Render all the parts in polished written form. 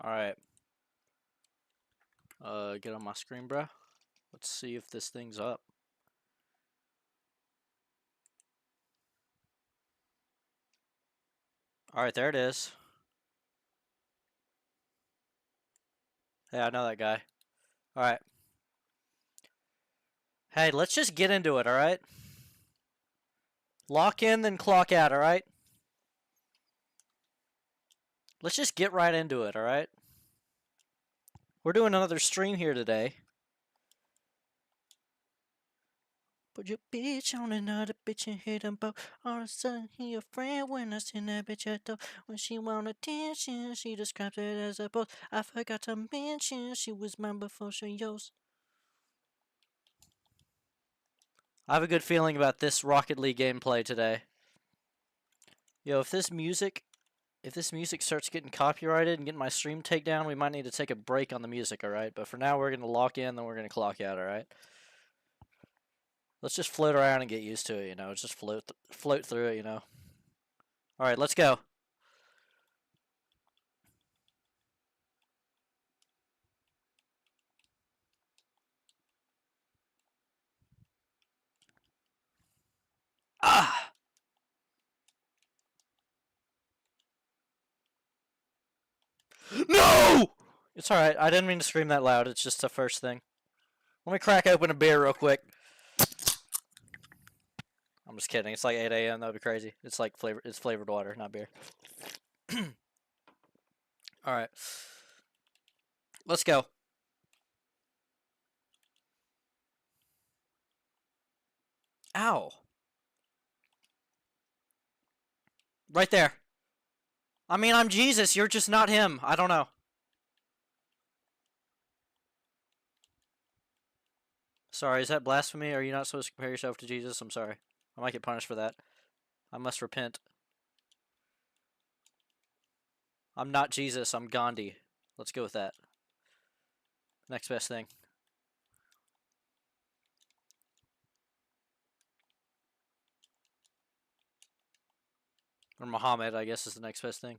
Alright. Get on my screen, bruh. Let's see if this thing's up. Alright, there it is. Hey, I know that guy. Alright. Hey, let's just get into it, alright? Lock in, then clock out, alright? Let's just get right into it, alright? We're doing another stream here today. Put your bitch on another bitch and hit them both. All of a sudden, he a friend when I send that bitch at the when she want attention, she describes it as a both. I forgot to mention she was mine before she yours. I have a good feeling about this Rocket League gameplay today. Yo, if this music starts getting copyrighted and getting my stream takedown, we might need to take a break on the music, alright? But for now, we're going to lock in, then we're going to clock out, alright? Let's just float around and get used to it, you know? Just float through it, you know? Alright, let's go. Ah! No! It's alright. I didn't mean to scream that loud. It's just the first thing. Let me crack open a beer real quick. I'm just kidding. It's like 8 a.m. That would be crazy. It's like it's flavored water, not beer. Alright. Let's go. Ow. Right there. I mean, I'm Jesus. You're just not him. I don't know. Sorry, is that blasphemy? Are you not supposed to compare yourself to Jesus? I'm sorry. I might get punished for that. I must repent. I'm not Jesus. I'm Gandhi. Let's go with that. Next best thing. Or Muhammad, I guess, is the next best thing.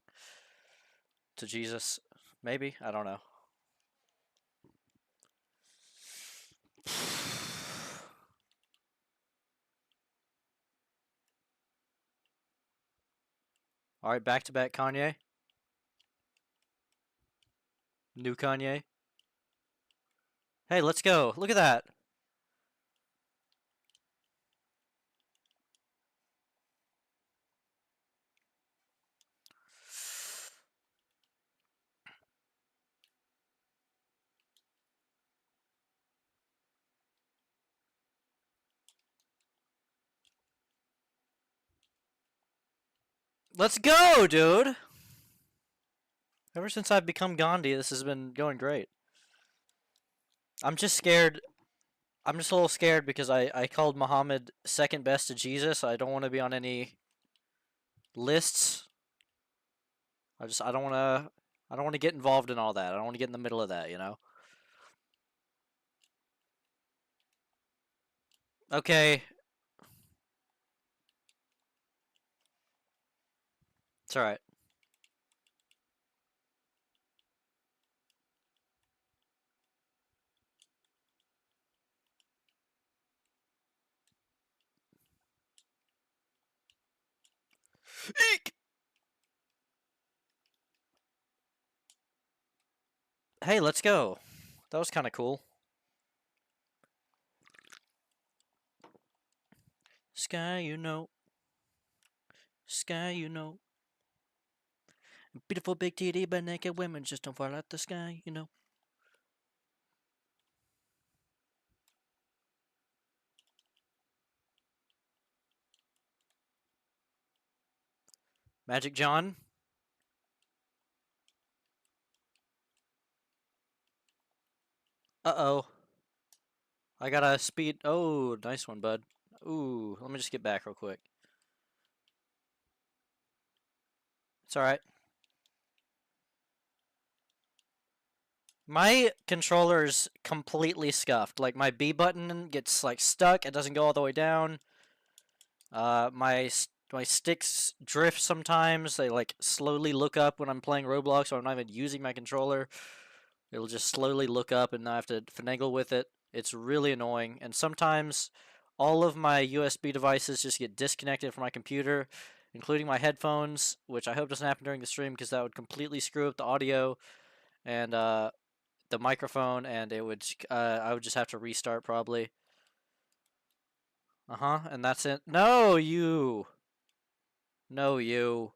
To Jesus. Maybe? I don't know. Alright, back-to-back Kanye. New Kanye. Hey, let's go. Look at that. Let's go, dude! Ever since I've become Gandhi, this has been going great. I'm just scared. I'm just a little scared because I called Muhammad second best to Jesus. I don't want to be on any lists. I don't want to get involved in all that. I don't want to get in the middle of that, you know? Okay. It's alright. Eek! Hey, let's go. That was kind of cool. Sky, you know. Sky, you know. Beautiful big titty but naked women just don't fall out the sky, you know. Magic John. Uh-oh. I got a speed. Oh, nice one, bud. Ooh, let me just get back real quick. It's alright. My controller's completely scuffed. Like, my B button gets, like, stuck. It doesn't go all the way down. My My sticks drift sometimes. They like slowly look up when I'm playing Roblox, or I'm not even using my controller. It'll just slowly look up, and I have to finagle with it. It's really annoying. And sometimes all of my USB devices just get disconnected from my computer, including my headphones, which I hope doesn't happen during the stream because that would completely screw up the audio and the microphone, and it would I would just have to restart probably. And that's it. No, you. No, you.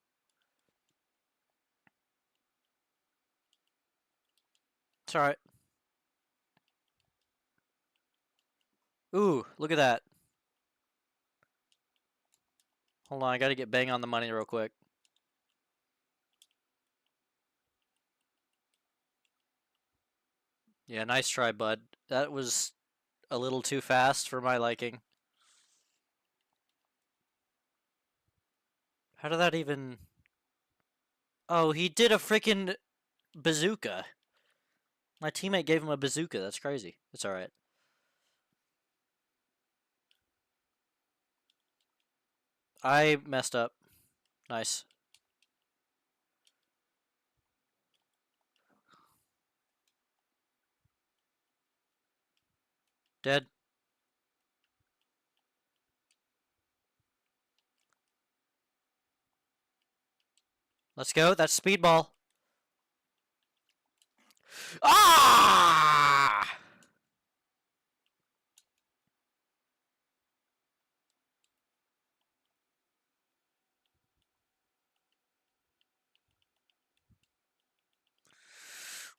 It's alright. Ooh, look at that. Hold on, I gotta get bang on the money real quick. Yeah, nice try, bud. That was a little too fast for my liking. How did that even... Oh, he did a freaking bazooka. My teammate gave him a bazooka. That's crazy. It's alright. I messed up. Nice. Dead. Let's go. That's speedball. Ah!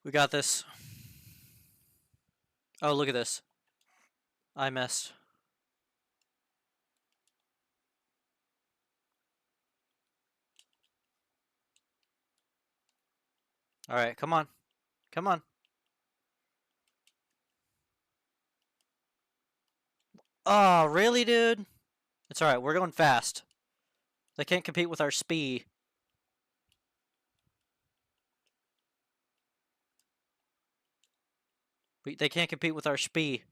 We got this. Oh, look at this. I missed. Alright, come on. Come on. Oh, really, dude? It's alright, we're going fast. They can't compete with our speed. They can't compete with our speed.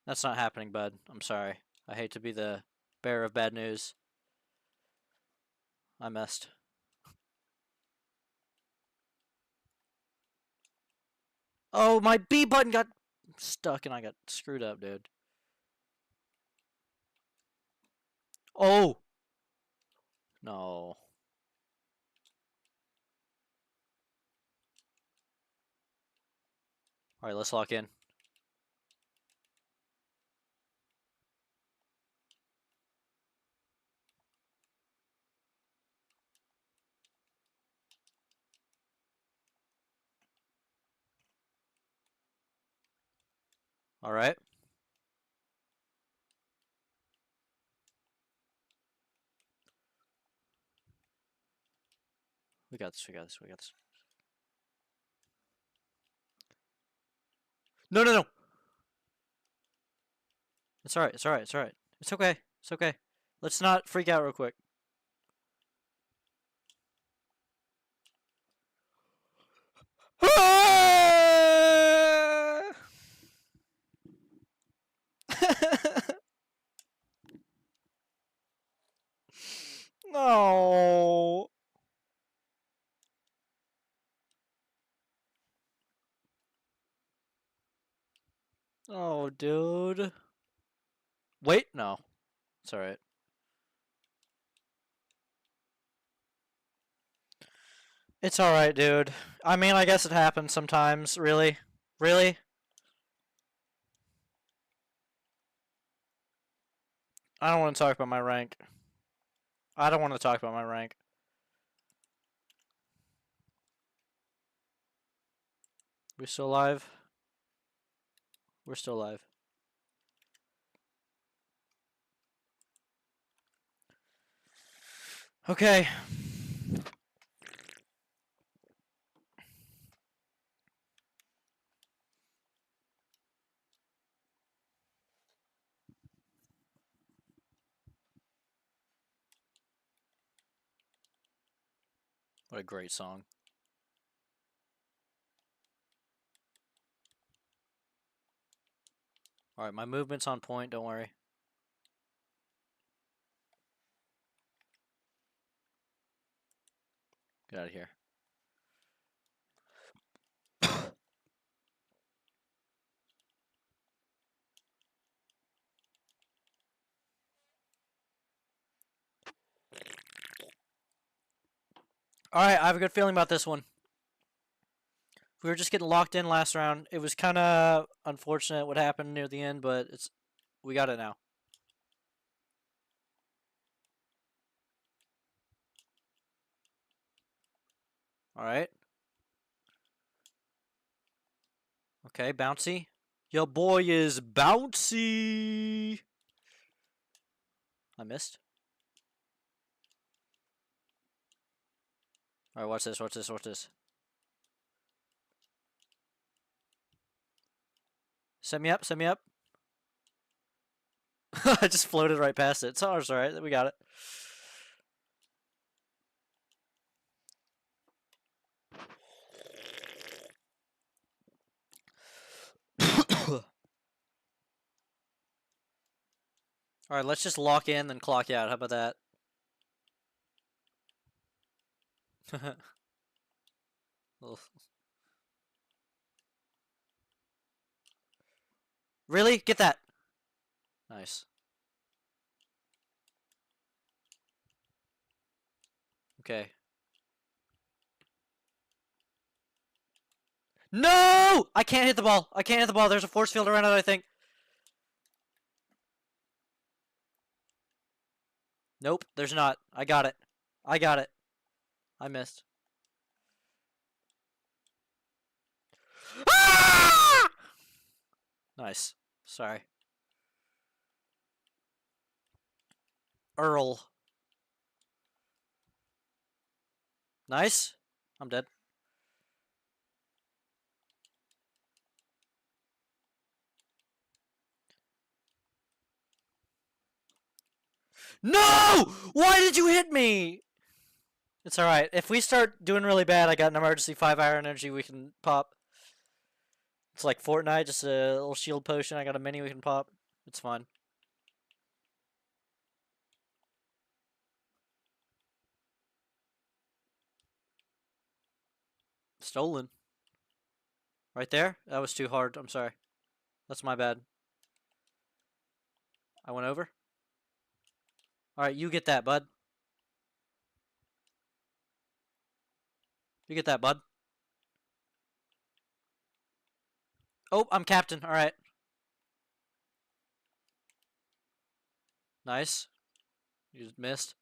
That's not happening, bud. I'm sorry. I hate to be the bearer of bad news. I missed. Oh, my B button got stuck and I got screwed up, dude. Oh! No. Alright, let's lock in. Alright. We got this, we got this, we got this. No, no, no! It's alright, it's alright, it's alright. It's okay, it's okay. Let's not freak out real quick. No. Oh, dude. Wait, no. It's alright. It's alright, dude. I mean, I guess it happens sometimes. Really? Really? I don't want to talk about my rank. I don't want to talk about my rank. We still alive? We're still alive. Okay. What a great song. Alright, my movement's on point, don't worry. Get out of here. Alright, I have a good feeling about this one. We were just getting locked in last round. It was kind of unfortunate what happened near the end, but we got it now. Alright. Okay, bouncy. Your boy is bouncy. I missed. Alright, watch this, watch this, watch this. Set me up, set me up. I just floated right past it. It's alright, we got it. Alright, let's just lock in, then clock out. How about that? Really? Get that. Nice. Okay. No! I can't hit the ball. I can't hit the ball. There's a force field around it, I think. Nope, there's not. I got it. I got it. I missed. Ah! Nice. Sorry. Earl. Nice. I'm dead. No! Why did you hit me? It's alright. If we start doing really bad, I got an emergency 5-hour energy we can pop. It's like Fortnite, just a little shield potion. I got a mini we can pop. It's fine. Stolen. Right there? That was too hard. I'm sorry. That's my bad. I went over. Alright, you get that, bud. You get that, bud. Oh, I'm captain. Alright. Nice. You just missed.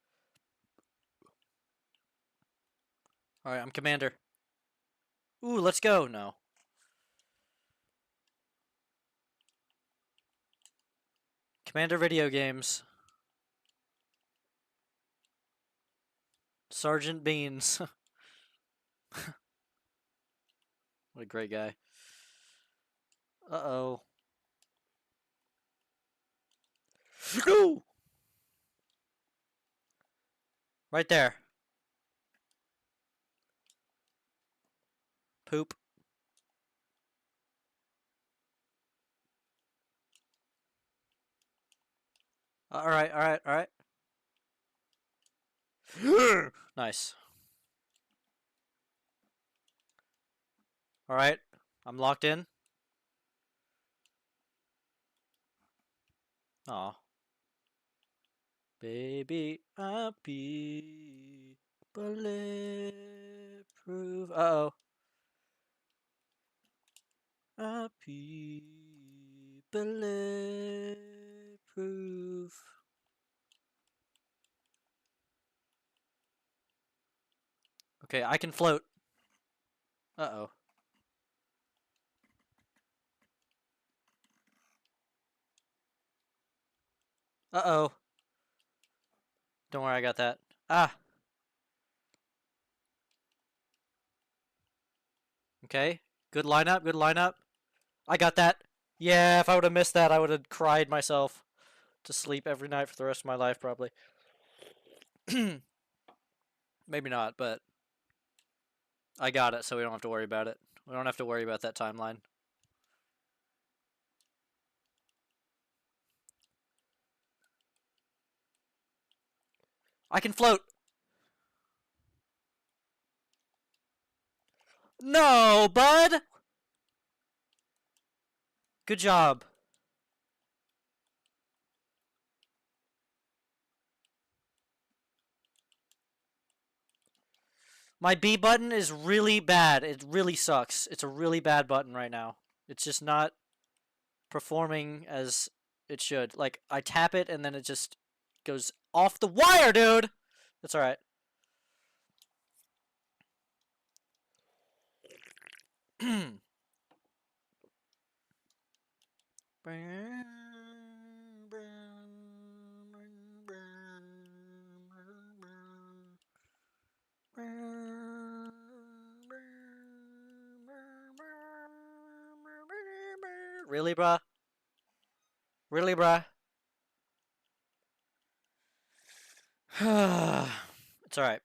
Alright, I'm commander. Ooh, let's go. No. Commander video games. Sergeant Beans. What a great guy. Uh-oh. Go! Right there. Poop. Alright, alright, alright. Nice. Alright. I'm locked in. Aw. Baby, I'll be bulletproof. Uh-oh. I'll be bulletproof. Okay, I can float. Uh-oh. Uh-oh. Don't worry, I got that. Ah. Okay. Good lineup, good lineup. I got that. Yeah, if I would have missed that, I would have cried myself to sleep every night for the rest of my life, probably. Maybe not, but I got it, so we don't have to worry about it. We don't have to worry about that timeline. I can float! No, bud! Good job. My B button is really bad. It really sucks. It's a really bad button right now. It's just not performing as it should. Like, I tap it and then it just goes off the wire, dude! That's alright. Really, bruh? Really, bruh? It's alright.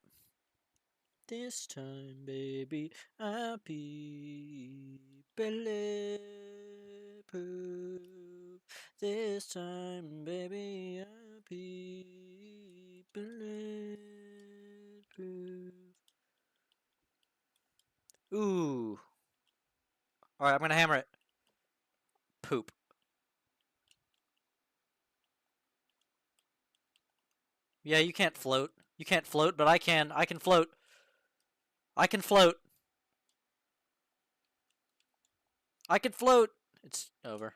This time, baby, I'll be bulletproof. This time, baby, I'll be bulletproof. Ooh. Alright, I'm gonna hammer it. Poop. Yeah, you can't float. You can't float, but I can. I can float. I can float. I can float. It's over.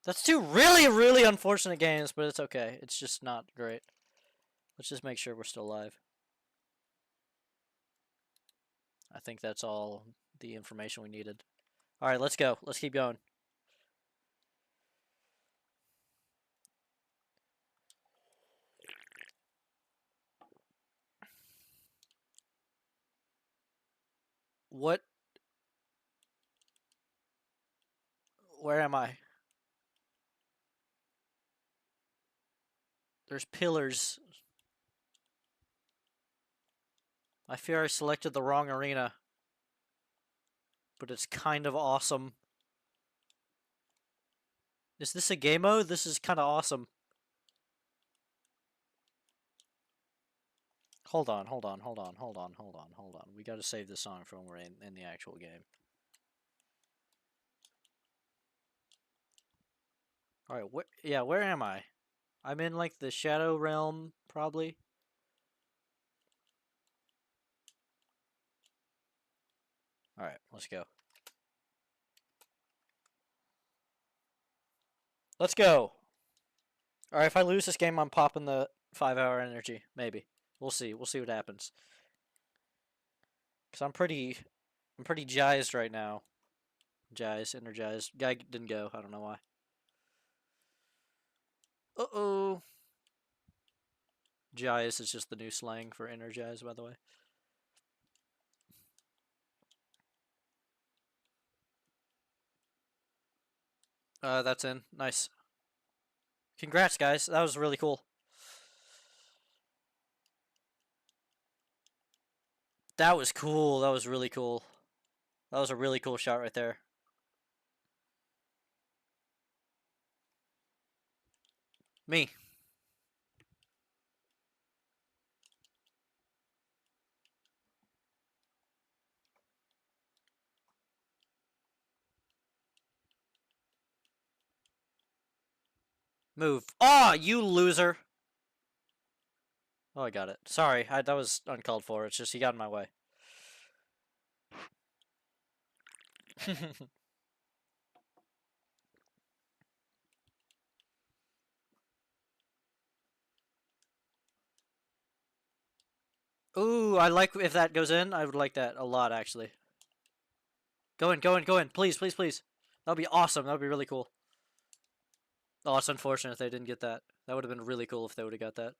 That's two really, really unfortunate games, but it's okay. It's just not great. Let's just make sure we're still alive. I think that's all the information we needed. Alright, let's go. Let's keep going. What? Where am I? There's pillars. I fear I selected the wrong arena. But it's kind of awesome. Is this a game mode? This is kind of awesome. Hold on. We gotta save this song for when we're in the actual game. Alright, where am I? I'm in, like, the Shadow Realm, probably. Alright, let's go. Let's go! Alright, if I lose this game, I'm popping the 5-hour energy. Maybe. We'll see. We'll see what happens. Because I'm pretty jazzed right now. Energized. Guy didn't go. I don't know why. Uh-oh. Jais is just the new slang for energized, by the way. That's in. Nice. Congrats, guys. That was really cool. That was cool. That was really cool. That was a really cool shot right there. Me. Move. Ah, you loser. Oh, I got it. Sorry, that was uncalled for. It's just he got in my way. Ooh, I like if that goes in. I would like that a lot, actually. Go in. Please. That would be awesome. That would be really cool. Oh, it's unfortunate they didn't get that. That would have been really cool if they would have got that.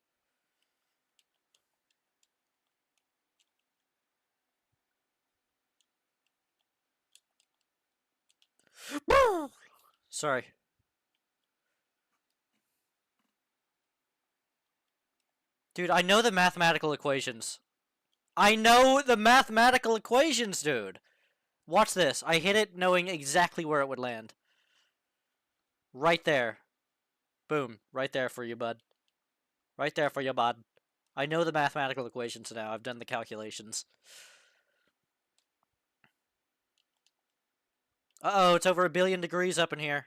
Sorry. Dude, I know the mathematical equations. Dude. Watch this. I hit it knowing exactly where it would land. Right there. Boom. Right there for you, bud. Right there for you, bud. I know the mathematical equations now. I've done the calculations. Uh-oh, it's over 1,000,000,000 degrees up in here.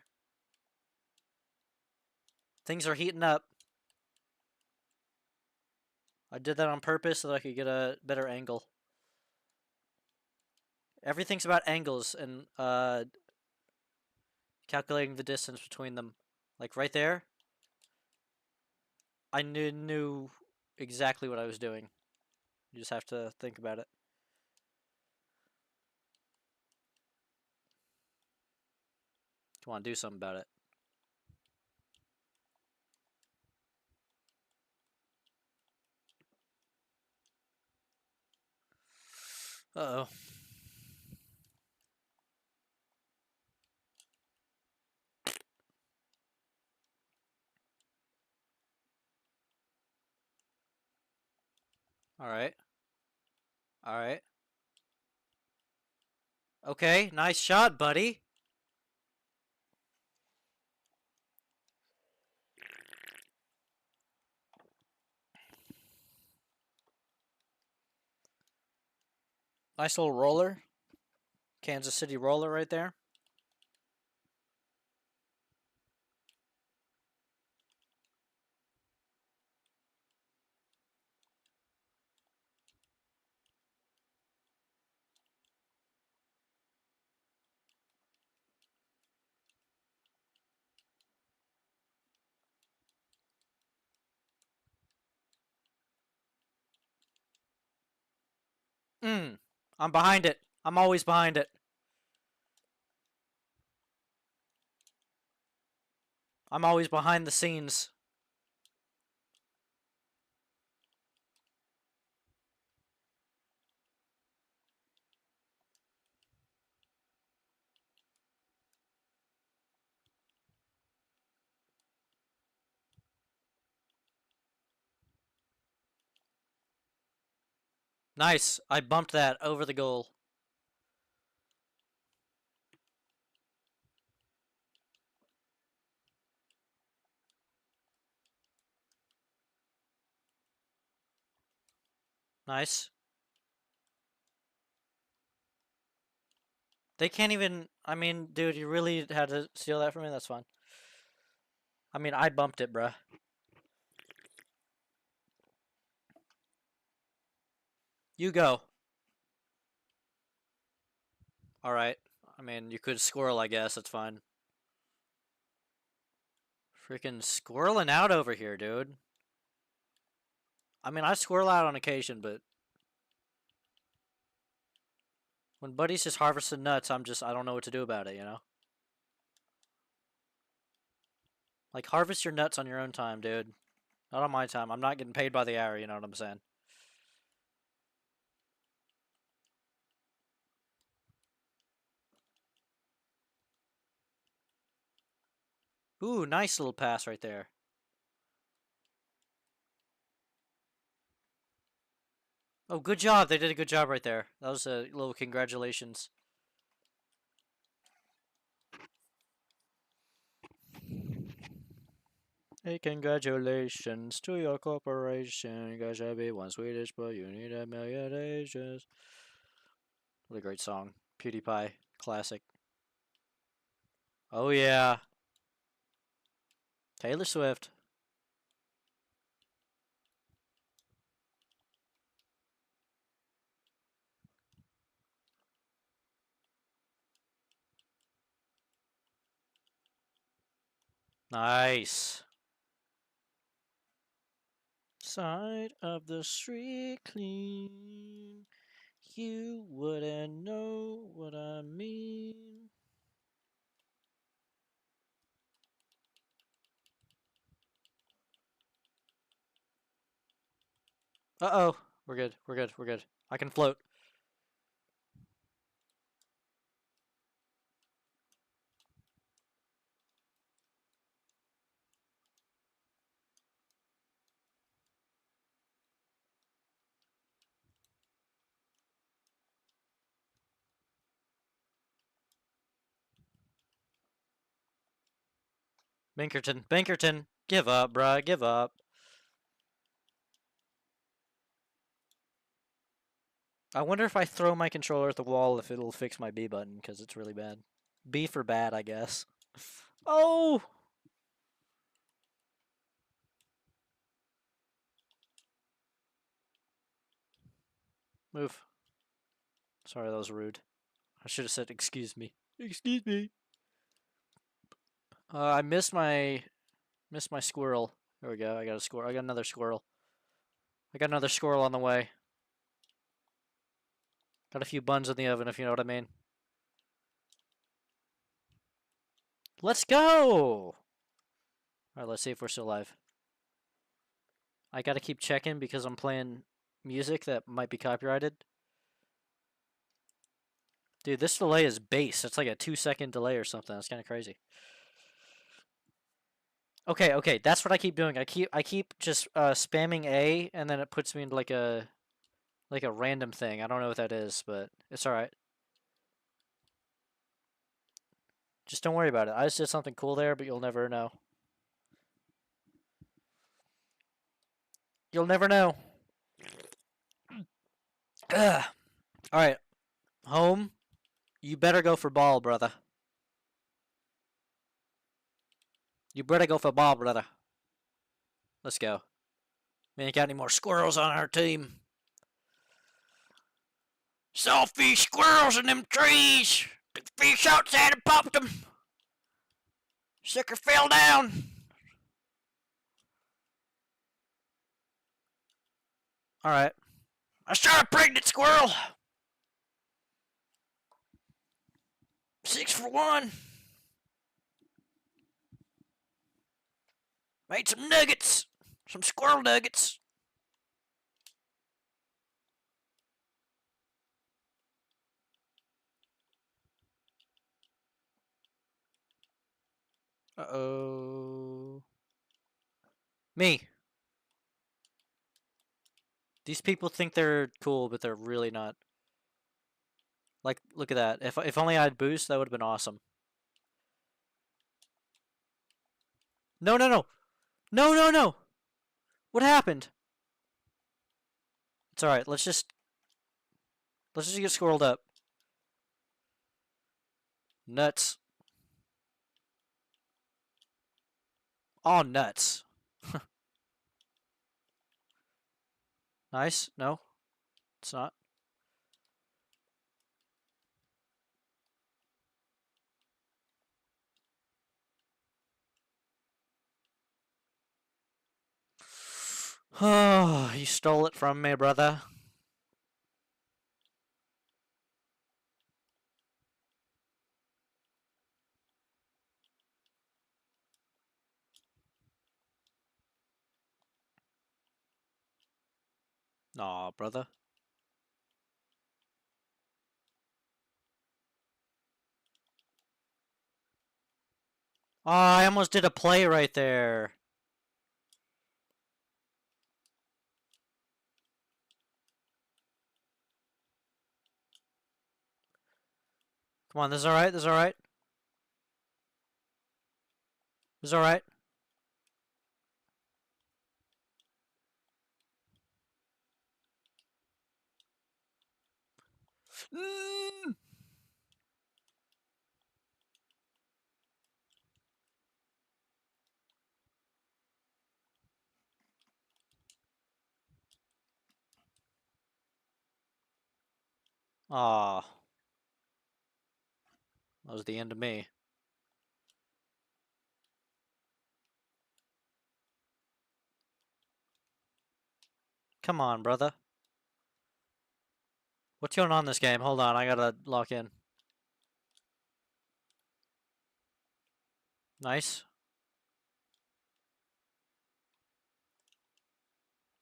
Things are heating up. I did that on purpose so that I could get a better angle. Everything's about angles and calculating the distance between them. Like right there, I knew exactly what I was doing. You just have to think about it. Come on, do something about it. Uh-oh. Alright. Alright. Okay, nice shot, buddy. Nice little roller. Kansas City roller right there. I'm behind it. I'm always behind it. I'm always behind the scenes. Nice. I bumped that over the goal. Nice. They can't even... I mean, dude, you really had to steal that from me? That's fine. I mean, I bumped it, bruh. You go. Alright. I mean, you could squirrel, I guess. That's fine. Freaking squirreling out over here, dude. I mean, I squirrel out on occasion, but... when Buddy's just harvesting nuts, I don't know what to do about it, you know? Like, harvest your nuts on your own time, dude. Not on my time. I'm not getting paid by the hour, you know what I'm saying? Ooh, nice little pass right there. Oh, good job. They did a good job right there. That was a little congratulations. Hey, congratulations to your corporation. You guys should be one Swedish, but you need a million Asians. What a great song. PewDiePie. Classic. Oh, yeah. Taylor Swift. Nice. Side of the street clean. You wouldn't know what I mean. Uh-oh. We're good. We're good. We're good. I can float. Binkerton. Binkerton. Give up, bruh. Give up. I wonder if I throw my controller at the wall if it'll fix my B button, because it's really bad. B for bad, I guess. Oh! Move. Sorry, that was rude. I should have said, excuse me. Excuse me. I missed my squirrel. There we go. I got a squirrel. I got another squirrel. I got another squirrel on the way. Got a few buns in the oven, if you know what I mean. Let's go! Alright, let's see if we're still alive. I gotta keep checking because I'm playing music that might be copyrighted. Dude, this delay is base. It's like a 2-second delay or something. That's kind of crazy. Okay, okay, that's what I keep doing. I keep just spamming A, and then it puts me into like a random thing. I don't know what that is, but it's all right. Just don't worry about it. I just did something cool there, but you'll never know. You'll never know. Ugh. All right, home. You better go for ball, brother. You better go for ball, brother. Let's go. We ain't got any more squirrels on our team. Saw fish squirrels in them trees. Took the fish outside and popped them. Sucker fell down. Alright. I shot a pregnant squirrel. 6 for 1. Made some nuggets. Some squirrel nuggets. Uh-oh. Me. These people think they're cool, but they're really not. Like, look at that. If only I had boost, that would have been awesome. No, no, no. No, no, no. What happened? It's alright. Let's just get squirreled up. Nuts. Oh, nuts. Nice. No, it's not. Oh, you stole it from me, brother. Aw, brother. Oh, I almost did a play right there. Come on, this is alright, this is alright. This is alright. Mm. Aw. That was the end of me. Come on, brother. What's going on in this game? Hold on, I gotta lock in. Nice.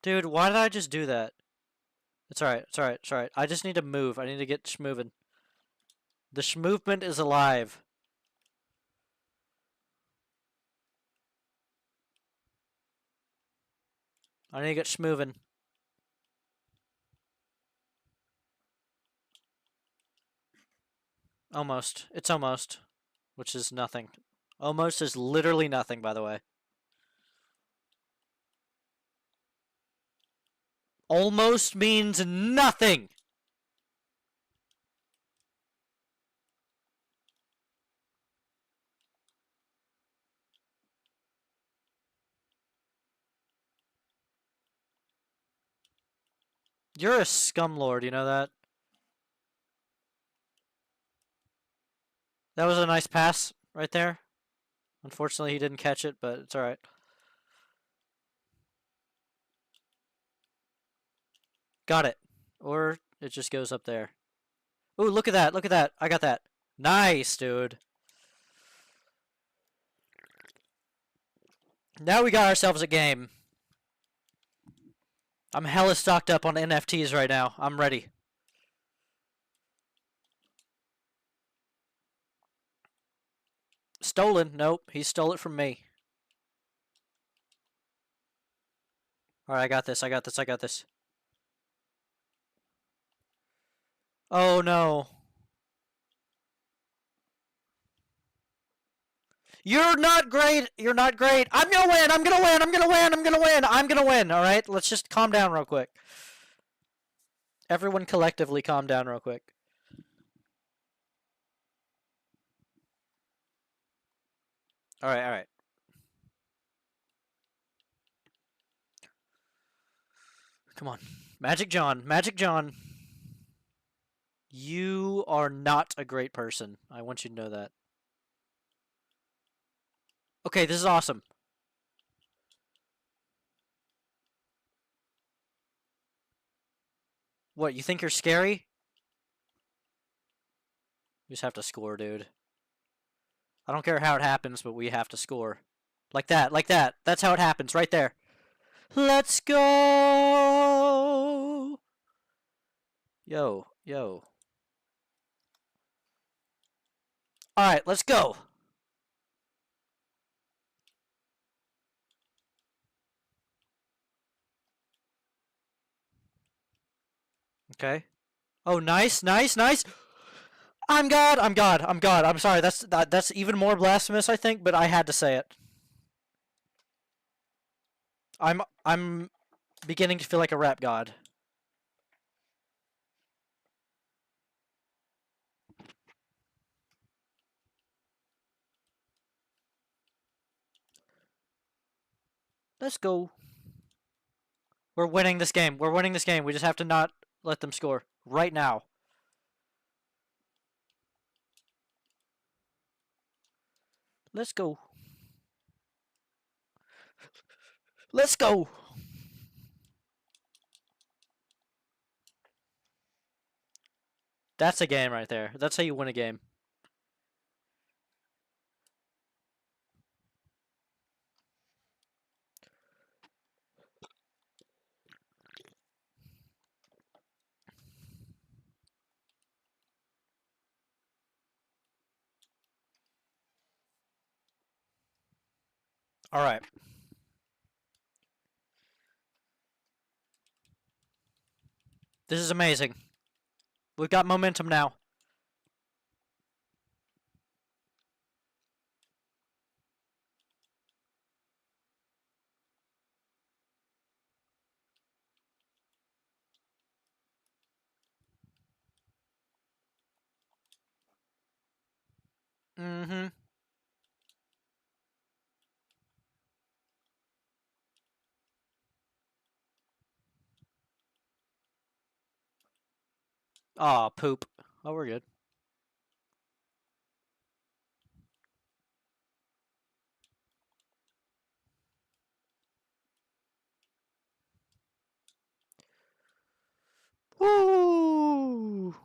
Dude, why did I just do that? It's alright, it's alright, it's alright. I just need to move. I need to get schmoving. The schmovement is alive. I need to get schmoving. Almost. It's almost. Which is nothing. Almost is literally nothing, by the way. Almost means nothing! You're a scumlord, you know that? That was a nice pass right there. Unfortunately, he didn't catch it, but it's alright. Got it. Or it just goes up there. Ooh, look at that. Look at that. I got that. Nice, dude. Now we got ourselves a game. I'm hella stocked up on NFTs right now. I'm ready. Stolen. Nope. He stole it from me. Alright, I got this. I got this. I got this. Oh, no. You're not great. You're not great. I'm gonna win. I'm gonna win. I'm gonna win. I'm gonna win. I'm gonna win. Alright, let's just calm down real quick. Everyone collectively calm down real quick. Alright, alright. Come on. Magic John. Magic John. You are not a great person. I want you to know that. Okay, this is awesome. What, you think you're scary? You just have to score, dude. I don't care how it happens, but we have to score. Like that, like that. That's how it happens, right there. Let's go! Yo, yo. Alright, let's go! Okay. Oh, nice, nice, nice! I'm God, I'm God, I'm God. I'm sorry, that's even more blasphemous, I think, but I had to say it. I'm beginning to feel like a rap god. Let's go. We're winning this game. We're winning this game. We just have to not let them score right now. Let's go. Let's go. That's a game right there. That's how you win a game. All right. This is amazing. We've got momentum now. Mm-hmm. Aw, poop. Oh, we're good. Woo!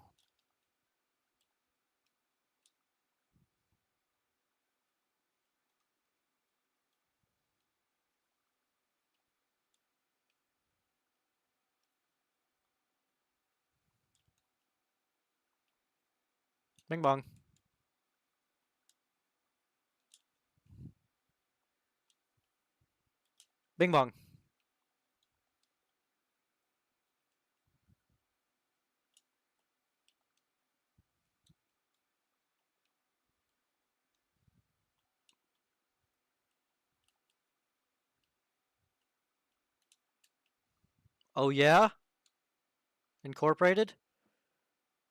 Bing bong. Bing bong. Oh yeah? Incorporated?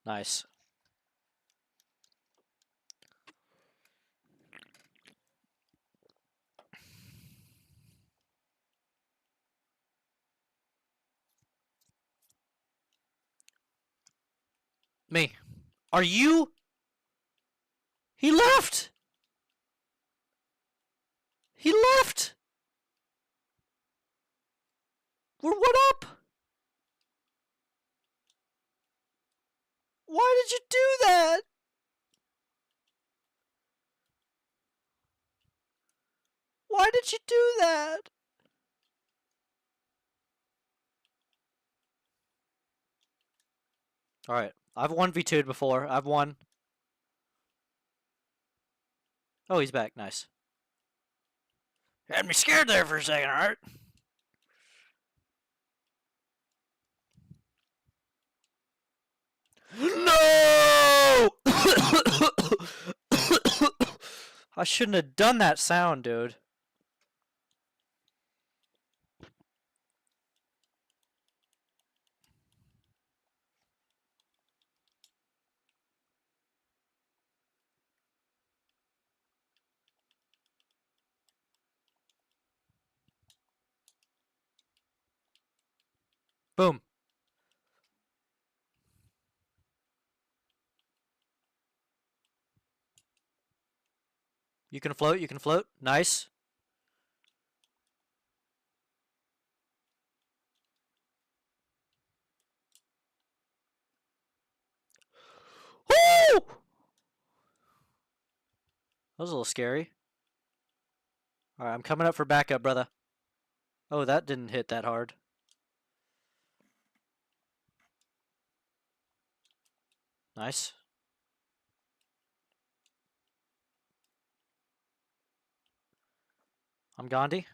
Nice. Me. Are you? He left! He left! What up? Why did you do that? Why did you do that? Alright. I've 1v2'd before. I've won. Oh, he's back. Nice. Had me scared there for a second, alright? No! I shouldn't have done that sound, dude. Boom. You can float, you can float. Nice. Woo! That was a little scary. Alright, I'm coming up for backup, brother. Oh, that didn't hit that hard. Nice. I'm Gandhi.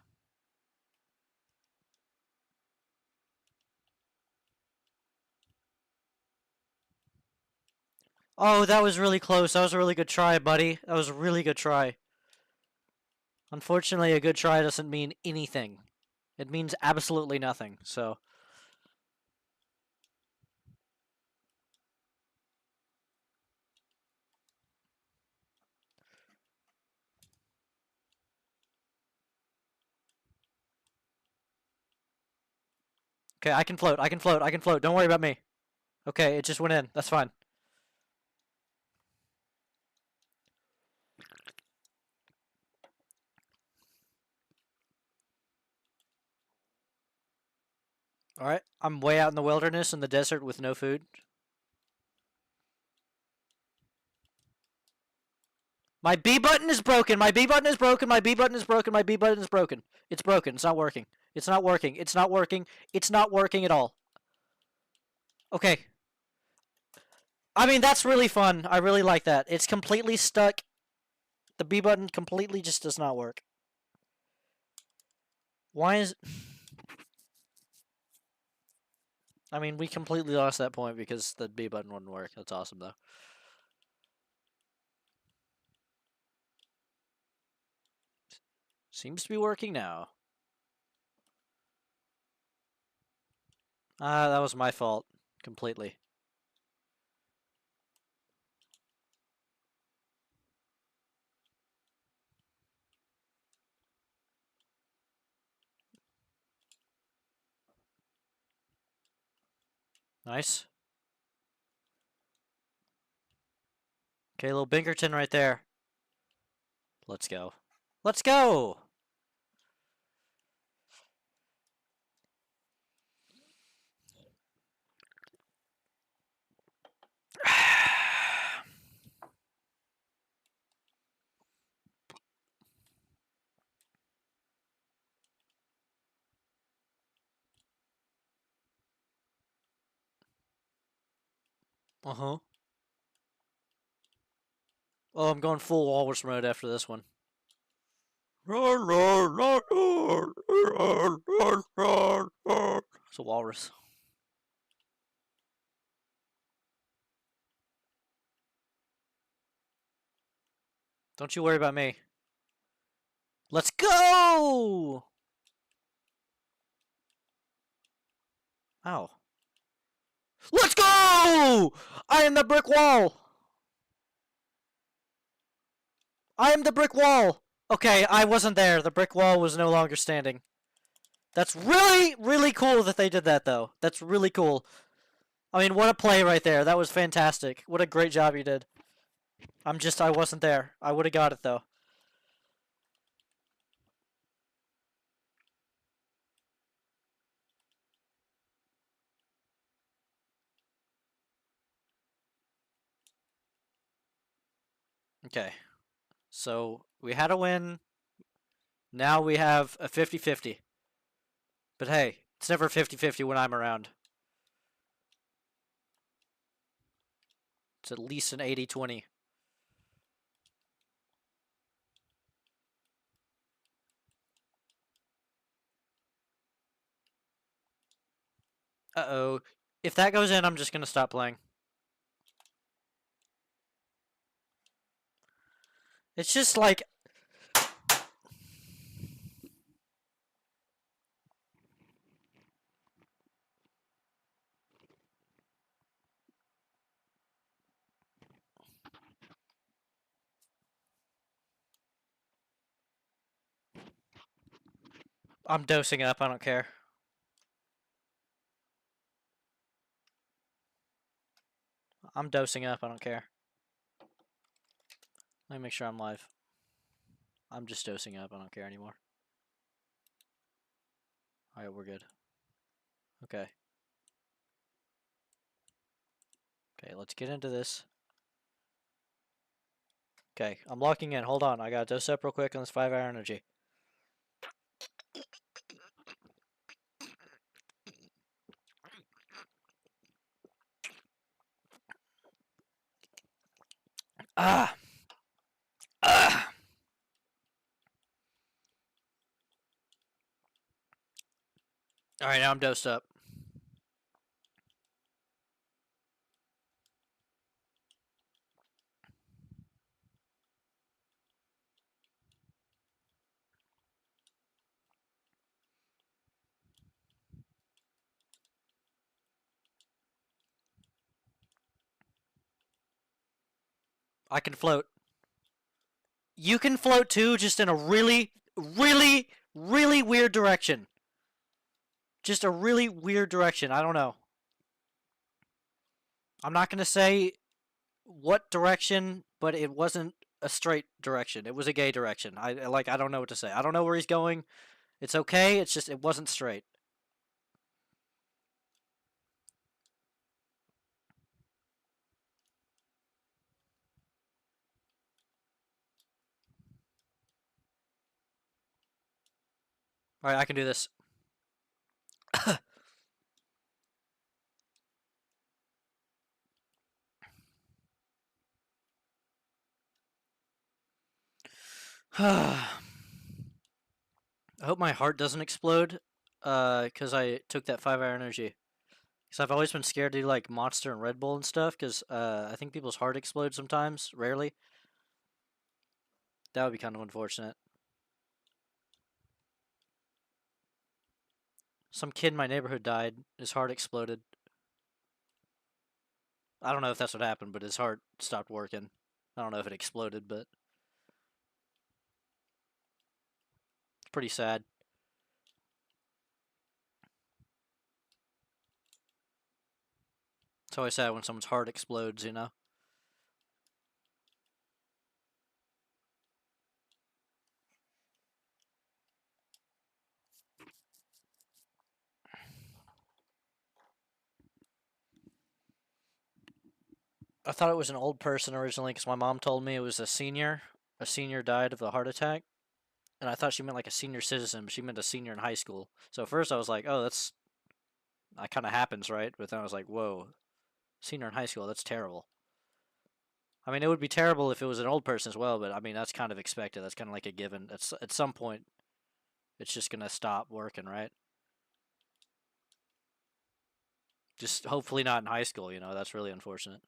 Oh, that was really close. That was a really good try, buddy. That was a really good try. Unfortunately, a good try doesn't mean anything. It means absolutely nothing, so... Okay, I can float, I can float, I can float. Don't worry about me. Okay, it just went in. That's fine. Alright, I'm way out in the wilderness in the desert with no food. My B button is broken. My B button is broken. My B button is broken. My B button is broken. It's broken. It's not working. It's not working. It's not working. It's not working at all. Okay. I mean, that's really fun. I really like that. It's completely stuck. The B button completely just does not work. Why is... I mean, we completely lost that point because the B button wouldn't work. That's awesome, though. Seems to be working now. Ah, that was my fault. Completely. Nice. Okay, little Binkerton right there. Let's go. Let's go! Uh-huh. Oh, I'm going full walrus mode after this one. It's a walrus. Don't you worry about me. Let's go! How? Let's go! I am the brick wall! I am the brick wall! Okay, I wasn't there. The brick wall was no longer standing. That's really, really cool that they did that, though. That's really cool. I mean, what a play right there. That was fantastic. What a great job you did. I wasn't there. I would have got it, though. Okay. So, we had a win. Now we have a 50-50. But hey, it's never 50-50 when I'm around. It's at least an 80-20. Uh-oh. If that goes in, I'm just going to stop playing. It's just like... I'm dosing up, I don't care. I'm dosing up, I don't care. Let me make sure I'm live. I'm just dosing up, I don't care anymore. Alright, we're good. Okay. Okay, let's get into this. Okay, I'm locking in. Hold on, I gotta dose up real quick on this 5-hour energy. Ah! Ah! Alright, now I'm dosed up. I can float. You can float too, just in a really, really, really weird direction. Just a really weird direction. I don't know. I'm not going to say what direction, but it wasn't a straight direction. It was a gay direction. I don't know what to say. I don't know where he's going. It's okay. It's just it wasn't straight. All right, I can do this. I hope my heart doesn't explode, because I took that 5-hour energy. Because I've always been scared to do like Monster and Red Bull and stuff, because I think people's heart explodes sometimes, rarely. That would be kind of unfortunate. Some kid in my neighborhood died. His heart exploded. I don't know if that's what happened, but his heart stopped working. I don't know if it exploded, but it's pretty sad. It's always sad when someone's heart explodes, you know? I thought it was an old person originally because my mom told me it was a senior. A senior died of a heart attack. And I thought she meant like a senior citizen, but she meant a senior in high school. So at first I was like, oh, that kind of happens, right? But then I was like, whoa, senior in high school, that's terrible. I mean, it would be terrible if it was an old person as well, but I mean, that's kind of expected. That's kind of like a given. At some point, it's just going to stop working, right? Just hopefully not in high school, you know? That's really unfortunate.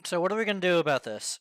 So what are we gonna do about this?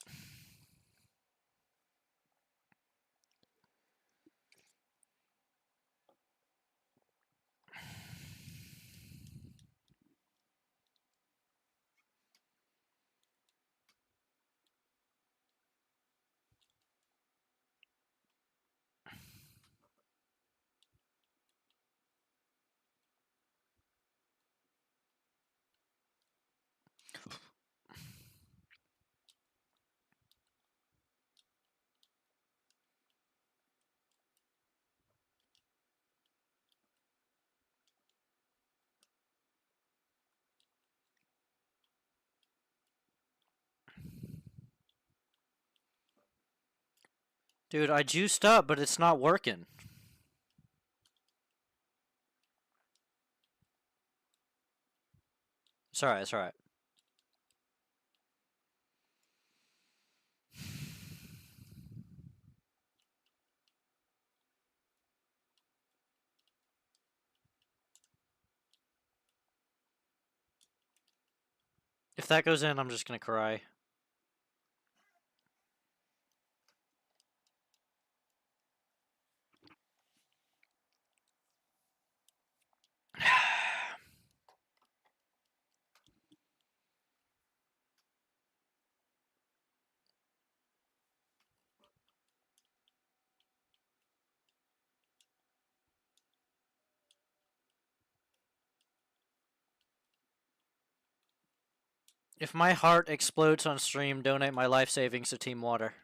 Dude, I juiced up, but it's not working. It's alright, it's alright. If that goes in, I'm just gonna cry. If my heart explodes on stream, donate my life savings to Team Water.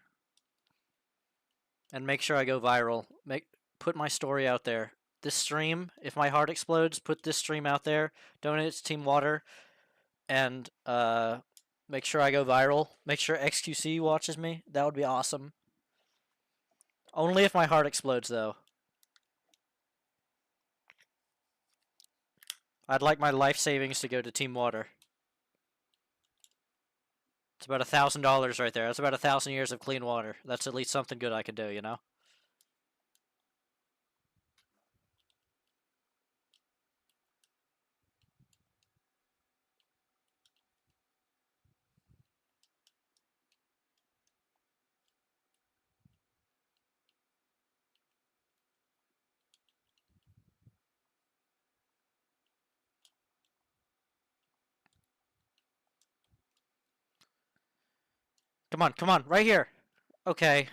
And make sure I go viral. Put my story out there. This stream, if my heart explodes, put this stream out there. Donate it to Team Water. And make sure I go viral. Make sure XQC watches me. That would be awesome. Only if my heart explodes, though. I'd like my life savings to go to Team Water. It's about $1,000 right there. That's about 1,000 years of clean water. That's at least something good I could do, you know? Come on, right here. Okay.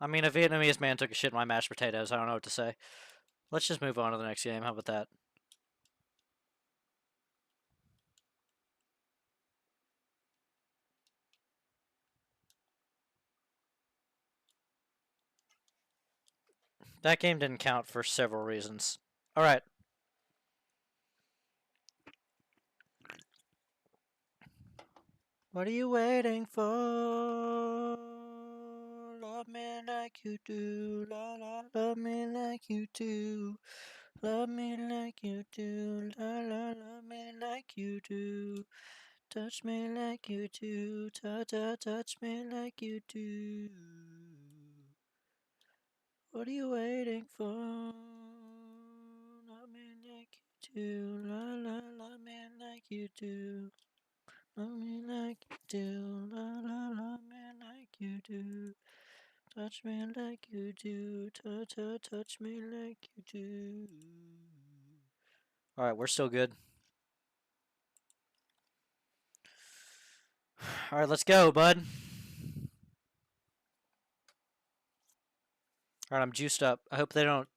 I mean, a Vietnamese man took a shit in my mashed potatoes. I don't know what to say. Let's just move on to the next game. How about that? That game didn't count for several reasons. Alright. What are you waiting for? Love me like you do. La la. Love me like you do. Love me like you do. La la. Love me like you do. Touch me like you do. Touch me like you do. What are you waiting for? Love me like you do. La la. Love me like you do. Love me like you do, la la, love me like you do. Touch me like you do, touch me like you do. Alright, we're still good. Alright, let's go, bud. Alright, I'm juiced up. I hope they don't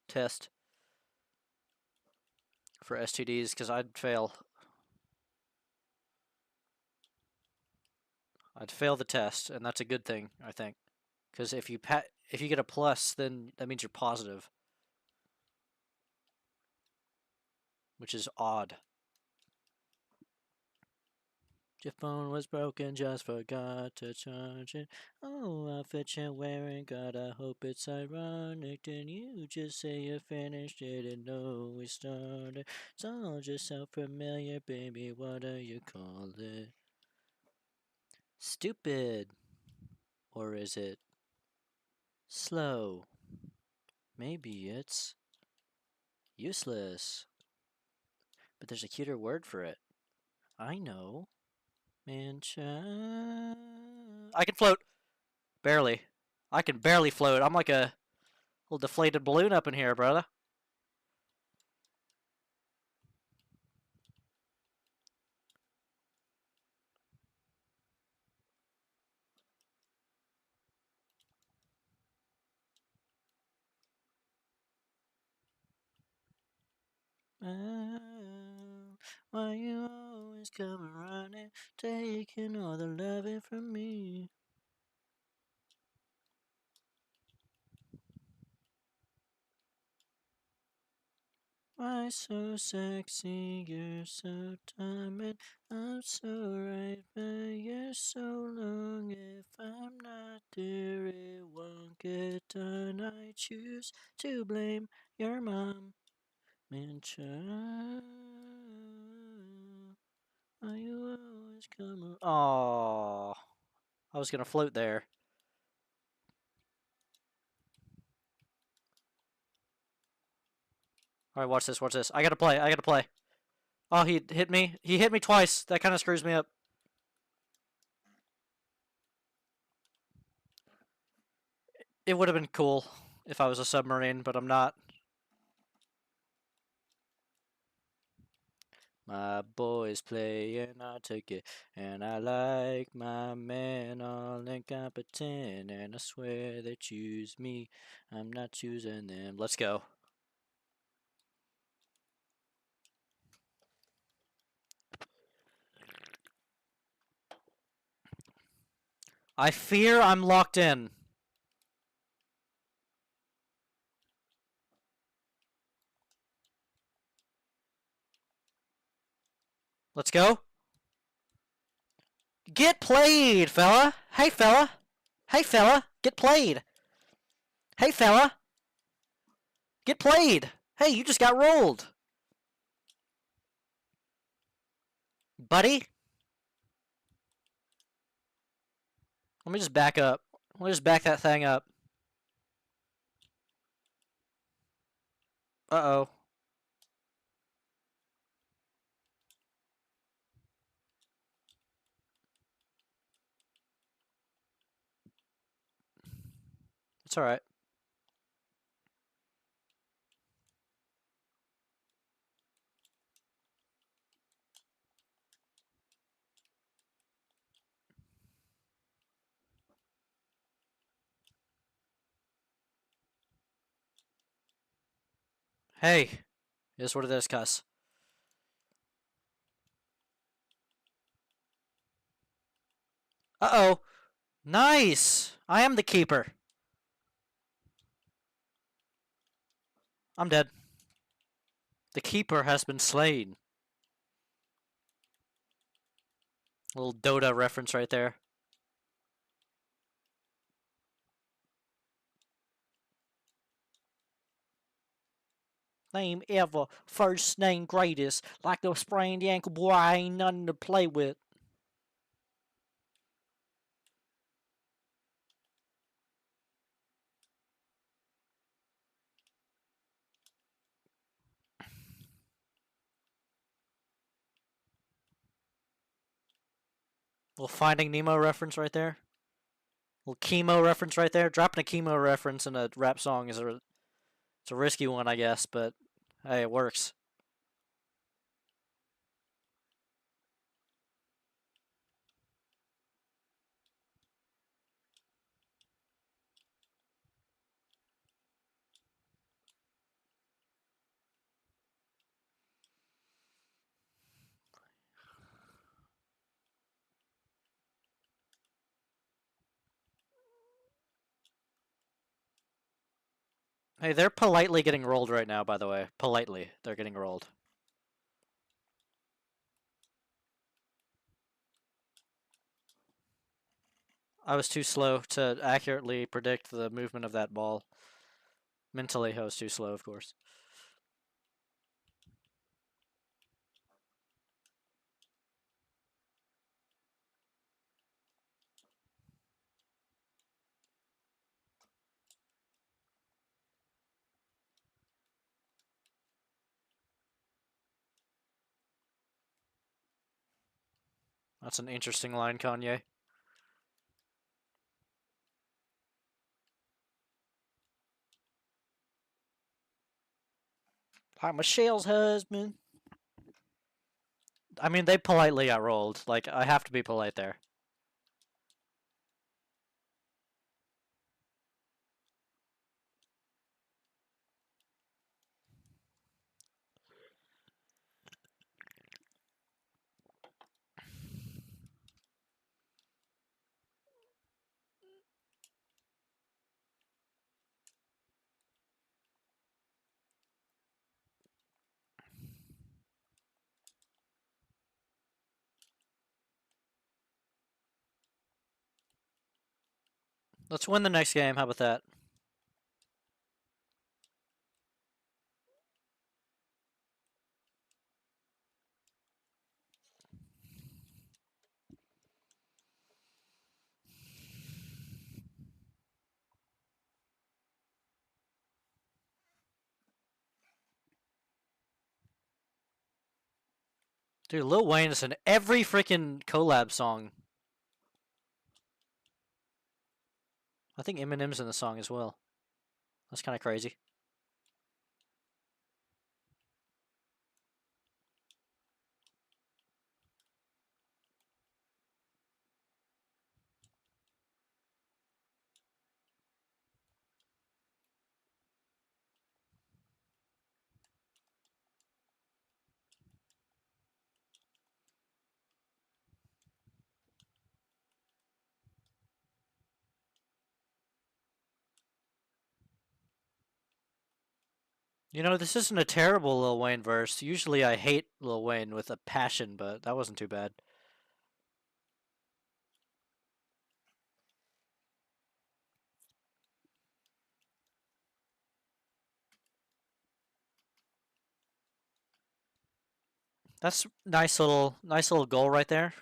test for STDs, because I'd fail. I'd fail the test, and that's a good thing, I think. Because if you get a plus, then that means you're positive. Which is odd. Your phone was broken, just forgot to charge it. Oh, outfit you're wearing, God, I hope it's ironic. Didn't you just say you finished? Didn't know we started. It's all just so familiar, baby. What do you call it? Stupid. Or is it slow? Maybe it's useless. But there's a cuter word for it. I know. I can float. Barely. I can barely float. I'm like a little deflated balloon up in here, brother. Why you always come running, taking all the loving from me? Why so sexy, you're so timid, I'm so right, but you're so long. If I'm not there, it won't get done. I choose to blame your mom. Man, child, why you always come? Oh, I was gonna float there. All right, watch this. Watch this. I gotta play. I gotta play. Oh, he hit me. He hit me twice. That kind of screws me up. It would have been cool if I was a submarine, but I'm not. My boys play and I take it, and I like my men all incompetent, and I swear they choose me. I'm not choosing them. Let's go. I fear I'm locked in. Let's go. Get played, fella. Hey, fella. Hey, fella. Get played. Hey, fella. Get played. Hey, you just got rolled. Buddy. Let me just back up. Let me just back that thing up. Uh-oh. It's alright. Hey. Here's what it is, cuss. Uh-oh. Nice. I am the keeper. I'm dead. The keeper has been slain. A little Dota reference right there. Name ever, first name greatest. Like a sprained ankle, boy, I ain't nothing to play with. Little Finding Nemo reference right there. Little chemo reference right there. Dropping a chemo reference in a rap song is it's a risky one, I guess, but hey, it works. Hey, they're politely getting rolled right now, by the way. Politely, they're getting rolled. I was too slow to accurately predict the movement of that ball. Mentally, I was too slow, of course. That's an interesting line, Kanye. I'm Michelle's husband. I mean, they politely got rolled. Like, I have to be polite there. Let's win the next game. How about that? Dude, Lil Wayne is in every freaking collab song. I think Eminem's in the song as well. That's kind of crazy. You know, this isn't a terrible Lil Wayne verse. Usually I hate Lil Wayne with a passion, but that wasn't too bad. That's nice little goal right there.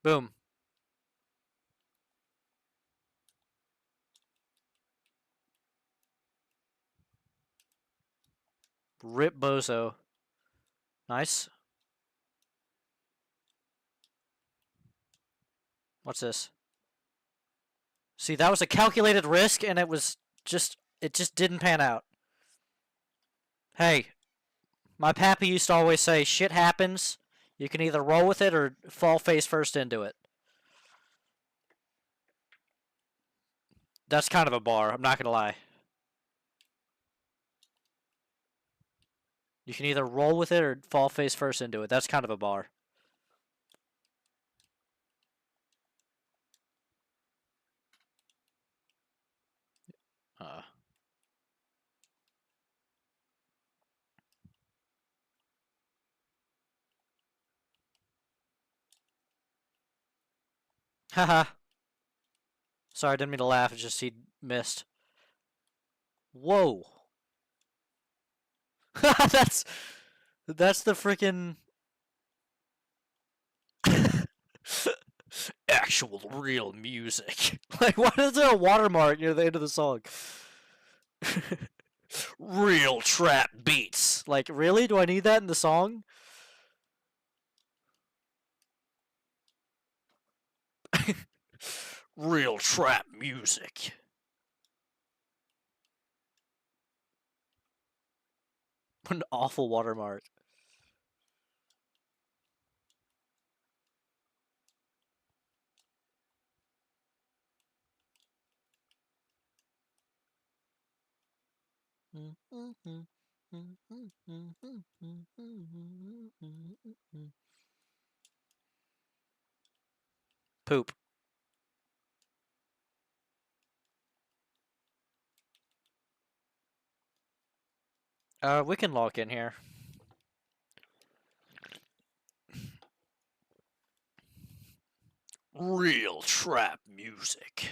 Boom. Rip Bozo. Nice. What's this? See, that was a calculated risk, and it just didn't pan out. Hey, my pappy used to always say, shit happens. You can either roll with it or fall face first into it. That's kind of a bar, I'm not gonna lie. You can either roll with it or fall face first into it. That's kind of a bar. Uh. Haha. Sorry, I didn't mean to laugh. It's just he missed. Whoa. that's the freaking actual real music. Like, why is there a watermark near the end of the song? Real trap beats. Like, really? Do I need that in the song? Real trap music. What an awful watermark. Poop. We can lock in here. Real trap music.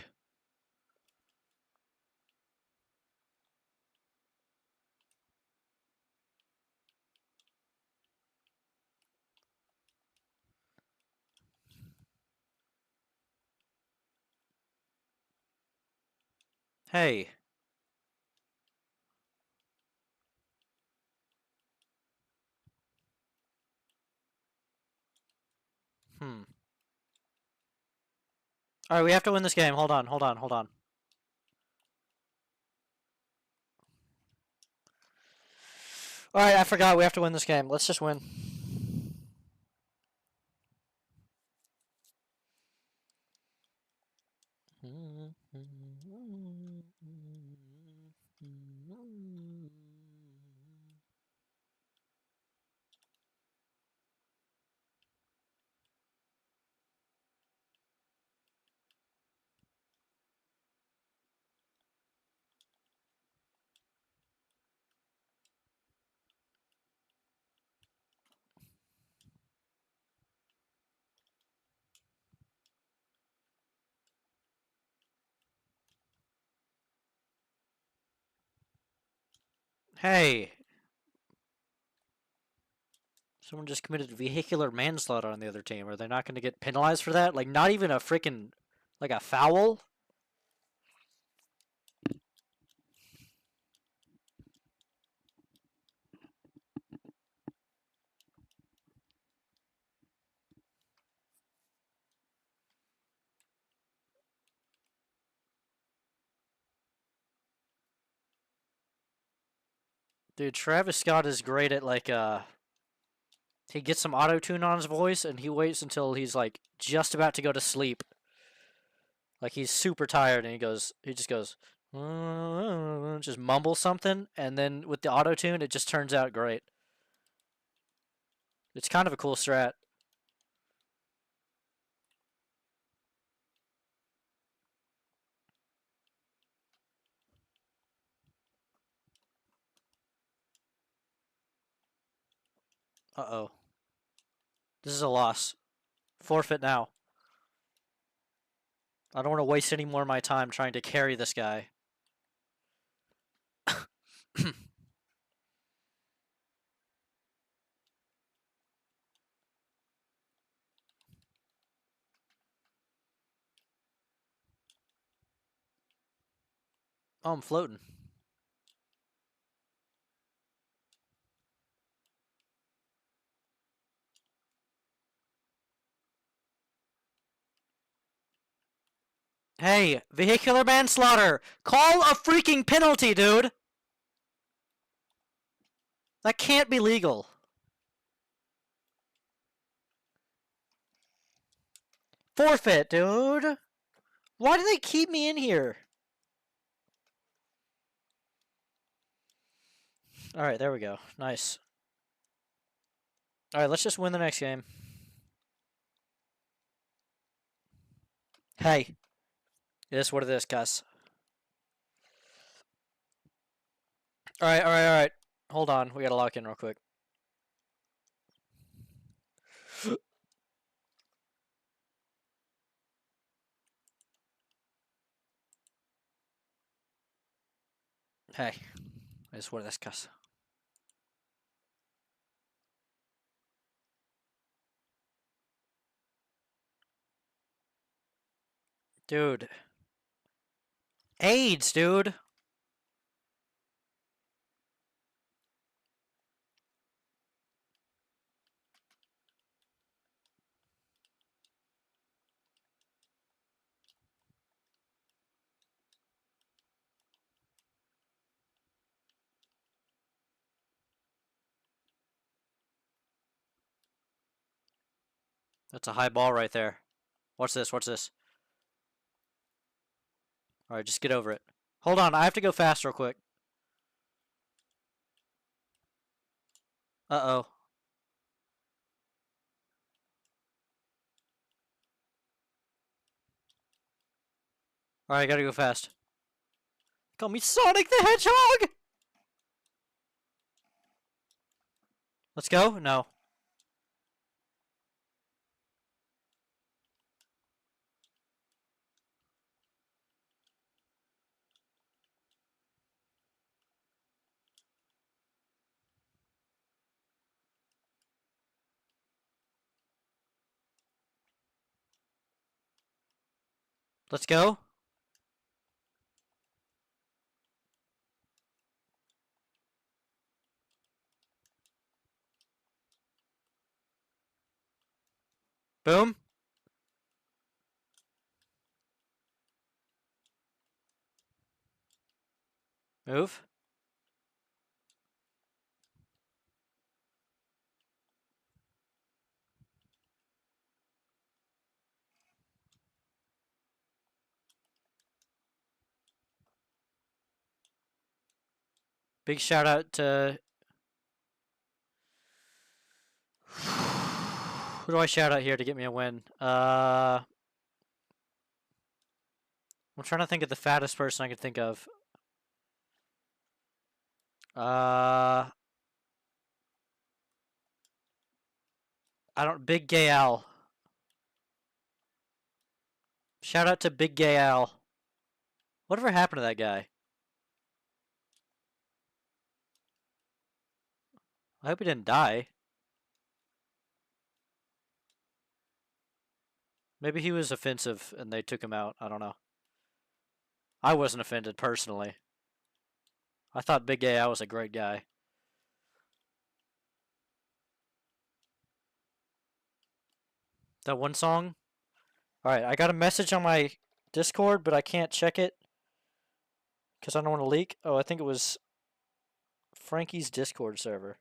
Hey. Hmm. Alright, we have to win this game. Hold on, hold on, hold on. Alright, I forgot. We have to win this game. Let's just win. Hey. Someone just committed vehicular manslaughter on the other team. Are they not going to get penalized for that? Like, not even a freaking, like a foul? Dude, Travis Scott is great at, like, he gets some auto-tune on his voice, and he waits until he's, like, just about to go to sleep. Like, he's super tired, and he just goes, just mumbles something, and then with the auto-tune, it just turns out great. It's kind of a cool strat. Uh-oh. This is a loss. Forfeit now. I don't want to waste any more of my time trying to carry this guy. Oh, I'm floating. Hey, vehicular manslaughter! Call a freaking penalty, dude! That can't be legal. Forfeit, dude! Why do they keep me in here? Alright, there we go. Nice. Alright, let's just win the next game. Hey. It is what it is, Gus. Alright, alright, alright. Hold on, we gotta lock in real quick. Hey. It is what it is, Gus. Dude. AIDS, dude! That's a high ball right there. What's this? What's this? Alright, just get over it. Hold on, I have to go fast real quick. Uh-oh. Alright, I gotta go fast. Call me Sonic the Hedgehog! Let's go? No. Let's go? Boom. Move. Big shout out to... Who do I shout out here to get me a win? I'm trying to think of the fattest person I could think of. I don't... Big Gay Al. Shout out to Big Gay Al. Whatever happened to that guy? I hope he didn't die. Maybe he was offensive and they took him out. I don't know. I wasn't offended personally. I thought Big Gay Al was a great guy. That one song? Alright, I got a message on my Discord, but I can't check it because I don't want to leak. Oh, I think it was Frankie's Discord server.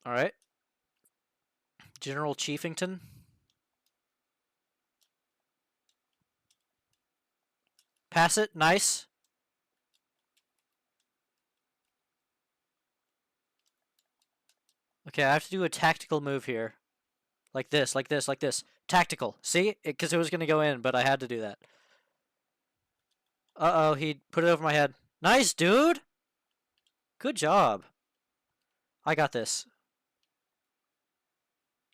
Alright. General Chiefington. Pass it. Nice. Okay, I have to do a tactical move here. Like this, like this, like this. Tactical. See? Because it was going to go in, but I had to do that. Uh-oh, he put it over my head. Nice, dude! Good job. I got this.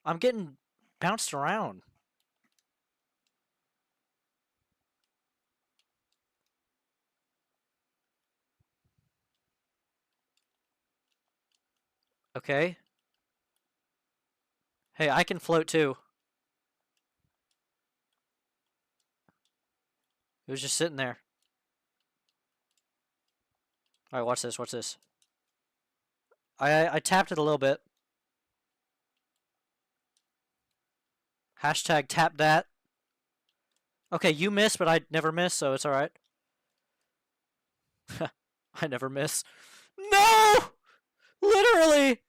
I'm getting bounced around. Okay. Hey, I can float too. It was just sitting there. Alright, watch this, watch this. I tapped it a little bit. Hashtag tap that. Okay, you miss, but I never miss, so it's alright. I never miss. No! Literally!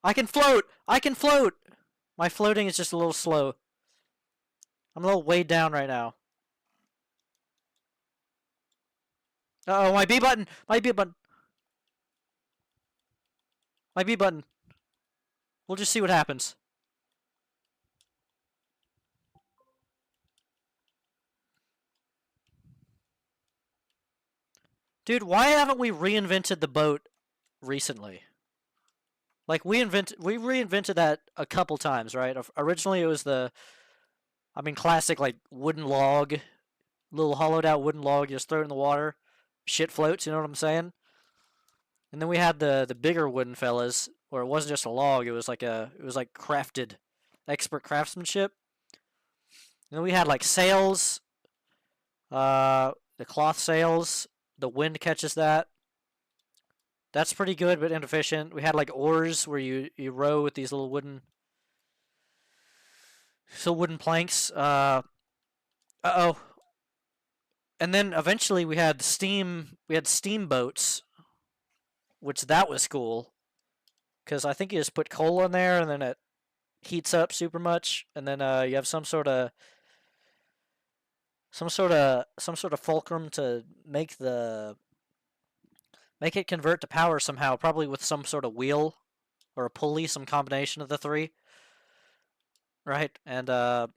I can float! I can float! My floating is just a little slow. I'm a little weighed down right now. Uh oh, my B button! My B button! My B button. We'll just see what happens. Dude, why haven't we reinvented the boat recently? Like, we reinvented that a couple times, right? Originally, it was the, classic, like, wooden log. Little hollowed out wooden log, you just throw it in the water. Shit floats, you know what I'm saying? And then we had the bigger wooden fellas, where it wasn't just a log, it was like crafted, expert craftsmanship. And then we had like sails, the cloth sails, the wind catches that. That's pretty good, but inefficient. We had like oars where you row with these little wooden planks. Uh-oh. And then eventually we had steamboats, which that was cool. Because I think you just put coal in there and then it heats up super much, and then you have some sort of fulcrum to make it convert to power somehow, probably with some sort of wheel or a pulley, some combination of the three. Right? And then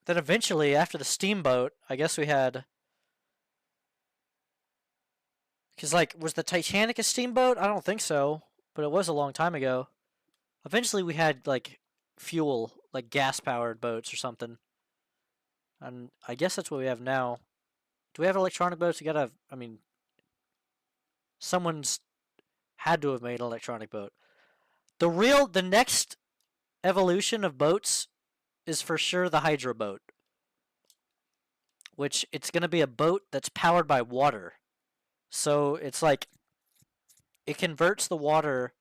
eventually, after the steamboat, I guess we had... Because, like, was the Titanic a steamboat? I don't think so, but it was a long time ago. Eventually, we had, like, fuel, like gas-powered boats or something. And I guess that's what we have now. Do we have electronic boats? We gotta have... someone's had to have made an electronic boat. The next evolution of boats is for sure the hydro boat, which it's going to be a boat that's powered by water. So it's like it converts the water,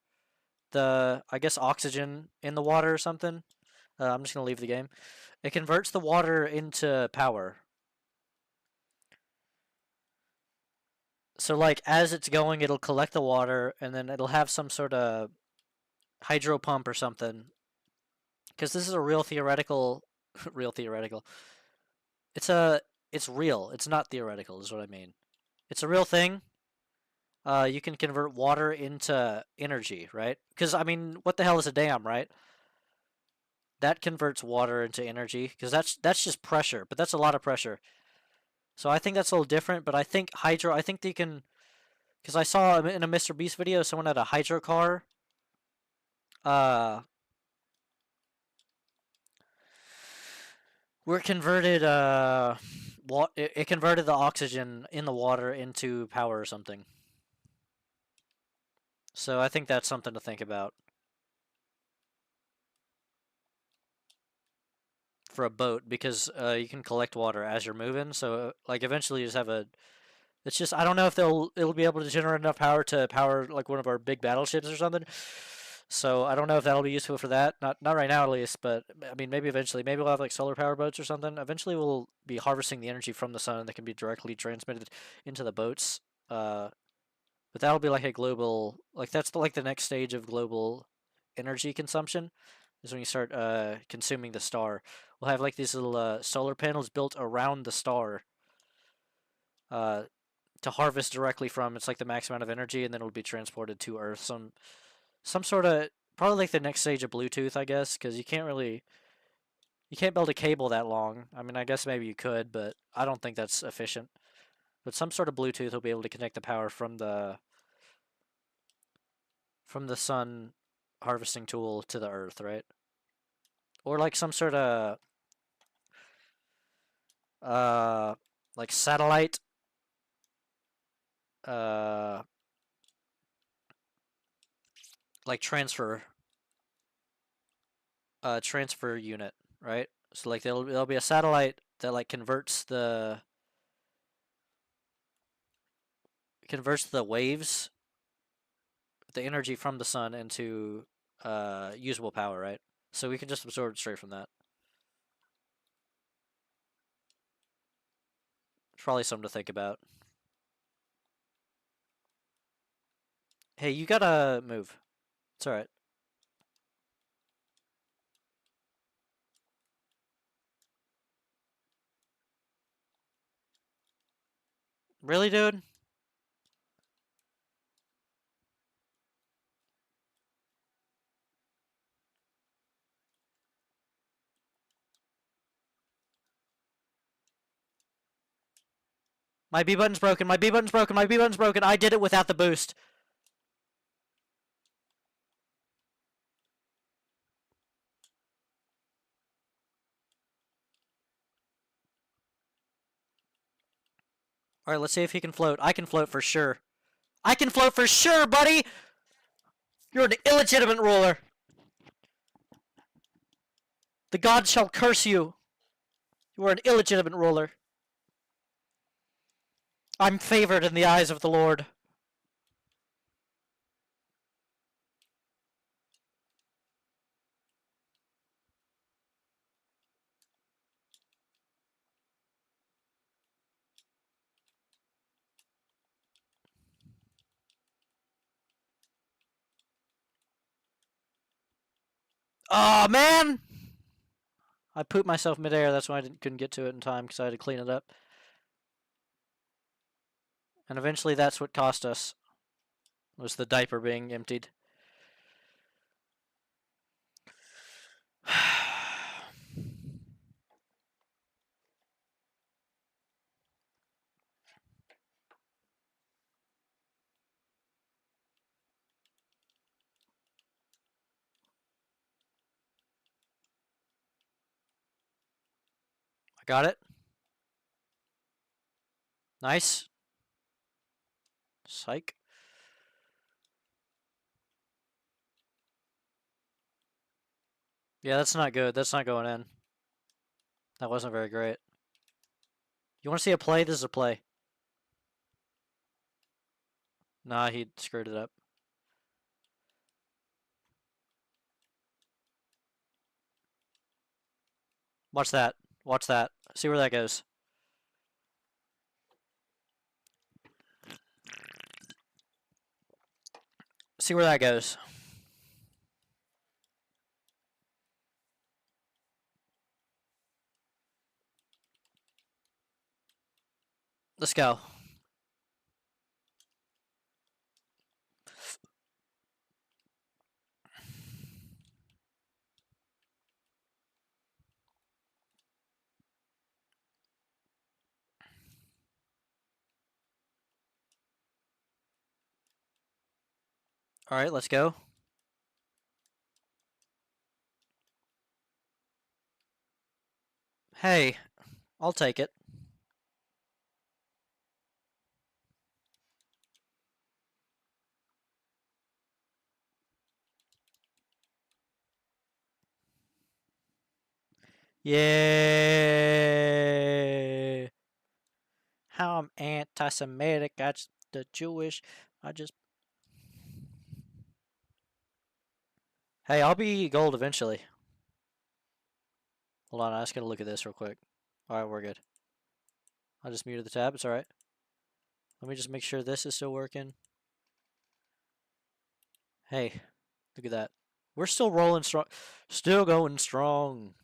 I guess oxygen in the water or something. I'm just going to leave the game. It converts the water into power. So like as it's going, it'll collect the water and then it'll have some sort of hydro pump or something. Because this is a real theoretical, real theoretical. It's real. It's not theoretical, is what I mean. It's a real thing. You can convert water into energy, right? Because I mean, what the hell is a dam, right? That converts water into energy because that's just pressure, but that's a lot of pressure. So I think that's a little different. But I think hydro. I think they can. Because I saw in a Mr. Beast video, someone had a hydro car. Where it converted it converted the oxygen in the water into power or something. So I think that's something to think about for a boat because you can collect water as you're moving. So like eventually you just have a. It's just I don't know if it'll be able to generate enough power to power like one of our big battleships or something. So I don't know if that'll be useful for that. Not right now at least, but I mean maybe eventually. Maybe we'll have like solar power boats or something. Eventually we'll be harvesting the energy from the sun that can be directly transmitted into the boats. But that'll be like a global like that's like the next stage of global energy consumption is when you start consuming the star. We'll have like these little solar panels built around the star uh, to harvest directly from. It's like the max amount of energy, and then it'll be transported to Earth. Some sort of probably like the next stage of Bluetooth, I guess, because you can't build a cable that long. I mean, I guess maybe you could, but I don't think that's efficient. But some sort of Bluetooth will be able to connect the power from the sun harvesting tool to the Earth, right? Or like some sort of uh like satellite uh like transfer unit, right? So like there'll be a satellite that like converts the waves, the energy from the sun into usable power, right? So we can just absorb it straight from that. It's probably something to think about. Hey, you gotta move. It's alright. Really, dude? My B button's broken. My B button's broken. My B button's broken. I did it without the boost. Alright, let's see if he can float. I can float for sure. I can float for sure, buddy! You're an illegitimate ruler. The gods shall curse you. You are an illegitimate ruler. I'm favored in the eyes of the Lord. Oh man! I pooped myself midair. That's why I couldn't get to it in time because I had to clean it up. And eventually, that's what cost us. Was the diaper being emptied. I got it. Nice. Psych. Yeah, that's not good. That's not going in. That wasn't very great. You want to see a play? This is a play. Nah, he screwed it up. Watch that. Watch that. See where that goes. See where that goes. Let's go. All right, let's go. Hey, I'll take it. Yeah. How I'm anti-Semitic. I just the Jewish. I just. Hey, I'll be gold eventually. Hold on, I just gotta look at this real quick. All right, we're good. I just muted the tab. It's all right. Let me just make sure this is still working. Hey, look at that. We're still rolling strong. Still going strong.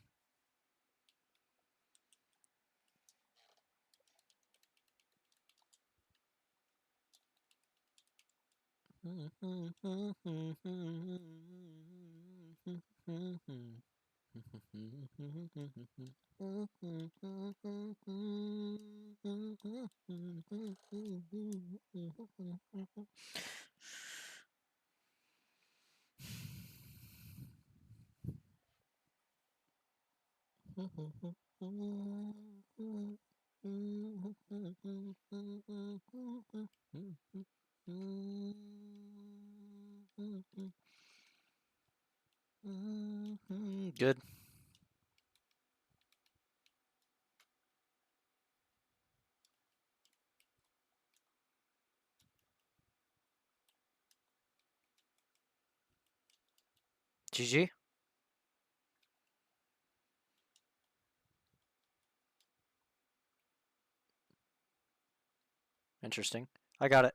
Good. GG. Interesting. I got it.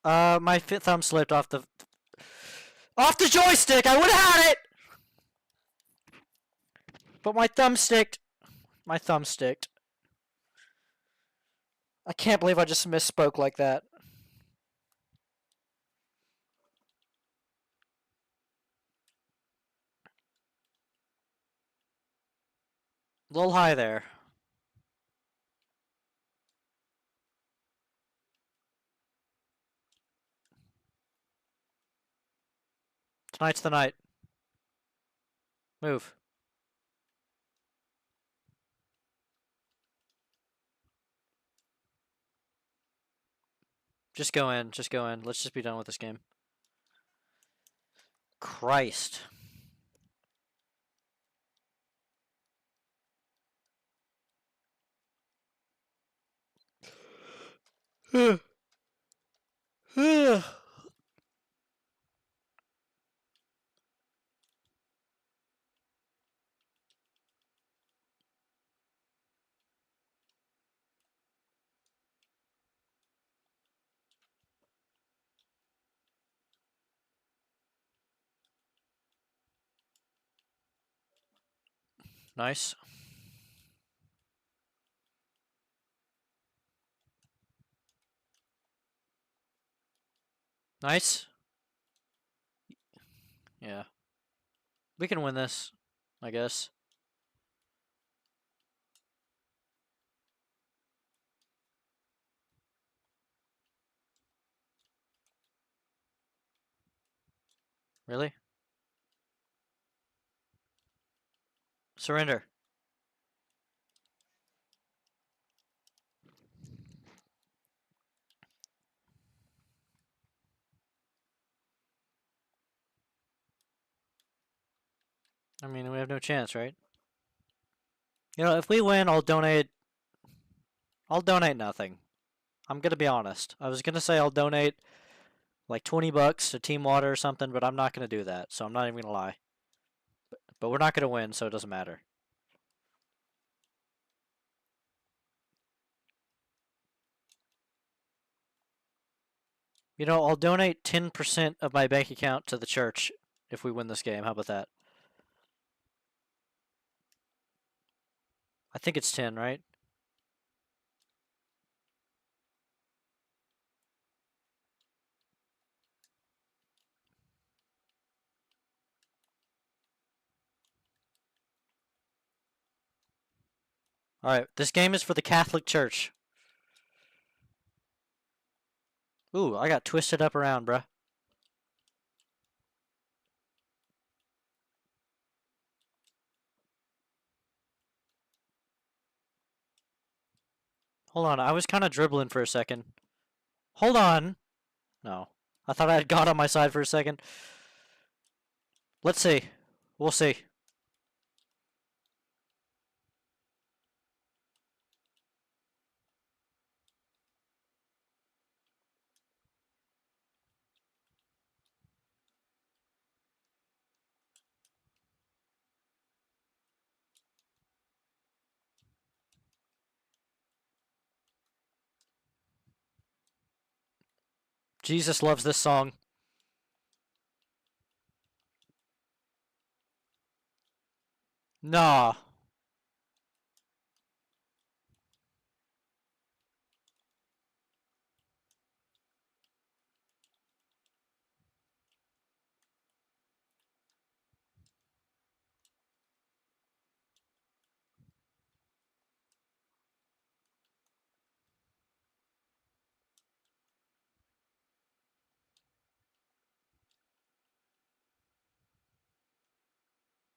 My thumb slipped off the joystick. I would have had it, but my thumb sticked. My thumb sticked. I can't believe I just misspoke like that. A little high there. Tonight's the night. Move. Just go in. Just go in. Let's just be done with this game. Christ. Nice. Nice. Yeah. We can win this, I guess. Really? Surrender. I mean, we have no chance, right? You know, if we win, I'll donate. I'll donate nothing. I'm gonna be honest. I was gonna say I'll donate like $20 to Team Water or something, but I'm not gonna do that. So I'm not even gonna lie. But we're not gonna win, so it doesn't matter. You know, I'll donate 10% of my bank account to the church if we win this game. How about that? I think it's 10, right? Alright, this game is for the Catholic Church. Ooh, I got twisted up around, bruh. Hold on, I was kind of dribbling for a second. Hold on. No. I thought I had God on my side for a second. Let's see. We'll see. Jesus loves this song. Nah.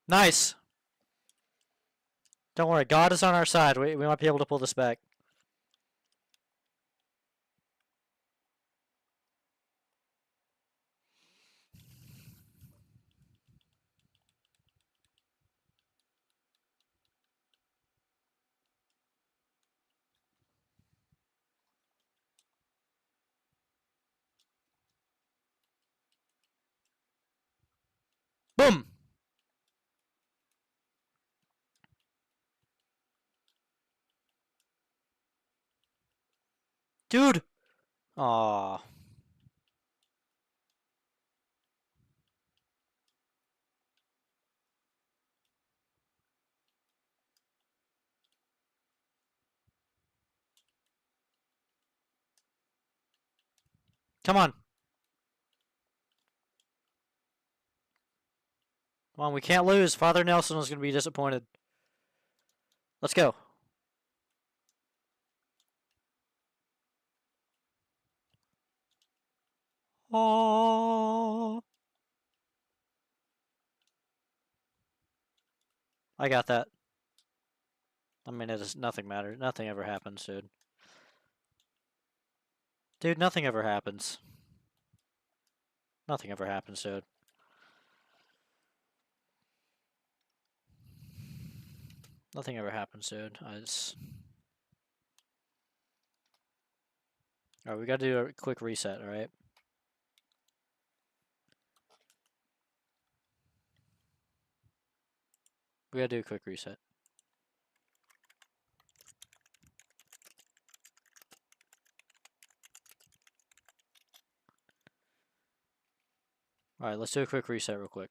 Nice. Don't worry, God is on our side. We might be able to pull this back. Boom! Dude! Aw. Come on. Come on, we can't lose. Father Nelson is going to be disappointed. Let's go. Oh. I got that. I mean, it is nothing matters. Nothing ever happens, dude. Dude, nothing ever happens. Nothing ever happens, dude. Nothing ever happens, dude. Alright, we gotta do a quick reset, alright? We gotta do a quick reset. Alright, let's do a quick reset real quick.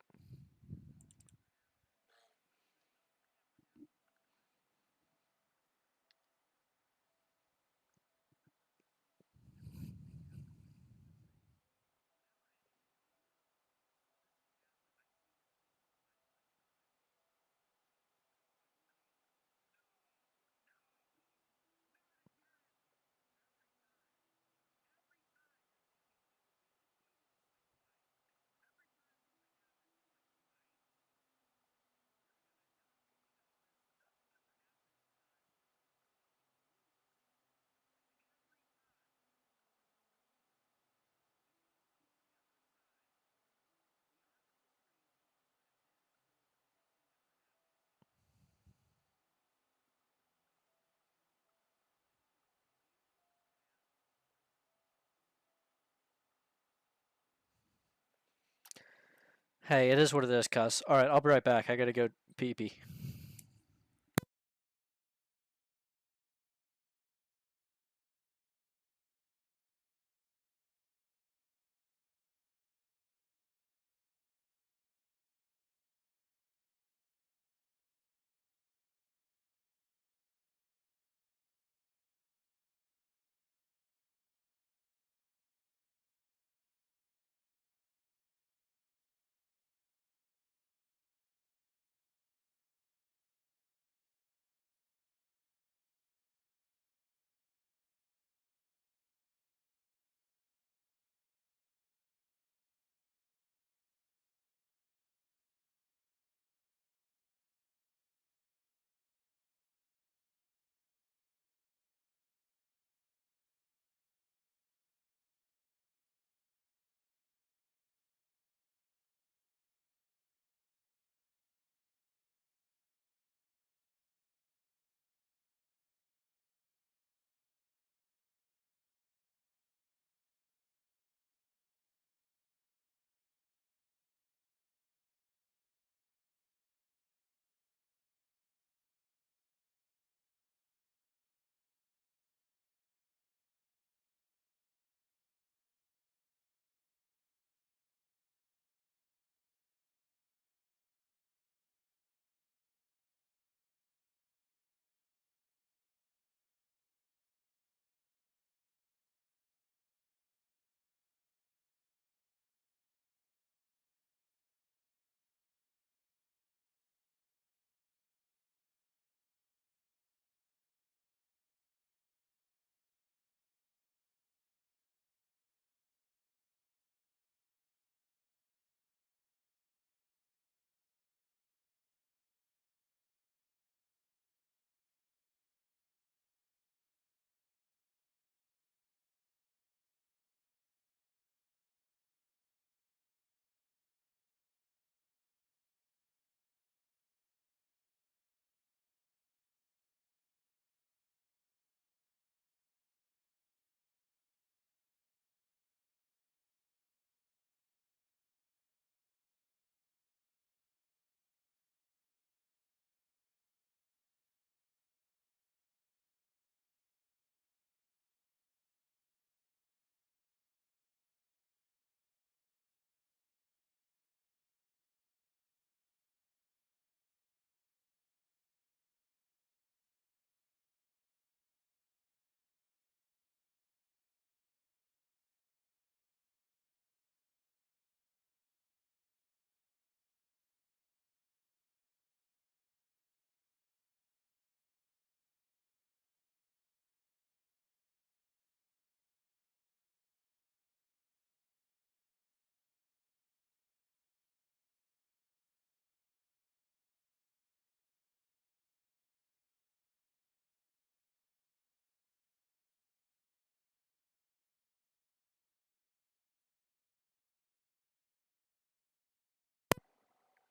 Hey, it is what it is, cuss. Alright, I'll be right back. I gotta go pee-pee.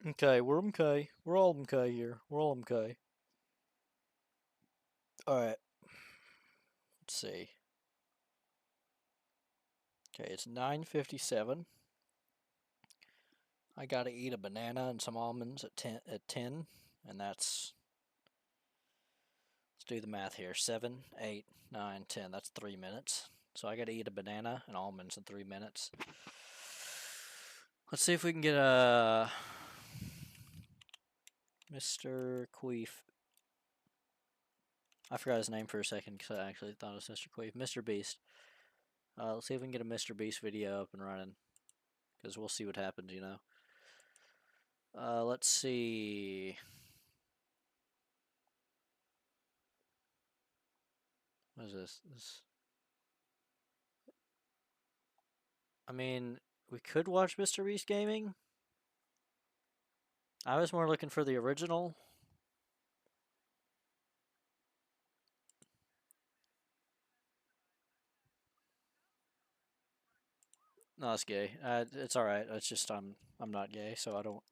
Okay, we're okay. We're all okay here. We're all okay. Alright, let's see. Okay, it's 9:57. I gotta eat a banana and some almonds at 10, and that's, let's do the math here. 7, 8, 9, 10. That's 3 minutes. So I gotta eat a banana and almonds in 3 minutes. Let's see if we can get a Mr. Queef. I forgot his name for a second because I actually thought it was Mr. Queef. Mr. Beast. Let's see if we can get a Mr. Beast video up and running, because we'll see what happens, you know. Let's see. What is this? I mean, we could watch Mr. Beast Gaming. I was more looking for the original. No, it's gay. It's all right. It's just I'm not gay, so I don't.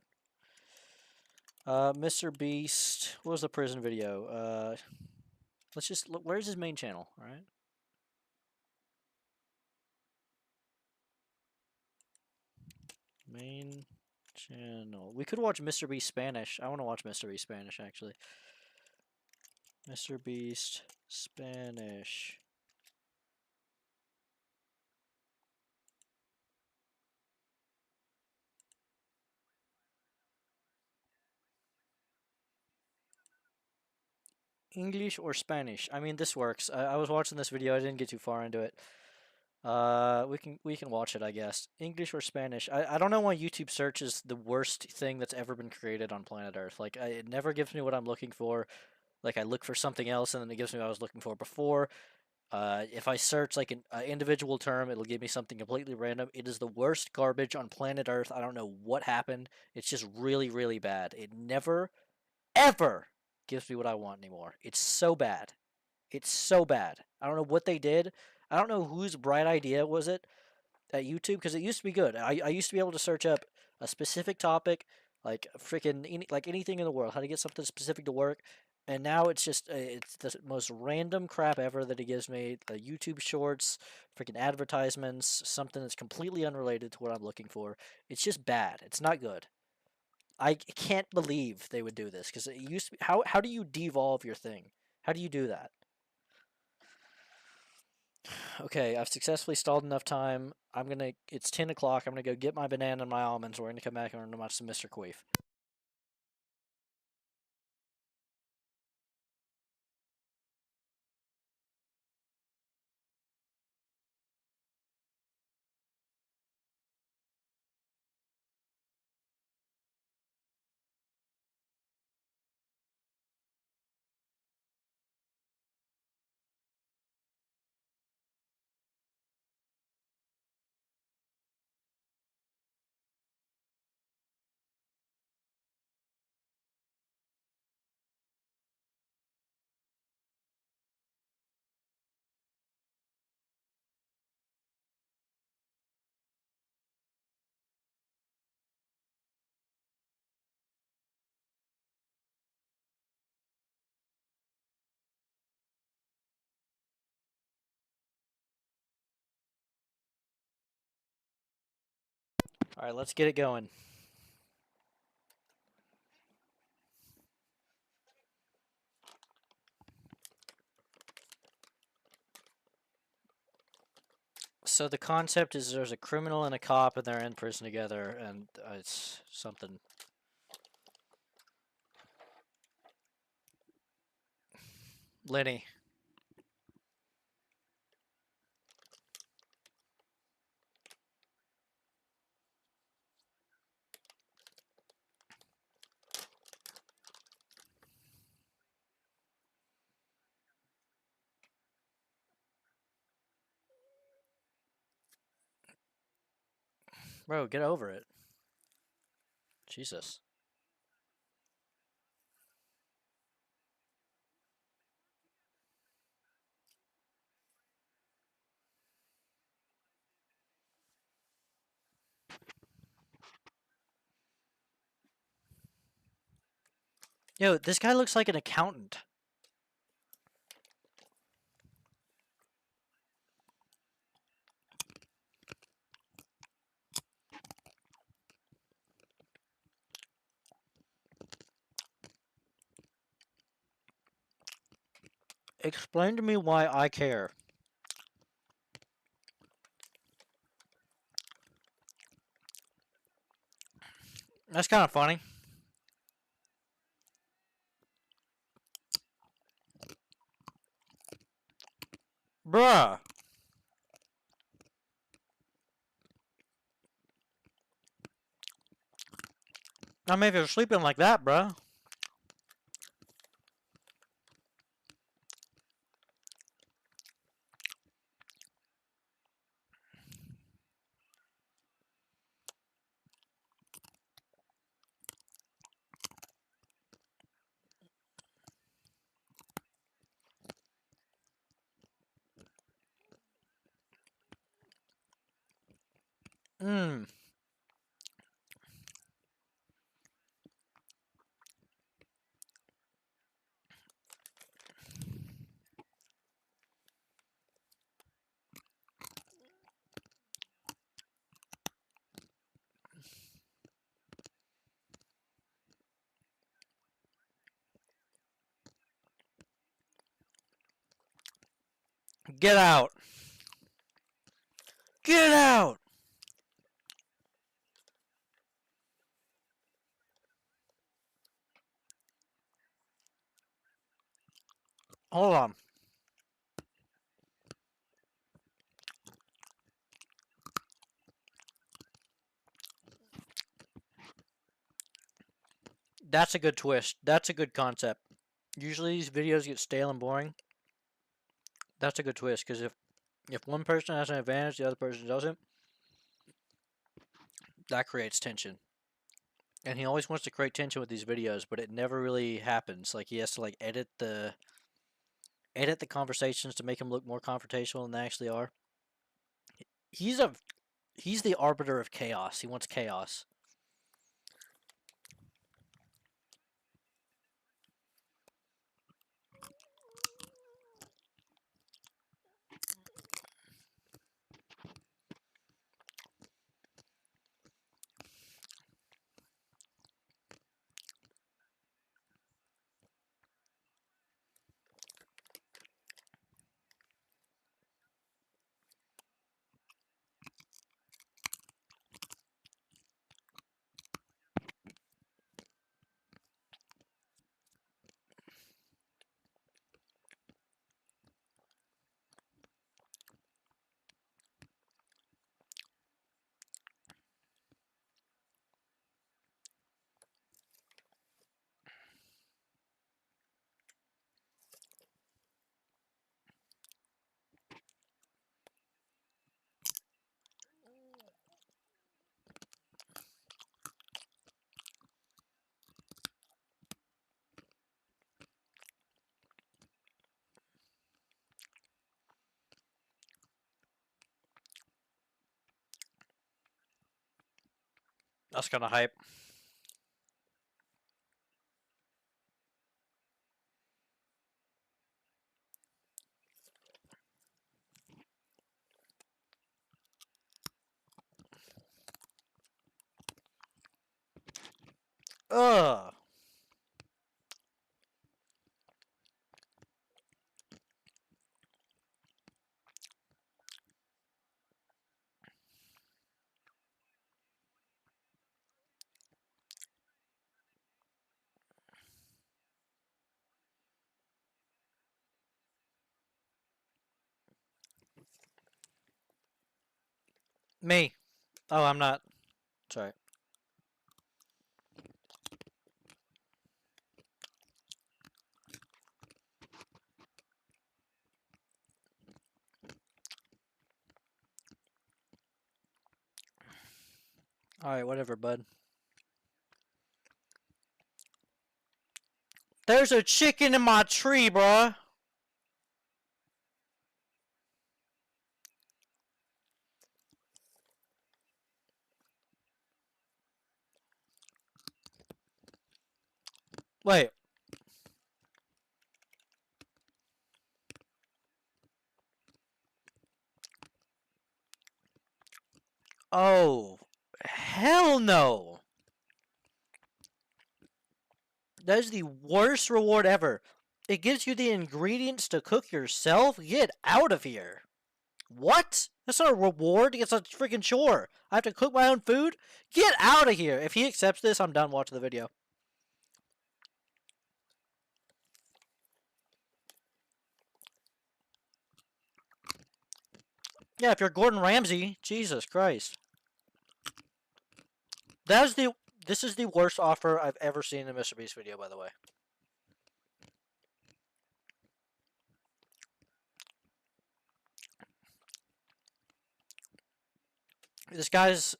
Mr. Beast. What was the prison video? Let's just look. Where's his main channel? All right. Main channel. We could watch Mr. Beast Spanish. I want to watch Mr. Beast Spanish, actually. Mr. Beast Spanish. English or Spanish? I mean, this works. I was watching this video. I didn't get too far into it. We can watch it, I guess. English or Spanish? I don't know why YouTube search is the worst thing that's ever been created on planet Earth. Like, it never gives me what I'm looking for. Like, I look for something else, and then it gives me what I was looking for before. If I search like an individual term, it'll give me something completely random. It is the worst garbage on planet Earth. I don't know what happened. It's just really, really bad. It never, ever gives me what I want anymore. It's so bad. It's so bad. I don't know what they did. I don't know whose bright idea was it at YouTube, because it used to be good. I used to be able to search up a specific topic, like freaking like anything in the world, how to get something specific to work. And now it's just it's the most random crap ever that it gives me. YouTube shorts, freaking advertisements, something that's completely unrelated to what I'm looking for. It's just bad. It's not good. I can't believe they would do this, because it used to be, how do you devolve your thing? How do you do that? Okay, I've successfully stalled enough time. It's 10 o'clock. I'm gonna go get my banana and my almonds. We're gonna come back and we're gonna watch some Mr. Queef. All right, let's get it going. So the concept is there's a criminal and a cop, and they're in prison together, and it's something. Lenny. Bro, get over it. Jesus. Yo, this guy looks like an accountant. Explain to me why I care. That's kind of funny. Bruh. I mean, if you're sleeping like that, bruh. Mmm. Get out! Get out! Hold on. That's a good twist. That's a good concept. Usually these videos get stale and boring. That's a good twist, because if one person has an advantage, the other person doesn't, that creates tension. And he always wants to create tension with these videos, but it never really happens. Like, he has to, like, edit the conversations to make them look more confrontational than they actually are. He's the arbiter of chaos. He wants chaos. That's kind of hype. Ugh. Me. Oh, I'm not. Sorry. Alright, whatever, bud. There's a chicken in my tree, bruh. Wait. Oh. Hell no. That is the worst reward ever. It gives you the ingredients to cook yourself? Get out of here. What? That's not a reward. It's a freaking chore. I have to cook my own food? Get out of here. If he accepts this, I'm done watching the video. Yeah, if you're Gordon Ramsay, Jesus Christ. This is the worst offer I've ever seen in a MrBeast video, by the way. This guy's...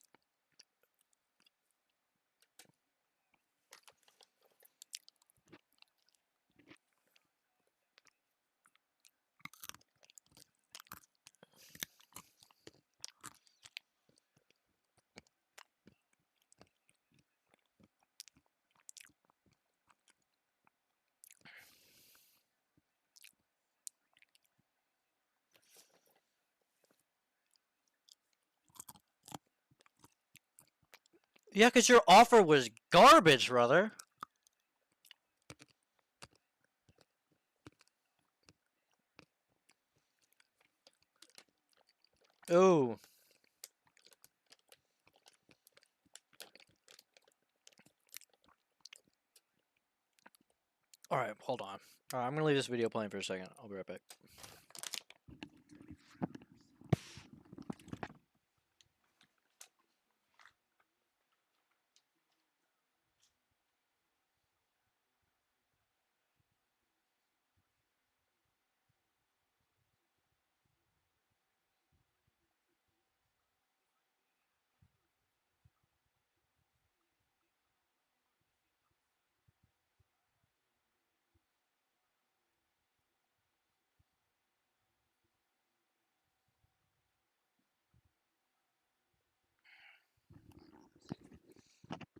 Yeah, because your offer was garbage, brother. Oh. Alright, hold on. Alright, I'm gonna leave this video playing for a second. I'll be right back.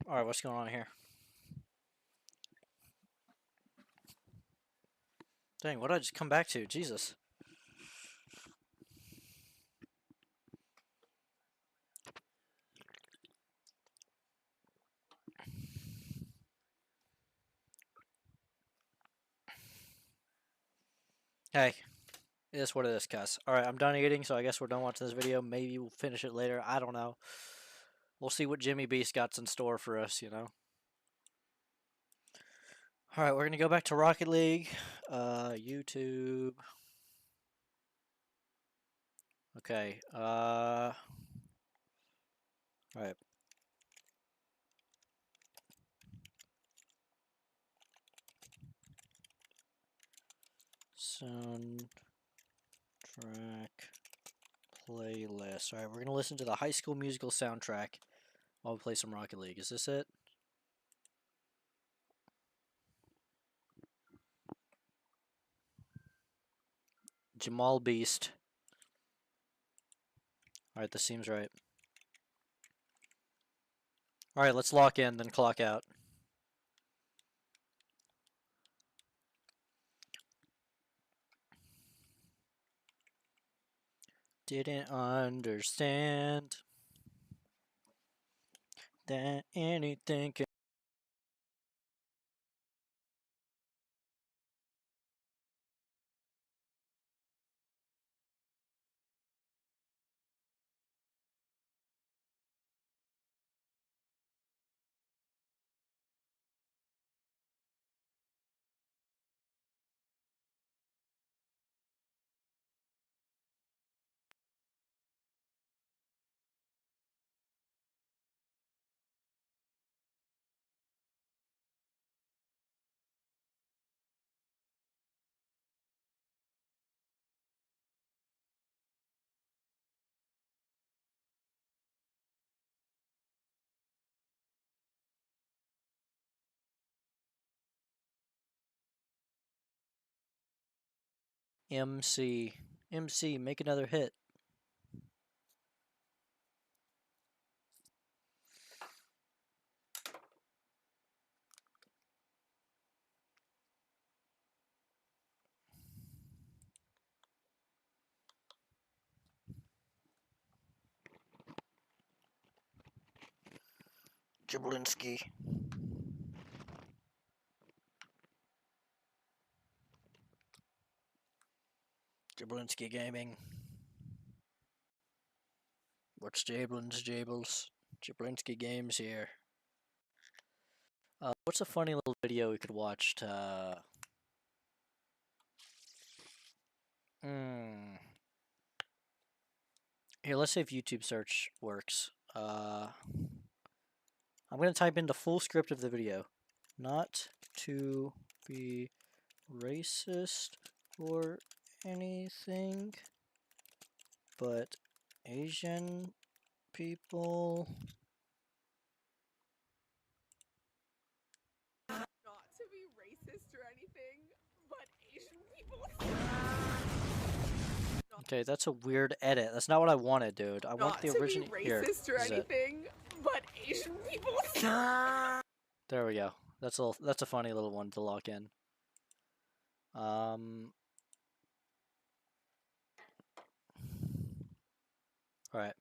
Alright, what's going on here? Dang, what did I just come back to? Jesus. Hey, it is what it is, cuz. Alright, I'm done eating, so I guess we're done watching this video. Maybe we'll finish it later. I don't know. We'll see what Jimmy Beast got in store for us, you know? Alright, we're gonna go back to Rocket League. YouTube. Okay, alright. Soundtrack playlist. Alright, we're gonna listen to the High School Musical soundtrack while we play some Rocket League. Is this it? Jamal Beast. Alright, this seems right. Alright, let's lock in, then clock out. Didn't understand that anything can. MC. MC, make another hit. Jablinski. Jablinski Gaming. What's Jablin's Jables? Jablinski Games here. What's a funny little video we could watch to... Here, let's see if YouTube search works. I'm going to type in the full script of the video. Not to be racist or anything, but Asian people... Not to be racist or anything, but Asian people. Okay, that's a weird edit. That's not what I wanted, dude. I want the original. Not to be racist or anything, but Asian people. There we go. That's a funny little one to lock in. All right.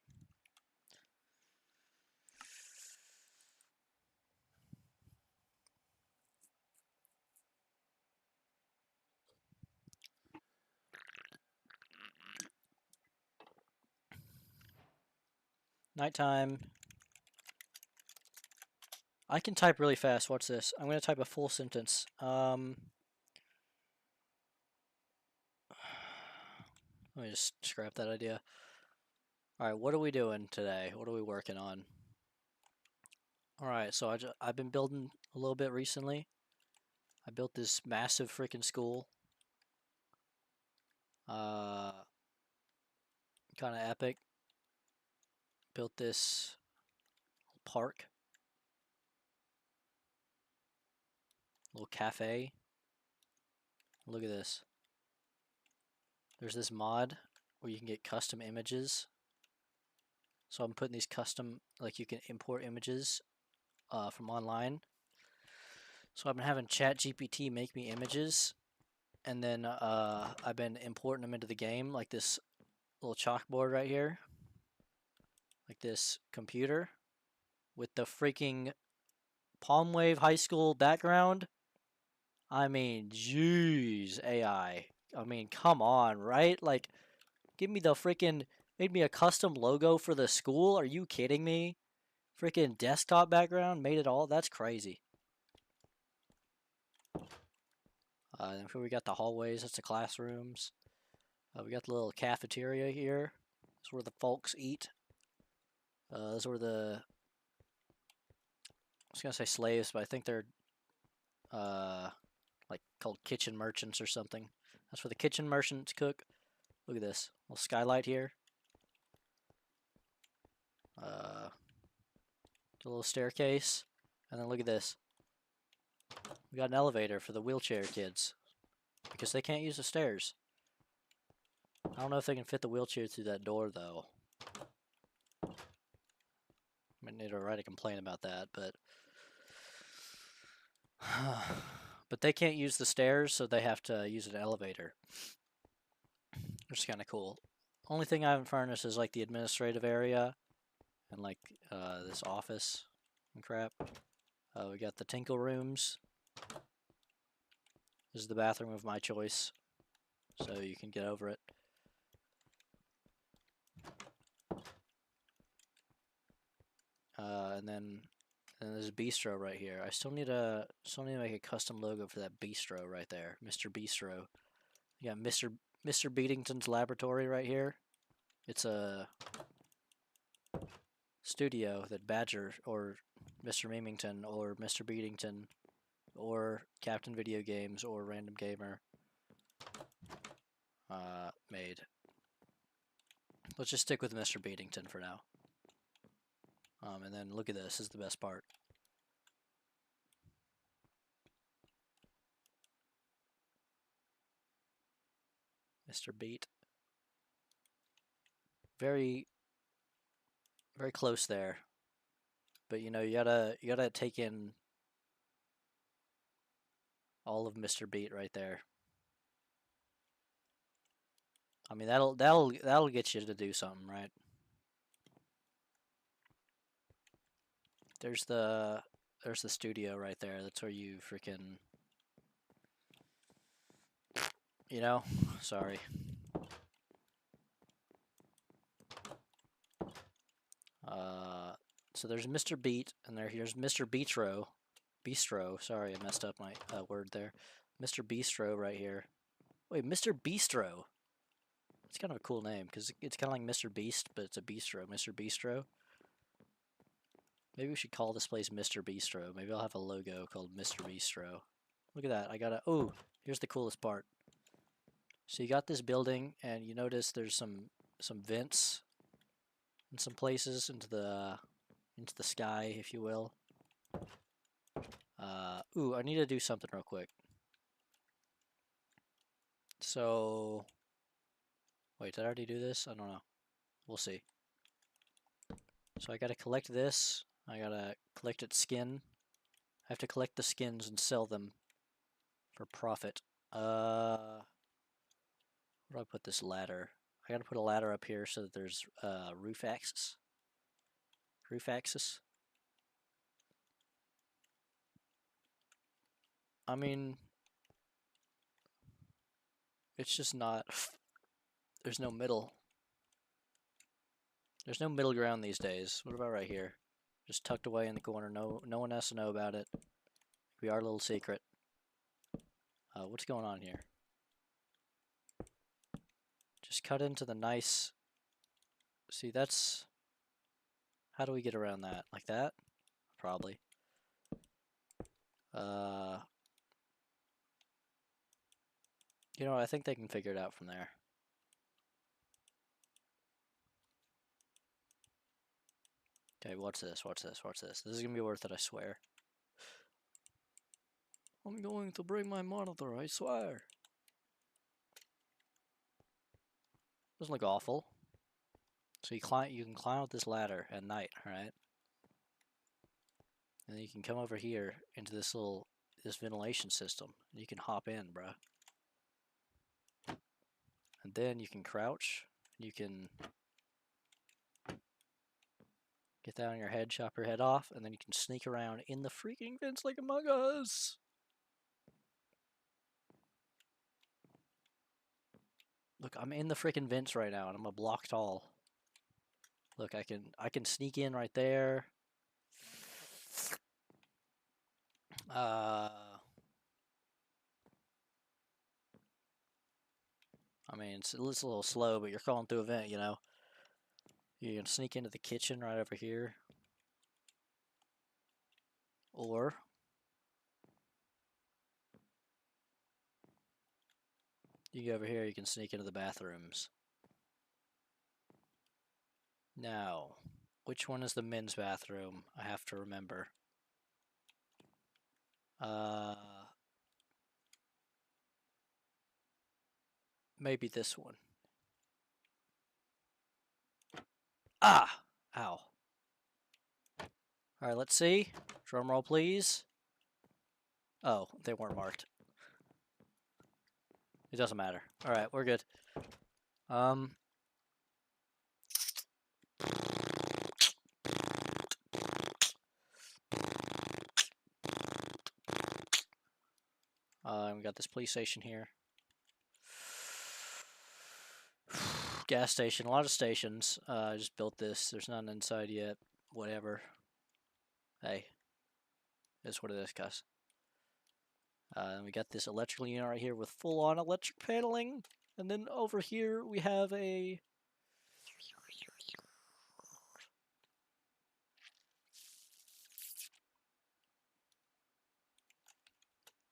Nighttime. I can type really fast. What's this? I'm gonna type a full sentence. Let me just scrap that idea. Alright, what are we doing today? What are we working on? Alright, so I've been building a little bit recently. I built this massive freaking school. Kind of epic. Built this park. Little cafe. Look at this. There's this mod where you can get custom images. So I'm putting these custom, like you can import images from online. So I've been having ChatGPT make me images, and then I've been importing them into the game, like this little chalkboard right here, like this computer with the freaking Palmwave High School background. I mean, jeez, AI. I mean, come on, right? Like, give me the freaking, made me a custom logo for the school. Are you kidding me? Freaking desktop background made it all. That's crazy. Then we got the hallways. That's the classrooms. We got the little cafeteria here. That's where the folks eat. Those were the, I was gonna say slaves, but I think they're like called kitchen merchants or something. That's where the kitchen merchants cook. Look at this little skylight here. A little staircase, and then look at this. We got an elevator for the wheelchair kids because they can't use the stairs. I don't know if they can fit the wheelchair through that door though. I might need to write a complaint about that, but but they can't use the stairs, so they have to use an elevator, which is kind of cool. Only thing I haven't furnished is like the administrative area and like this office and crap. We got the tinkle rooms. This is the bathroom of my choice, so you can get over it. And then there's a bistro right here. I still need to make a custom logo for that bistro right there, Mr. Bistro. You got Mr. Beatington's laboratory right here. It's a studio that Badger or Mr. Memington or Mr. Beatington or Captain Video Games or Random Gamer made. Let's just stick with Mr. Beatington for now. And then look at this is the best part. Mr. Beat. Very, very close there. But you know, you gotta take in all of Mr. Beat right there. I mean, that'll get you to do something, right? There's the studio right there. That's where you freaking, you know, sorry. So there's Mr. Beat, and here's Mr. Bistro. Sorry, I messed up my word there. Mr. Bistro right here. Wait, Mr. Bistro. It's kind of a cool name because it's kind of like Mr. Beast, but it's a bistro. Mr. Bistro. Maybe we should call this place Mr. Bistro. Maybe I'll have a logo called Mr. Bistro. Look at that. I got a. Oh, here's the coolest part. So you got this building, and you notice there's some vents in some places into the sky, if you will. Ooh, I need to do something real quick. So, wait, did I already do this? I don't know. We'll see. So I gotta collect this. I gotta collect its skin. I have to collect the skins and sell them for profit. Where do I put this ladder? I gotta put a ladder up here so that there's roof access. Roof access. I mean, it's just not. There's no middle. There's no middle ground these days. What about right here? Just tucked away in the corner. No one has to know about it. We are a little secret. What's going on here? Just cut into the nice... See, that's... How do we get around that? Like that? Probably. You know what? I think they can figure it out from there. Okay, watch this, watch this, watch this. This is gonna be worth it, I swear. I'm going to bring my monitor, I swear. Doesn't look awful. So you can climb up this ladder at night, alright? And then you can come over here into this ventilation system. And you can hop in, bruh. And then you can crouch. You can get that on your head, chop your head off, and then you can sneak around in the freaking vents like Among Us. Look, I'm in the freaking vents right now, and I'm a block tall. Look, I can sneak in right there. I mean, it's a little slow, but you're crawling through a vent, you know. You can sneak into the kitchen right over here. Or you go over here, you can sneak into the bathrooms. Now, which one is the men's bathroom? I have to remember. Maybe this one. Ah! Ow. Alright, let's see. Drum roll, please. Oh, they weren't marked. It doesn't matter. Alright, we're good. We got this police station here. Gas station, a lot of stations. I just built this. There's none inside yet. Whatever. Hey. That's what it is, guys. We got this electrical unit right here with full-on electric paneling. And then over here we have a...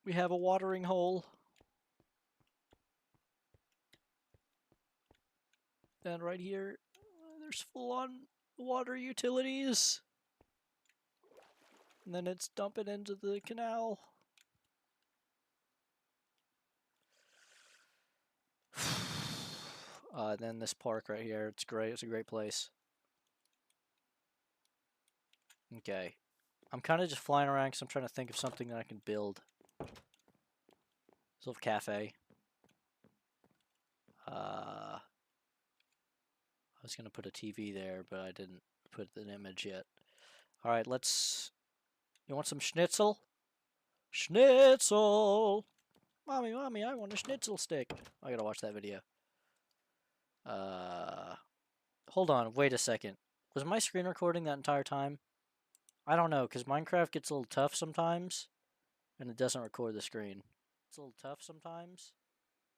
We have a watering hole. And right here, there's full-on water utilities. And then it's dumping into the canal. Then this park right here, it's great. It's a great place. Okay. I'm kind of just flying around because I'm trying to think of something that I can build. Sort of cafe. I was going to put a TV there, but I didn't put an image yet. Alright, let's... You want some schnitzel? Schnitzel! Mommy, mommy, I want a schnitzel stick. I gotta watch that video. Hold on, wait a second. Was my screen recording that entire time? I don't know, because Minecraft gets a little tough sometimes, and it doesn't record the screen. It's a little tough sometimes,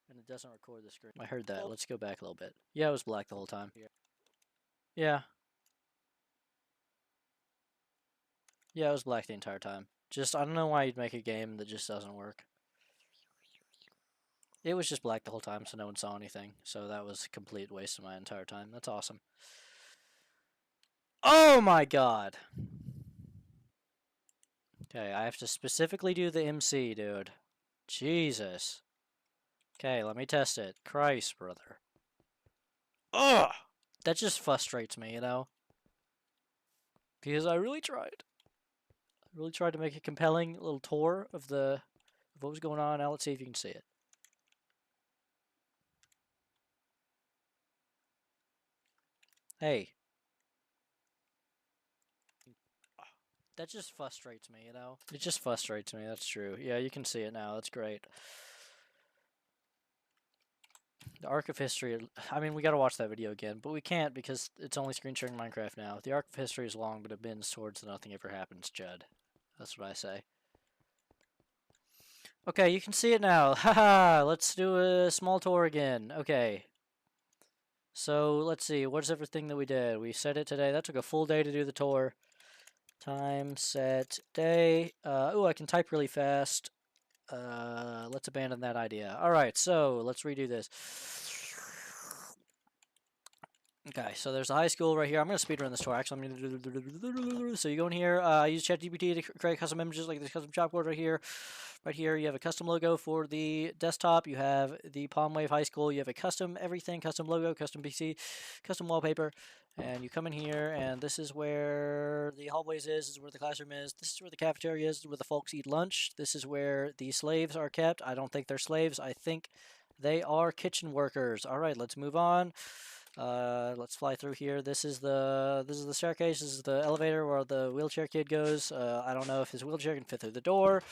and it doesn't record the screen. I heard that. Let's go back a little bit. Yeah, it was black the whole time. Yeah. Yeah, it was black the entire time. Just, I don't know why you'd make a game that just doesn't work. It was just black the whole time, so no one saw anything. So that was a complete waste of my entire time. That's awesome. Oh my god! Okay, I have to specifically do the MC, dude. Jesus. Okay, let me test it. Christ, brother. Ugh! That just frustrates me, you know? Because I really tried. I really tried to make a compelling little tour of what was going on. Now let's see if you can see it. Hey. That just frustrates me, you know? It just frustrates me, that's true. Yeah, you can see it now, that's great. The Arc of History. I mean, we gotta watch that video again, but we can't because it's only screen sharing Minecraft now. The Arc of History is long, but it bends towards the nothing ever happens, Judd. That's what I say. Okay, you can see it now. Haha, let's do a small tour again. Okay. So, let's see. What's everything that we did? We set it today. That took a full day to do the tour. Time, set, day. Oh, I can type really fast. Let's abandon that idea. Alright, so let's redo this. Okay, so there's a high school right here. I'm going to speedrun this tour. Actually, I'm going to... So you go in here, use ChatGPT to create custom images like this custom chalkboard right here. Right here, you have a custom logo for the desktop. You have the Palmwave High School. You have a custom everything, custom logo, custom PC, custom wallpaper. And you come in here, and this is where the hallways is. This is where the classroom is. This is where the cafeteria is. This is where the folks eat lunch. This is where the slaves are kept. I don't think they're slaves. I think they are kitchen workers. All right, let's move on. Let's fly through here. This is the staircase. This is the elevator where the wheelchair kid goes. I don't know if his wheelchair can fit through the door.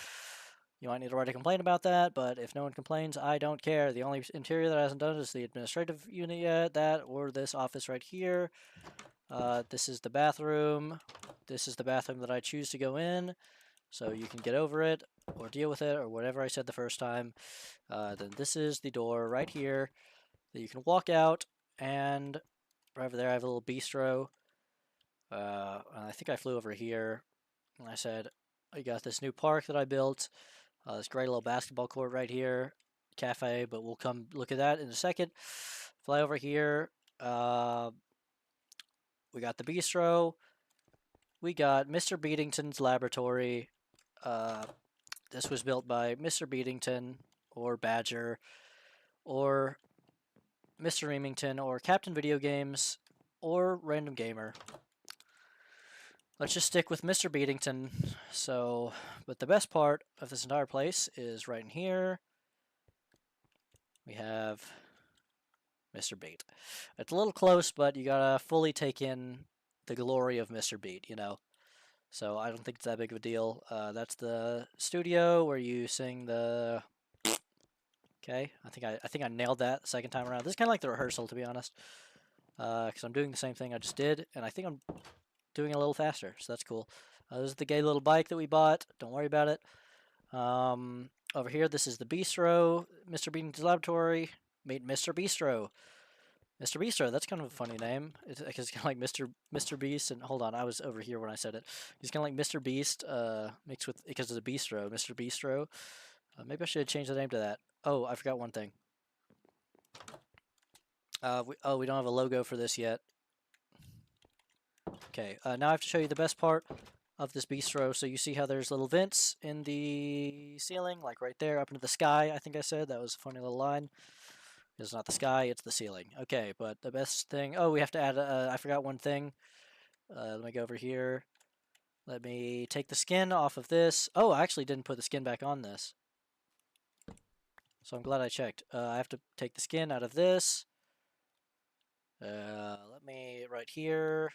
You might need to write a complaint about that, but if no one complains, I don't care. The only interior that hasn't done is the administrative unit yet, that or this office right here. This is the bathroom. This is the bathroom that I choose to go in, so you can get over it or deal with it or whatever I said the first time. Then this is the door right here that you can walk out. And right over there, I have a little bistro. And I think I flew over here. And I said, I got this new park that I built. This great little basketball court right here. Cafe, but we'll come look at that in a second. Fly over here. We got the bistro. We got Mr. Beatington's laboratory. This was built by Mr. Beatington or Badger or Mr. Remington, or Captain Video Games, or Random Gamer. Let's just stick with Mr. Beatington. So, but the best part of this entire place is right in here. We have Mr. Beat. It's a little close, but you gotta fully take in the glory of Mr. Beat, you know. So I don't think it's that big of a deal. That's the studio where you sing the... Okay, I think I nailed that the second time around. This is kind of like the rehearsal, to be honest, because I'm doing the same thing I just did, and I think I'm doing it a little faster, so that's cool. This is the gay little bike that we bought. Don't worry about it. Over here, this is the bistro, Mr. Beatington's laboratory. Made Mr. Bistro. Mr. Bistro, that's kind of a funny name. It's kind of like Mr. Beast, and hold on, I was over here when I said it. He's kind of like Mr. Beast, mixed with, because it's a bistro, Mr. Bistro. Maybe I should change the name to that. Oh, I forgot one thing. We don't have a logo for this yet. Okay, now I have to show you the best part of this bistro. So you see how there's little vents in the ceiling, like right there, up into the sky, I think I said. That was a funny little line. It's not the sky, it's the ceiling. Okay, but the best thing... Oh, we have to add... I forgot one thing. Let me go over here. Let me take the skin off of this. Oh, I actually didn't put the skin back on this. So I'm glad I checked. I have to take the skin out of this. Let me... Right here.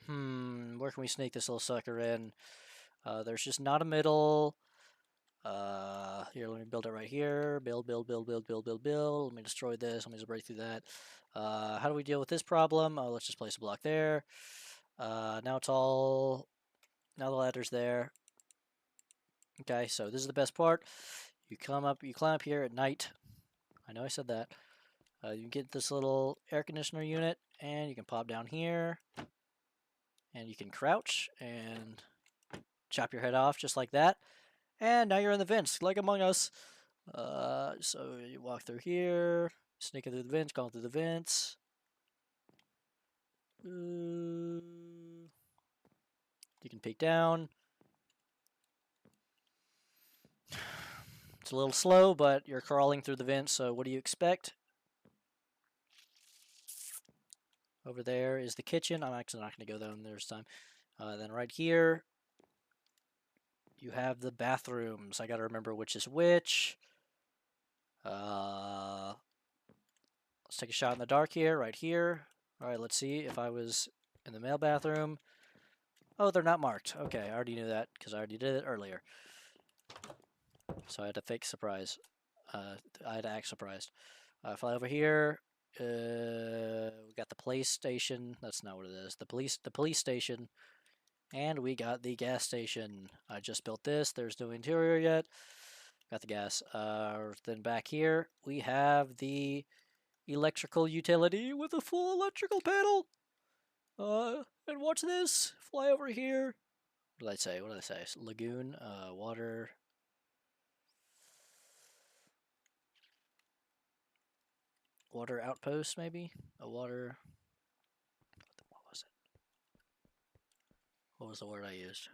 Where can we sneak this little sucker in? There's just not a middle. Here, let me build it right here. Build. Let me destroy this. Let me just break through that. How do we deal with this problem? Oh, let's just place a block there. Now it's all... Now the ladder's there. Okay, so this is the best part. You climb up here at night. I know I said that. You get this little air conditioner unit, and you can pop down here. And you can crouch and chop your head off just like that. And now you're in the vents, like Among Us. So you walk through here, sneaking through the vents, going through the vents. You can peek down. It's a little slow, but you're crawling through the vents, so what do you expect? Over there is the kitchen. I'm actually not going to go down there this time. Then right here, you have the bathrooms. I got to remember which is which. Let's take a shot in the dark here, right here. All right, let's see if I was in the male bathroom. Oh, they're not marked. Okay, I already knew that because I already did it earlier. So I had to fake surprise. I had to act surprised. Fly over here. We got the police station. That's not what it is. The police station. And we got the gas station. I just built this. There's no interior yet. Got the gas. Then back here, we have the electrical utility with a full electrical panel. And watch this. Fly over here. What did I say? What did I say? Lagoon, water. Water outpost, maybe? A water. What was it? What was the word I used?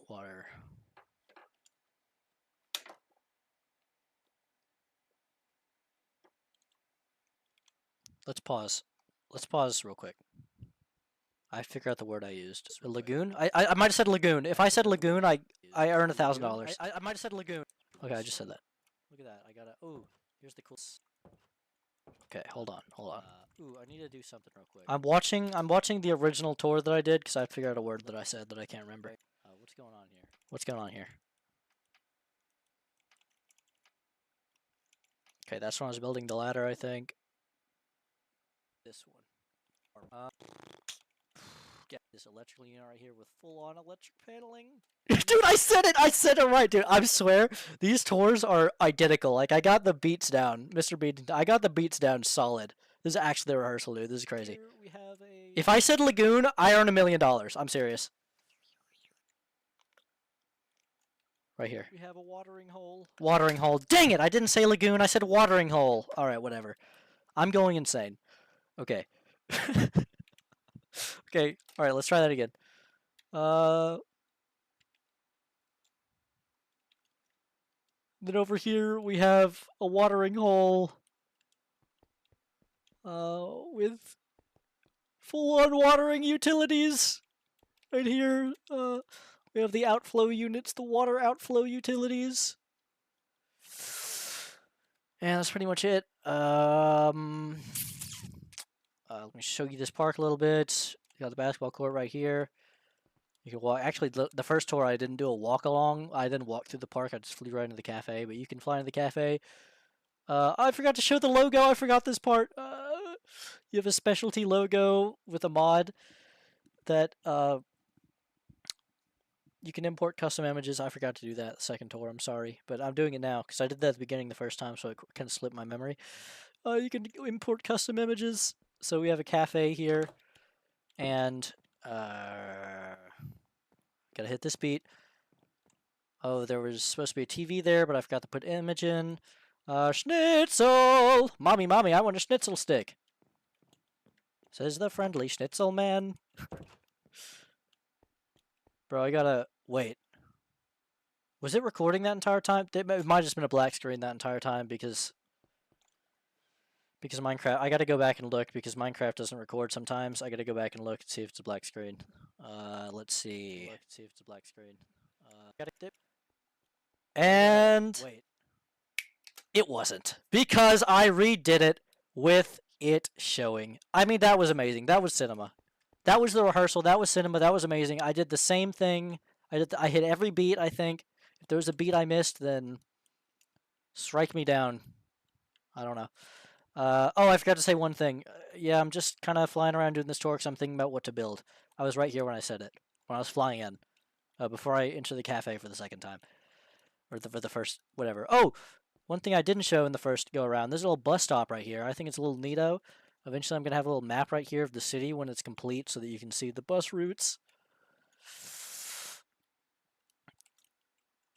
Water. Let's pause. Let's pause real quick. I figure out the word I used. A lagoon? I might have said lagoon. If I said lagoon, I earn $1,000. I might have said lagoon. Okay, I just said that. Look at that. I gotta. Ooh, here's the cool. Okay, hold on. Ooh, I need to do something real quick. I'm watching the original tour that I did because I figured out a word that I said that I can't remember. What's going on here? What's going on here? Okay, that's when I was building the ladder, I think. This one. Get this electrical unit right here with full-on electric paneling. Dude, I said it! I said it right, dude. I swear, these tours are identical. Like, I got the beats down. Mr. Beat, I got the beats down solid. This is actually the rehearsal, dude. This is crazy. Here we have if I said lagoon, I earn $1 million. I'm serious. Right here. We have a watering hole. Watering hole. Dang it! I didn't say lagoon. I said watering hole. Alright, whatever. I'm going insane. Okay. Okay, alright, let's try that again. Then over here we have a watering hole with full-on watering utilities. Right here, we have the outflow units, the water outflow utilities. And that's pretty much it. Let me show you this park a little bit. You got the basketball court right here. You can walk. Actually, the first tour I didn't do a walk along. I didn't walk through the park. I just flew right into the cafe. But you can fly into the cafe. I forgot to show the logo. I forgot this part. You have a specialty logo with a mod that you can import custom images. I forgot to do that the second tour. I'm sorry, but I'm doing it now because I did that at the beginning the first time, so it kind of slipped my memory. You can import custom images. So we have a cafe here, and gotta hit this beat. Oh, there was supposed to be a TV there, but I forgot to put image in. Schnitzel! Mommy, I want a schnitzel stick. Says the friendly schnitzel man. Bro, I gotta... Wait. Was it recording that entire time? It might have just been a black screen that entire time because Minecraft... I gotta go back and look because Minecraft doesn't record sometimes. I gotta go back and look and see if it's a black screen. Let's see. See if it's a black screen. And... Wait. It wasn't. Because I redid it with it showing. I mean, that was amazing. That was cinema. That was the rehearsal. That was cinema. That was amazing. I did the same thing. I hit every beat, I think. If there was a beat I missed, then strike me down. I don't know. Oh, I forgot to say one thing. Yeah, I'm just kind of flying around doing this tour because I'm thinking about what to build. I was right here when I said it. When I was flying in. Before I enter the cafe for the second time. Or for the first, whatever. Oh! One thing I didn't show in the first go-around. There's a little bus stop right here. I think it's a little neato. Eventually I'm going to have a little map right here of the city when it's complete so that you can see the bus routes.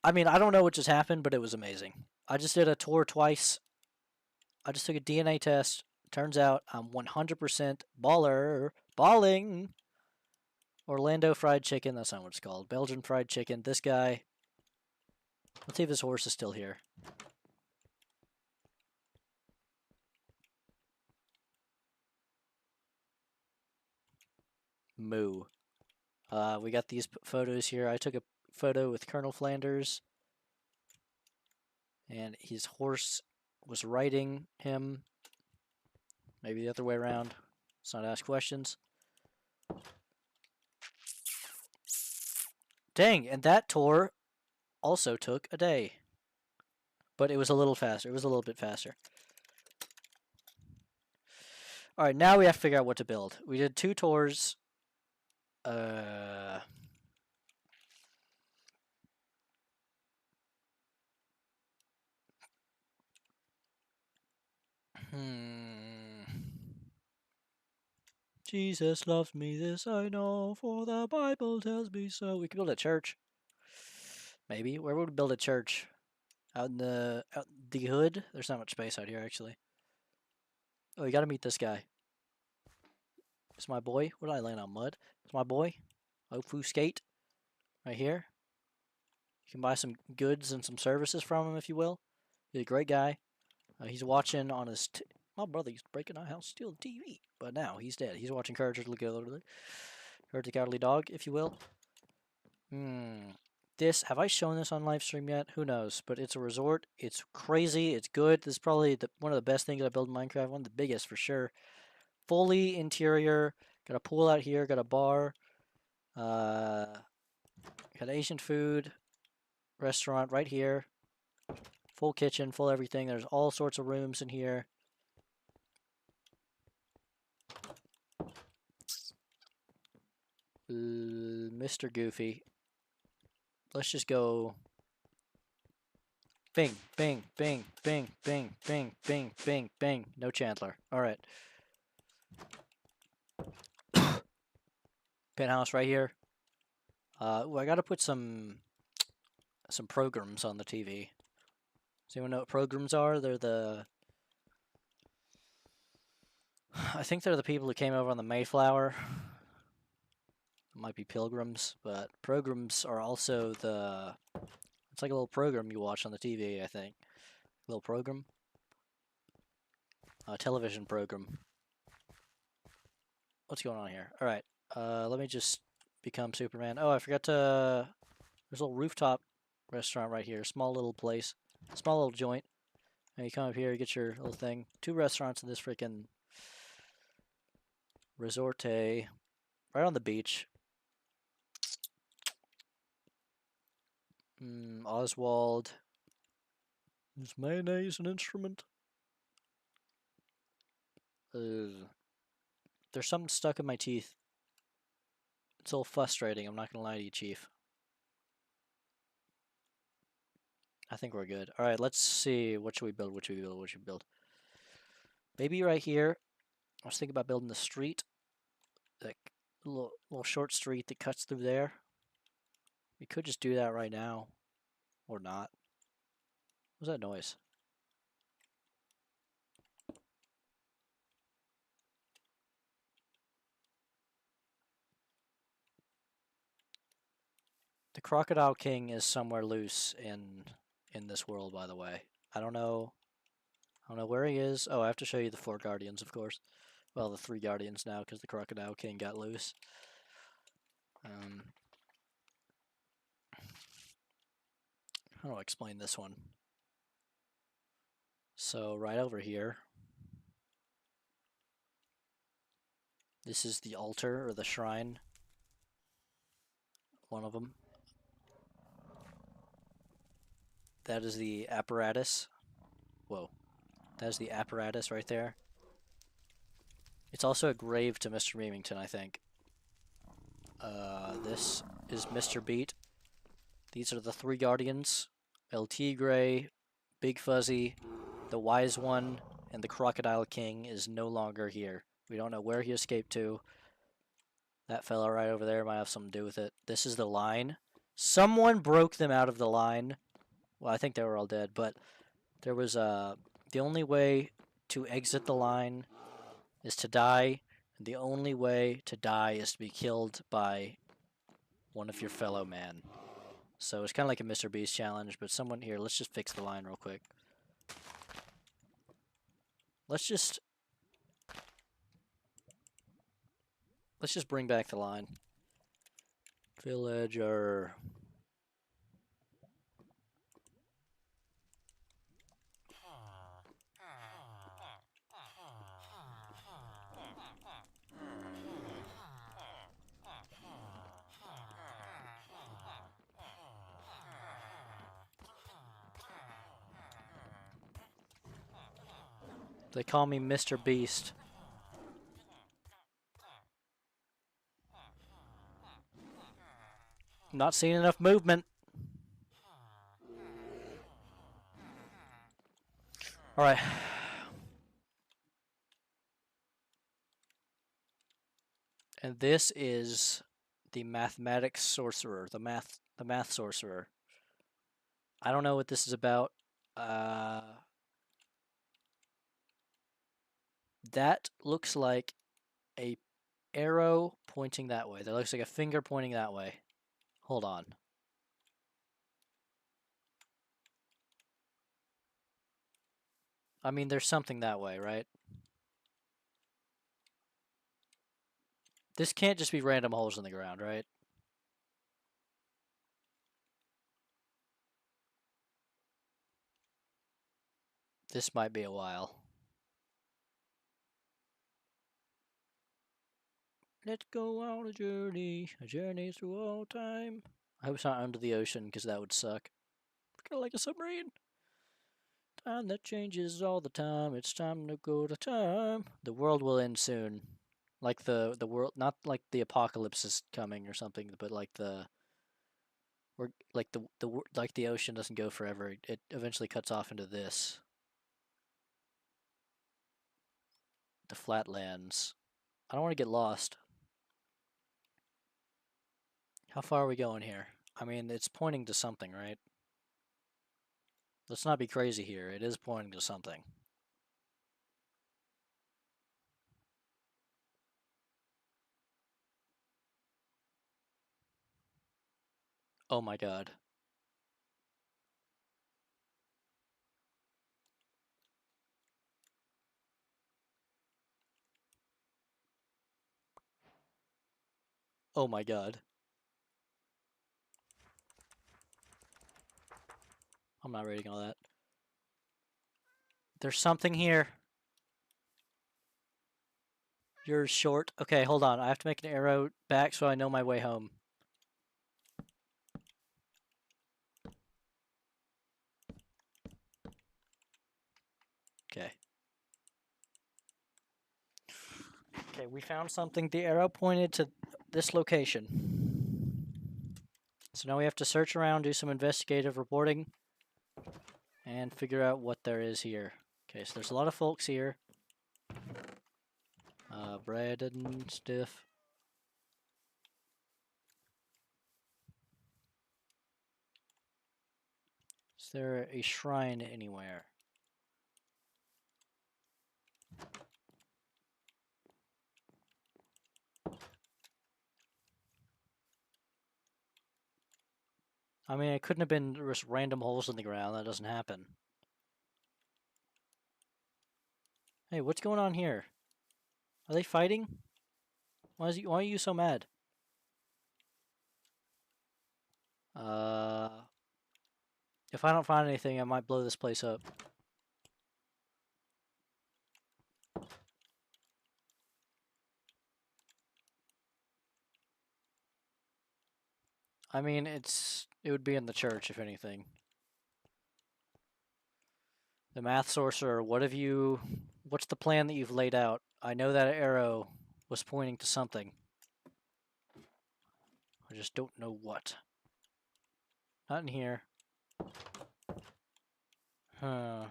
I mean, I don't know what just happened, but it was amazing. I just did a tour twice. I just took a DNA test. Turns out I'm 100% baller. Balling! Orlando fried chicken. That's not what it's called. Belgian fried chicken. This guy. Let's see if this horse is still here. Moo. We got these photos here. I took a photo with Colonel Flanders. And his horse was riding him. Maybe the other way around. Let's not ask questions. Dang, and that tour also took a day. But it was a little faster. It was a little bit faster. Alright, now we have to figure out what to build. We did 2 tours. Jesus loves me, this I know, for the Bible tells me so. We could build a church. Maybe. Where would we build a church? Out in the hood? There's not much space out here, actually. Oh, you gotta meet this guy. It's my boy. What did I land on? Mud? It's my boy. Ofu Skate. Right here. You can buy some goods and some services from him, if you will. He's a great guy. He's watching on his... My brother used to break in our house, steal the TV. But now, he's dead. He's watching Courage the Cowardly Dog, if you will. This... Have I shown this on live stream yet? Who knows? But it's a resort. It's crazy. It's good. This is probably one of the best things I built in Minecraft. One of the biggest, for sure. Fully interior. Got a pool out here. Got a bar. Got Asian food. Restaurant right here. Full kitchen, full everything. There's all sorts of rooms in here. Mr. Goofy. Let's just go. Bing, bing, bing, bing, bing, bing, bing, bing, bing. No Chandler. Alright. Penthouse right here. I gotta put some programs on the TV. Does anyone know what programs are? They're the... I think they're the people who came over on the Mayflower. It might be pilgrims, but programs are also the... It's like a little program you watch on the TV, I think. A little program. A television program. What's going on here? Alright, let me just become Superman. Oh, I forgot to... There's a little rooftop restaurant right here. Small little place. Small little joint. And you come up here, you get your little thing. 2 restaurants in this freaking resorte. Right on the beach. Oswald. Is mayonnaise an instrument? There's something stuck in my teeth. It's a little frustrating, I'm not gonna lie to you, Chief. I think we're good. Alright, let's see. What should we build? What should we build? What should we build? Maybe right here. I was thinking about building the street. That little short street that cuts through there. We could just do that right now. Or not. What's that noise? The Crocodile King is somewhere loose in this world, by the way. I don't know where he is. Oh, I have to show you the 4 guardians, of course. Well, the 3 guardians now, because the Crocodile King got loose. How do I explain this one? So, right over here. This is the altar, or the shrine. One of them. That is the apparatus. Whoa. That is the apparatus right there. It's also a grave to Mr. Remington, I think. This is Mr. Beat. These are the 3 guardians. El Tigre, Big Fuzzy, the Wise One, and the Crocodile King is no longer here. We don't know where he escaped to. That fella right over there might have something to do with it. This is the line. Someone broke them out of the line. Well, I think they were all dead, but there was the only way to exit the line is to die. And the only way to die is to be killed by one of your fellow man. So it's kind of like a Mr. Beast challenge, but someone here, let's just fix the line real quick. Let's just bring back the line. Villager. They call me Mr. Beast. Not seeing enough movement. Alright. And this is the mathematics sorcerer, the math sorcerer. I don't know what this is about. That looks like a arrow pointing that way. That looks like a finger pointing that way. Hold on. I mean, there's something that way, right? This can't just be random holes in the ground, right? This might be a while. Let's go on a journey through all time. I hope it's not under the ocean, because that would suck. Kind of like a submarine. Time that changes all the time. It's time to go to time. The world will end soon. Like the world, not like the apocalypse is coming or something, but like like the ocean doesn't go forever. It eventually cuts off into this. The flatlands. I don't want to get lost. How far are we going here? I mean, it's pointing to something, right? Let's not be crazy here. It is pointing to something. Oh my god. Oh my god. I'm not reading all that. There's something here. You're short. Okay, hold on. I have to make an arrow back so I know my way home. Okay. Okay, we found something. The arrow pointed to this location. So now we have to search around, do some investigative reporting, and figure out what there is here. Okay, so there's a lot of folks here. Bread and stuff. Is there a shrine anywhere? I mean, it couldn't have been just random holes in the ground. That doesn't happen. Hey, what's going on here? Are they fighting? Why are you so mad? If I don't find anything, I might blow this place up. I mean, it would be in the church, if anything. The math sorcerer, what's the plan that you've laid out? I know that arrow was pointing to something. I just don't know what. Not in here. Huh.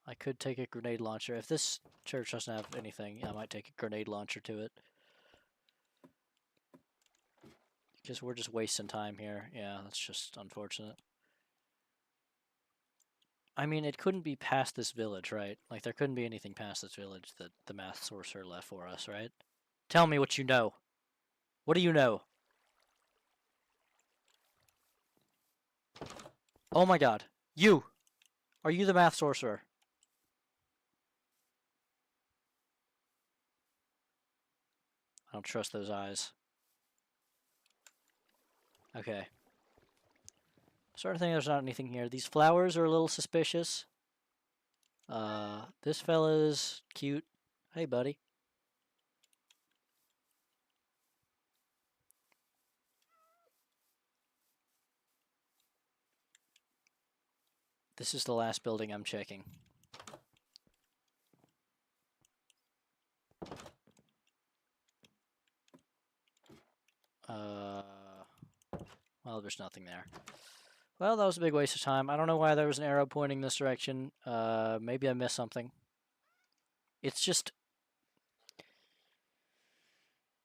I could take a grenade launcher. If this church doesn't have anything, I might take a grenade launcher to it. Because we're just wasting time here. Yeah, that's just unfortunate. I mean, it couldn't be past this village, right? Like, there couldn't be anything past this village that the math sorcerer left for us, right? Tell me what you know. What do you know? Oh my god. You! Are you the math sorcerer? I don't trust those eyes. Okay. Starting to think there's not anything here. These flowers are a little suspicious. This fella's cute. Hey, buddy. This is the last building I'm checking. Well, there's nothing there. Well, that was a big waste of time. I don't know why there was an arrow pointing this direction. Maybe I missed something. It's just...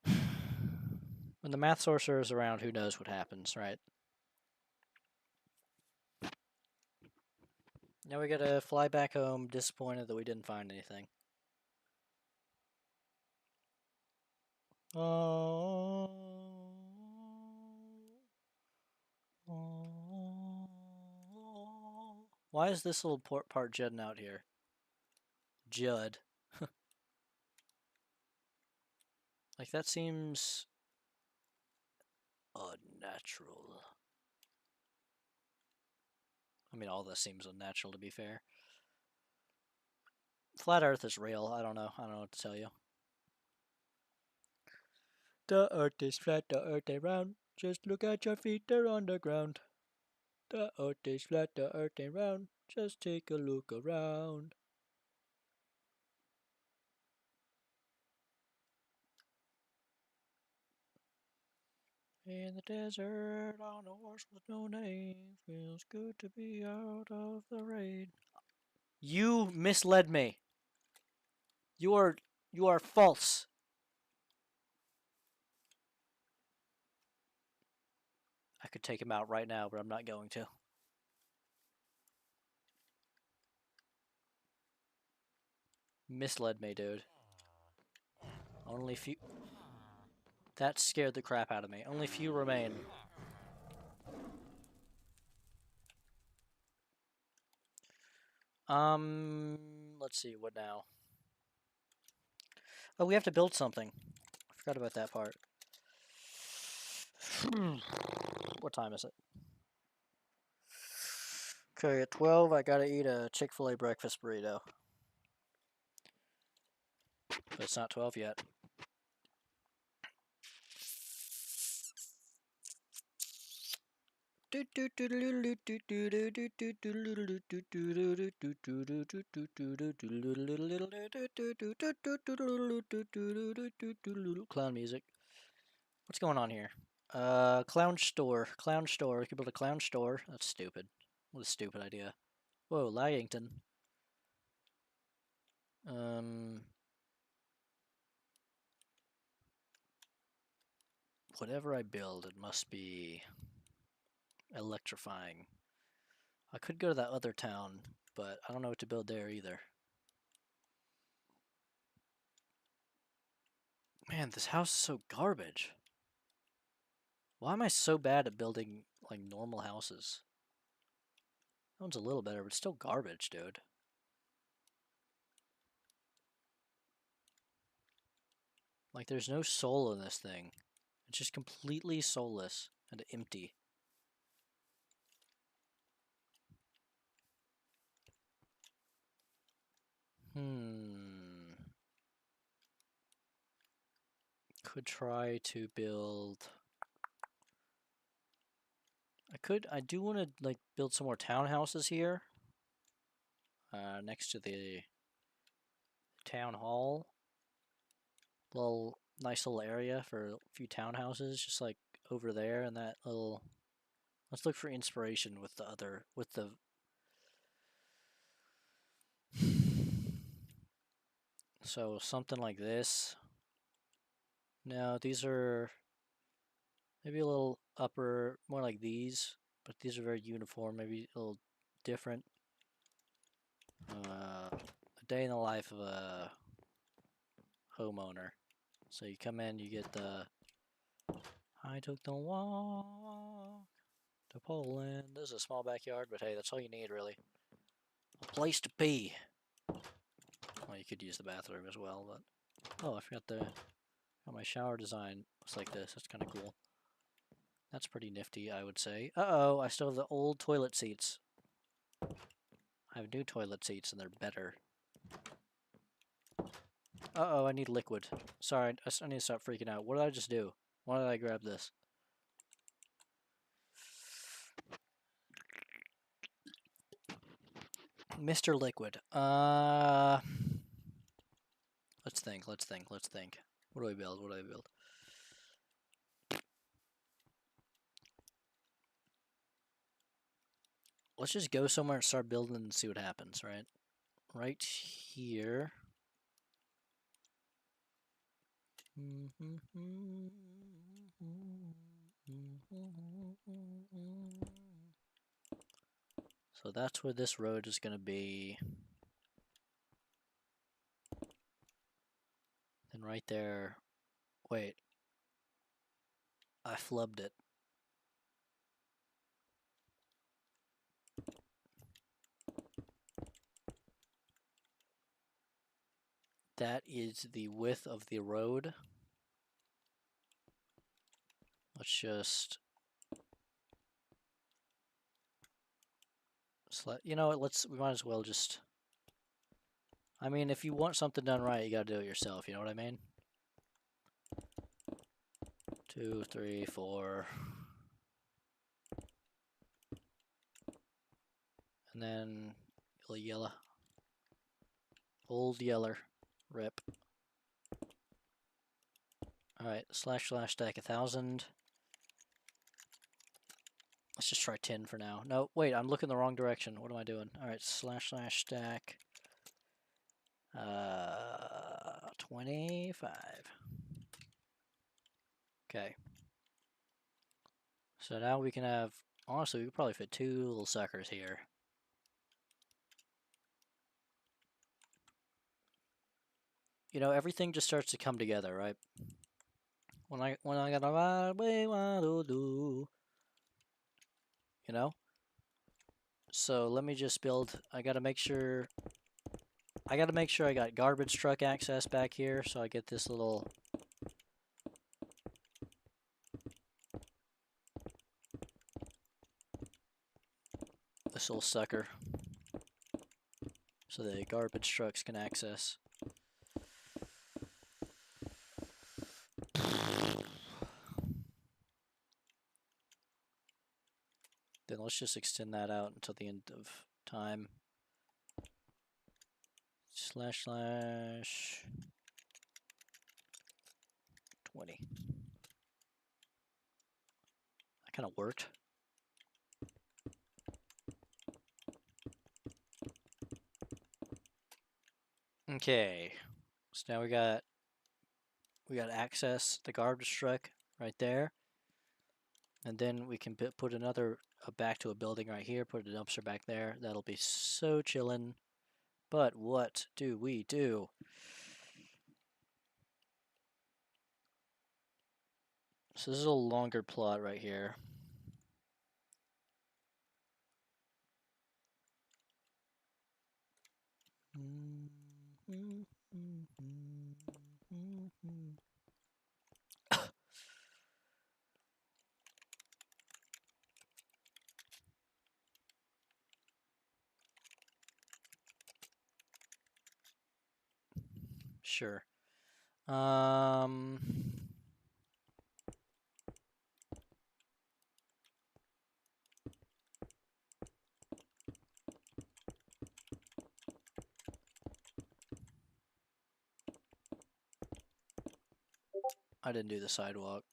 when the math sorcerer is around, who knows what happens, right? Now we gotta fly back home, disappointed that we didn't find anything. Oh. Why is this little part jutting out here? Judd. Like, that seems unnatural. I mean, all this seems unnatural, to be fair. Flat Earth is real. I don't know. I don't know what to tell you. The Earth is flat, the Earth ain't round. Just look at your feet, they're on the ground. The Earth is flat, the Earth ain't round. Just take a look around. In the desert, on a horse with no name, feels good to be out of the rain. You misled me. You are false. I could take him out right now, but I'm not going to. Misled me, dude. Only few... That scared the crap out of me. Only few remain. Let's see, what now? Oh, we have to build something. I forgot about that part. What time is it? Okay, at 12, I gotta eat a Chick-fil-A breakfast burrito. But it's not 12 yet. Clown music. What's going on here? Clown store. Clown store. We could build a clown store. That's stupid. What a stupid idea. Whoa, Laggington. Whatever I build, it must be electrifying. I could go to that other town, but I don't know what to build there either. Man, this house is so garbage. Why am I so bad at building, like, normal houses? That one's a little better, but it's still garbage, dude. Like, there's no soul in this thing. It's just completely soulless and empty. Could try to build... I do want to, like, build some more townhouses here. Next to the town hall. Nice little area for a few townhouses, just like over there and that little... Let's look for inspiration with the other... with the... So, something like this. No, these are maybe a little upper, more like these, but these are very uniform, maybe a little different. A day in the life of a homeowner. So you come in, you get the... I took the walk to Poland. This is a small backyard, but hey, that's all you need, really. A place to pee. Well, you could use the bathroom as well, but... Oh, I forgot got my shower design. Looks like this. That's kind of cool. That's pretty nifty, I would say. Uh-oh, I still have the old toilet seats. I have new toilet seats, and they're better. Uh-oh, I need liquid. Sorry, I need to stop freaking out. What did I just do? Why did I grab this? Mr. Liquid. Let's think. What do I build? let's just go somewhere and start building and see what happens, right? Right here. So that's where this road is going to be. And right there. Wait. I flubbed it. That is the width of the road. Let's just... You know what, we might as well just... I mean, if you want something done right, you gotta do it yourself, you know what I mean? 2, 3, 4... And then yellow. Old yeller. Rip. Alright, slash stack 1,000. Let's just try 10 for now. No, wait, I'm looking the wrong direction. What am I doing? Alright, slash stack 25. Okay. So now we can have, honestly, we could probably fit 2 little suckers here. You know, everything just starts to come together, right? When I got a way to do, you know? So let me just build, I gotta make sure I got garbage truck access back here, so I get this little sucker so the garbage trucks can access. Then let's just extend that out until the end of time. Slash 20. That kind of worked. Okay, so now we got access the garbage truck right there, and then we can put another back to a building right here. Put a dumpster back there. That'll be so chillin'. But what do we do? So this is a longer plot right here. Sure. I didn't do the sidewalk.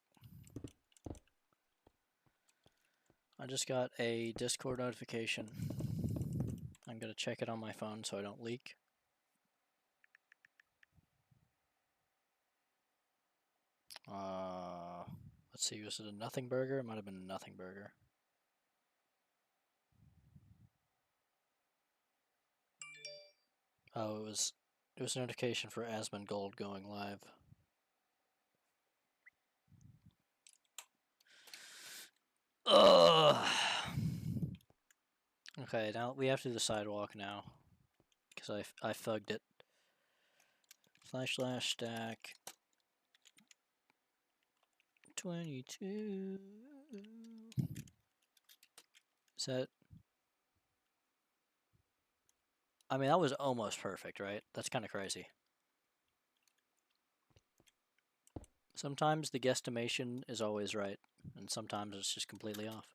I just got a Discord notification. I'm gonna check it on my phone so I don't leak. Let's see, was it a nothing burger? It might have been a nothing burger. Oh, it was a notification for Asmongold going live. Ugh. Okay, now we have to do the sidewalk now, because I fugged it. Slash stack 22. Is that? I mean, that was almost perfect, right? That's kind of crazy. Sometimes the guesstimation is always right, and sometimes it's just completely off.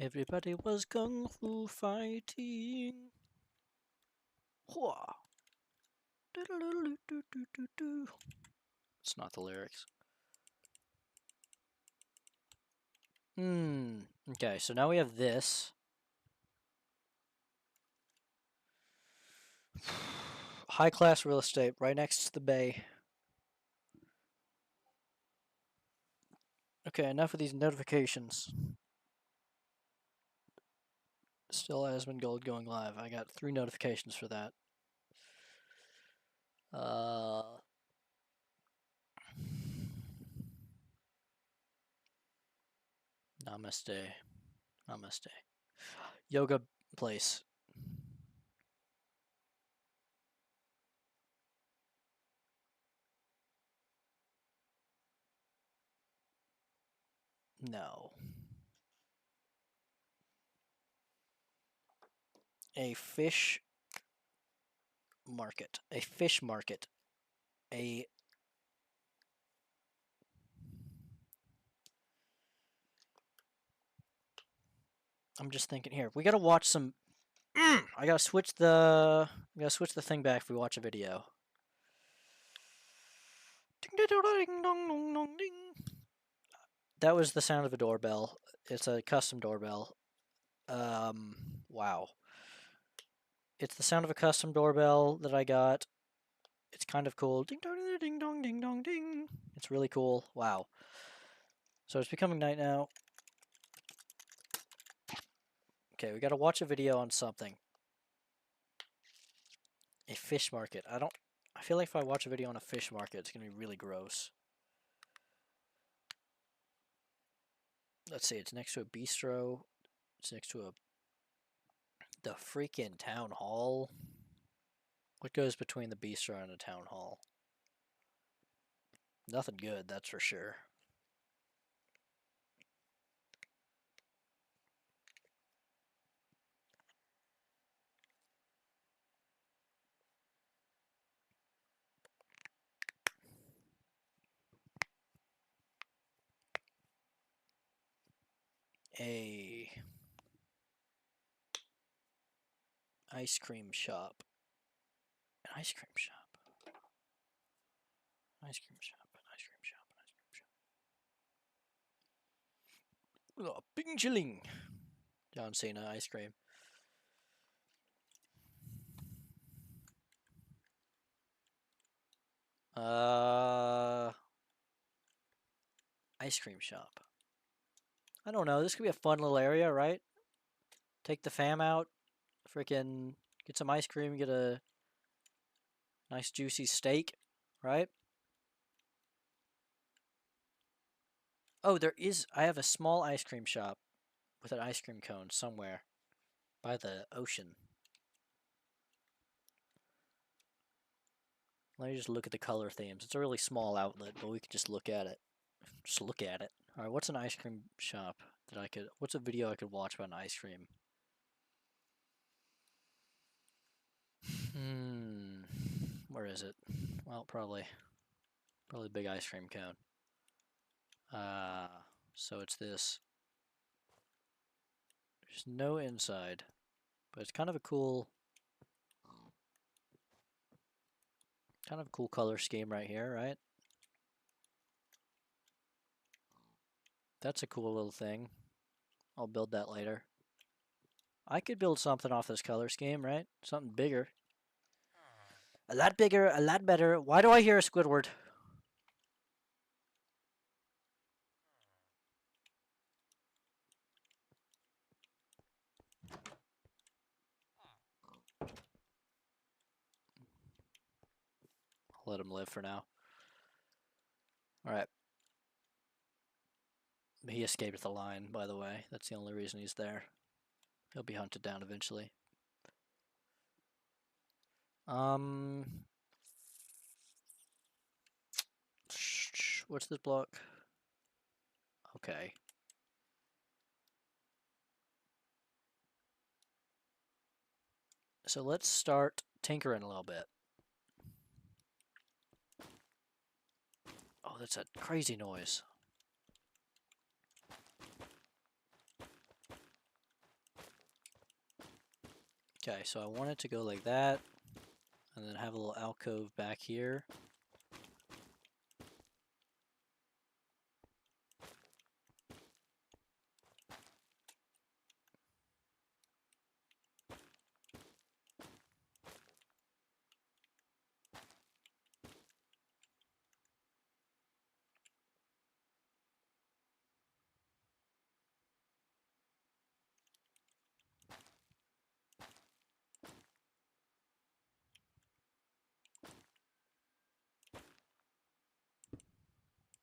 Everybody was kung fu fighting. Hua. Do-do-do-do-do-do-do. It's not the lyrics. Okay, so now we have this. High class real estate right next to the bay. Okay, enough of these notifications. Still Asmongold going live. I got 3 notifications for that. Namaste. Namaste. Yoga place. No. A fish market. A fish market. A I'm just thinking here. We gotta watch some. I gotta switch the. We gotta switch the thing back if we watch a video. That was the sound of a doorbell. It's a custom doorbell. Wow. It's the sound of a custom doorbell that I got. It's kind of cool. Ding dong ding dong ding dong ding. It's really cool. Wow. So it's becoming night now. Okay, we gotta watch a video on something. A fish market. I feel like if I watch a video on a fish market, it's gonna be really gross. Let's see, it's next to a bistro. It's next to the freaking town hall. What goes between the bistro and a town hall? Nothing good, that's for sure. A ice cream shop. An ice cream shop. Ice cream shop. An ice cream shop. An ice cream shop. Oh, Bing Chilling. John Cena ice cream. Ice cream shop. I don't know. This could be a fun little area, right? Take the fam out. Freaking get some ice cream. Get a nice juicy steak, right? Oh, there is. I have a small ice cream shop with an ice cream cone somewhere by the ocean. Let me just look at the color themes. It's a really small outlet, but we can just look at it. Just look at it. All right, what's an ice cream shop that I could? What's a video I could watch about an ice cream? Where is it? Well, probably big ice cream cone. So it's this. There's no inside, but it's kind of a cool color scheme right here, right? That's a cool little thing. I'll build that later. I could build something off this color scheme, right? Something bigger. A lot bigger, a lot better. Why do I hear a Squidward? I'll let him live for now. Alright. He escaped the line, by the way. That's the only reason he's there. He'll be hunted down eventually. What's this block? Okay. So let's start tinkering a little bit. Oh, that's a crazy noise. Okay, so I want it to go like that, and then have a little alcove back here.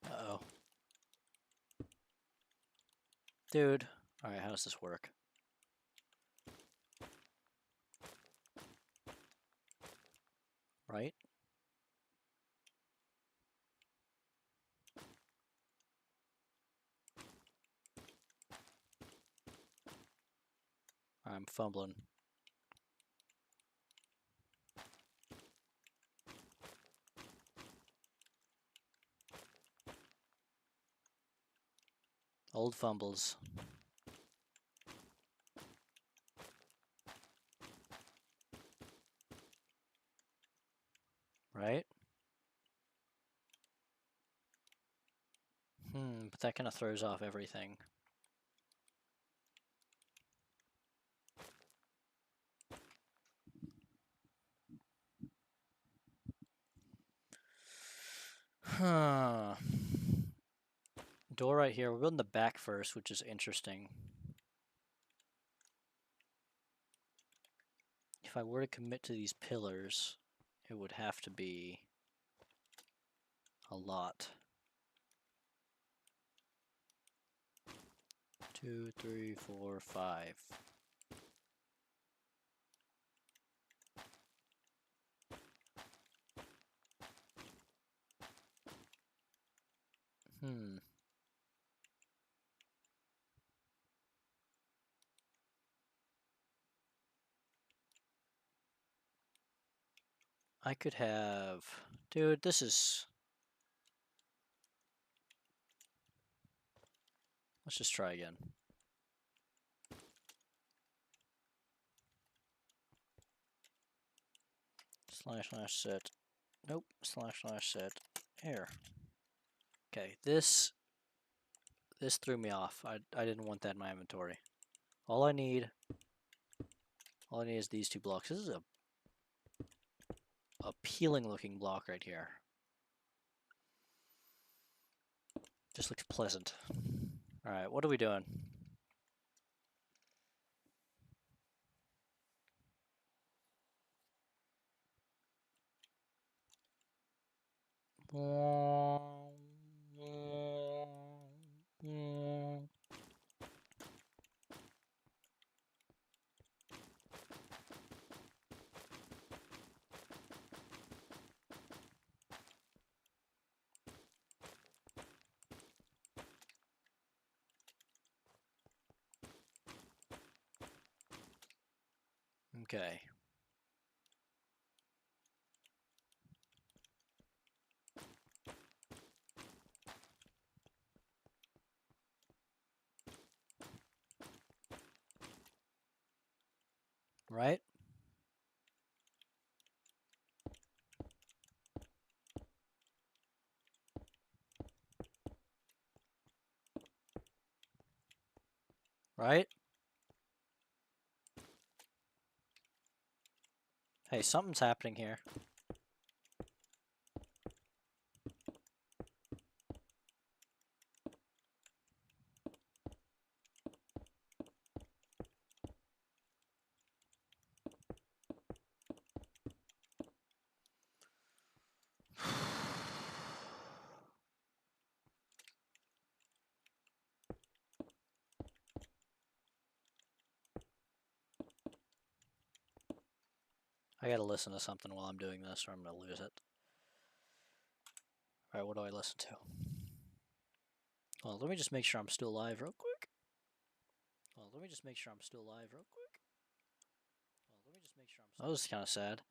Uh-oh. Dude. Alright, how does this work? Right? I'm fumbling. Old fumbles. Right? But that kind of throws off everything. Huh. Door right here. We're building the back first, which is interesting. If I were to commit to these pillars, it would have to be a lot. 2, 3, 4, 5. I could have... Dude, this is... Let's just try again. Slash set. Nope. Slash set. Here. Okay, this threw me off. I didn't want that in my inventory. All I need is these 2 blocks. This is a appealing looking block right here. Just looks pleasant. Alright, what are we doing? Okay. Right? Right? Hey, something's happening here. I gotta listen to something while I'm doing this or I'm gonna lose it. Alright, what do I listen to? Well, let me just make sure I'm still live real quick. Oh, this is kind of sad.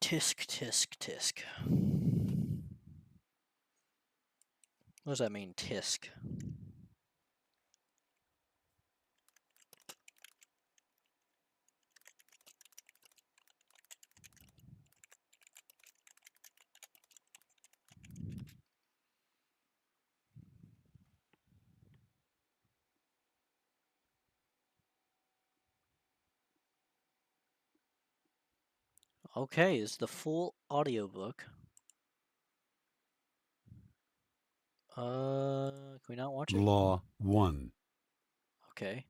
Tisk, tisk, tisk. What does that mean, tisk? Okay, it's the full audiobook. Can we not watch it? Law 1. Okay.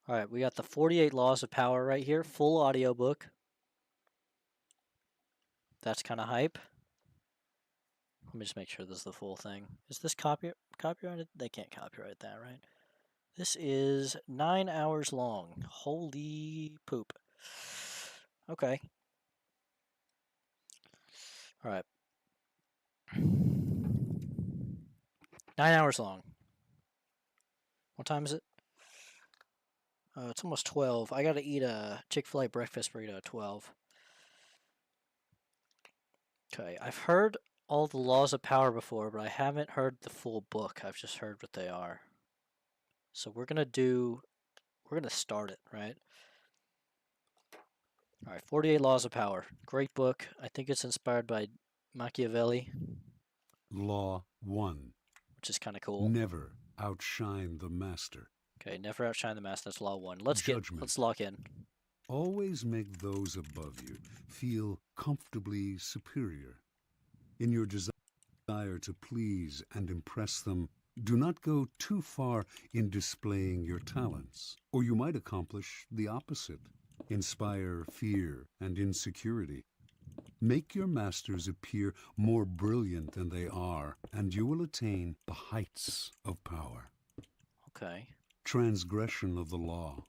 Alright, we got the 48 Laws of Power right here, full audiobook. That's kind of hype. Let me just make sure this is the full thing. Is this copyrighted? They can't copyright that, right? This is 9 hours long. Holy poop. Okay. Alright. 9 hours long. What time is it? It's almost 12. I gotta eat a Chick-fil-A breakfast burrito at 12. Okay, I've heard all the Laws of Power before, but I haven't heard the full book. I've just heard what they are. So we're gonna start it, right? Alright, 48 Laws of Power. Great book. I think it's inspired by Machiavelli, Law 1. which is kind of cool. Never outshine the master. Okay, never outshine the master. That's Law 1. Let's Judgment. lock in. Always make those above you feel comfortably superior. In your desire to please and impress them, do not go too far in displaying your talents, or you might accomplish the opposite, inspire fear and insecurity. Make your masters appear more brilliant than they are, and you will attain the heights of power. Okay. Transgression of the law.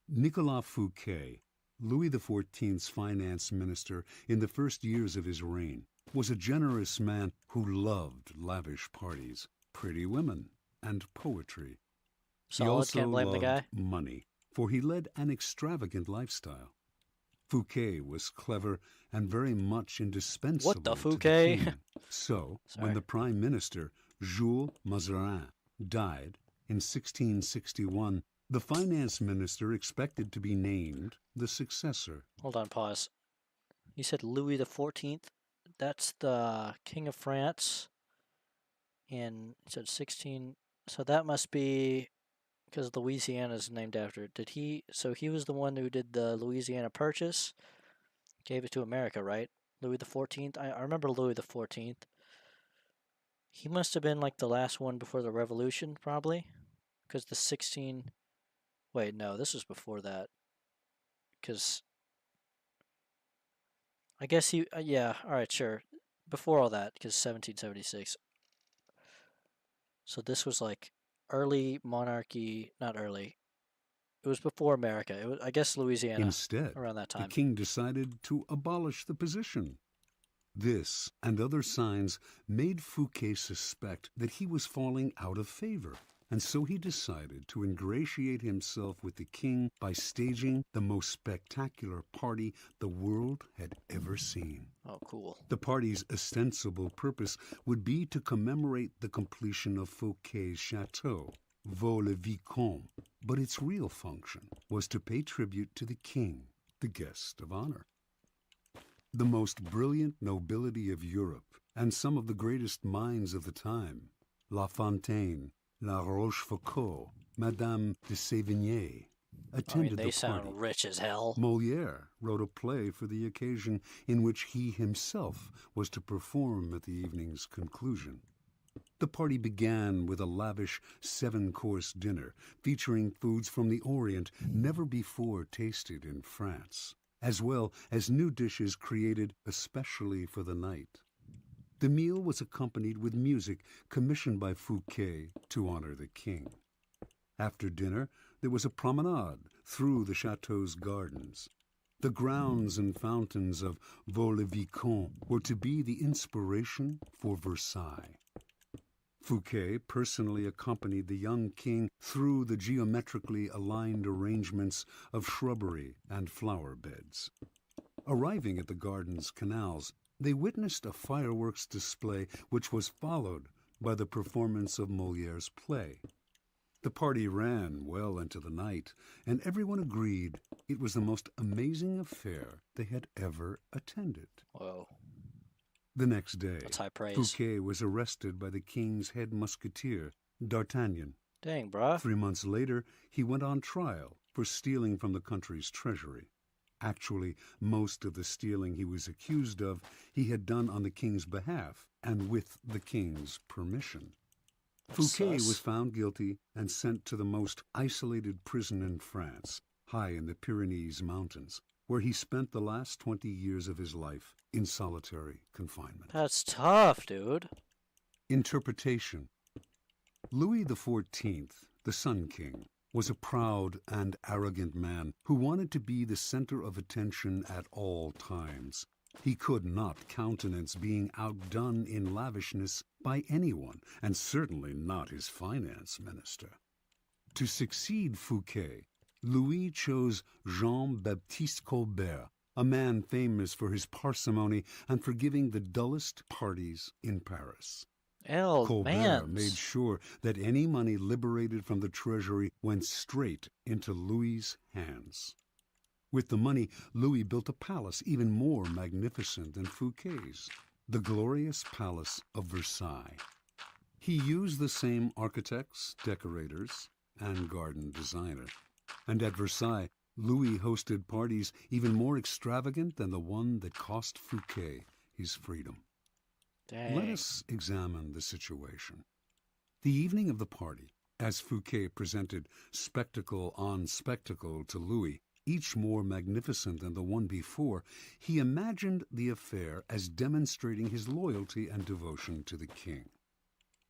Nicolas Fouquet, Louis XIV's finance minister in the first years of his reign, was a generous man who loved lavish parties, pretty women, and poetry. He Solid, also can't blame the loved guy. money, for he led an extravagant lifestyle. Fouquet was clever and very much indispensable What the to Fouquet? king. So, Sorry. when the prime minister, Jules Mazarin, died in 1661, the finance minister expected to be named the successor. Hold on, pause. You said Louis XIV? That's the King of France. And you said 16. So that must be because Louisiana is named after it. So he was the one who did the Louisiana Purchase, gave it to America, right? Louis XIV. I remember Louis XIV. He must have been like the last one before the Revolution, probably, because the 16. Wait, no, this was before that. Because I guess he. Yeah, all right, sure. Before all that, because 1776. So this was like early monarchy, not early. It was before America. It was, I guess, Louisiana Instead, around that the time. king decided to abolish the position. This and other signs made Fouquet suspect that he was falling out of favor, and so he decided to ingratiate himself with the king by staging the most spectacular party the world had ever seen. Oh, cool. The party's ostensible purpose would be to commemorate the completion of Fouquet's chateau, Vaux-le-Vicomte, but its real function was to pay tribute to the king, the guest of honor. The most brilliant nobility of Europe and some of the greatest minds of the time, La Fontaine, La Rochefoucauld, Madame de Sévigné, attended they the sound party. rich as hell. Molière wrote a play for the occasion in which he himself was to perform at the evening's conclusion. The party began with a lavish 7-course dinner featuring foods from the Orient never before tasted in France, as well as new dishes created especially for the night. The meal was accompanied with music commissioned by Fouquet to honor the king. After dinner, there was a promenade through the chateau's gardens. The grounds and fountains of Vaux-le-Vicomte were to be the inspiration for Versailles. Fouquet personally accompanied the young king through the geometrically aligned arrangements of shrubbery and flower beds. Arriving at the garden's canals, they witnessed a fireworks display which was followed by the performance of Moliere's play. The party ran well into the night, and everyone agreed it was the most amazing affair they had ever attended. Whoa. The next day, That's high praise. Fouquet was arrested by the king's head musketeer, D'Artagnan. Dang, bruh. 3 months later, he went on trial for stealing from the country's treasury. Actually, most of the stealing he was accused of, he had done on the king's behalf and with the king's permission. Fouquet Sus. was found guilty and sent to the most isolated prison in France, high in the Pyrenees Mountains, where he spent the last 20 years of his life in solitary confinement. That's tough, dude. Interpretation. Louis XIV, the Sun King, was a proud and arrogant man who wanted to be the center of attention at all times. He could not countenance being outdone in lavishness by anyone, and certainly not his finance minister. To succeed Fouquet, Louis chose Jean-Baptiste Colbert, a man famous for his parsimony and for giving the dullest parties in Paris. Colbert Man. made sure that any money liberated from the treasury went straight into Louis's hands. With the money, Louis built a palace even more magnificent than Fouquet's, the glorious Palace of Versailles. He used the same architects, decorators, and garden designer. And at Versailles, Louis hosted parties even more extravagant than the one that cost Fouquet his freedom. Dang. Let us examine the situation. The evening of the party, as Fouquet presented spectacle on spectacle to Louis, each more magnificent than the one before, he imagined the affair as demonstrating his loyalty and devotion to the king.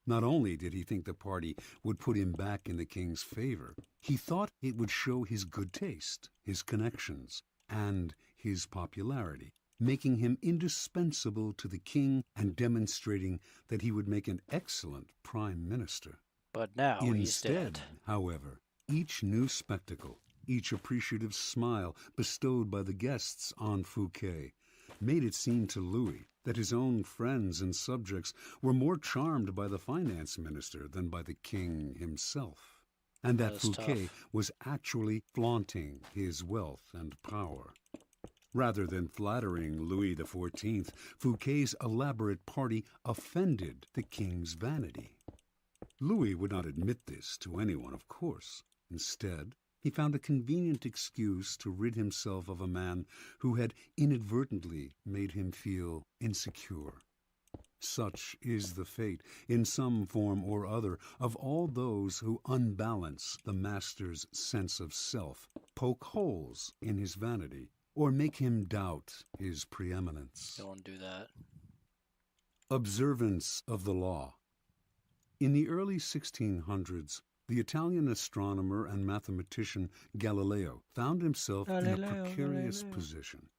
Not only did he think the party would put him back in the king's favor, he thought it would show his good taste, his connections, and his popularity, making him indispensable to the king and demonstrating that he would make an excellent prime minister. But now he's Instead, dead. however, each new spectacle, each appreciative smile bestowed by the guests on Fouquet, made it seem to Louis that his own friends and subjects were more charmed by the finance minister than by the king himself, and that That is Fouquet tough. was actually flaunting his wealth and power. Rather than flattering Louis XIV, Fouquet's elaborate party offended the king's vanity. Louis would not admit this to anyone, of course. Instead, he found a convenient excuse to rid himself of a man who had inadvertently made him feel insecure. Such is the fate, in some form or other, of all those who unbalance the master's sense of self, poke holes in his vanity, or make him doubt his preeminence. Don't do that. Observance of the law. In the early 1600s, the Italian astronomer and mathematician Galileo found himself in a precarious position.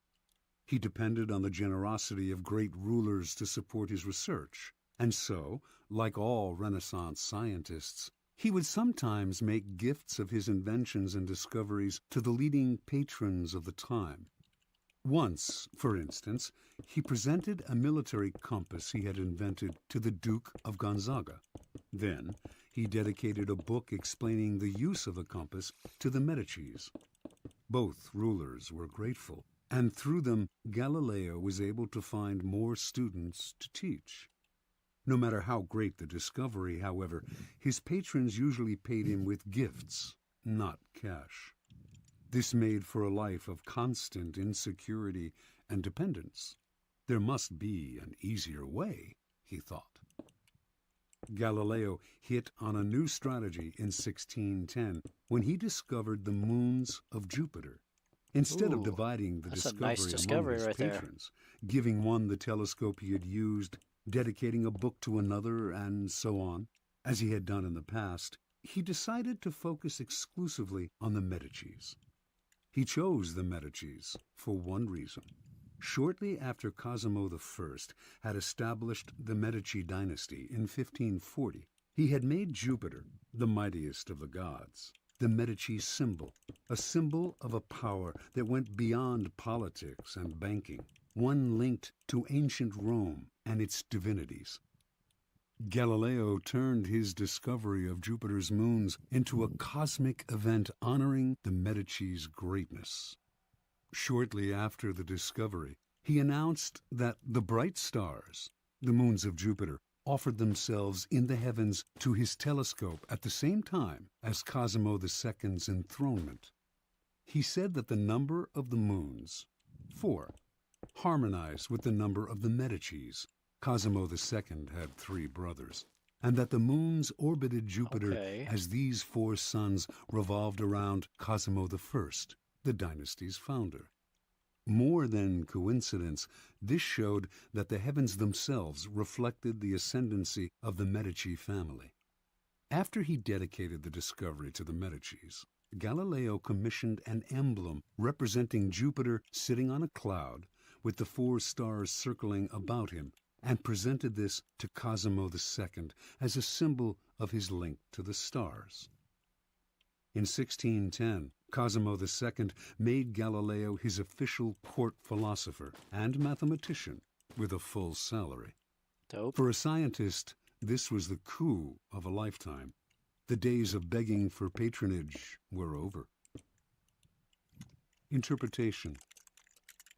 He depended on the generosity of great rulers to support his research, and so, like all Renaissance scientists, he would sometimes make gifts of his inventions and discoveries to the leading patrons of the time. Once, for instance, he presented a military compass he had invented to the Duke of Gonzaga. Then, he dedicated a book explaining the use of the compass to the Medicis. Both rulers were grateful, and through them, Galileo was able to find more students to teach. No matter how great the discovery, however, his patrons usually paid him with gifts, not cash. This made for a life of constant insecurity and dependence. There must be an easier way, he thought. Galileo hit on a new strategy in 1610 when he discovered the moons of Jupiter. Instead of Ooh, dividing the that's a nice discovery discovery among his right there. patrons, giving one the telescope he had used, dedicating a book to another, and so on, as he had done in the past, he decided to focus exclusively on the Medicis. He chose the Medicis for one reason. Shortly after Cosimo I had established the Medici dynasty in 1540, he had made Jupiter, the mightiest of the gods, the the Medici symbol, a symbol of a power that went beyond politics and banking, one linked to ancient Rome and its divinities. Galileo turned his discovery of Jupiter's moons into a cosmic event honoring the Medici's greatness. Shortly after the discovery, he announced that the bright stars, the moons of Jupiter, offered themselves in the heavens to his telescope at the same time as Cosimo II's enthronement. He said that the number of the moons, 4, harmonized with the number of the Medicis. Cosimo II had 3 brothers, and that the moons orbited Jupiter as these 4 suns revolved around Cosimo I, the dynasty's founder. More than coincidence, this showed that the heavens themselves reflected the ascendancy of the Medici family. After he dedicated the discovery to the Medicis, Galileo commissioned an emblem representing Jupiter sitting on a cloud with the 4 stars circling about him, and presented this to Cosimo II as a symbol of his link to the stars. In 1610, Cosimo II made Galileo his official court philosopher and mathematician with a full salary. Dope. For a scientist, this was the coup of a lifetime. The days of begging for patronage were over. Interpretation.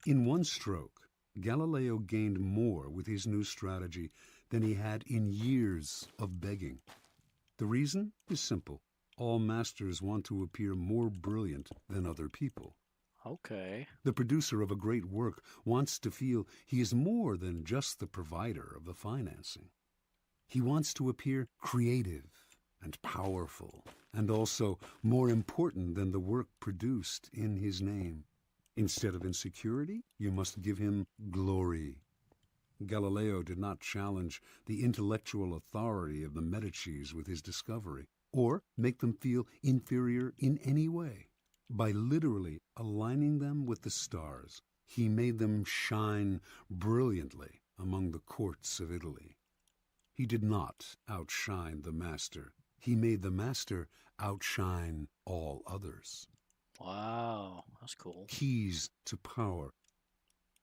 In one stroke, Galileo gained more with his new strategy than he had in years of begging. The reason is simple. All masters want to appear more brilliant than other people. Okay. The producer of a great work wants to feel he is more than just the provider of the financing. He wants to appear creative and powerful, and also more important than the work produced in his name. Instead of insecurity, you must give him glory. Galileo did not challenge the intellectual authority of the Medicis with his discovery, or make them feel inferior in any way. By literally aligning them with the stars, he made them shine brilliantly among the courts of Italy. He did not outshine the master. He made the master outshine all others. Wow, that's cool. Keys to power.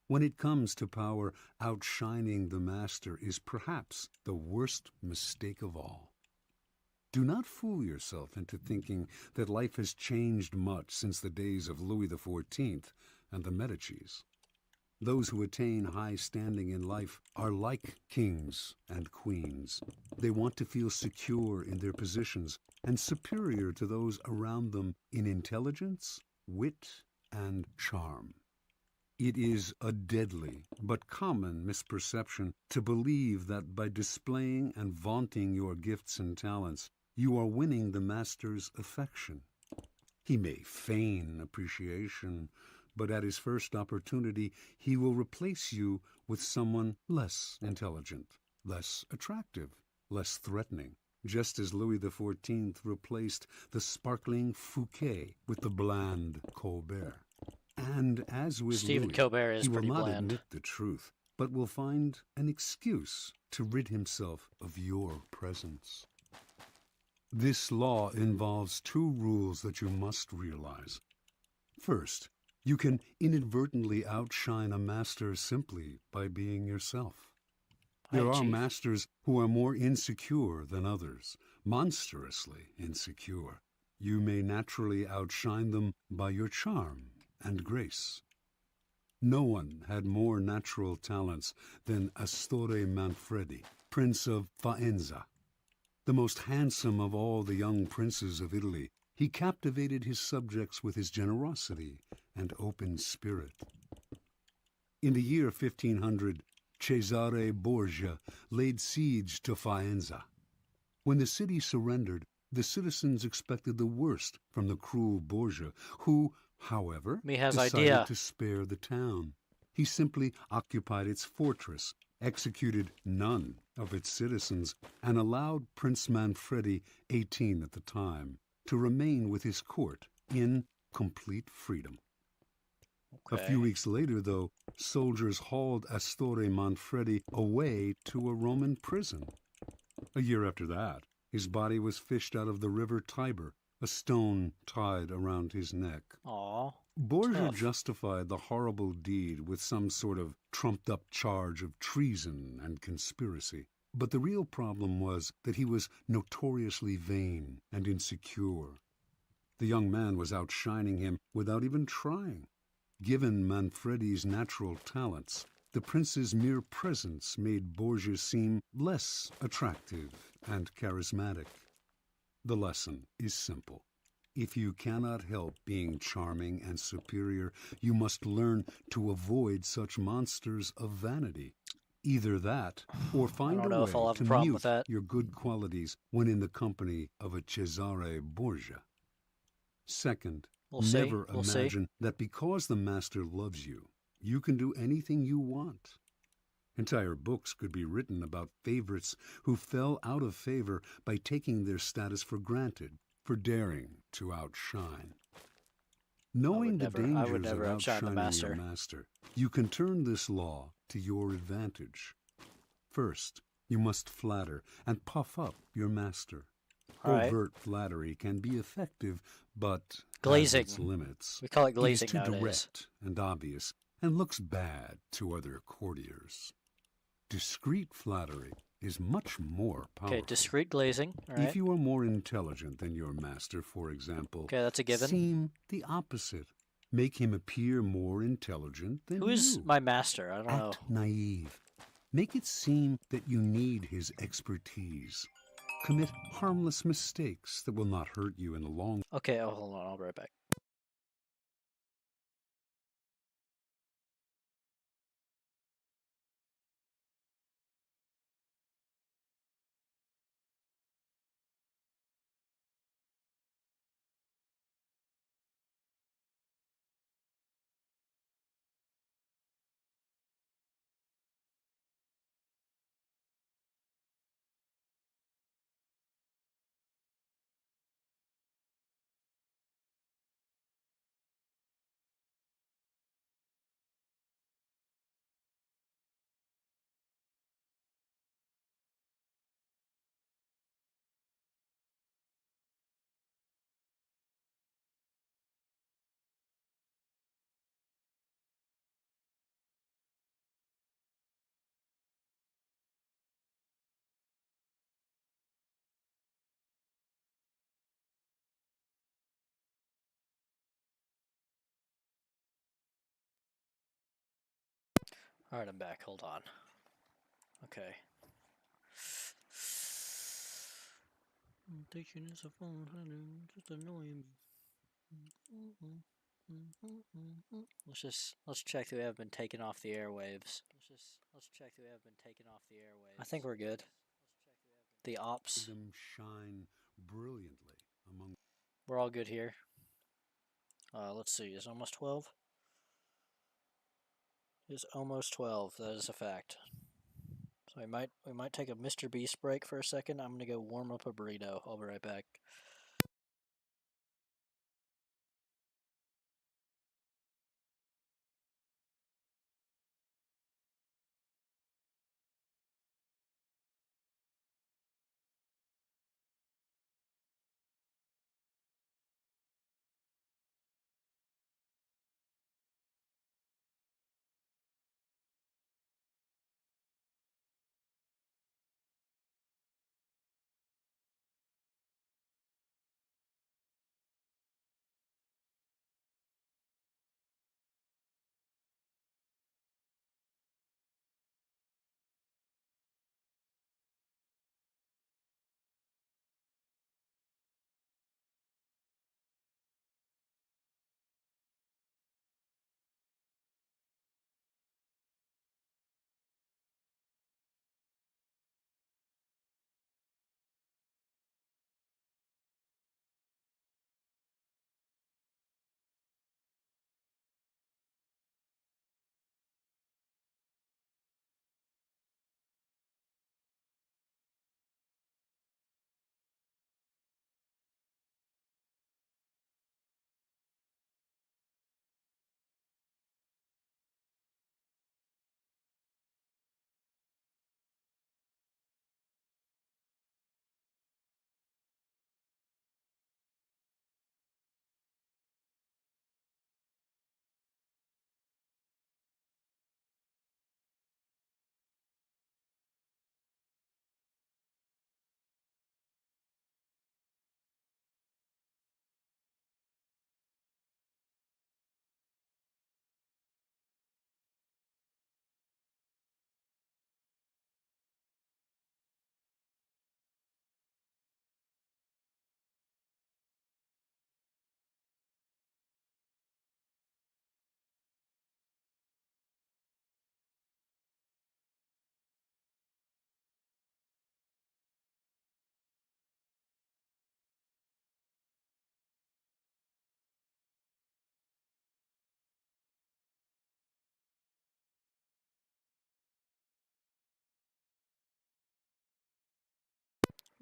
When it comes to power, outshining the master is perhaps the worst mistake of all. Do not fool yourself into thinking that life has changed much since the days of Louis XIV and the Medicis. Those who attain high standing in life are like kings and queens. They want to feel secure in their positions and superior to those around them in intelligence, wit, and charm. It is a deadly but common misperception to believe that by displaying and vaunting your gifts and talents, you are winning the master's affection. He may feign appreciation, but at his first opportunity, he will replace you with someone less intelligent, less attractive, less threatening, just as Louis XIV replaced the sparkling Fouquet with the bland Colbert. And as with Stephen Louis, Colbert is he will pretty not bland. admit the truth, but will find an excuse to rid himself of your presence. This law involves 2 rules that you must realize. First, you can inadvertently outshine a master simply by being yourself. There are Chief. masters who are more insecure than others, monstrously insecure. You may naturally outshine them by your charm and grace. No one had more natural talents than Astore Manfredi, Prince of Faenza. The most handsome of all the young princes of Italy, he captivated his subjects with his generosity and open spirit. In the year 1500, Cesare Borgia laid siege to Faenza. When the city surrendered, the citizens expected the worst from the cruel Borgia, who, however, Me has decided idea. to spare the town. He simply occupied its fortress, executed none of its citizens, and allowed Prince Manfredi, 18 at the time, to remain with his court in complete freedom. A few weeks later, though, soldiers hauled Astore Manfredi away to a Roman prison. A year after that, his body was fished out of the river Tiber, a stone tied around his neck. Aw. Borgia Tough. justified the horrible deed with some sort of trumped-up charge of treason and conspiracy. But the real problem was that he was notoriously vain and insecure. The young man was outshining him without even trying. Given Manfredi's natural talents, the prince's mere presence made Borgia seem less attractive and charismatic. The lesson is simple. If you cannot help being charming and superior, you must learn to avoid such monsters of vanity. Either that, or find don't a know way if I'll have a to problem mute with that. your good qualities when in the company of a Cesare Borgia. Second, We'll see. never We'll see. imagine that because the master loves you, you can do anything you want. Entire books could be written about favorites who fell out of favor by taking their status for granted, for daring to outshine. Knowing the I would dangers never of outshine the outshining your master, you can turn this law to your advantage. First, you must flatter and puff up your master. All right. Overt flattery can be effective, but Glazing. has its limits. We call it It is glazing too nowadays. direct and obvious, and looks bad to other courtiers. Discreet flattery is much more powerful. Okay, discreet glazing. All right. If you are more intelligent than your master, for example, Okay, that's a given. seem the opposite. Make him appear more intelligent than Who is you. my master? I don't know. Act naive. Make it seem that you need his expertise. Commit harmless mistakes that will not hurt you in the long Okay, oh, hold on. I'll be right back. All right, I'm back. Hold on. Okay. Station is a phone, just annoying. Let's check that we haven't been taken off the airwaves. Let's check that we haven't been taken off the airwaves. I think we're good. The ops. them shine brilliantly among We're all good here. Let's see. Is almost 12? Is almost 12. That is a fact. So we might take a Mr. Beast break for a second. I'm gonna go warm up a burrito. I'll be right back.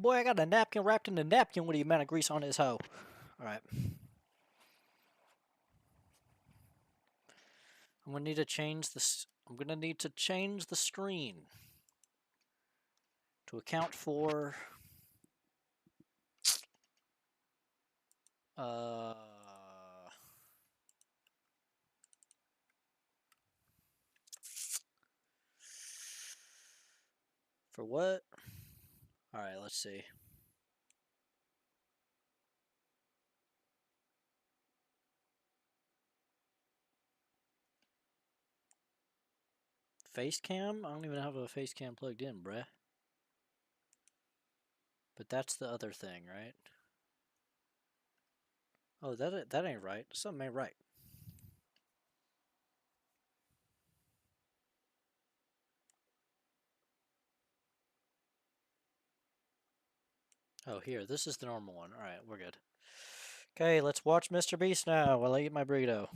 Boy, I got a napkin wrapped in a napkin with the amount of grease on his hoe. Alright. I'm gonna need to change this. I'm gonna need to change the screen to account for for what? Alright, let's see. Face cam? I don't even have a face cam plugged in, bruh. But that's the other thing, right? Oh, that ain't right. Something ain't right. Oh, here. This is the normal one. Alright, we're good. Okay, let's watch Mr. Beast now while I eat my burrito.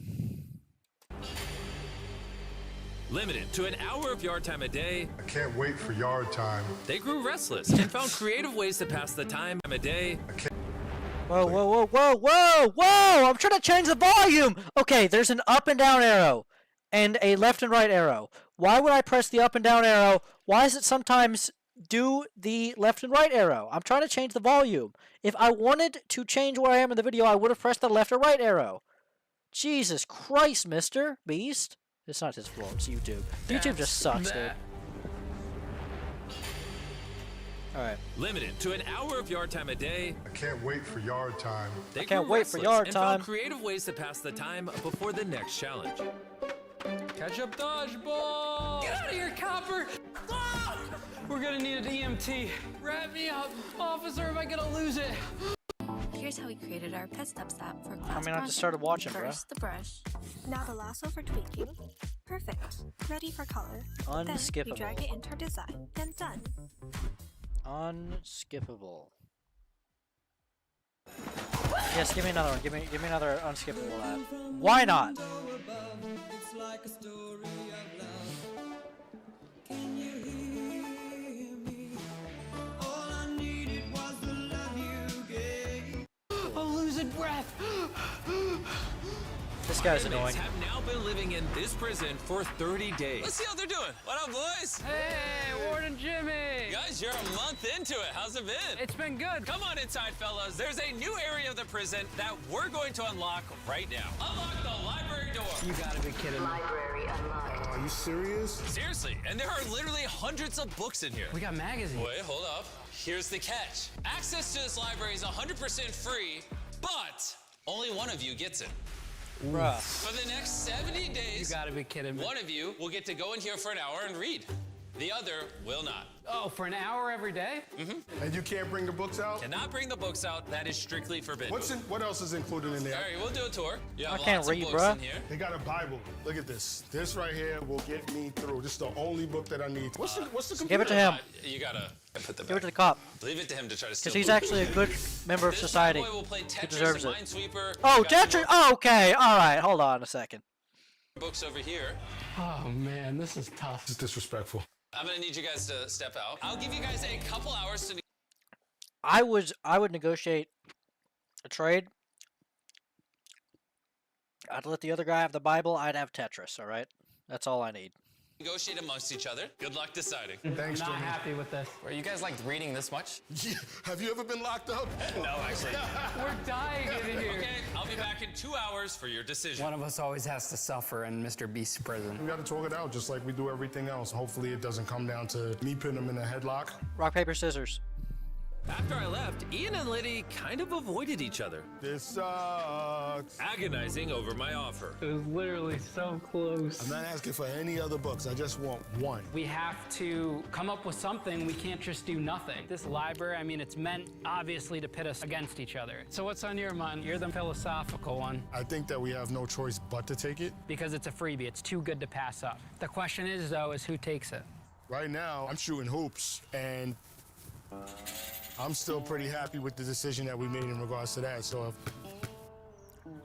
Limited to an hour of yard time a day, I can't wait for yard time. they grew restless and found creative ways to pass the time a day. Whoa, whoa, whoa, whoa, whoa, whoa! I'm trying to change the volume! Okay, there's an up and down arrow and a left and right arrow. Why would I press the up and down arrow? Why does it sometimes do the left and right arrow? I'm trying to change the volume. If I wanted to change where I am in the video, I would have pressed the left or right arrow. Jesus Christ, Mr. Beast. It's not his fault, it's YouTube. YouTube just sucks, dude. Alright. Limited to an hour of yard time a day, I can't wait for yard time. they I can't grew wait for restless yard and time. found creative ways to pass the time before the next challenge. Catch up dodgeball! Get out of here, copper! Ah! We're gonna need an EMT. Wrap me up. Officer, am I gonna lose it? Here's how we created our Pet Steps app for class. I just started watching, bruh. First, the brush. Now the lasso for tweaking. Perfect. Ready for color. Then you drag it Unskippable. into our design. And done. Unskippable. Yes, give me another one. Give me another unskippable app. Why not? I'm losing breath. This guy's Inmates annoying. have now been living in this prison for 30 days. Let's see how they're doing. What up, boys? Hey, Warden Jimmy. Guys, you're a month into it. How's it been? It's been good. Come on inside, fellas. There's a new area of the prison that we're going to unlock right now. Unlock the library door. You gotta be kidding me. Are you serious? Seriously, and there are literally hundreds of books in here. We got magazines. Wait, hold up. Here's the catch. Access to this library is 100% free, but only one of you gets it. Bruh. For the next 70 You days, gotta be kidding me. one of you will get to go in here for an hour and read. The other will not. Oh, for an hour every day? And you can't bring the books out? Cannot bring the books out. That is strictly forbidden. What else is included in All there? right, we'll do a tour. You have I can't lots read, of books bruh. in here. They got a Bible. Look at this. This right here will get me through. This is the only book that I need. What's the computer? Give it to him. You gotta put them Give it back. to the cop. Leave it to him to try to steal. Because he's the actually a good member of This society. bad boy will play He Tetris deserves and it. Minesweeper. Oh, We got some Tetris! Oh, okay, alright, hold on a second. more books over here. Oh man, this is tough. This is disrespectful. I'm gonna need you guys to step out. I'll give you guys a couple hours to. I would negotiate a trade. I'd let the other guy have the Bible, I'd have Tetris, alright? That's all I need. Negotiate amongst each other. Good luck deciding. Thanks, Not Jimmy. happy with this. Are you guys like reading this much? Yeah. Have you ever been locked up? No, actually. We're dying in here. Okay, I'll be back in 2 hours for your decision. One of us always has to suffer in Mr. Beast's prison. We got to talk it out just like we do everything else. Hopefully it doesn't come down to me putting them in a headlock. Rock, paper, scissors. After I left, Ian and Liddy kind of avoided each other, This sucks. agonizing over my offer. It was literally so close. I'm not asking for any other books. I just want one. We have to come up with something. We can't just do nothing. This library, I mean, it's meant obviously to pit us against each other. So what's on your mind? You're the philosophical one. I think that we have no choice but to take it. Because it's a freebie. It's too good to pass up. The question is, though, is who takes it? Right now, I'm shooting hoops, and I'm still pretty happy with the decision that we made in regards to that. So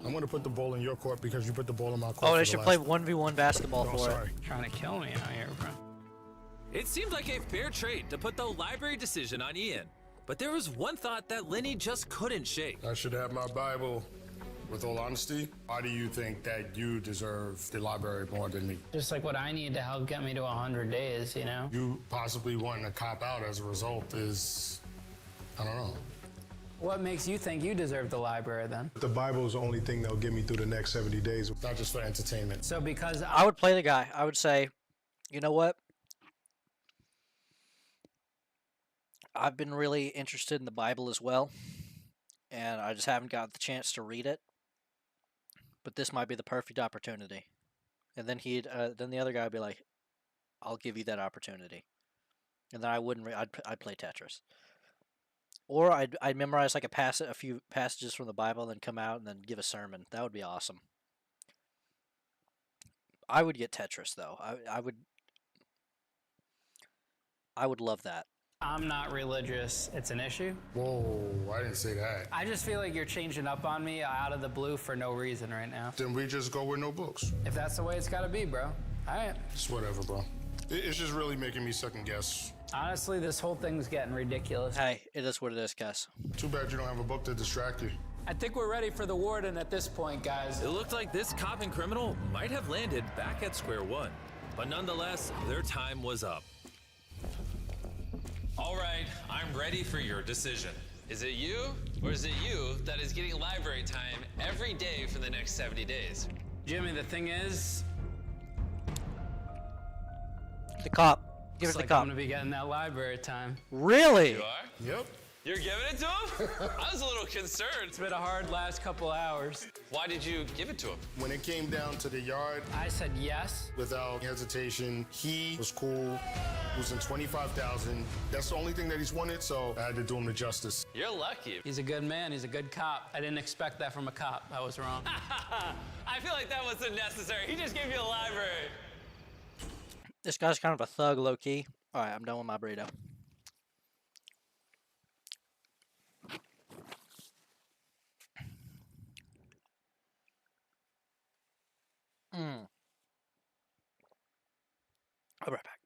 I'm going to put the ball in your court because you put the ball in my court. Oh, for they the should last play one. 1v1 basketball Oh, for it. sorry. Trying to kill me out here, bro. It seemed like a fair trade to put the library decision on Ian, But there was one thought that Lenny just couldn't shake. I should have my Bible. With all honesty, why do you think that you deserve the library more than me? Just like what I need to help get me to 100 days, you know? You possibly wanting to cop out as a result is, I don't know. What makes you think you deserve the library then? The Bible is the only thing that'll get me through the next 70 days. Not just for entertainment. So because I would play the guy. I would say, you know what? I've been really interested in the Bible as well, and I just haven't got the chance to read it. But this might be the perfect opportunity. And then then the other guy would be like, "I'll give you that opportunity." And then I wouldn't. I'd play Tetris. Or I'd memorize like a few passages from the Bible, and then come out and then give a sermon. That would be awesome. I would get Tetris though. I would love that. I'm not religious, it's an issue. Whoa, I didn't say that. I just feel like you're changing up on me out of the blue for no reason right now. Then we just go with no books. If that's the way it's gotta be, bro. All right. It's whatever, bro. It's just really making me second guess. Honestly, this whole thing's getting ridiculous. Hey, it is what it is, Cass. Too bad you don't have a book to distract you. I think we're ready for the warden at this point, guys. It looked like this cop and criminal might have landed back at square one. But nonetheless, their time was up. All right, I'm ready for your decision. Is it you, or is it you that is getting library time every day for the next 70 days? Jimmy, the thing is, The cop. Give it looks to the like cop. I'm gonna be getting that library time. Really? You are? Yep. You're giving it to him? I was a little concerned. It's been a hard last couple hours. Why did you give it to him? When it came down to the yard, I said yes. without hesitation, he was cool. Losing 25,000. That's the only thing that he's wanted, so I had to do him the justice. You're lucky. He's a good man, he's a good cop. I didn't expect that from a cop. I was wrong. I feel like that wasn't necessary. He just gave you a library. This guy's kind of a thug, low key. All right, I'm done with my burrito. I'll be right back.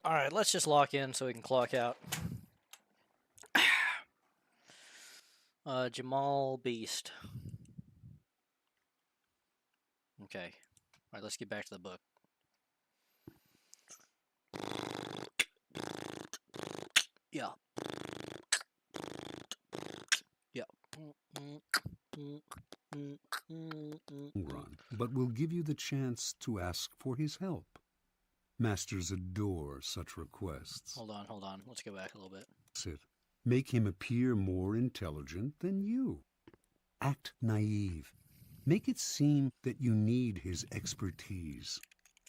All right, let's just lock in so we can clock out. Jamal Beast. Okay. All right, let's get back to the book. Yeah. Yeah. Run, but will give you the chance to ask for his help. Masters adore such requests. Hold on. Let's go back a little bit. Sit. Make him appear more intelligent than you. Act naive. Make it seem that you need his expertise.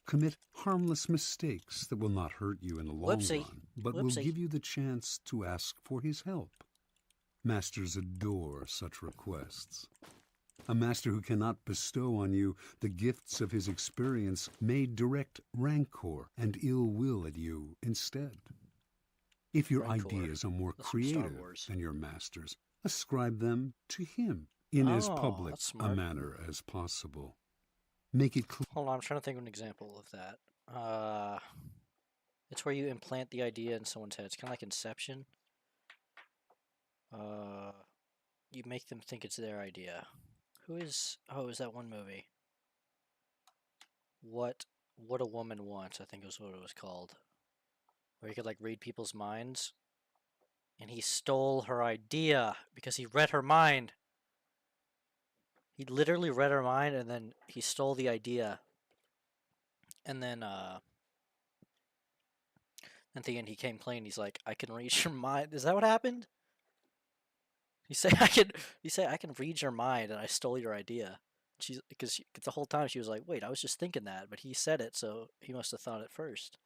Commit harmless mistakes that will not hurt you in the long run, but will give you the chance to ask for his help. Masters adore such requests. A master who cannot bestow on you the gifts of his experience may direct rancor and ill will at you instead. If your ideas are more creative than your master's, ascribe them to him in as public a manner as possible. Make it clear. Hold on, I'm trying to think of an example of that. It's where you implant the idea in someone's head. It's kind of like Inception. You make them think it's their idea. Who is... Oh, is that one movie? What a Woman Wants, I think was what it was called. Where he could like read people's minds. And he stole her idea because he read her mind. He literally read her mind and then he stole the idea. And then at the end he came clean. He's like, I can read your mind. Is that what happened? He said I can read your mind and I stole your idea. She's because the whole time she was like, wait, I was just thinking that, but he said it, so he must have thought it first.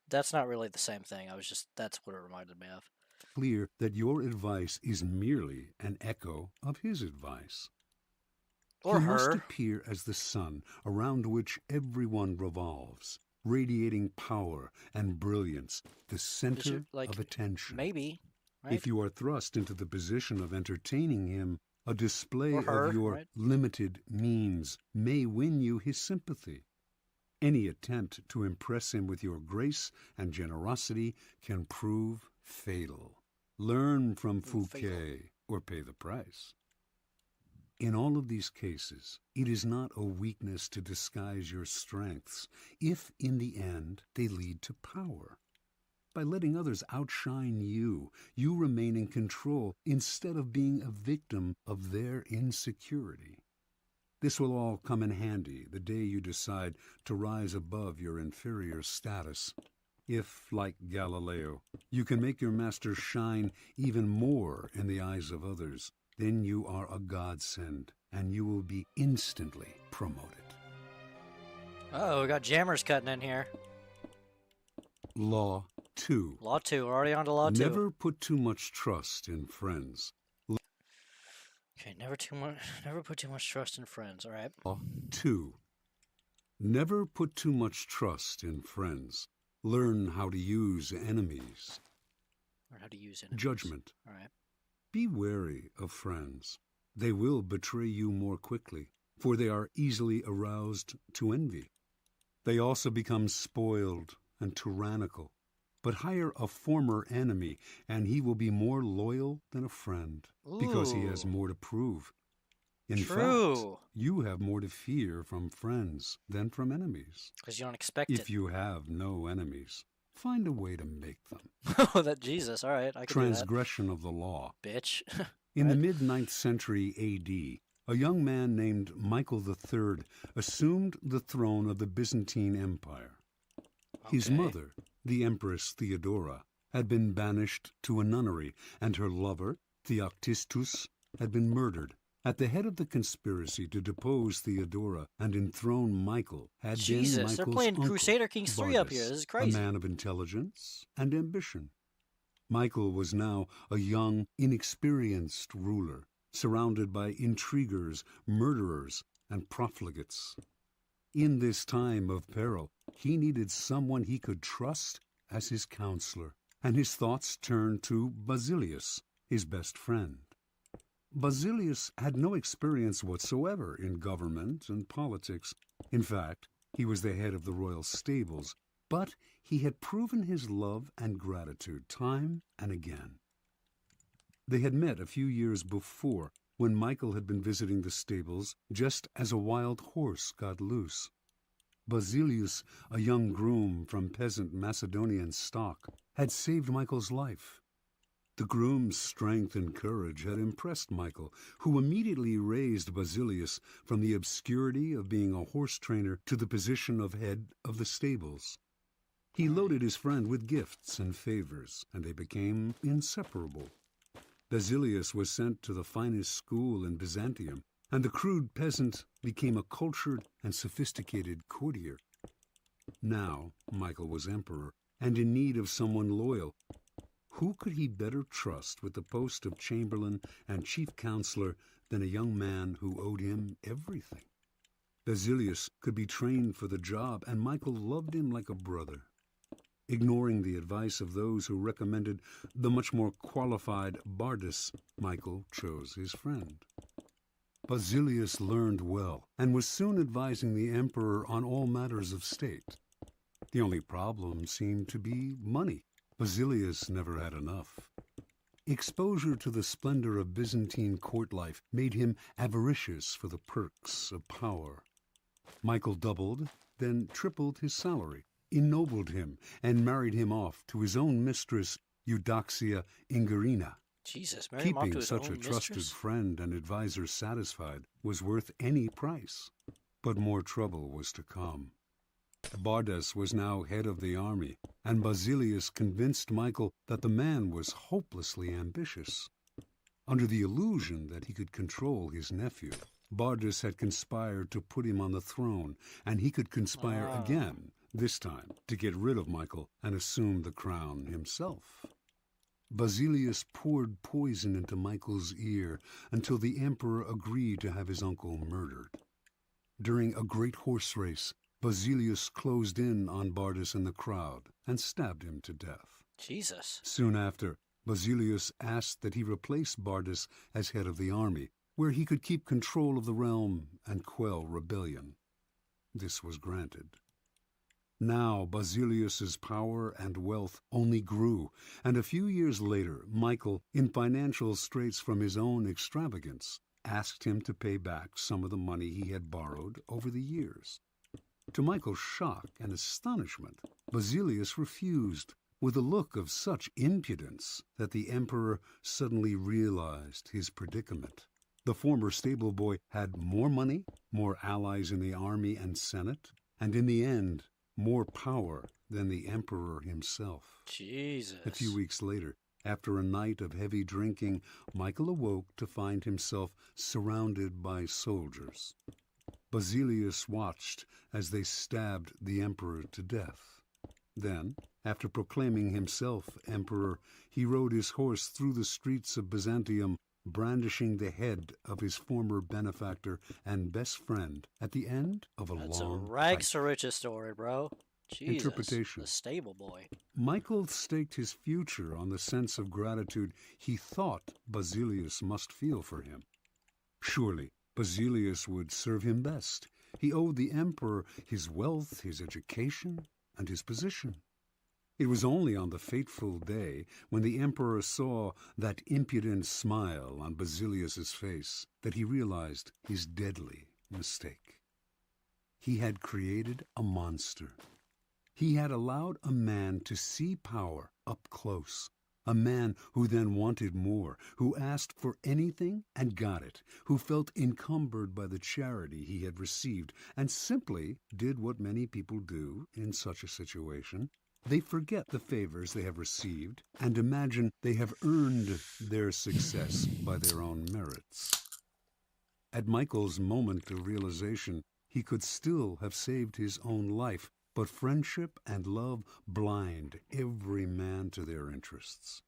That's not really the same thing. That's what it reminded me of. Clear that your advice is merely an echo of his advice. Or he her. must appear as the sun around which everyone revolves, radiating power and brilliance, the center like, of attention. Maybe. Right? If you are thrust into the position of entertaining him, a display Or her, of your right? limited means may win you his sympathy. Any attempt to impress him with your grace and generosity can prove fatal. Learn from Fouquet or pay the price. In all of these cases, it is not a weakness to disguise your strengths if, in the end, they lead to power. By letting others outshine you, you remain in control instead of being a victim of their insecurity. This will all come in handy the day you decide to rise above your inferior status. If, like Galileo, you can make your master shine even more in the eyes of others, then you are a godsend, and you will be instantly promoted. Oh, we got jammers cutting in here. Law 2. Law 2. We're already on to Law 2. Never put too much trust in friends. Okay, never put too much trust in friends, all right? Law 2. Never put too much trust in friends. Learn how to use enemies. Learn how to use enemies. Judgment. All right. Be wary of friends. They will betray you more quickly, for they are easily aroused to envy. They also become spoiled and tyrannical. But hire a former enemy, and he will be more loyal than a friend, because he has more to prove. In fact, you have more to fear from friends than from enemies. Because you don't expect it. If you have no enemies, find a way to make them. Oh, that Jesus. All right, I can Transgression of the law. Bitch. In the mid-9th century A.D., a young man named Michael III assumed the throne of the Byzantine Empire. His mother, the Empress Theodora, had been banished to a nunnery, and her lover, Theoctistus, had been murdered. At the head of the conspiracy to depose Theodora and enthrone Michael had been Michael's they're playing uncle, Crusader Kings 3 up here. This is crazy. A man of intelligence and ambition. Michael was now a young, inexperienced ruler, surrounded by intriguers, murderers, and profligates. In this time of peril, he needed someone he could trust as his counselor, and his thoughts turned to Basilius, his best friend. Basilius had no experience whatsoever in government and politics. In fact, he was the head of the royal stables, but he had proven his love and gratitude time and again. They had met a few years before, when Michael had been visiting the stables just as a wild horse got loose. Basilius, a young groom from peasant Macedonian stock, had saved Michael's life. The groom's strength and courage had impressed Michael, who immediately raised Basilius from the obscurity of being a horse trainer to the position of head of the stables. He loaded his friend with gifts and favors, and they became inseparable. Basilius was sent to the finest school in Byzantium, and the crude peasant became a cultured and sophisticated courtier. Now Michael was emperor, and in need of someone loyal. Who could he better trust with the post of chamberlain and chief counselor than a young man who owed him everything? Basilius could be trained for the job, and Michael loved him like a brother. Ignoring the advice of those who recommended the much more qualified Bardas, Michael chose his friend. Basilius learned well, and was soon advising the emperor on all matters of state. The only problem seemed to be money. Basilius never had enough. Exposure to the splendor of Byzantine court life made him avaricious for the perks of power. Michael doubled, then tripled his salary, ennobled him, and married him off to his own mistress, Eudoxia Ingerina. Jesus, marry him off to Keeping his such own a trusted mistress? friend and advisor satisfied was worth any price. But more trouble was to come. Bardas was now head of the army, and Basilius convinced Michael that the man was hopelessly ambitious. Under the illusion that he could control his nephew, Bardas had conspired to put him on the throne, and he could conspire again, this time to get rid of Michael and assume the crown himself. Basilius poured poison into Michael's ear until the emperor agreed to have his uncle murdered. During a great horse race, Basilius closed in on Bardas in the crowd and stabbed him to death. Jesus. Soon after, Basilius asked that he replace Bardas as head of the army, where he could keep control of the realm and quell rebellion. This was granted. Now Basilius's power and wealth only grew, and a few years later, Michael, in financial straits from his own extravagance, asked him to pay back some of the money he had borrowed over the years. To Michael's shock and astonishment, Basilius refused, with a look of such impudence that the emperor suddenly realized his predicament. The former stable boy had more money, more allies in the army and senate, and in the end, more power than the emperor himself. Jesus. A few weeks later, after a night of heavy drinking, Michael awoke to find himself surrounded by soldiers. Basilius watched as they stabbed the emperor to death. Then, after proclaiming himself emperor, he rode his horse through the streets of Byzantium, brandishing the head of his former benefactor and best friend at the end of a That's long a rags fight. to riches story, bro. Jesus. Interpretation. The stable boy. Michael staked his future on the sense of gratitude he thought Basilius must feel for him. Surely, Basilius would serve him best. He owed the emperor his wealth, his education, and his position. It was only on the fateful day when the emperor saw that impudent smile on Basilius's face that he realized his deadly mistake. He had created a monster. He had allowed a man to see power up close, a man who then wanted more, who asked for anything and got it, who felt encumbered by the charity he had received, and simply did what many people do in such a situation. They forget the favors they have received and imagine they have earned their success by their own merits. At Michael's moment of realization, he could still have saved his own life, but friendship and love blind every man to their interests.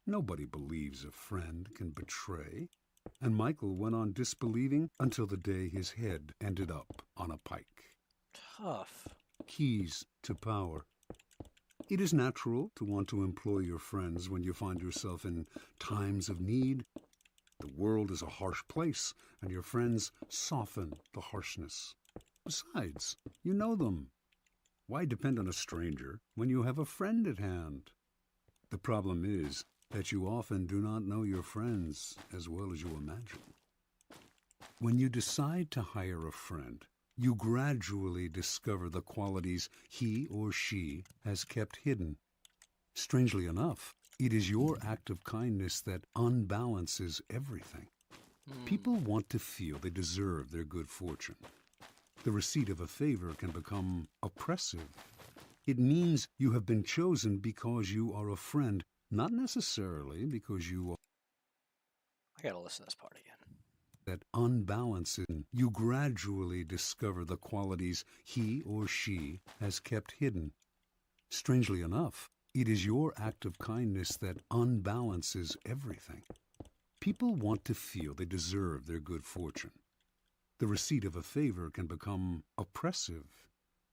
Nobody believes a friend can betray, and Michael went on disbelieving until the day his head ended up on a pike. Tough. Keys to power. It is natural to want to employ your friends when you find yourself in times of need. The world is a harsh place, and your friends soften the harshness. Besides, you know them. Why depend on a stranger when you have a friend at hand? The problem is that you often do not know your friends as well as you imagine. When you decide to hire a friend, you gradually discover the qualities he or she has kept hidden. Strangely enough, it is your act of kindness that unbalances everything. People want to feel they deserve their good fortune. The receipt of a favor can become oppressive. It means you have been chosen because you are a friend, not necessarily because you are. I gotta listen to this part again. That unbalancing, you gradually discover the qualities he or she has kept hidden. Strangely enough, it is your act of kindness that unbalances everything. People want to feel they deserve their good fortune. The receipt of a favor can become oppressive.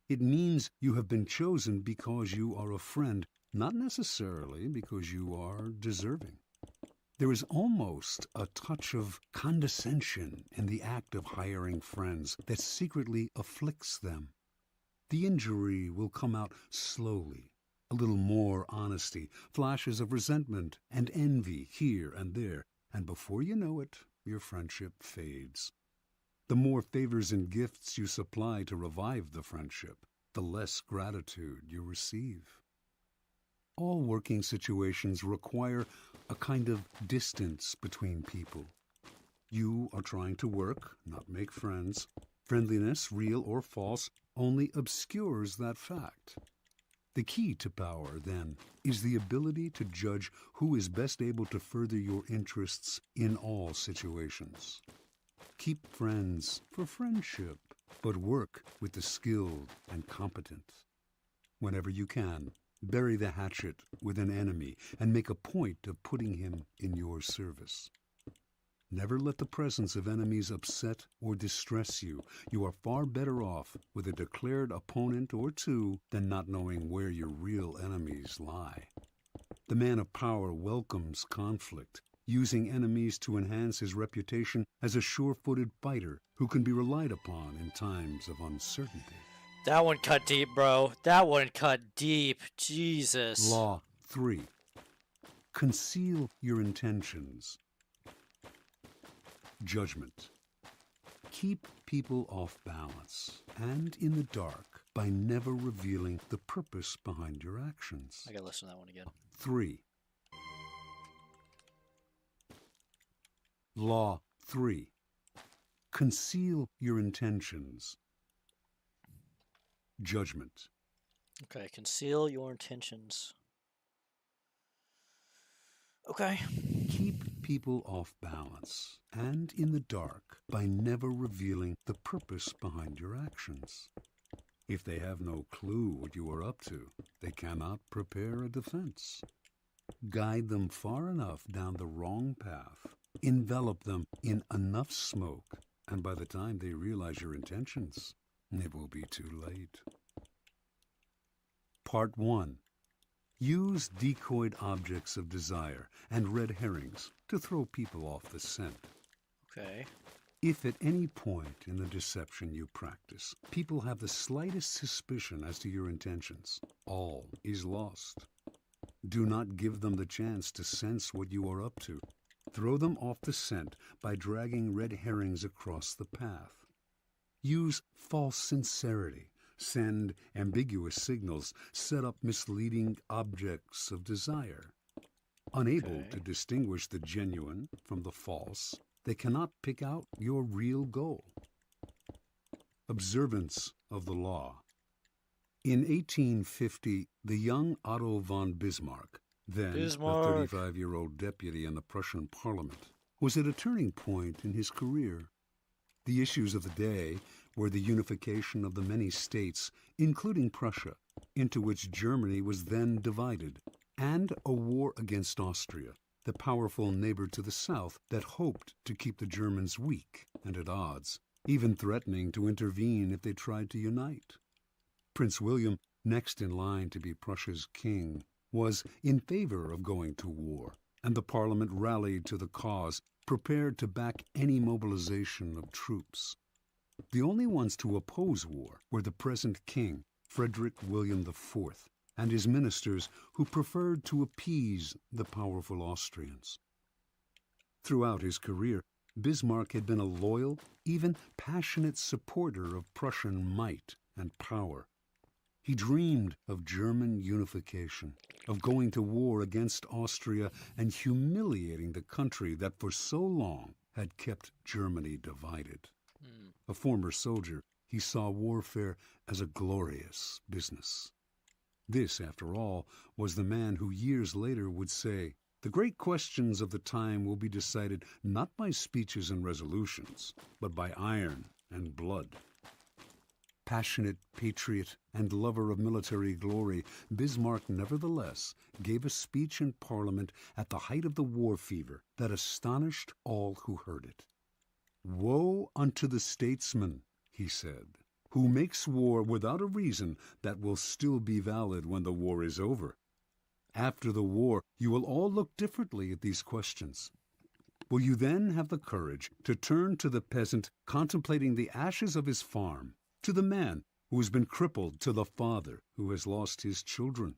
It means you have been chosen because you are a friend, not necessarily because you are deserving. There is almost a touch of condescension in the act of hiring friends that secretly afflicts them. The injury will come out slowly, a little more honesty, flashes of resentment and envy here and there, and before you know it, your friendship fades. The more favors and gifts you supply to revive the friendship, the less gratitude you receive. All working situations require a kind of distance between people. You are trying to work, not make friends. Friendliness, real or false, only obscures that fact. The key to power, then, is the ability to judge who is best able to further your interests in all situations. Keep friends for friendship, but work with the skilled and competent. Whenever you can, bury the hatchet with an enemy and make a point of putting him in your service. Never let the presence of enemies upset or distress you. You are far better off with a declared opponent or two than not knowing where your real enemies lie. The man of power welcomes conflict, using enemies to enhance his reputation as a sure-footed fighter who can be relied upon in times of uncertainty. That one cut deep, bro. That one cut deep. Jesus. Law 3. Conceal your intentions. Judgment. Keep people off balance and in the dark by never revealing the purpose behind your actions. I gotta listen to that one again. 3. Law 3. Conceal your intentions. Judgment. Okay, conceal your intentions. Okay. Keep people off balance and in the dark by never revealing the purpose behind your actions. If they have no clue what you are up to, they cannot prepare a defense. Guide them far enough down the wrong path, envelop them in enough smoke, and by the time they realize your intentions, it will be too late. Part 1. Use decoyed objects of desire and red herrings to throw people off the scent. Okay. If at any point in the deception you practice, people have the slightest suspicion as to your intentions, all is lost. Do not give them the chance to sense what you are up to. Throw them off the scent by dragging red herrings across the path. Use false sincerity. Send ambiguous signals, set up misleading objects of desire. Unable to distinguish the genuine from the false, they cannot pick out your real goal. Observance of the law. In 1850, the young Otto von Bismarck, then a 35-year-old deputy in the Prussian parliament, was at a turning point in his career. The issues of the day were the unification of the many states, including Prussia, into which Germany was then divided, and a war against Austria, the powerful neighbor to the south that hoped to keep the Germans weak and at odds, even threatening to intervene if they tried to unite. Prince William, next in line to be Prussia's king, was in favor of going to war, and the Parliament rallied to the cause, prepared to back any mobilization of troops. The only ones to oppose war were the present king, Frederick William IV, and his ministers who preferred to appease the powerful Austrians. Throughout his career, Bismarck had been a loyal, even passionate supporter of Prussian might and power. He dreamed of German unification, of going to war against Austria and humiliating the country that for so long had kept Germany divided. A former soldier, he saw warfare as a glorious business. This, after all, was the man who years later would say, "The great questions of the time will be decided not by speeches and resolutions, but by iron and blood." Passionate patriot and lover of military glory, Bismarck nevertheless gave a speech in Parliament at the height of the war fever that astonished all who heard it. "Woe unto the statesman," he said, "who makes war without a reason that will still be valid when the war is over. After the war, you will all look differently at these questions. Will you then have the courage to turn to the peasant contemplating the ashes of his farm, to the man who has been crippled, to the father who has lost his children?"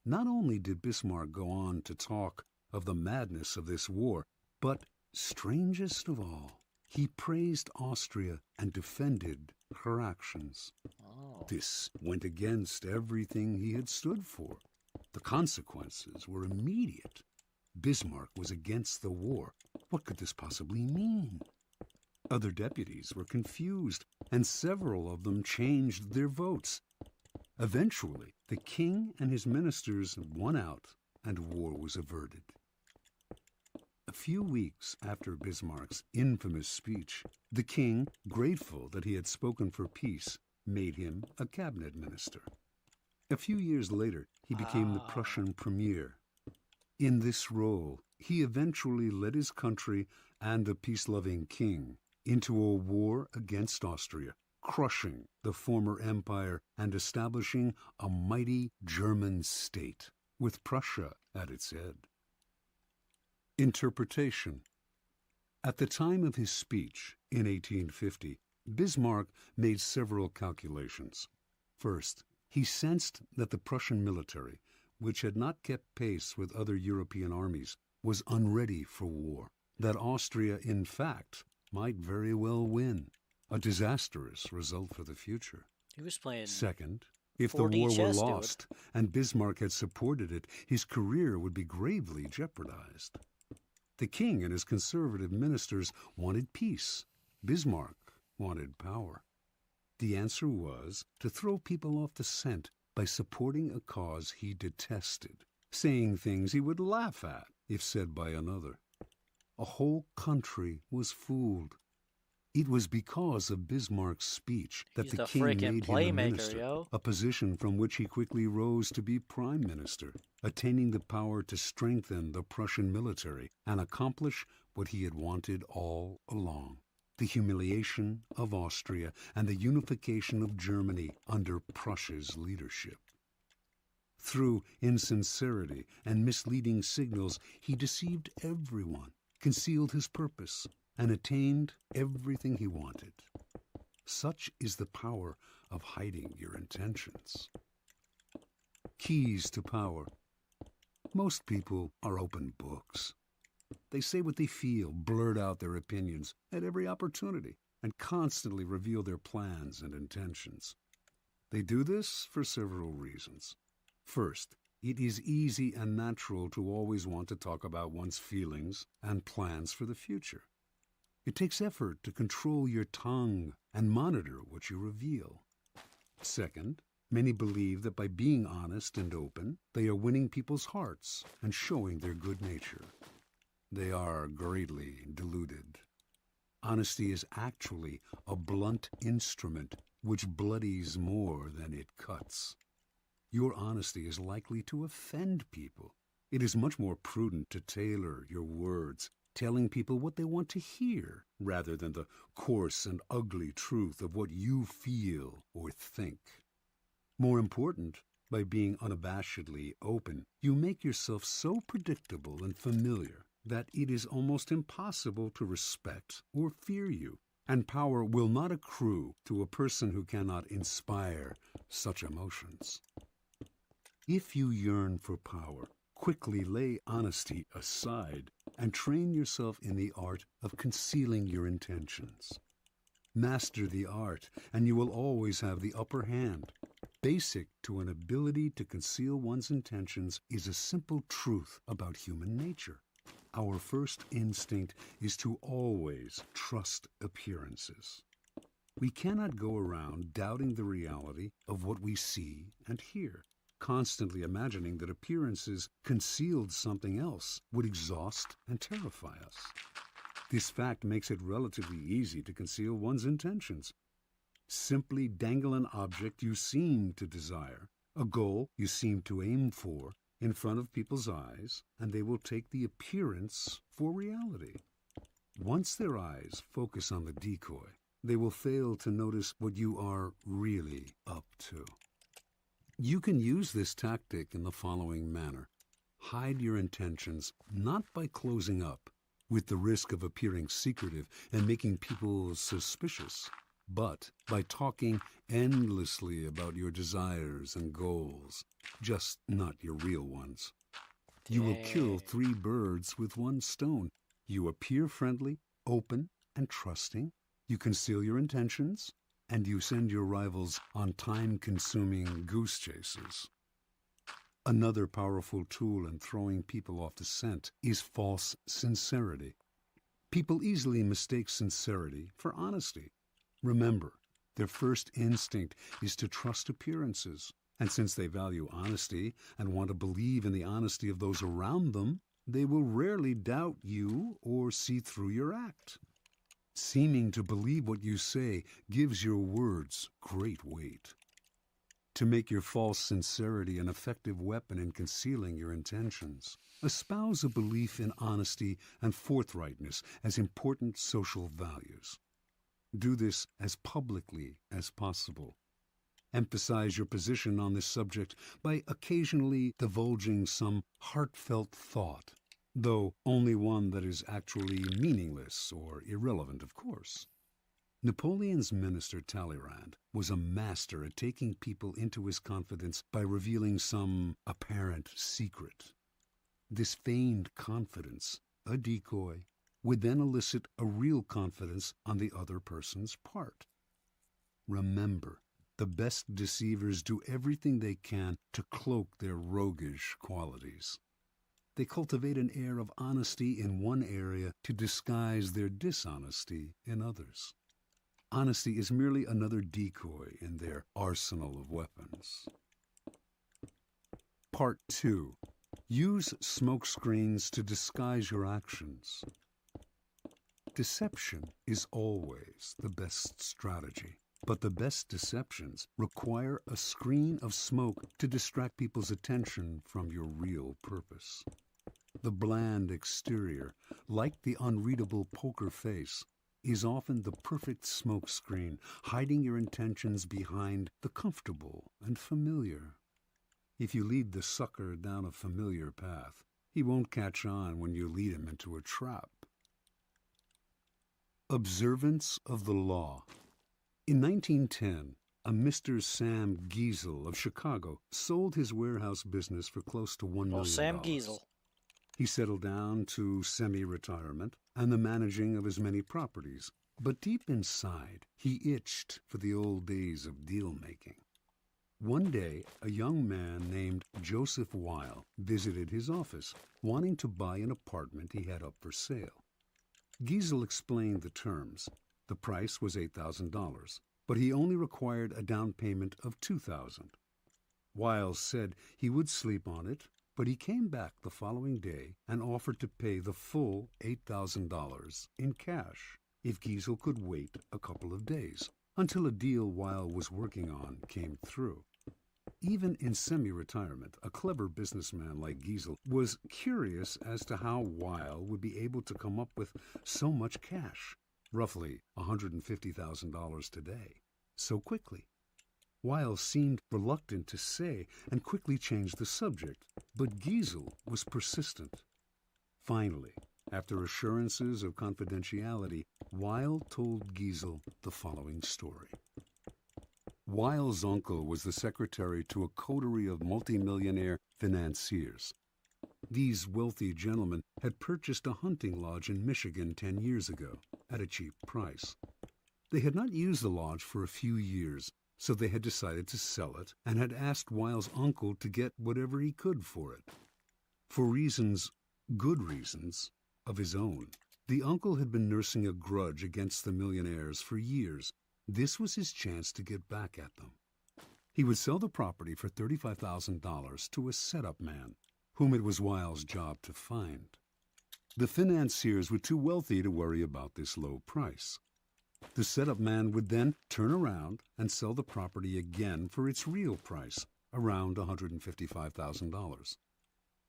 Not only did Bismarck go on to talk of the madness of this war, but, strangest of all, He praised Austria and defended her actions. Oh. This went against everything he had stood for. The consequences were immediate. Bismarck was against the war. What could this possibly mean? Other deputies were confused, and several of them changed their votes. Eventually, the king and his ministers won out, and war was averted. A few weeks after Bismarck's infamous speech, the king, grateful that he had spoken for peace, made him a cabinet minister. A few years later, he became the Prussian premier. In this role, he eventually led his country and the peace-loving king into a war against Austria, crushing the former empire and establishing a mighty German state, with Prussia at its head. Interpretation. At the time of his speech in 1850, Bismarck made several calculations. First, he sensed that the Prussian military, which had not kept pace with other European armies, was unready for war, that Austria, in fact, might very well win, a disastrous result for the future. He was playing. Second, if the 4D war were chess, dude. lost and Bismarck had supported it, his career would be gravely jeopardized. The king and his conservative ministers wanted peace. Bismarck wanted power. The answer was to throw people off the scent by supporting a cause he detested, saying things he would laugh at if said by another. A whole country was fooled. It was because of Bismarck's speech that He's the the king frickin' made him a playmaker, minister, yo. a position from which he quickly rose to be prime minister, attaining the power to strengthen the Prussian military and accomplish what he had wanted all along: the humiliation of Austria and the unification of Germany under Prussia's leadership. Through insincerity and misleading signals, he deceived everyone, concealed his purpose, and attained everything he wanted. Such is the power of hiding your intentions. Keys to power. Most people are open books. They say what they feel, blurt out their opinions at every opportunity, and constantly reveal their plans and intentions. They do this for several reasons. First, it is easy and natural to always want to talk about one's feelings and plans for the future. It takes effort to control your tongue and monitor what you reveal. Second, many believe that by being honest and open, they are winning people's hearts and showing their good nature. They are greatly deluded. Honesty is actually a blunt instrument which bloodies more than it cuts. Your honesty is likely to offend people. It is much more prudent to tailor your words, telling people what they want to hear, rather than the coarse and ugly truth of what you feel or think. More important, by being unabashedly open, you make yourself so predictable and familiar that it is almost impossible to respect or fear you, and power will not accrue to a person who cannot inspire such emotions. If you yearn for power, quickly lay honesty aside and train yourself in the art of concealing your intentions. Master the art, and you will always have the upper hand. Basic to an ability to conceal one's intentions is a simple truth about human nature. Our first instinct is to always trust appearances. We cannot go around doubting the reality of what we see and hear. Constantly imagining that appearances concealed something else would exhaust and terrify us. This fact makes it relatively easy to conceal one's intentions. Simply dangle an object you seem to desire, a goal you seem to aim for, in front of people's eyes, and they will take the appearance for reality. Once their eyes focus on the decoy, they will fail to notice what you are really up to. You can use this tactic in the following manner. Hide your intentions not by closing up, with the risk of appearing secretive and making people suspicious, but by talking endlessly about your desires and goals, just not your real ones. You will kill 3 birds with 1 stone. You appear friendly, open, and trusting, you conceal your intentions, and you send your rivals on time-consuming goose chases. Another powerful tool in throwing people off the scent is false sincerity. People easily mistake sincerity for honesty. Remember, their first instinct is to trust appearances, and since they value honesty and want to believe in the honesty of those around them, they will rarely doubt you or see through your act. Seeming to believe what you say gives your words great weight. To make your false sincerity an effective weapon in concealing your intentions, espouse a belief in honesty and forthrightness as important social values. Do this as publicly as possible. Emphasize your position on this subject by occasionally divulging some heartfelt thought, though only one that is actually meaningless or irrelevant, of course. Napoleon's minister Talleyrand was a master at taking people into his confidence by revealing some apparent secret. This feigned confidence, a decoy, would then elicit a real confidence on the other person's part. Remember, the best deceivers do everything they can to cloak their roguish qualities. They cultivate an air of honesty in one area to disguise their dishonesty in others. Honesty is merely another decoy in their arsenal of weapons. Part 2. Use smokescreens to disguise your actions. Deception is always the best strategy, but the best deceptions require a screen of smoke to distract people's attention from your real purpose. The bland exterior, like the unreadable poker face, is often the perfect smokescreen, hiding your intentions behind the comfortable and familiar. If you lead the sucker down a familiar path, he won't catch on when you lead him into a trap. Observance of the law. In 1910, a Mr. Sam Giesel of Chicago sold his warehouse business for close to $1 million. Well, Sam Giesel. He settled down to semi-retirement and the managing of his many properties, but deep inside, he itched for the old days of deal-making. One day, a young man named Joseph Weil visited his office, wanting to buy an apartment he had up for sale. Giesel explained the terms. The price was $8,000, but he only required a down payment of $2,000. Weil said he would sleep on it, but he came back the following day and offered to pay the full $8,000 in cash if Giesel could wait a couple of days until a deal Weil was working on came through. Even in semi-retirement, a clever businessman like Giesel was curious as to how Weil would be able to come up with so much cash, roughly $150,000 today, so quickly. Weil seemed reluctant to say and quickly changed the subject, but Giesel was persistent. Finally, after assurances of confidentiality, Weil told Giesel the following story. Weil's uncle was the secretary to a coterie of multimillionaire financiers. These wealthy gentlemen had purchased a hunting lodge in Michigan 10 years ago at a cheap price. They had not used the lodge for a few years, so they had decided to sell it and had asked Weil's uncle to get whatever he could for it. For reasons, good reasons, of his own, the uncle had been nursing a grudge against the millionaires for years. This was his chance to get back at them. He would sell the property for $35,000 to a setup man, whom it was Weil's job to find. The financiers were too wealthy to worry about this low price. The setup man would then turn around and sell the property again for its real price, around $155,000.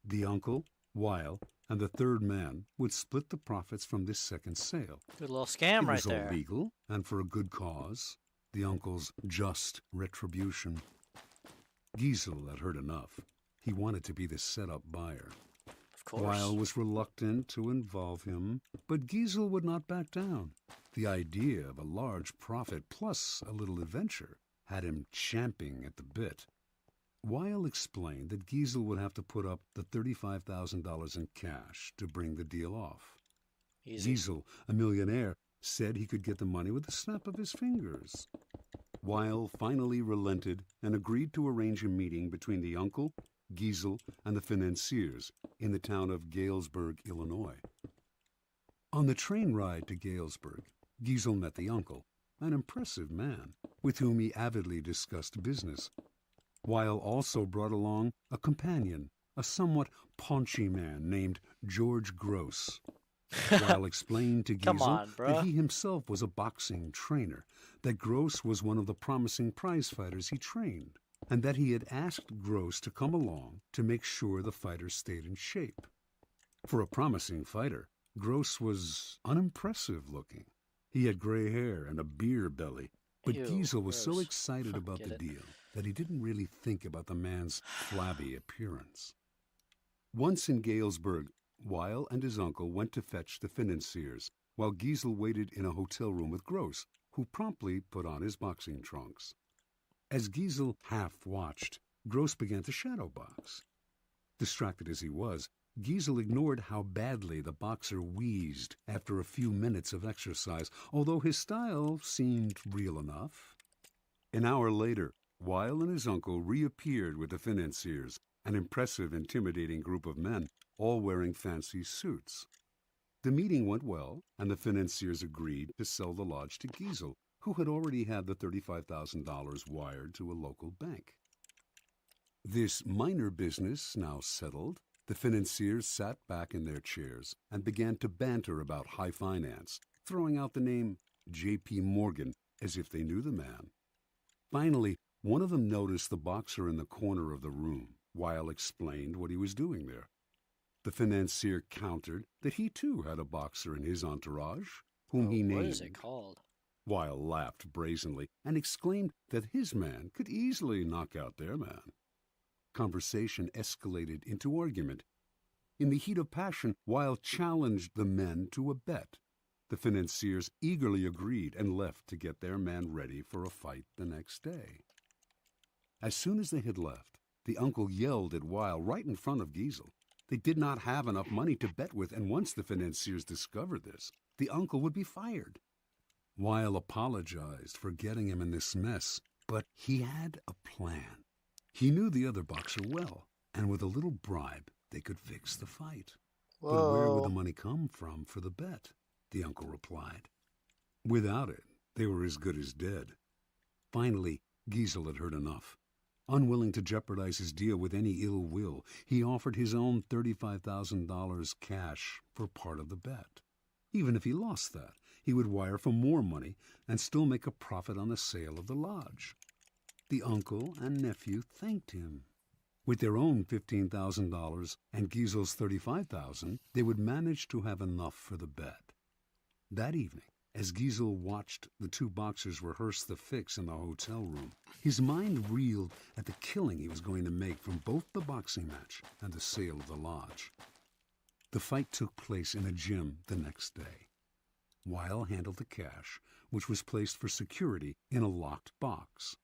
The uncle, Weil, and the third man would split the profits from this second sale. Good little scam right there. It was all legal and for a good cause, the uncle's just retribution. Giesel had heard enough. He wanted to be the setup buyer. Of course. Weil was reluctant to involve him, but Giesel would not back down. The idea of a large profit plus a little adventure had him champing at the bit. Weil explained that Giesel would have to put up the $35,000 in cash to bring the deal off. Easy. Giesel, a millionaire, said he could get the money with a snap of his fingers. Weil finally relented and agreed to arrange a meeting between the uncle, Giesel, and the financiers in the town of Galesburg, Illinois. On the train ride to Galesburg, Giesel met the uncle, an impressive man, with whom he avidly discussed business. Weil also brought along a companion, a somewhat paunchy man named George Gross. Weil explained to Giesel that he himself was a boxing trainer, that Gross was one of the promising prize fighters he trained, and that he had asked Gross to come along to make sure the fighter stayed in shape. For a promising fighter, Gross was unimpressive looking. He had gray hair and a beer belly, but Giesel was so excited about the deal that he didn't really think about the man's flabby appearance. Once in Galesburg, Weil and his uncle went to fetch the financiers, while Giesel waited in a hotel room with Gross, who promptly put on his boxing trunks. As Giesel half-watched, Gross began to shadow box. Distracted as he was, Giesel ignored how badly the boxer wheezed after a few minutes of exercise, although his style seemed real enough. An hour later, Weil and his uncle reappeared with the financiers, an impressive, intimidating group of men, all wearing fancy suits. The meeting went well, and the financiers agreed to sell the lodge to Giesel, who had already had the $35,000 wired to a local bank. This minor business now settled, the financiers sat back in their chairs and began to banter about high finance, throwing out the name J.P. Morgan as if they knew the man. Finally, one of them noticed the boxer in the corner of the room. Weil explained what he was doing there. The financier countered that he too had a boxer in his entourage, whom he named. What is it called? Weil laughed brazenly and exclaimed that his man could easily knock out their man. Conversation escalated into argument. In the heat of passion, Weil challenged the men to a bet. The financiers eagerly agreed and left to get their man ready for a fight the next day. As soon as they had left, the uncle yelled at Weil right in front of Giesel. They did not have enough money to bet with, and once the financiers discovered this, the uncle would be fired. Weil apologized for getting him in this mess, but he had a plan. He knew the other boxer well, and with a little bribe, they could fix the fight. Whoa. But where would the money come from for the bet? The uncle replied. Without it, they were as good as dead. Finally, Giesel had heard enough. Unwilling to jeopardize his deal with any ill will, he offered his own $35,000 cash for part of the bet. Even if he lost that, he would wire for more money and still make a profit on the sale of the lodge. The uncle and nephew thanked him. With their own $15,000 and Giesel's $35,000, they would manage to have enough for the bet. That evening, as Giesel watched the two boxers rehearse the fix in the hotel room, his mind reeled at the killing he was going to make from both the boxing match and the sale of the lodge. The fight took place in a gym the next day. Weil handled the cash, which was placed for security in a locked box.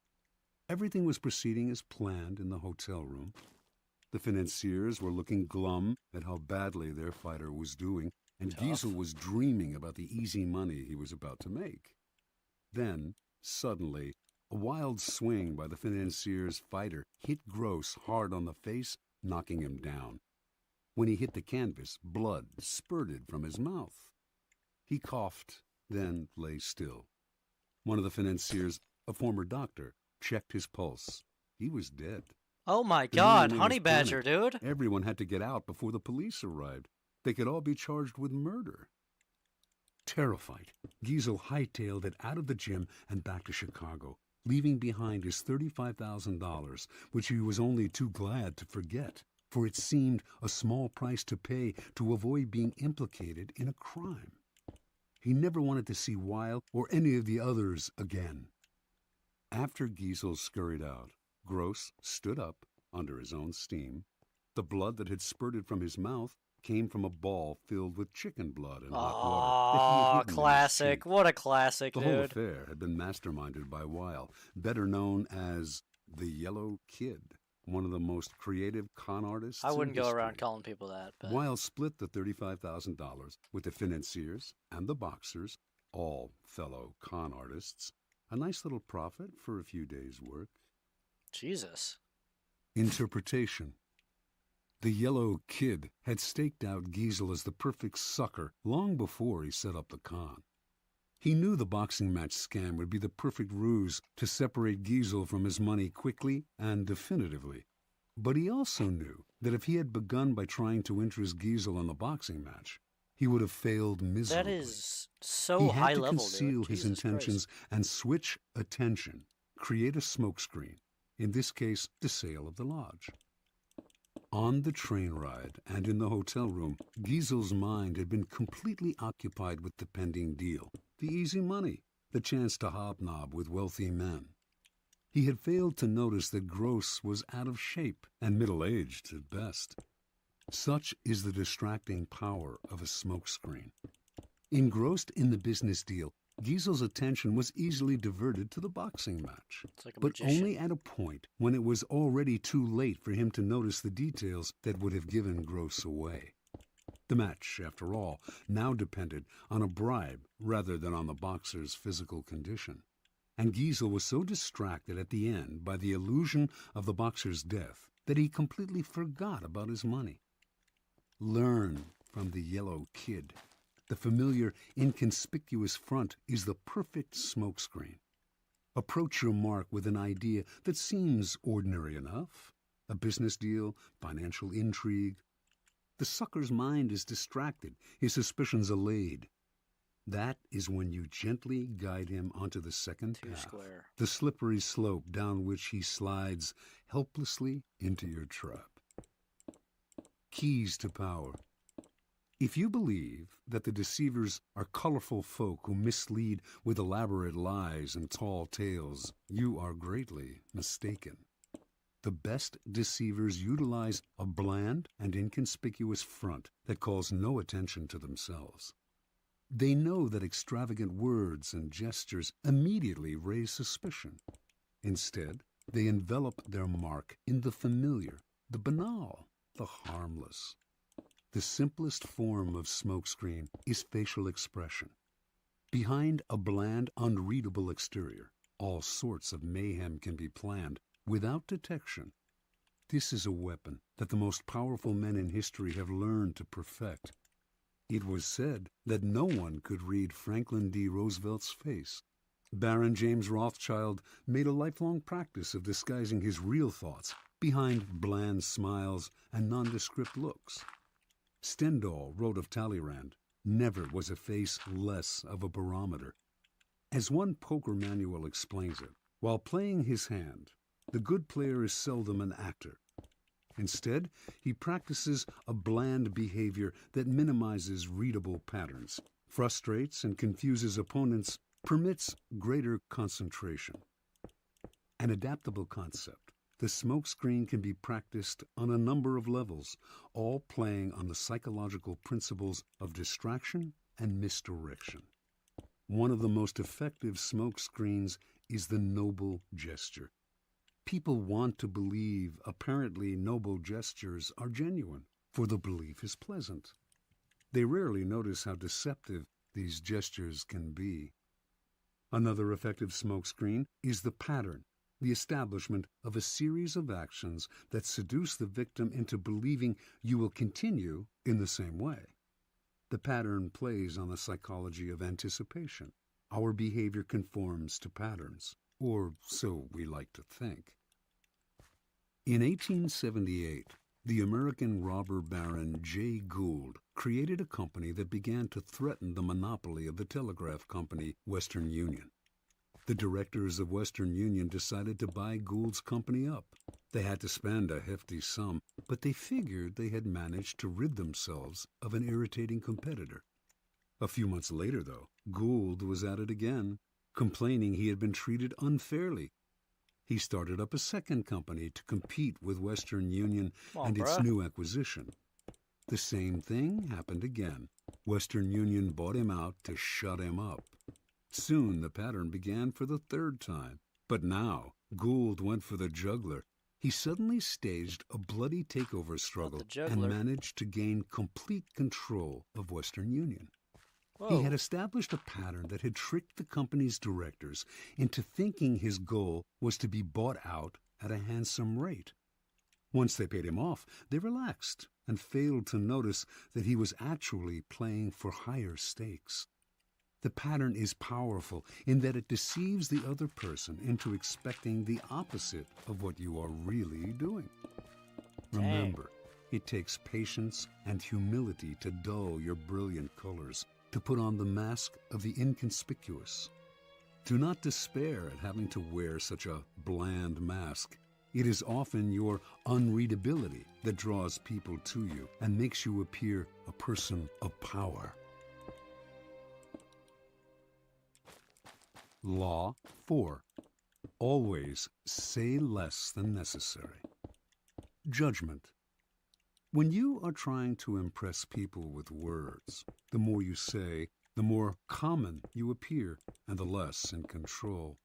Everything was proceeding as planned in the hotel room. The financiers were looking glum at how badly their fighter was doing, and Giesel was dreaming about the easy money he was about to make. Then, suddenly, a wild swing by the financier's fighter hit Gross hard on the face, knocking him down. When he hit the canvas, blood spurted from his mouth. He coughed, then lay still. One of the financiers, a former doctor, checked his pulse. He was dead. Oh my God, Honey Badger, dude! Everyone had to get out before the police arrived. They could all be charged with murder. Terrified, Giesel hightailed it out of the gym and back to Chicago, leaving behind his $35,000, which he was only too glad to forget, for it seemed a small price to pay to avoid being implicated in a crime. He never wanted to see Weil or any of the others again. After Giesel scurried out, Gross stood up under his own steam. The blood that had spurted from his mouth came from a ball filled with chicken blood and hot water that he had hidden in his classic. cheek. What a classic, The dude. whole affair had been masterminded by Weil, better known as the Yellow Kid, one of the most creative con artists I wouldn't in go around history. calling people that. But... Weil split the $35,000 with the financiers and the boxers all fellow con artists, a nice little profit for a few days' work. Jesus. Interpretation. The Yellow Kid had staked out Giesel as the perfect sucker long before he set up the con. He knew the boxing match scam would be the perfect ruse to separate Giesel from his money quickly and definitively. But he also knew that if he had begun by trying to interest Giesel in the boxing match, he would have failed miserably. That is so he high had to level, conceal dude. his Jesus intentions Christ. and switch attention, create a smokescreen, in this case, the sale of the lodge. On the train ride and in the hotel room, Giesel's mind had been completely occupied with the pending deal, the easy money, the chance to hobnob with wealthy men. He had failed to notice that Gross was out of shape and middle-aged at best. Such is the distracting power of a smokescreen. Engrossed in the business deal, Giesel's attention was easily diverted to the boxing match, Like a but magician. only at a point when it was already too late for him to notice the details that would have given Gross away. The match, after all, now depended on a bribe rather than on the boxer's physical condition. And Giesel was so distracted at the end by the illusion of the boxer's death that he completely forgot about his money. Learn from the Yellow Kid. The familiar, inconspicuous front is the perfect smokescreen. Approach your mark with an idea that seems ordinary enough. A business deal, financial intrigue. The sucker's mind is distracted, his suspicions allayed. That is when you gently guide him onto the second path, square. the slippery slope down which he slides helplessly into your trap. Keys to power. If you believe that the deceivers are colorful folk who mislead with elaborate lies and tall tales, you are greatly mistaken. The best deceivers utilize a bland and inconspicuous front that calls no attention to themselves. They know that extravagant words and gestures immediately raise suspicion. Instead, they envelop their mark in the familiar, the banal, the harmless. The simplest form of smokescreen is facial expression. Behind a bland, unreadable exterior, all sorts of mayhem can be planned without detection. This is a weapon that the most powerful men in history have learned to perfect. It was said that no one could read Franklin D. Roosevelt's face. Baron James Rothschild made a lifelong practice of disguising his real thoughts behind bland smiles and nondescript looks. Stendhal wrote of Talleyrand, "Never was a face less of a barometer." As one poker manual explains it, while playing his hand, the good player is seldom an actor. Instead, he practices a bland behavior that minimizes readable patterns, frustrates and confuses opponents, permits greater concentration. An adaptable concept, the smokescreen can be practiced on a number of levels, all playing on the psychological principles of distraction and misdirection. One of the most effective smokescreens is the noble gesture. People want to believe apparently noble gestures are genuine, for the belief is pleasant. They rarely notice how deceptive these gestures can be. Another effective smokescreen is the pattern, the establishment of a series of actions that seduce the victim into believing you will continue in the same way. The pattern plays on the psychology of anticipation. Our behavior conforms to patterns, or so we like to think. In 1878, the American robber baron Jay Gould created a company that began to threaten the monopoly of the telegraph company Western Union. The directors of Western Union decided to buy Gould's company up. They had to spend a hefty sum, but they figured they had managed to rid themselves of an irritating competitor. A few months later, though, Gould was at it again, complaining he had been treated unfairly. He started up a second company to compete with Western Union and its new acquisition. The same thing happened again. Western Union bought him out to shut him up. Soon the pattern began for the third time. But now Gould went for the juggler. He suddenly staged a bloody takeover struggle and managed to gain complete control of Western Union. He had established a pattern that had tricked the company's directors into thinking his goal was to be bought out at a handsome rate. Once they paid him off, they relaxed and failed to notice that he was actually playing for higher stakes. The pattern is powerful in that it deceives the other person into expecting the opposite of what you are really doing. Remember, it takes patience and humility to dull your brilliant colors, to put on the mask of the inconspicuous. Do not despair at having to wear such a bland mask. It is often your unreadability that draws people to you and makes you appear a person of power. Law 4. Always say less than necessary. Judgment. When you are trying to impress people with words, the more you say, the more common you appear, and the less in control.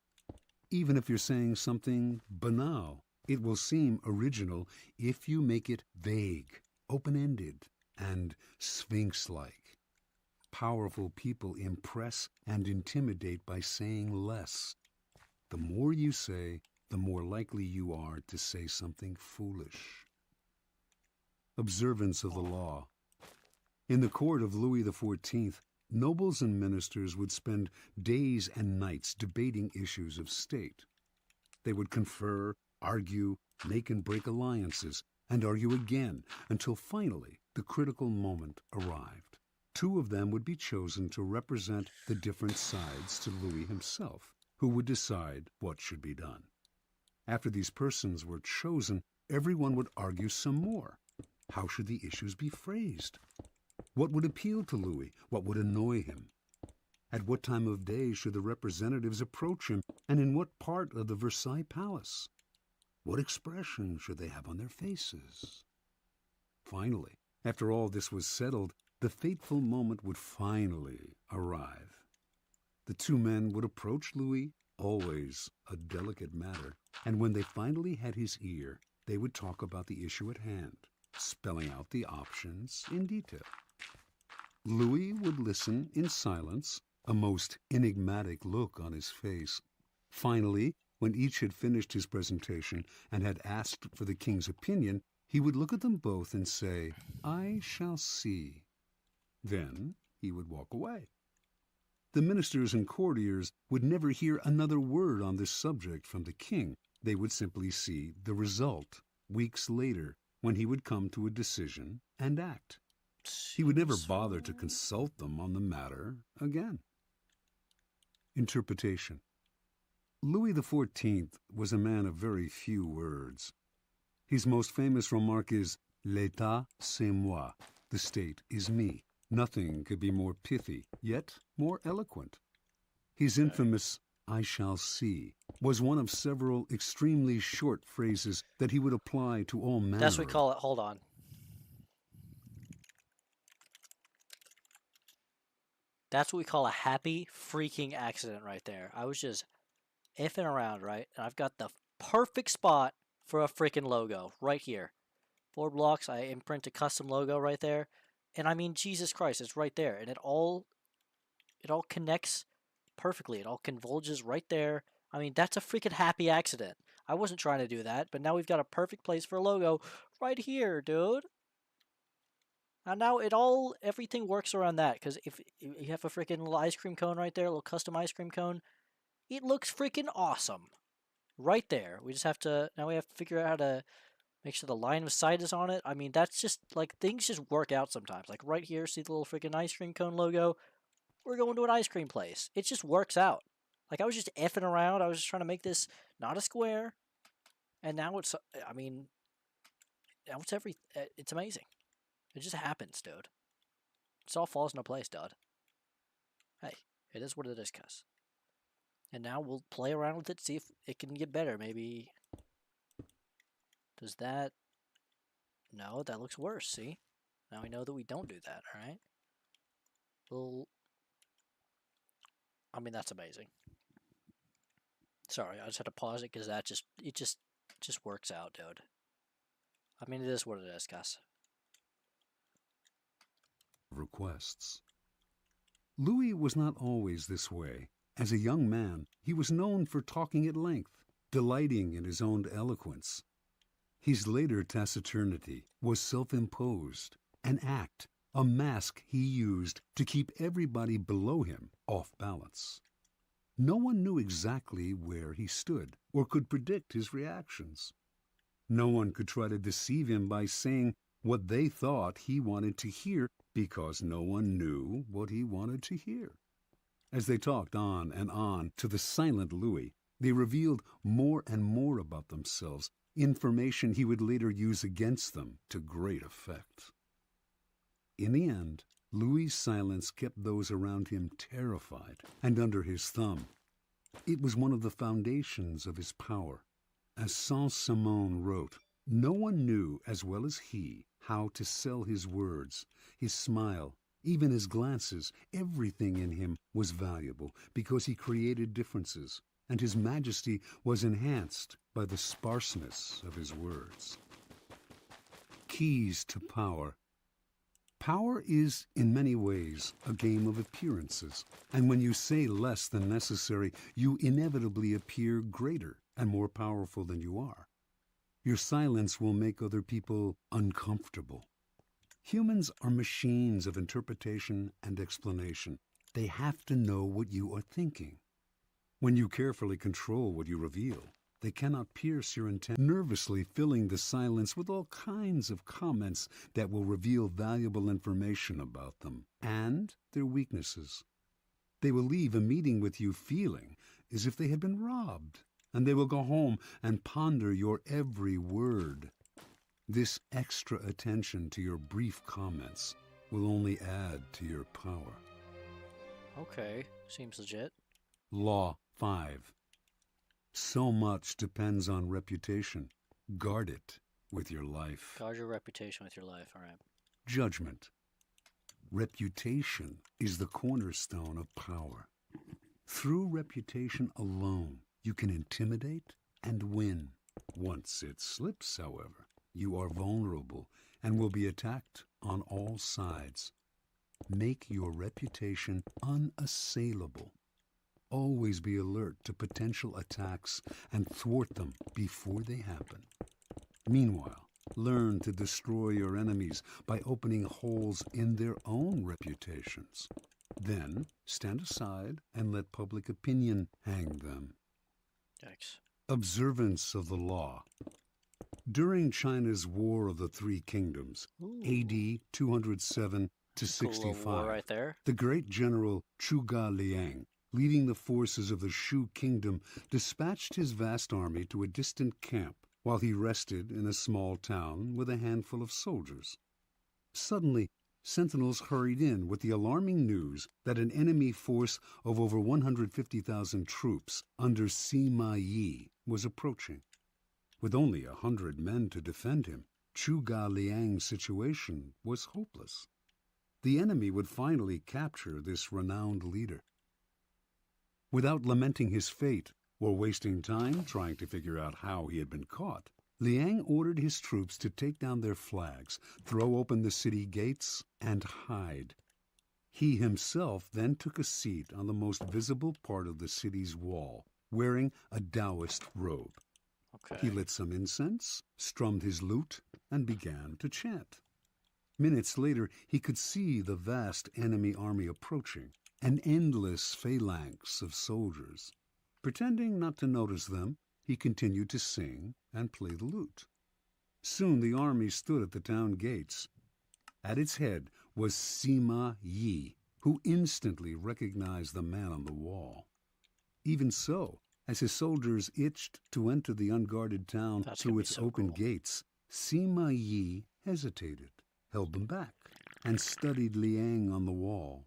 Even if you're saying something banal, it will seem original if you make it vague, open-ended, and sphinx-like. Powerful people impress and intimidate by saying less. The more you say, the more likely you are to say something foolish. Observance of the law. In the court of Louis XIV, nobles and ministers would spend days and nights debating issues of state. They would confer, argue, make and break alliances, and argue again until finally the critical moment arrived. Two of them would be chosen to represent the different sides to Louis himself, who would decide what should be done. After these persons were chosen, everyone would argue some more. How should the issues be phrased? What would appeal to Louis? What would annoy him? At what time of day should the representatives approach him, and in what part of the Versailles Palace? What expression should they have on their faces? Finally, after all this was settled, the fateful moment would finally arrive. The two men would approach Louis, always a delicate matter, and when they finally had his ear, they would talk about the issue at hand, spelling out the options in detail. Louis would listen in silence, a most enigmatic look on his face. Finally, when each had finished his presentation and had asked for the king's opinion, he would look at them both and say, "I shall see." Then he would walk away. The ministers and courtiers would never hear another word on this subject from the king. They would simply see the result weeks later, when he would come to a decision and act. He would never bother to consult them on the matter again. Interpretation. Louis XIV was a man of very few words. His most famous remark is, "L'État, c'est moi." The state is me. Nothing could be more pithy, yet more eloquent. His infamous "I shall see" was one of several extremely short phrases that he would apply to all manner. That's what we call it. Hold on. That's what we call a happy freaking accident right there. I was just effing around, right? And I've got the perfect spot for a freaking logo right here. 4 blocks, I imprint a custom logo right there. And I mean, Jesus Christ, it's right there. And it all connects perfectly. It all converges right there. I mean, that's a freaking happy accident. I wasn't trying to do that, but now we've got a perfect place for a logo right here, dude. And now everything works around that, because if you have a freaking little ice cream cone right there, a little custom ice cream cone, it looks freaking awesome. Right there. We just have to, now we have to figure out how to make sure the line of sight is on it. I mean, that's just, like, things just work out sometimes. Like, right here, see the little freaking ice cream cone logo? We're going to an ice cream place. It just works out. Like, I was just effing around. I was just trying to make this not a square. And now it's, I mean, now it's amazing. It just happens, dude. It all falls into place, dude. Hey, it is what it is, cuz. And now we'll play around with it, see if it can get better. Maybe... Does that... No, that looks worse, see? Now we know that we don't do that, alright? Well... I mean, that's amazing. Sorry, I just had to pause it because that just works out, dude. I mean, it is what it is, guys. Requests. Louis was not always this way. As a young man, he was known for talking at length, delighting in his own eloquence. His later taciturnity was self-imposed, an act, a mask he used to keep everybody below him off balance. No one knew exactly where he stood or could predict his reactions. No one could try to deceive him by saying what they thought he wanted to hear, because no one knew what he wanted to hear. As they talked on and on to the silent Louis, they revealed more and more about themselves, information he would later use against them to great effect. In the end, Louis's silence kept those around him terrified and under his thumb. It was one of the foundations of his power. As Saint-Simon wrote, no one knew as well as he how to sell his words, his smile, even his glances. Everything in him was valuable because he created differences, and his majesty was enhanced by the sparseness of his words. Keys to power. Power is, in many ways, a game of appearances, and when you say less than necessary, you inevitably appear greater and more powerful than you are. Your silence will make other people uncomfortable. Humans are machines of interpretation and explanation. They have to know what you are thinking. When you carefully control what you reveal, they cannot pierce your intent, nervously filling the silence with all kinds of comments that will reveal valuable information about them and their weaknesses. They will leave a meeting with you feeling as if they had been robbed, and they will go home and ponder your every word. This extra attention to your brief comments will only add to your power. Okay, seems legit. Law 5. So much depends on reputation. Guard it with your life. Guard your reputation with your life, all right. Judgment. Reputation is the cornerstone of power. Through reputation alone, you can intimidate and win. Once it slips, however, you are vulnerable and will be attacked on all sides. Make your reputation unassailable. Always be alert to potential attacks and thwart them before they happen. Meanwhile, learn to destroy your enemies by opening holes in their own reputations. Then stand aside and let public opinion hang them. Yikes. Observance of the law. During China's War of the Three Kingdoms, AD 207 to 65, Cool war right there. the great general Zhuge Liang, leading the forces of the Shu kingdom, dispatched his vast army to a distant camp while he rested in a small town with a handful of soldiers. Suddenly, sentinels hurried in with the alarming news that an enemy force of over 150,000 troops under Sima Yi was approaching. With only 100 men to defend him, Zhuge Liang's situation was hopeless. The enemy would finally capture this renowned leader. Without lamenting his fate or wasting time trying to figure out how he had been caught, Liang ordered his troops to take down their flags, throw open the city gates, and hide. He himself then took a seat on the most visible part of the city's wall, wearing a Taoist robe. Okay. He lit some incense, strummed his lute, and began to chant. Minutes later, he could see the vast enemy army approaching, an endless phalanx of soldiers. Pretending not to notice them, he continued to sing and play the lute. Soon the army stood at the town gates. At its head was Sima Yi, who instantly recognized the man on the wall. Even so, as his soldiers itched to enter the unguarded town through its open gates, Sima Yi hesitated, held them back, and studied Liang on the wall.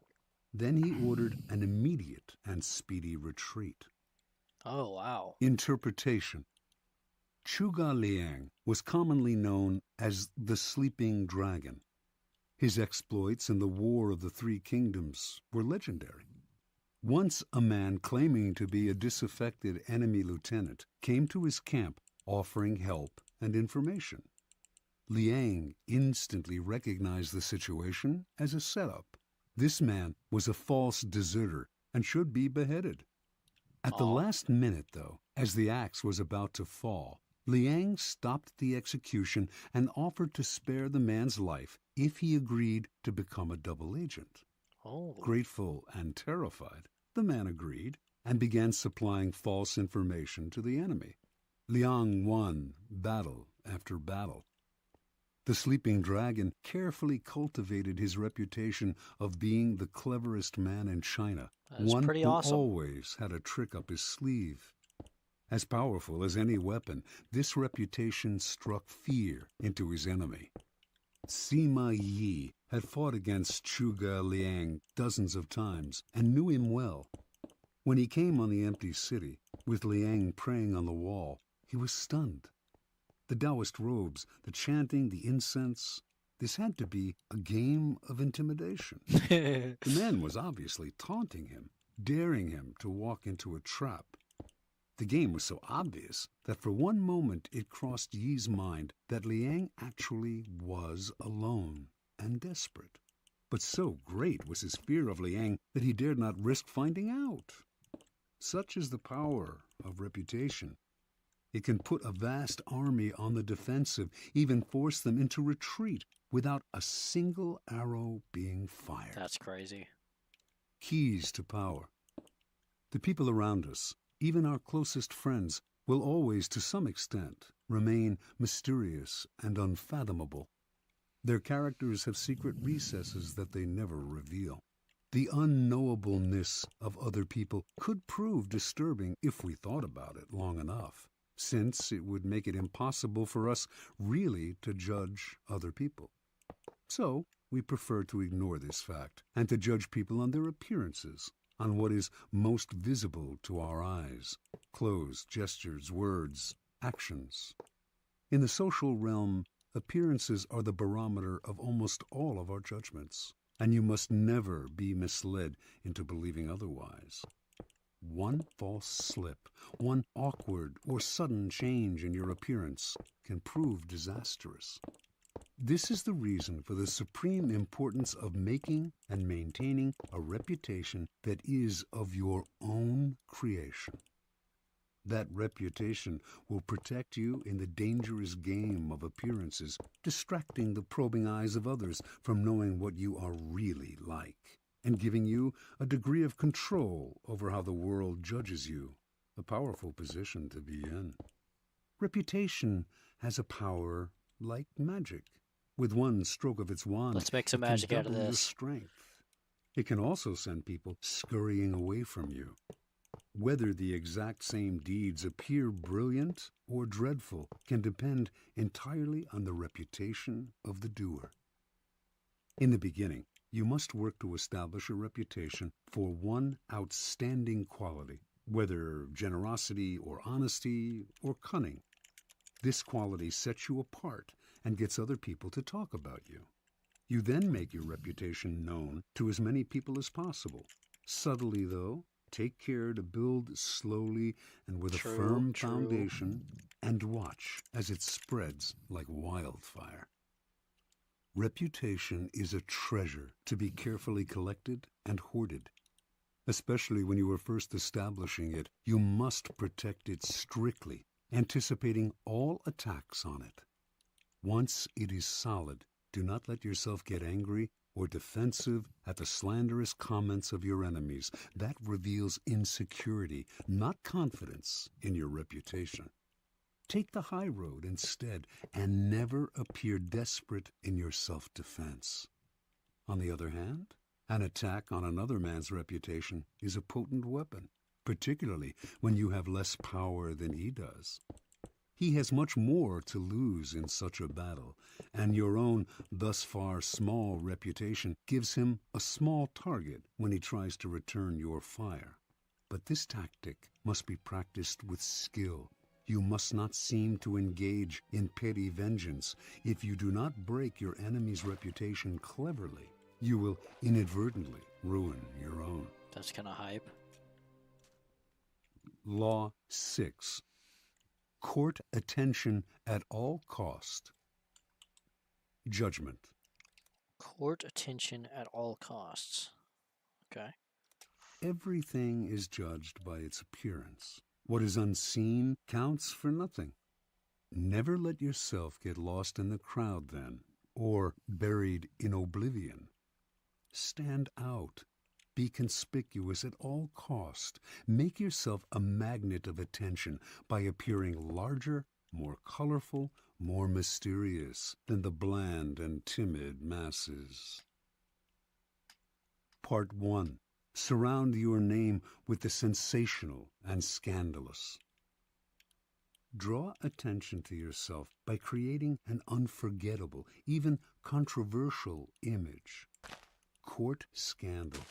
Then he ordered an immediate and speedy retreat. Oh, wow. Interpretation. Zhuge Liang was commonly known as the Sleeping Dragon. His exploits in the War of the Three Kingdoms were legendary. Once a man claiming to be a disaffected enemy lieutenant came to his camp offering help and information. Liang instantly recognized the situation as a setup. This man was a false deserter and should be beheaded. At the last minute, though, as the axe was about to fall, Liang stopped the execution and offered to spare the man's life if he agreed to become a double agent. Grateful and terrified, the man agreed and began supplying false information to the enemy. Liang won battle after battle. The sleeping dragon carefully cultivated his reputation of being the cleverest man in China, one pretty who awesome. always had a trick up his sleeve. As powerful as any weapon, this reputation struck fear into his enemy. Sima Yi had fought against Zhuge Liang dozens of times and knew him well. When he came on the empty city, with Liang praying on the wall, he was stunned. The Taoist robes, the chanting, the incense, this had to be a game of intimidation. The man was obviously taunting him, daring him to walk into a trap. The game was so obvious that for one moment it crossed Yi's mind that Liang actually was alone and desperate. But so great was his fear of Liang that he dared not risk finding out. Such is the power of reputation. It can put a vast army on the defensive, even force them into retreat without a single arrow being fired. That's crazy. Keys to power. The people around us, even our closest friends, will always, to some extent, remain mysterious and unfathomable. Their characters have secret recesses that they never reveal. The unknowableness of other people could prove disturbing if we thought about it long enough, since it would make it impossible for us really to judge other people. So, we prefer to ignore this fact and to judge people on their appearances, on what is most visible to our eyes: clothes, gestures, words, actions. In the social realm, appearances are the barometer of almost all of our judgments, and you must never be misled into believing otherwise. One false slip, one awkward or sudden change in your appearance can prove disastrous. This is the reason for the supreme importance of making and maintaining a reputation that is of your own creation. That reputation will protect you in the dangerous game of appearances, distracting the probing eyes of others from knowing what you are really like, and giving you a degree of control over how the world judges you, a powerful position to be in. Reputation has a power like magic. With one stroke of its wand, Let's make some it can magic out of double your this. strength. It can also send people scurrying away from you. Whether the exact same deeds appear brilliant or dreadful can depend entirely on the reputation of the doer. In the beginning, you must work to establish a reputation for one outstanding quality, whether generosity or honesty or cunning. This quality sets you apart and gets other people to talk about you. You then make your reputation known to as many people as possible. Subtly, though, take care to build slowly and with a firm foundation, and watch as it spreads like wildfire. Reputation is a treasure to be carefully collected and hoarded. Especially when you are first establishing it, you must protect it strictly, anticipating all attacks on it. Once it is solid, do not let yourself get angry or defensive at the slanderous comments of your enemies. That reveals insecurity, not confidence in your reputation. Take the high road instead, and never appear desperate in your self-defense. On the other hand, an attack on another man's reputation is a potent weapon, particularly when you have less power than he does. He has much more to lose in such a battle, and your own thus far small reputation gives him a small target when he tries to return your fire. But this tactic must be practiced with skill. You must not seem to engage in petty vengeance. If you do not break your enemy's reputation cleverly, you will inadvertently ruin your own. That's kind of hype. Law 6. Court attention at all cost. Judgment. Court attention at all costs. Okay. Everything is judged by its appearance. What is unseen counts for nothing. Never let yourself get lost in the crowd then, or buried in oblivion. Stand out. Be conspicuous at all cost. Make yourself a magnet of attention by appearing larger, more colorful, more mysterious than the bland and timid masses. Part 1. Surround your name with the sensational and scandalous. Draw attention to yourself by creating an unforgettable, even controversial image. Court scandal.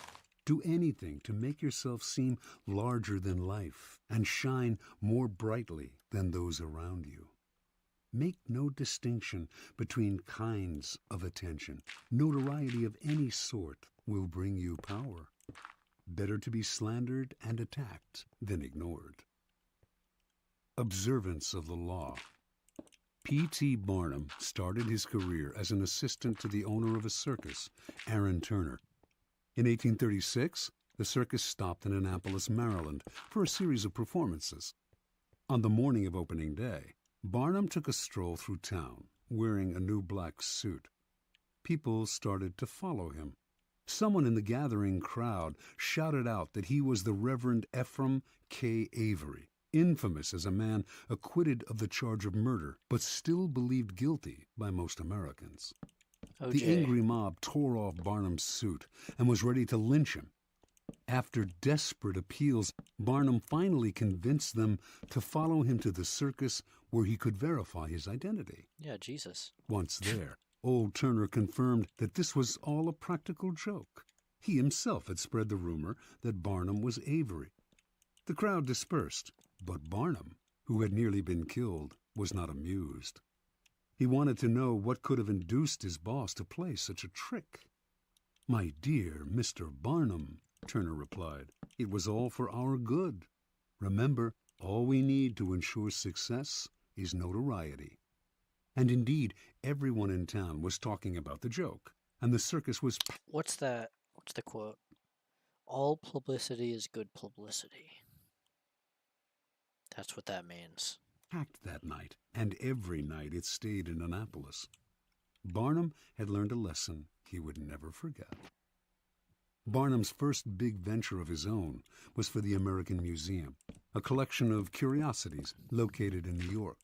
Do anything to make yourself seem larger than life and shine more brightly than those around you. Make no distinction between kinds of attention. Notoriety of any sort will bring you power. Better to be slandered and attacked than ignored. Observance of the law. P.T. Barnum started his career as an assistant to the owner of a circus, Aaron Turner. In 1836, the circus stopped in Annapolis, Maryland, for a series of performances. On the morning of opening day, Barnum took a stroll through town, wearing a new black suit. People started to follow him. Someone in the gathering crowd shouted out that he was the Reverend Ephraim K. Avery, infamous as a man acquitted of the charge of murder, but still believed guilty by most Americans. OJ. The angry mob tore off Barnum's suit and was ready to lynch him. After desperate appeals, Barnum finally convinced them to follow him to the circus where he could verify his identity. Yeah, Jesus. Once there, old Turner confirmed that this was all a practical joke. He himself had spread the rumor that Barnum was Avery. The crowd dispersed, but Barnum, who had nearly been killed, was not amused. He wanted to know what could have induced his boss to play such a trick. "My dear Mr. Barnum," Turner replied, "it was all for our good. Remember, all we need to ensure success is notoriety." And indeed, everyone in town was talking about the joke, and the circus was... What's that? What's the quote? All publicity is good publicity. That's what that means. Packed that night, and every night it stayed in Annapolis. Barnum had learned a lesson he would never forget. Barnum's first big venture of his own was for the American Museum, a collection of curiosities located in New York.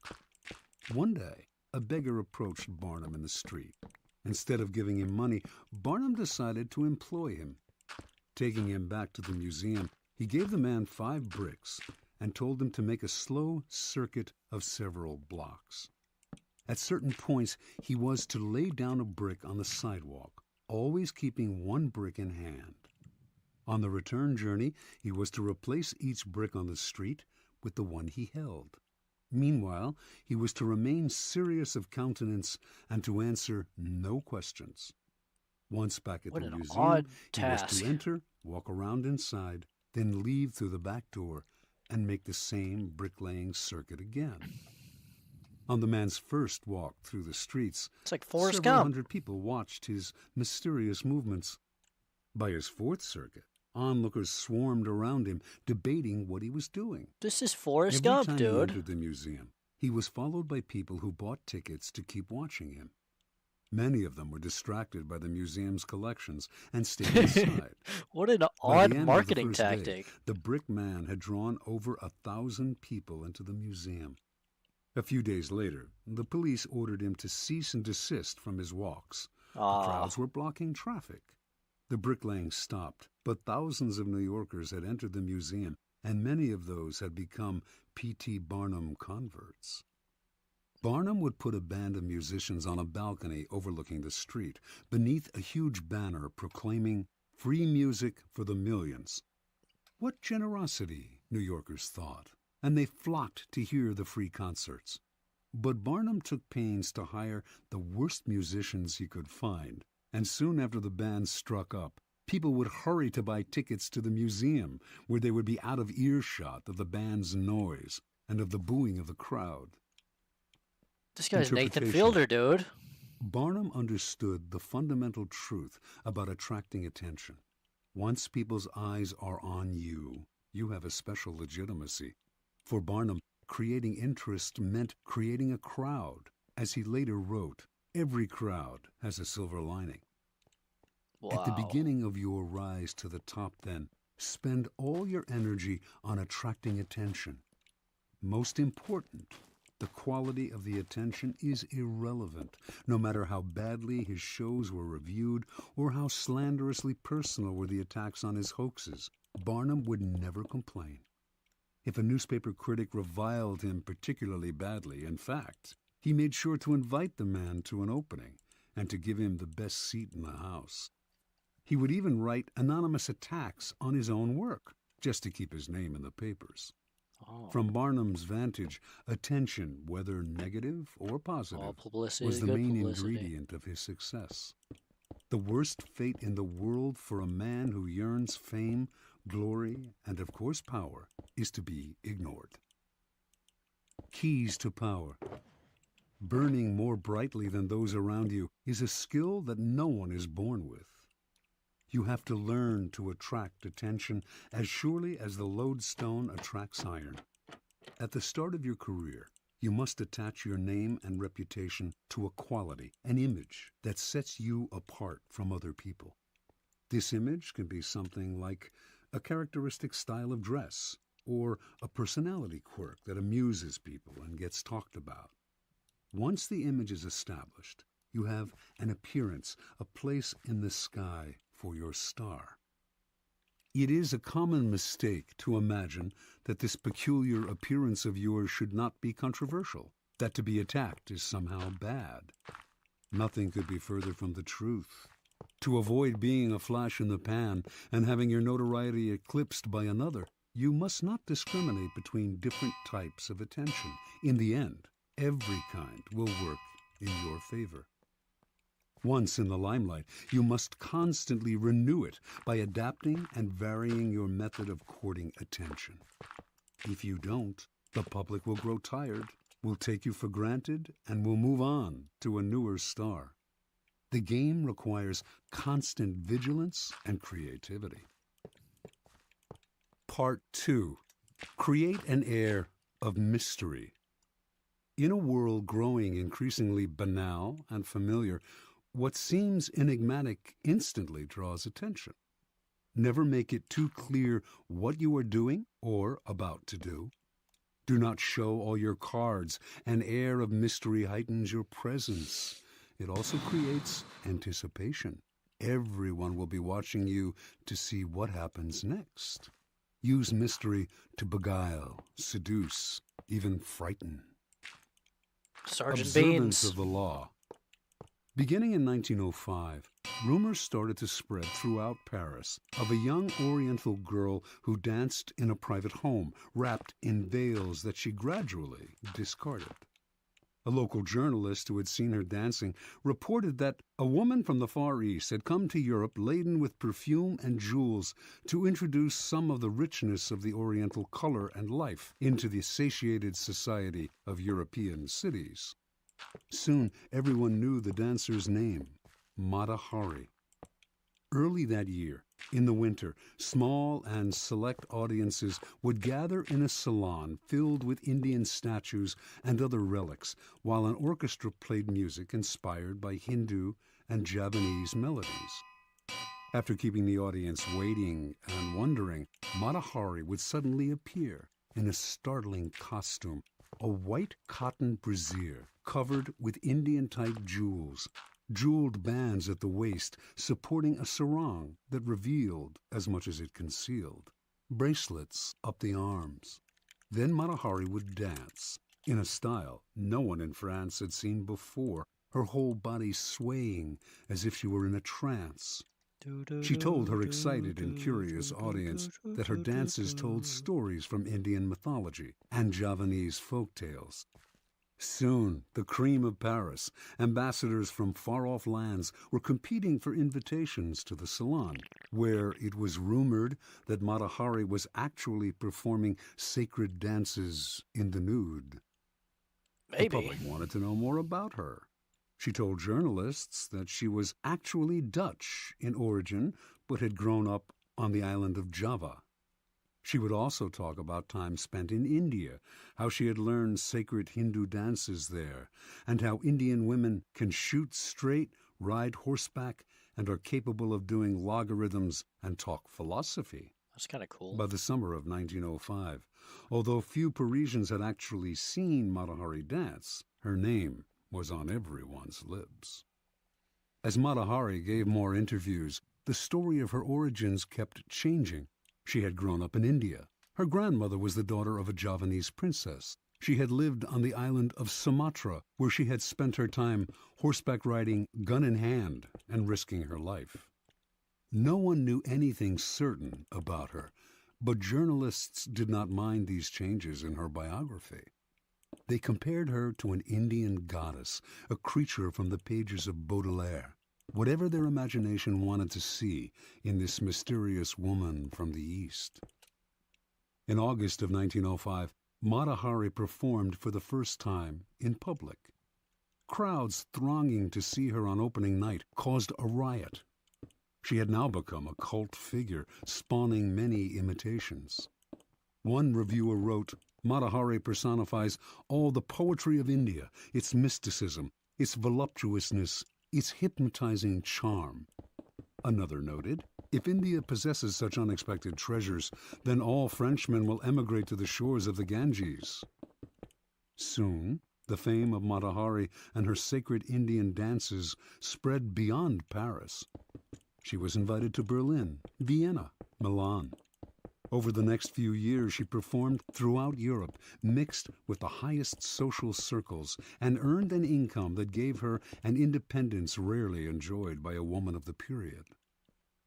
One day, a beggar approached Barnum in the street. Instead of giving him money, Barnum decided to employ him. Taking him back to the museum, he gave the man 5 bricks and told him to make a slow circuit of several blocks. At certain points, he was to lay down a brick on the sidewalk, always keeping 1 brick in hand. On the return journey, he was to replace each brick on the street with the one he held. Meanwhile, he was to remain serious of countenance and to answer no questions. Once back at the museum, he was to enter, walk around inside, then leave through the back door and make the same bricklaying circuit again. On the man's first walk through the streets, it's like Forrest several Gump. hundred people watched his mysterious movements. By his 4th circuit, onlookers swarmed around him, debating what he was doing. This is Forrest Every Gump, time dude. he entered the museum, he was followed by people who bought tickets to keep watching him. Many of them were distracted by the museum's collections and stayed inside. What an By odd the end of the marketing first day, tactic. the brick man had drawn over 1,000 people into the museum. A few days later, the police ordered him to cease and desist from his walks. The crowds were blocking traffic. The bricklaying stopped, but thousands of New Yorkers had entered the museum, and many of those had become P.T. Barnum converts. Barnum would put a band of musicians on a balcony overlooking the street, beneath a huge banner proclaiming, "Free music for the millions." What generosity, New Yorkers thought, and they flocked to hear the free concerts. But Barnum took pains to hire the worst musicians he could find, and soon after the band struck up, people would hurry to buy tickets to the museum, where they would be out of earshot of the band's noise and of the booing of the crowd. This guy's Nathan Interpretation. Fielder, dude. Barnum understood the fundamental truth about attracting attention. Once people's eyes are on you, you have a special legitimacy. For Barnum, creating interest meant creating a crowd. As he later wrote, every crowd has a silver lining. Wow. At the beginning of your rise to the top, then, spend all your energy on attracting attention. Most important, the quality of the attention is irrelevant, no matter how badly his shows were reviewed or how slanderously personal were the attacks on his hoaxes. Barnum would never complain. If a newspaper critic reviled him particularly badly, in fact, he made sure to invite the man to an opening and to give him the best seat in the house. He would even write anonymous attacks on his own work, just to keep his name in the papers. Oh. From Barnum's vantage, attention, whether negative or positive, All publicity was is the good main publicity. ingredient of his success. The worst fate in the world for a man who yearns fame, glory, and of course power, is to be ignored. Keys to power. Burning more brightly than those around you is a skill that no one is born with. You have to learn to attract attention as surely as the lodestone attracts iron. At the start of your career, you must attach your name and reputation to a quality, an image that sets you apart from other people. This image can be something like a characteristic style of dress or a personality quirk that amuses people and gets talked about. Once the image is established, you have an appearance, a place in the sky for your star. It is a common mistake to imagine that this peculiar appearance of yours should not be controversial, that to be attacked is somehow bad. Nothing could be further from the truth. To avoid being a flash in the pan and having your notoriety eclipsed by another, you must not discriminate between different types of attention. In the end, every kind will work in your favor. Once in the limelight, you must constantly renew it by adapting and varying your method of courting attention. If you don't, the public will grow tired, will take you for granted, and will move on to a newer star. The game requires constant vigilance and creativity. Part 2. Create an air of mystery. In a world growing increasingly banal and familiar, what seems enigmatic instantly draws attention. Never make it too clear what you are doing or about to do. Do not show all your cards. An air of mystery heightens your presence. It also creates anticipation. Everyone will be watching you to see what happens next. Use mystery to beguile, seduce, even frighten. Sergeant Observance Beans. of the law. Beginning in 1905, rumors started to spread throughout Paris of a young Oriental girl who danced in a private home, wrapped in veils that she gradually discarded. A local journalist who had seen her dancing reported that a woman from the Far East had come to Europe laden with perfume and jewels to introduce some of the richness of the Oriental color and life into the satiated society of European cities. Soon, everyone knew the dancer's name, Mata Hari. Early that year, in the winter, small and select audiences would gather in a salon filled with Indian statues and other relics, while an orchestra played music inspired by Hindu and Javanese melodies. After keeping the audience waiting and wondering, Mata Hari would suddenly appear in a startling costume, a white cotton brassiere covered with Indian-type jewels, jeweled bands at the waist supporting a sarong that revealed as much as it concealed, bracelets up the arms. Then Mata Hari would dance, in a style no one in France had seen before, her whole body swaying as if she were in a trance. She told her excited and curious audience that her dances told stories from Indian mythology and Javanese folk tales. Soon, the cream of Paris, ambassadors from far-off lands, were competing for invitations to the salon, where it was rumored that Mata Hari was actually performing sacred dances in the nude. Maybe. The public wanted to know more about her. She told journalists that she was actually Dutch in origin, but had grown up on the island of Java. She would also talk about time spent in India, how she had learned sacred Hindu dances there, and how Indian women can shoot straight, ride horseback, and are capable of doing logarithms and talk philosophy. That's kind of cool. By the summer of 1905, although few Parisians had actually seen Mata Hari dance, her name was on everyone's lips. As Mata Hari gave more interviews, the story of her origins kept changing. She had grown up in India. Her grandmother was the daughter of a Javanese princess. She had lived on the island of Sumatra, where she had spent her time horseback riding, gun in hand, and risking her life. No one knew anything certain about her, but journalists did not mind these changes in her biography. They compared her to an Indian goddess, a creature from the pages of Baudelaire. Whatever their imagination wanted to see in this mysterious woman from the East. In August of 1905, Mata Hari performed for the first time in public. Crowds thronging to see her on opening night caused a riot. She had now become a cult figure, spawning many imitations. One reviewer wrote, "Mata Hari personifies all the poetry of India, its mysticism, its voluptuousness, its hypnotizing charm." Another noted, "If India possesses such unexpected treasures, then all Frenchmen will emigrate to the shores of the Ganges." Soon, the fame of Mata Hari and her sacred Indian dances spread beyond Paris. She was invited to Berlin, Vienna, Milan. Over the next few years, she performed throughout Europe, mixed with the highest social circles, and earned an income that gave her an independence rarely enjoyed by a woman of the period.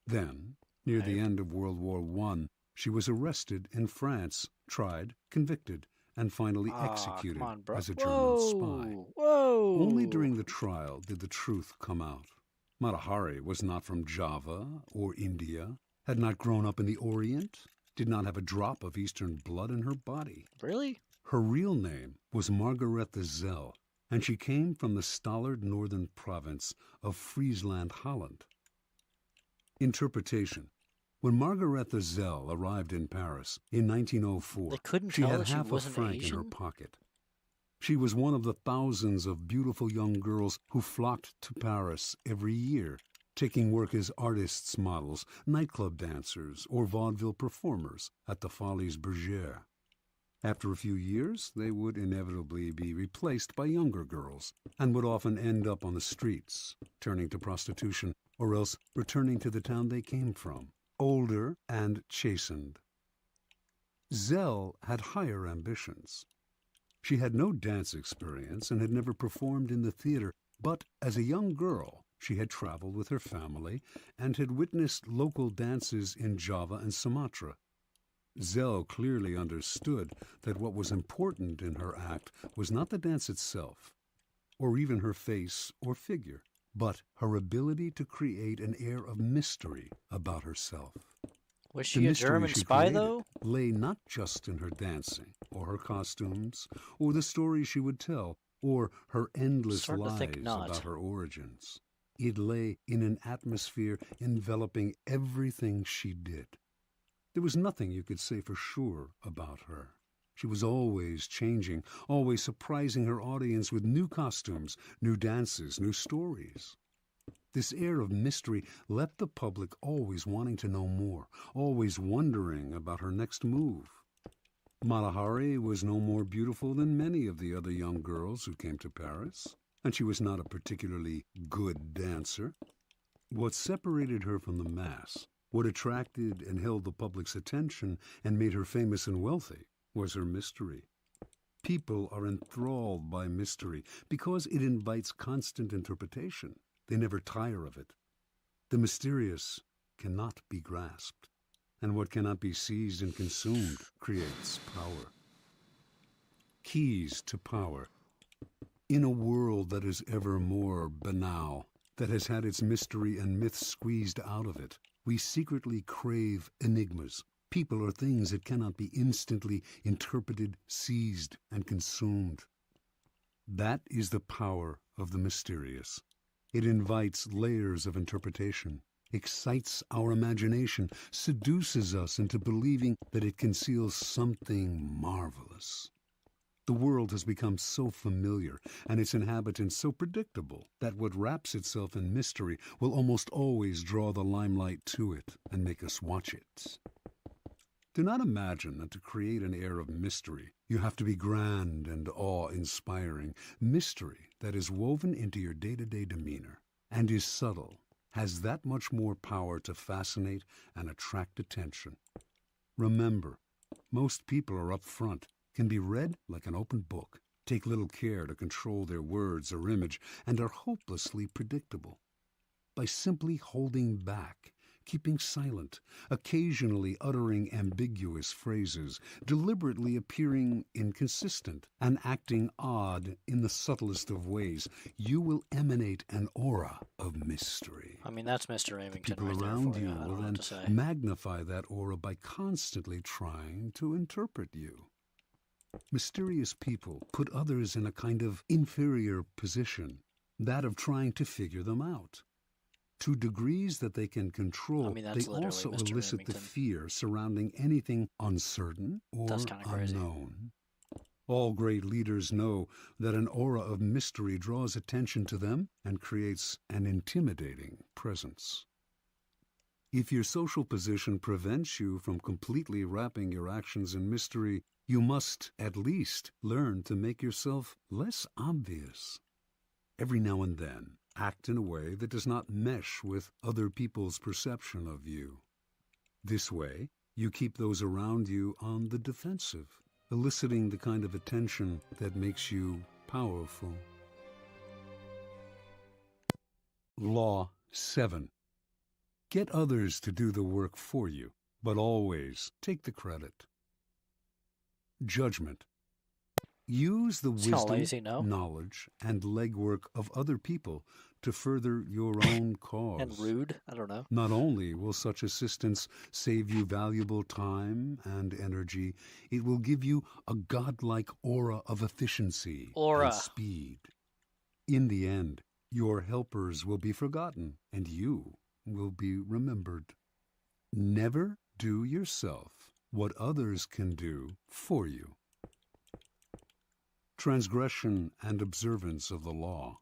Then, near the end of World War I, she was arrested in France, tried, convicted, and finally executed as a German spy. Whoa! Only during the trial did the truth come out. Mata Hari was not from Java or India, had not grown up in the Orient, did not have a drop of Eastern blood in her body. Really? Her real name was Margarethe Zell, and she came from the stolid northern province of Friesland, Holland. Interpretation. When Margarethe Zell arrived in Paris in 1904, They couldn't she tell had that she half a wasn't franc in her Asian? pocket. She was one of the thousands of beautiful young girls who flocked to Paris every year, taking work as artists' models, nightclub dancers, or vaudeville performers at the Folies Bergère. After a few years, they would inevitably be replaced by younger girls, and would often end up on the streets, turning to prostitution, or else returning to the town they came from, older and chastened. Zell had higher ambitions. She had no dance experience and had never performed in the theater, but as a young girl, she had traveled with her family and had witnessed local dances in Java and Sumatra. Zell clearly understood that what was important in her act was not the dance itself, or even her face or figure, but her ability to create an air of mystery about herself. Was The she a mystery German she spy, created though? lay not just in her dancing, or her costumes, or the stories she would tell, or her endless Starting to think lies not. about her origins. It lay in an atmosphere enveloping everything she did. There was nothing you could say for sure about her. She was always changing, always surprising her audience with new costumes, new dances, new stories. This air of mystery left the public always wanting to know more, always wondering about her next move. Mata Hari was no more beautiful than many of the other young girls who came to Paris, and she was not a particularly good dancer. What separated her from the mass, what attracted and held the public's attention and made her famous and wealthy, was her mystery. People are enthralled by mystery because it invites constant interpretation. They never tire of it. The mysterious cannot be grasped, and what cannot be seized and consumed creates power. Keys to power. In a world that is ever more banal, that has had its mystery and myth squeezed out of it, we secretly crave enigmas, people or things that cannot be instantly interpreted, seized, and consumed. That is the power of the mysterious. It invites layers of interpretation, excites our imagination, seduces us into believing that it conceals something marvelous. The world has become so familiar and its inhabitants so predictable that what wraps itself in mystery will almost always draw the limelight to it and make us watch it. Do not imagine that to create an air of mystery, you have to be grand and awe-inspiring. Mystery that is woven into your day-to-day demeanor and is subtle has that much more power to fascinate and attract attention. Remember, most people are up front, can be read like an open book, take little care to control their words or image, and are hopelessly predictable. By simply holding back, keeping silent, occasionally uttering ambiguous phrases, deliberately appearing inconsistent, and acting odd in the subtlest of ways, you will emanate an aura of mystery. I mean, that's Mr. Remington People right there around for you you. I don't will know then what to say. magnify that aura by constantly trying to interpret you. Mysterious people put others in a kind of inferior position, that of trying to figure them out. To degrees that they can control, I mean, that's they literally also Mr. elicit the Remington. fear surrounding anything uncertain or That's kinda crazy. unknown. All great leaders know that an aura of mystery draws attention to them and creates an intimidating presence. If your social position prevents you from completely wrapping your actions in mystery, you must at least learn to make yourself less obvious. Every now and then, act in a way that does not mesh with other people's perception of you. This way, you keep those around you on the defensive, eliciting the kind of attention that makes you powerful. Law 7. Get others to do the work for you, but always take the credit. Judgment. Use the It's kinda wisdom, lazy, no? knowledge, and legwork of other people to further your own cause. And rude? I don't know. Not only will such assistance save you valuable time and energy, it will give you a godlike aura of efficiency Aura. and speed. In the end, your helpers will be forgotten, and you will be remembered. Never do yourself what others can do for you. Transgression and observance of the law.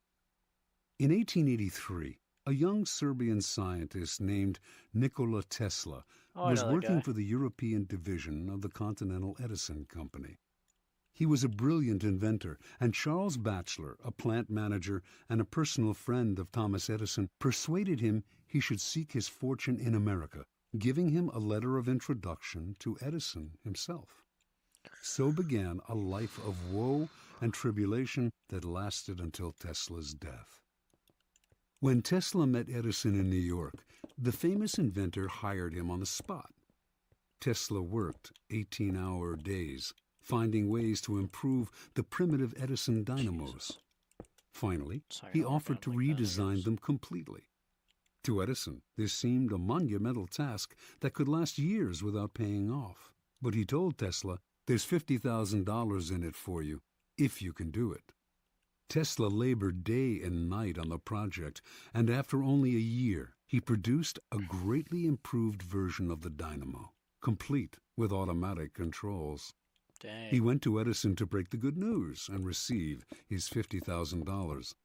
In 1883, a young Serbian scientist named Nikola Tesla Oh, I was know that working guy. for the European division of the Continental Edison Company. He was a brilliant inventor, and Charles Batchelor, a plant manager and a personal friend of Thomas Edison, persuaded him he should seek his fortune in America, giving him a letter of introduction to Edison himself. So began a life of woe and tribulation that lasted until Tesla's death. When Tesla met Edison in New York, the famous inventor hired him on the spot. Tesla worked 18-hour days, finding ways to improve the primitive Edison dynamos. Finally, Sorry, he I don't offered to remember that redesign anyways. them completely. To Edison, this seemed a monumental task that could last years without paying off. But he told Tesla, "There's $50,000 in it for you, if you can do it." Tesla labored day and night on the project, and after only a year, he produced a greatly improved version of the dynamo, complete with automatic controls. Dang. He went to Edison to break the good news and receive his $50,000.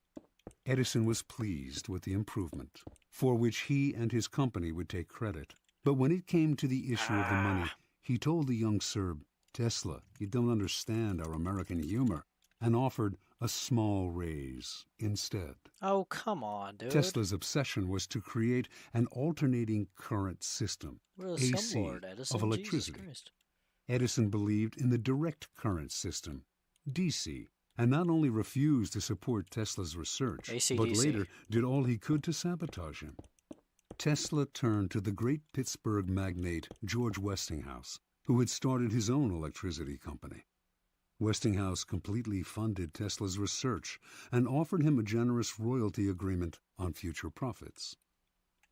Edison was pleased with the improvement, for which he and his company would take credit. But when it came to the issue of the money, he told the young Serb, "Tesla, you don't understand our American humor," and offered a small raise instead. Oh, come on, dude. Tesla's obsession was to create an alternating current system, We're the AC, slumlord, Edison. of electricity. Jesus Christ. Edison believed in the direct current system, DC, and not only refused to support Tesla's research, AC/DC. but later did all he could to sabotage him. Tesla turned to the great Pittsburgh magnate George Westinghouse, who had started his own electricity company. Westinghouse completely funded Tesla's research and offered him a generous royalty agreement on future profits.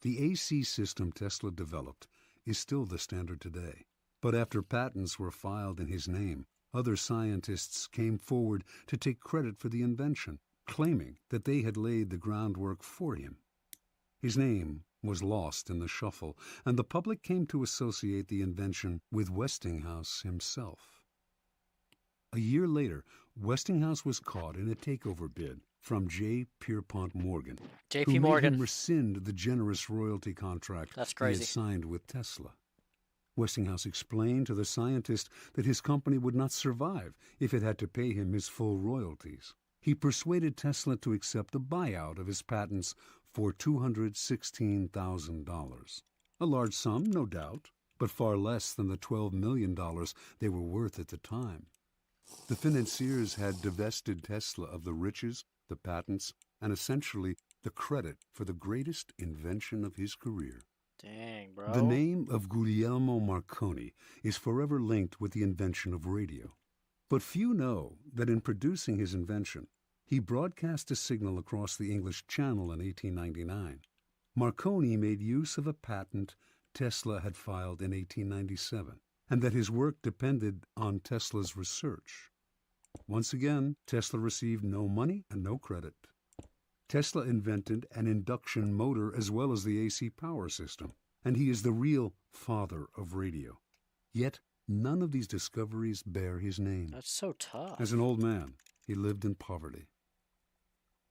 The AC system Tesla developed is still the standard today, but after patents were filed in his name, Other scientists came forward to take credit for the invention, claiming that they had laid the groundwork for him. His name was lost in the shuffle, and the public came to associate the invention with Westinghouse himself. A year later, Westinghouse was caught in a takeover bid from J. Pierpont Morgan, J.P. who Morgan. made him rescind the generous royalty contract That's he crazy. had signed with Tesla. Westinghouse explained to the scientist that his company would not survive if it had to pay him his full royalties. He persuaded Tesla to accept a buyout of his patents for $216,000. A large sum, no doubt, but far less than the $12 million they were worth at the time. The financiers had divested Tesla of the riches, the patents, and essentially the credit for the greatest invention of his career. Dang, bro. The name of Guglielmo Marconi is forever linked with the invention of radio. But few know that in producing his invention, he broadcast a signal across the English Channel in 1899. Marconi made use of a patent Tesla had filed in 1897, and that his work depended on Tesla's research. Once again, Tesla received no money and no credit. Tesla invented an induction motor as well as the AC power system, and he is the real father of radio. Yet, none of these discoveries bear his name. That's so tough. As an old man, he lived in poverty.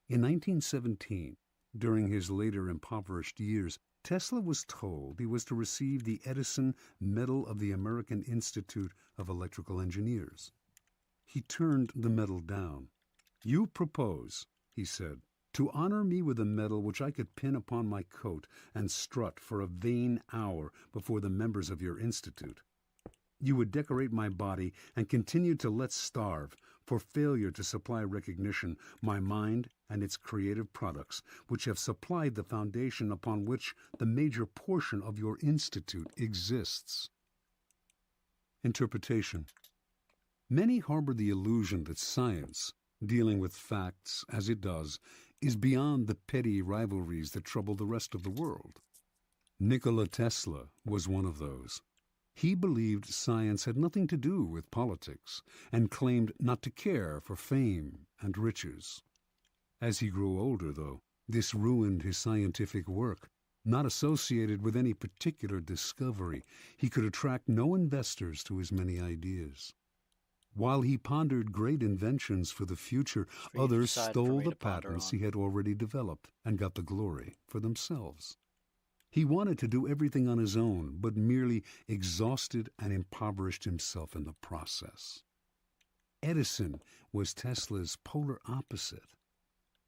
In 1917, during his later impoverished years, Tesla was told he was to receive the Edison Medal of the American Institute of Electrical Engineers. He turned the medal down. "You propose," he said, "to honor me with a medal which I could pin upon my coat and strut for a vain hour before the members of your institute. You would decorate my body and continue to let starve for failure to supply recognition my mind and its creative products, which have supplied the foundation upon which the major portion of your institute exists." Interpretation. Many harbor the illusion that science, dealing with facts as it does, is beyond the petty rivalries that trouble the rest of the world. Nikola Tesla was one of those. He believed science had nothing to do with politics and claimed not to care for fame and riches. As he grew older, though, this ruined his scientific work. Not associated with any particular discovery, he could attract no investors to his many ideas. While he pondered great inventions for the future, others stole the patents he had already developed and got the glory for themselves. He wanted to do everything on his own, but merely exhausted and impoverished himself in the process. Edison was Tesla's polar opposite.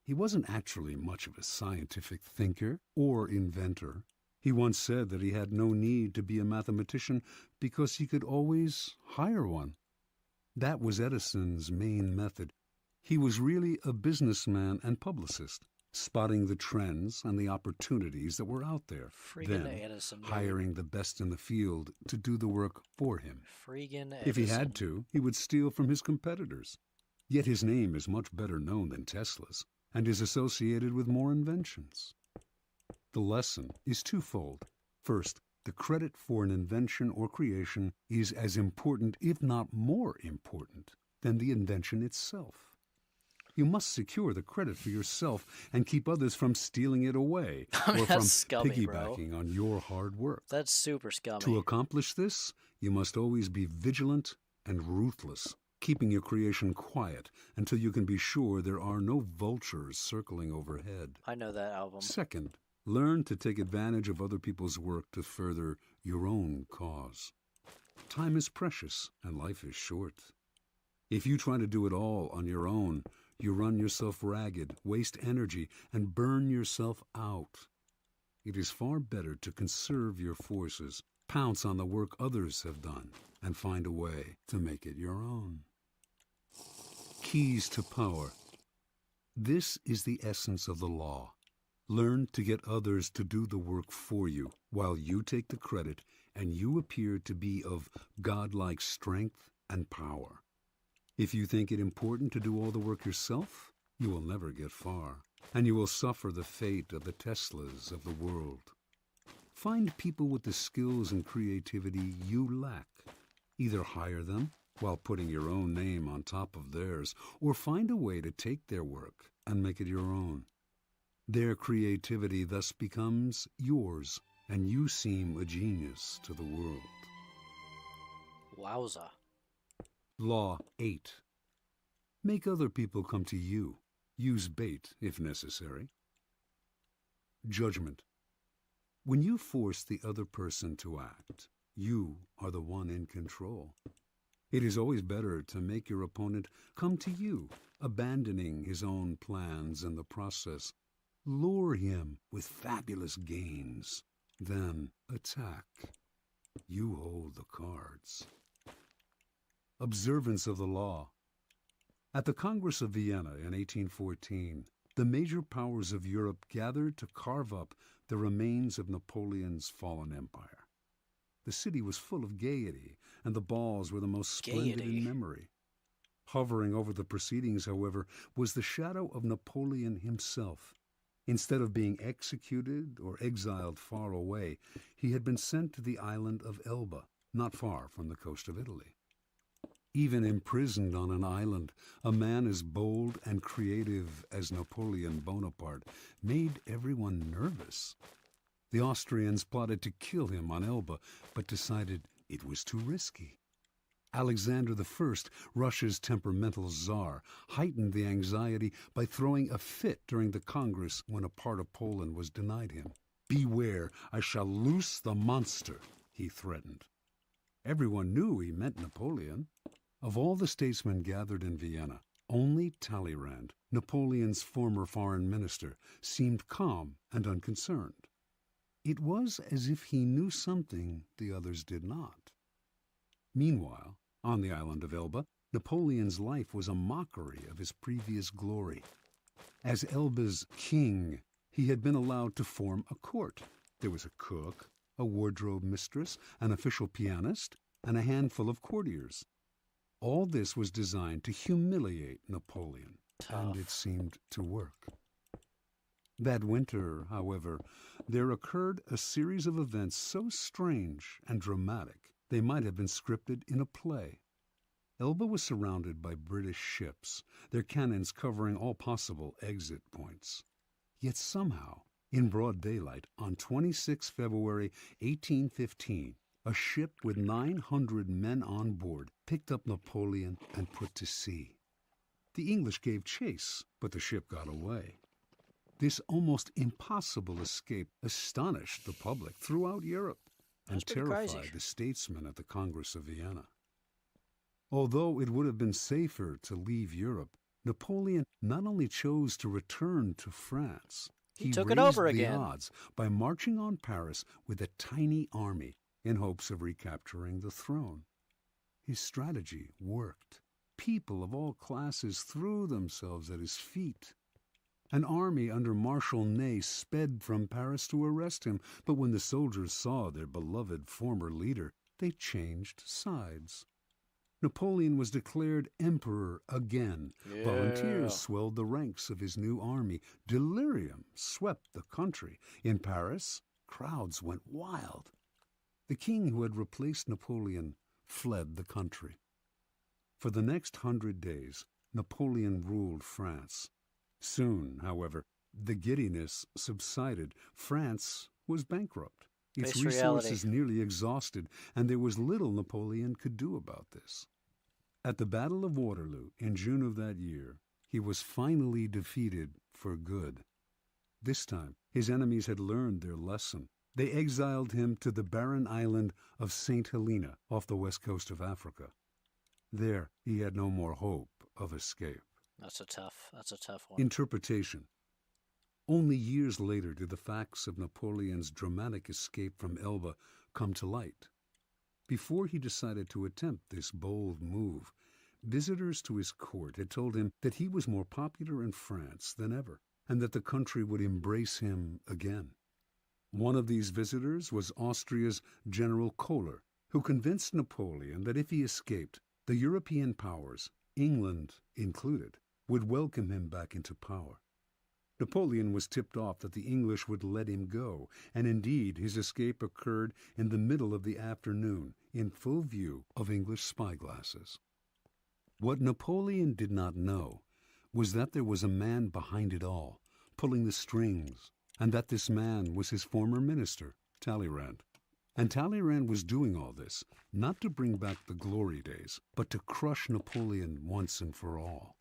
He wasn't actually much of a scientific thinker or inventor. He once said that he had no need to be a mathematician because he could always hire one. That was Edison's main method. He was really a businessman and publicist, spotting the trends and the opportunities that were out there, Freaking then Edison, dude. hiring the best in the field to do the work for him. Freaking Edison. If he had to, he would steal from his competitors. Yet his name is much better known than Tesla's, and is associated with more inventions. The lesson is twofold. First, the credit for an invention or creation is as important, if not more important, than the invention itself. You must secure the credit for yourself and keep others from stealing it away or from that's scummy, piggybacking on your hard work. That's super scummy. To accomplish this, you must always be vigilant and ruthless, keeping your creation quiet until you can be sure there are no vultures circling overhead. I know that album. Second, learn to take advantage of other people's work to further your own cause. Time is precious and life is short. If you try to do it all on your own, you run yourself ragged, waste energy, and burn yourself out. It is far better to conserve your forces, pounce on the work others have done, and find a way to make it your own. Keys to power. This is the essence of the law. Learn to get others to do the work for you, while you take the credit and you appear to be of godlike strength and power. If you think it important to do all the work yourself, you will never get far, and you will suffer the fate of the Teslas of the world. Find people with the skills and creativity you lack. Either hire them while putting your own name on top of theirs, or find a way to take their work and make it your own. Their creativity thus becomes yours, and you seem a genius to the world. Wowza. Law 8. Make other people come to you. Use bait if necessary. Judgment. When you force the other person to act, you are the one in control. It is always better to make your opponent come to you, abandoning his own plans in the process. Lure him with fabulous gains, then attack. You hold the cards. Observance of the law. At the Congress of Vienna in 1814, the major powers of Europe gathered to carve up the remains of Napoleon's fallen empire. The city was full of gaiety, and the balls were the most splendid in memory. Hovering over the proceedings, however, was the shadow of Napoleon himself. Instead of being executed or exiled far away, he had been sent to the island of Elba, not far from the coast of Italy. Even imprisoned on an island, a man as bold and creative as Napoleon Bonaparte made everyone nervous. The Austrians plotted to kill him on Elba, but decided it was too risky. Alexander I, Russia's temperamental czar, heightened the anxiety by throwing a fit during the Congress when a part of Poland was denied him. "Beware, I shall loose the monster," he threatened. Everyone knew he meant Napoleon. Of all the statesmen gathered in Vienna, only Talleyrand, Napoleon's former foreign minister, seemed calm and unconcerned. It was as if he knew something the others did not. Meanwhile, on the island of Elba, Napoleon's life was a mockery of his previous glory. As Elba's king, he had been allowed to form a court. There was a cook, a wardrobe mistress, an official pianist, and a handful of courtiers. All this was designed to humiliate Napoleon, and it seemed to work. That winter, however, there occurred a series of events so strange and dramatic they might have been scripted in a play. Elba was surrounded by British ships, their cannons covering all possible exit points. Yet somehow, in broad daylight, on 26 February 1815, a ship with 900 men on board picked up Napoleon and put to sea. The English gave chase, but the ship got away. This almost impossible escape astonished the public throughout Europe and terrified the statesmen at the Congress of Vienna. Although it would have been safer to leave Europe, Napoleon not only chose to return to France, he took it over raised the again. odds by marching on Paris with a tiny army in hopes of recapturing the throne. His strategy worked. People of all classes threw themselves at his feet. An army under Marshal Ney sped from Paris to arrest him, but when the soldiers saw their beloved former leader, they changed sides. Napoleon was declared emperor again. Yeah. Volunteers swelled the ranks of his new army. Delirium swept the country. In Paris, crowds went wild. The king who had replaced Napoleon fled the country. For the next 100 days, Napoleon ruled France. Soon, however, the giddiness subsided. France was bankrupt, its Face resources reality. nearly exhausted, and there was little Napoleon could do about this. At the Battle of Waterloo in June of that year, he was finally defeated for good. This time, his enemies had learned their lesson. They exiled him to the barren island of St. Helena off the west coast of Africa. There, he had no more hope of escape. That's a tough one. Interpretation. Only years later did the facts of Napoleon's dramatic escape from Elba come to light. Before he decided to attempt this bold move, visitors to his court had told him that he was more popular in France than ever, and that the country would embrace him again. One of these visitors was Austria's General Kohler, who convinced Napoleon that if he escaped, the European powers, England included, would welcome him back into power. Napoleon was tipped off that the English would let him go, and indeed his escape occurred in the middle of the afternoon, in full view of English spyglasses. What Napoleon did not know was that there was a man behind it all, pulling the strings, and that this man was his former minister, Talleyrand. And Talleyrand was doing all this, not to bring back the glory days, but to crush Napoleon once and for all.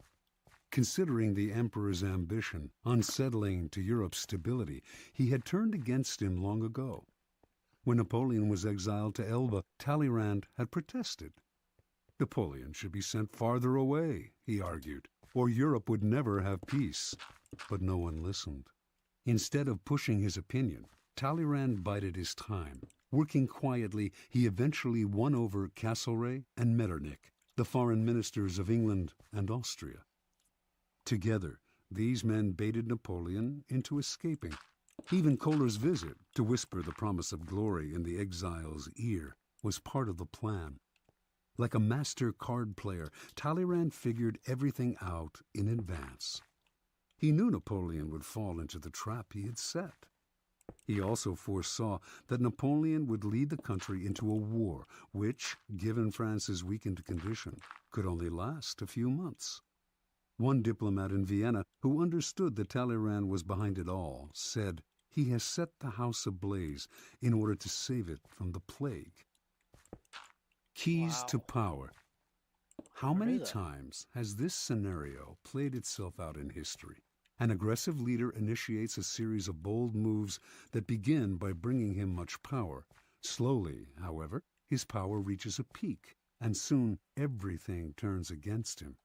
Considering the emperor's ambition, unsettling to Europe's stability, he had turned against him long ago. When Napoleon was exiled to Elba, Talleyrand had protested. Napoleon should be sent farther away, he argued, or Europe would never have peace. But no one listened. Instead of pushing his opinion, Talleyrand bided his time. Working quietly, he eventually won over Castlereagh and Metternich, the foreign ministers of England and Austria. Together, these men baited Napoleon into escaping. Even Kohler's visit, to whisper the promise of glory in the exile's ear, was part of the plan. Like a master card player, Talleyrand figured everything out in advance. He knew Napoleon would fall into the trap he had set. He also foresaw that Napoleon would lead the country into a war which, given France's weakened condition, could only last a few months. One diplomat in Vienna, who understood that Talleyrand was behind it all, said, "He has set the house ablaze in order to save it from the plague." Keys to power. How many times has this scenario played itself out in history? An aggressive leader initiates a series of bold moves that begin by bringing him much power. Slowly, however, his power reaches a peak, and soon everything turns against him.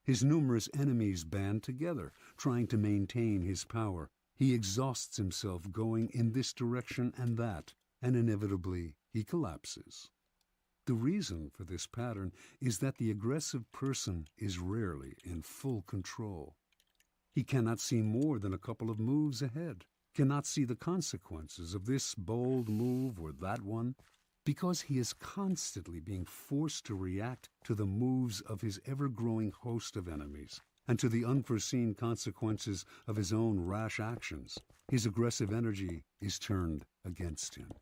His numerous enemies band together, trying to maintain his power. He exhausts himself going in this direction and that, and inevitably he collapses. The reason for this pattern is that the aggressive person is rarely in full control. He cannot see more than a couple of moves ahead, cannot see the consequences of this bold move or that one, because he is constantly being forced to react to the moves of his ever-growing host of enemies and to the unforeseen consequences of his own rash actions. His aggressive energy is turned against him.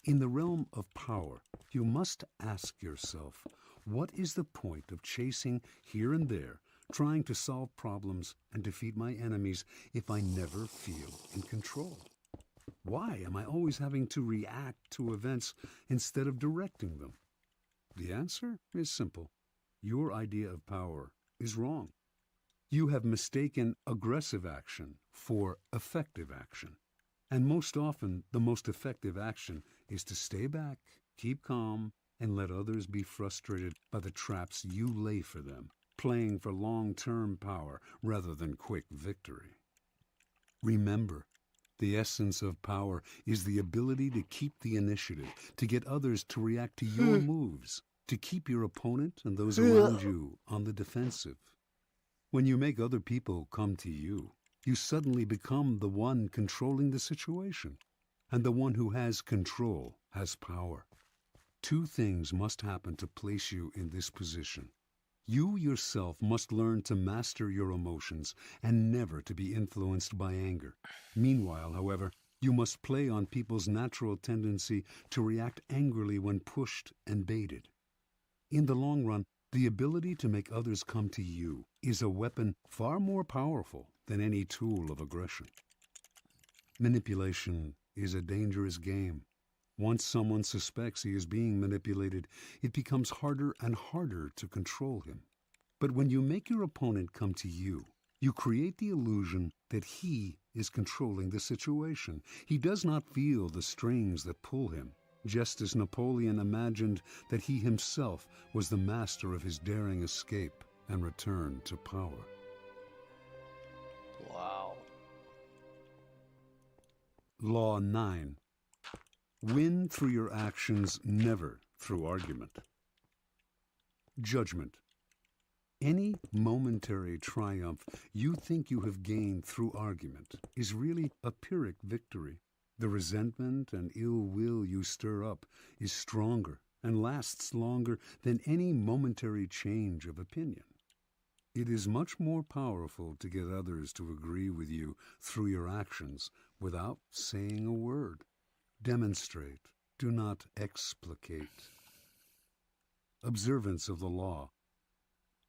In the realm of power, you must ask yourself, what is the point of chasing here and there, trying to solve problems and defeat my enemies if I never feel in control? Why am I always having to react to events instead of directing them? The answer is simple. Your idea of power is wrong. You have mistaken aggressive action for effective action. And most often, the most effective action is to stay back, keep calm, and let others be frustrated by the traps you lay for them, playing for long-term power rather than quick victory. Remember, the essence of power is the ability to keep the initiative, to get others to react to your moves, to keep your opponent and those around you on the defensive. When you make other people come to you, you suddenly become the one controlling the situation, and the one who has control has power. Two things must happen to place you in this position. You yourself must learn to master your emotions and never to be influenced by anger. Meanwhile, however, you must play on people's natural tendency to react angrily when pushed and baited. In the long run, the ability to make others come to you is a weapon far more powerful than any tool of aggression. Manipulation is a dangerous game. Once someone suspects he is being manipulated, it becomes harder and harder to control him. But when you make your opponent come to you, you create the illusion that he is controlling the situation. He does not feel the strings that pull him, just as Napoleon imagined that he himself was the master of his daring escape and return to power. Wow. Law 9. Win through your actions, never through argument. Judgment. Any momentary triumph you think you have gained through argument is really a Pyrrhic victory. The resentment and ill will you stir up is stronger and lasts longer than any momentary change of opinion. It is much more powerful to get others to agree with you through your actions without saying a word. Demonstrate, do not explicate. Observance of the law.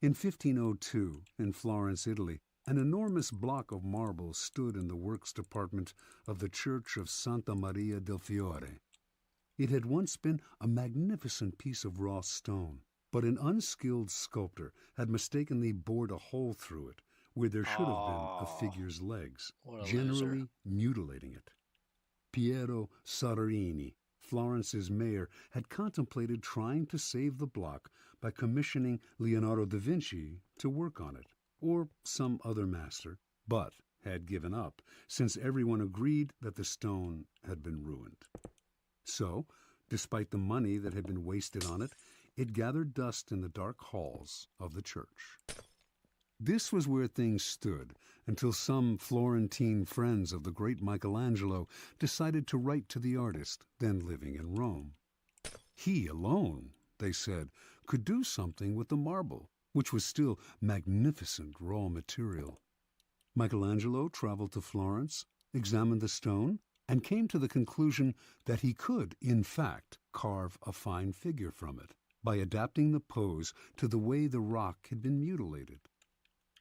In 1502, in Florence, Italy, an enormous block of marble stood in the works department of the Church of Santa Maria del Fiore. It had once been a magnificent piece of raw stone, but an unskilled sculptor had mistakenly bored a hole through it where there should have been a figure's legs, generally mutilating it. Piero Soderini, Florence's mayor, had contemplated trying to save the block by commissioning Leonardo da Vinci to work on it, or some other master, but had given up, since everyone agreed that the stone had been ruined. So, despite the money that had been wasted on it, it gathered dust in the dark halls of the church. This was where things stood until some Florentine friends of the great Michelangelo decided to write to the artist, then living in Rome. He alone, they said, could do something with the marble, which was still magnificent raw material. Michelangelo traveled to Florence, examined the stone, and came to the conclusion that he could, in fact, carve a fine figure from it by adapting the pose to the way the rock had been mutilated.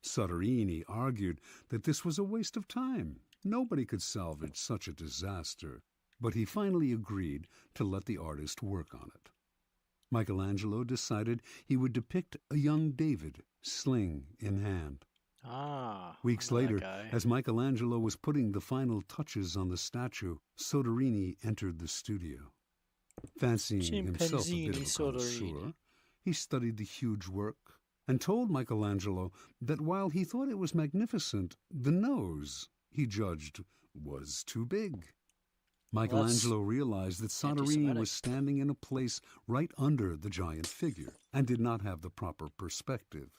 Soderini argued that this was a waste of time. Nobody could salvage such a disaster, but he finally agreed to let the artist work on it. Michelangelo decided he would depict a young David, sling in hand. Weeks later, as Michelangelo was putting the final touches on the statue, Soderini entered the studio. Fancying himself a bit of a connoisseur, he studied the huge work and told Michelangelo that while he thought it was magnificent, the nose, he judged, was too big. Michelangelo realized that Soderini was standing in a place right under the giant figure and did not have the proper perspective.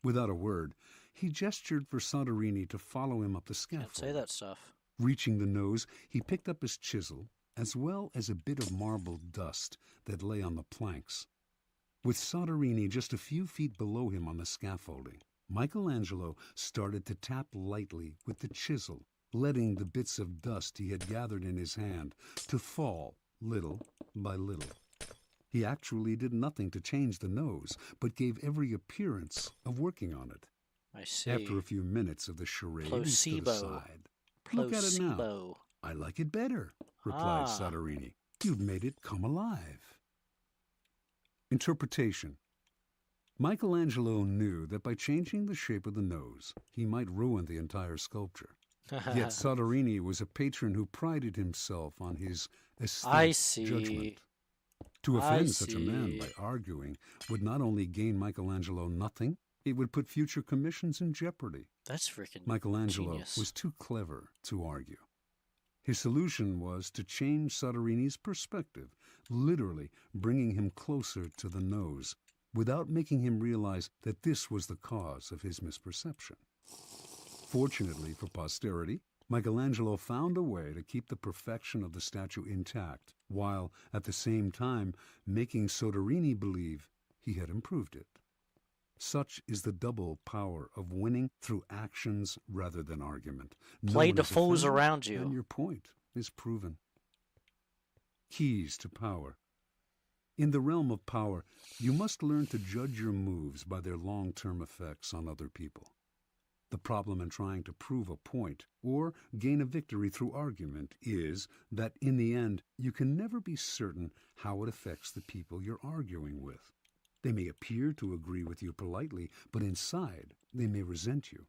Without a word, he gestured for Soderini to follow him up the scaffold. Can't say that stuff. Reaching the nose, he picked up his chisel, as well as a bit of marble dust that lay on the planks. With Soderini just a few feet below him on the scaffolding, Michelangelo started to tap lightly with the chisel, letting the bits of dust he had gathered in his hand to fall little by little. He actually did nothing to change the nose, but gave every appearance of working on it. I see. After a few minutes of the charade, he stood aside. Look at it now. I like it better, replied Soderini. You've made it come alive. Interpretation. Michelangelo knew that by changing the shape of the nose, he might ruin the entire sculpture. Yet Soderini was a patron who prided himself on his aesthetic judgment. To offend such a man by arguing would not only gain Michelangelo nothing, it would put future commissions in jeopardy. That's freaking Michelangelo genius. was too clever to argue. His solution was to change Soderini's perspective, literally bringing him closer to the nose, without making him realize that this was the cause of his misperception. Fortunately for posterity, Michelangelo found a way to keep the perfection of the statue intact, while at the same time making Soderini believe he had improved it. Such is the double power of winning through actions rather than argument. Play the foes around you. And your point is proven. Keys to power. In the realm of power, you must learn to judge your moves by their long-term effects on other people. The problem in trying to prove a point or gain a victory through argument is that, in the end, you can never be certain how it affects the people you're arguing with. They may appear to agree with you politely, but inside they may resent you.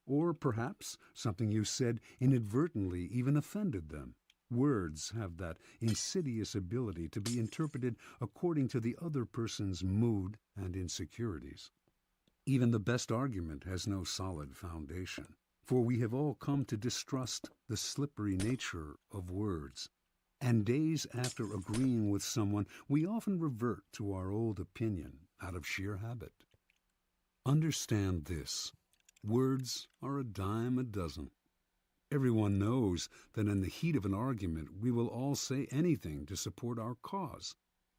Or perhaps something you said inadvertently even offended them. Words have that insidious ability to be interpreted according to the other person's mood and insecurities. Even the best argument has no solid foundation, for we have all come to distrust the slippery nature of words. And days after agreeing with someone, we often revert to our old opinion out of sheer habit. Understand this. Words are a dime a dozen. Everyone knows that in the heat of an argument, we will all say anything to support our cause.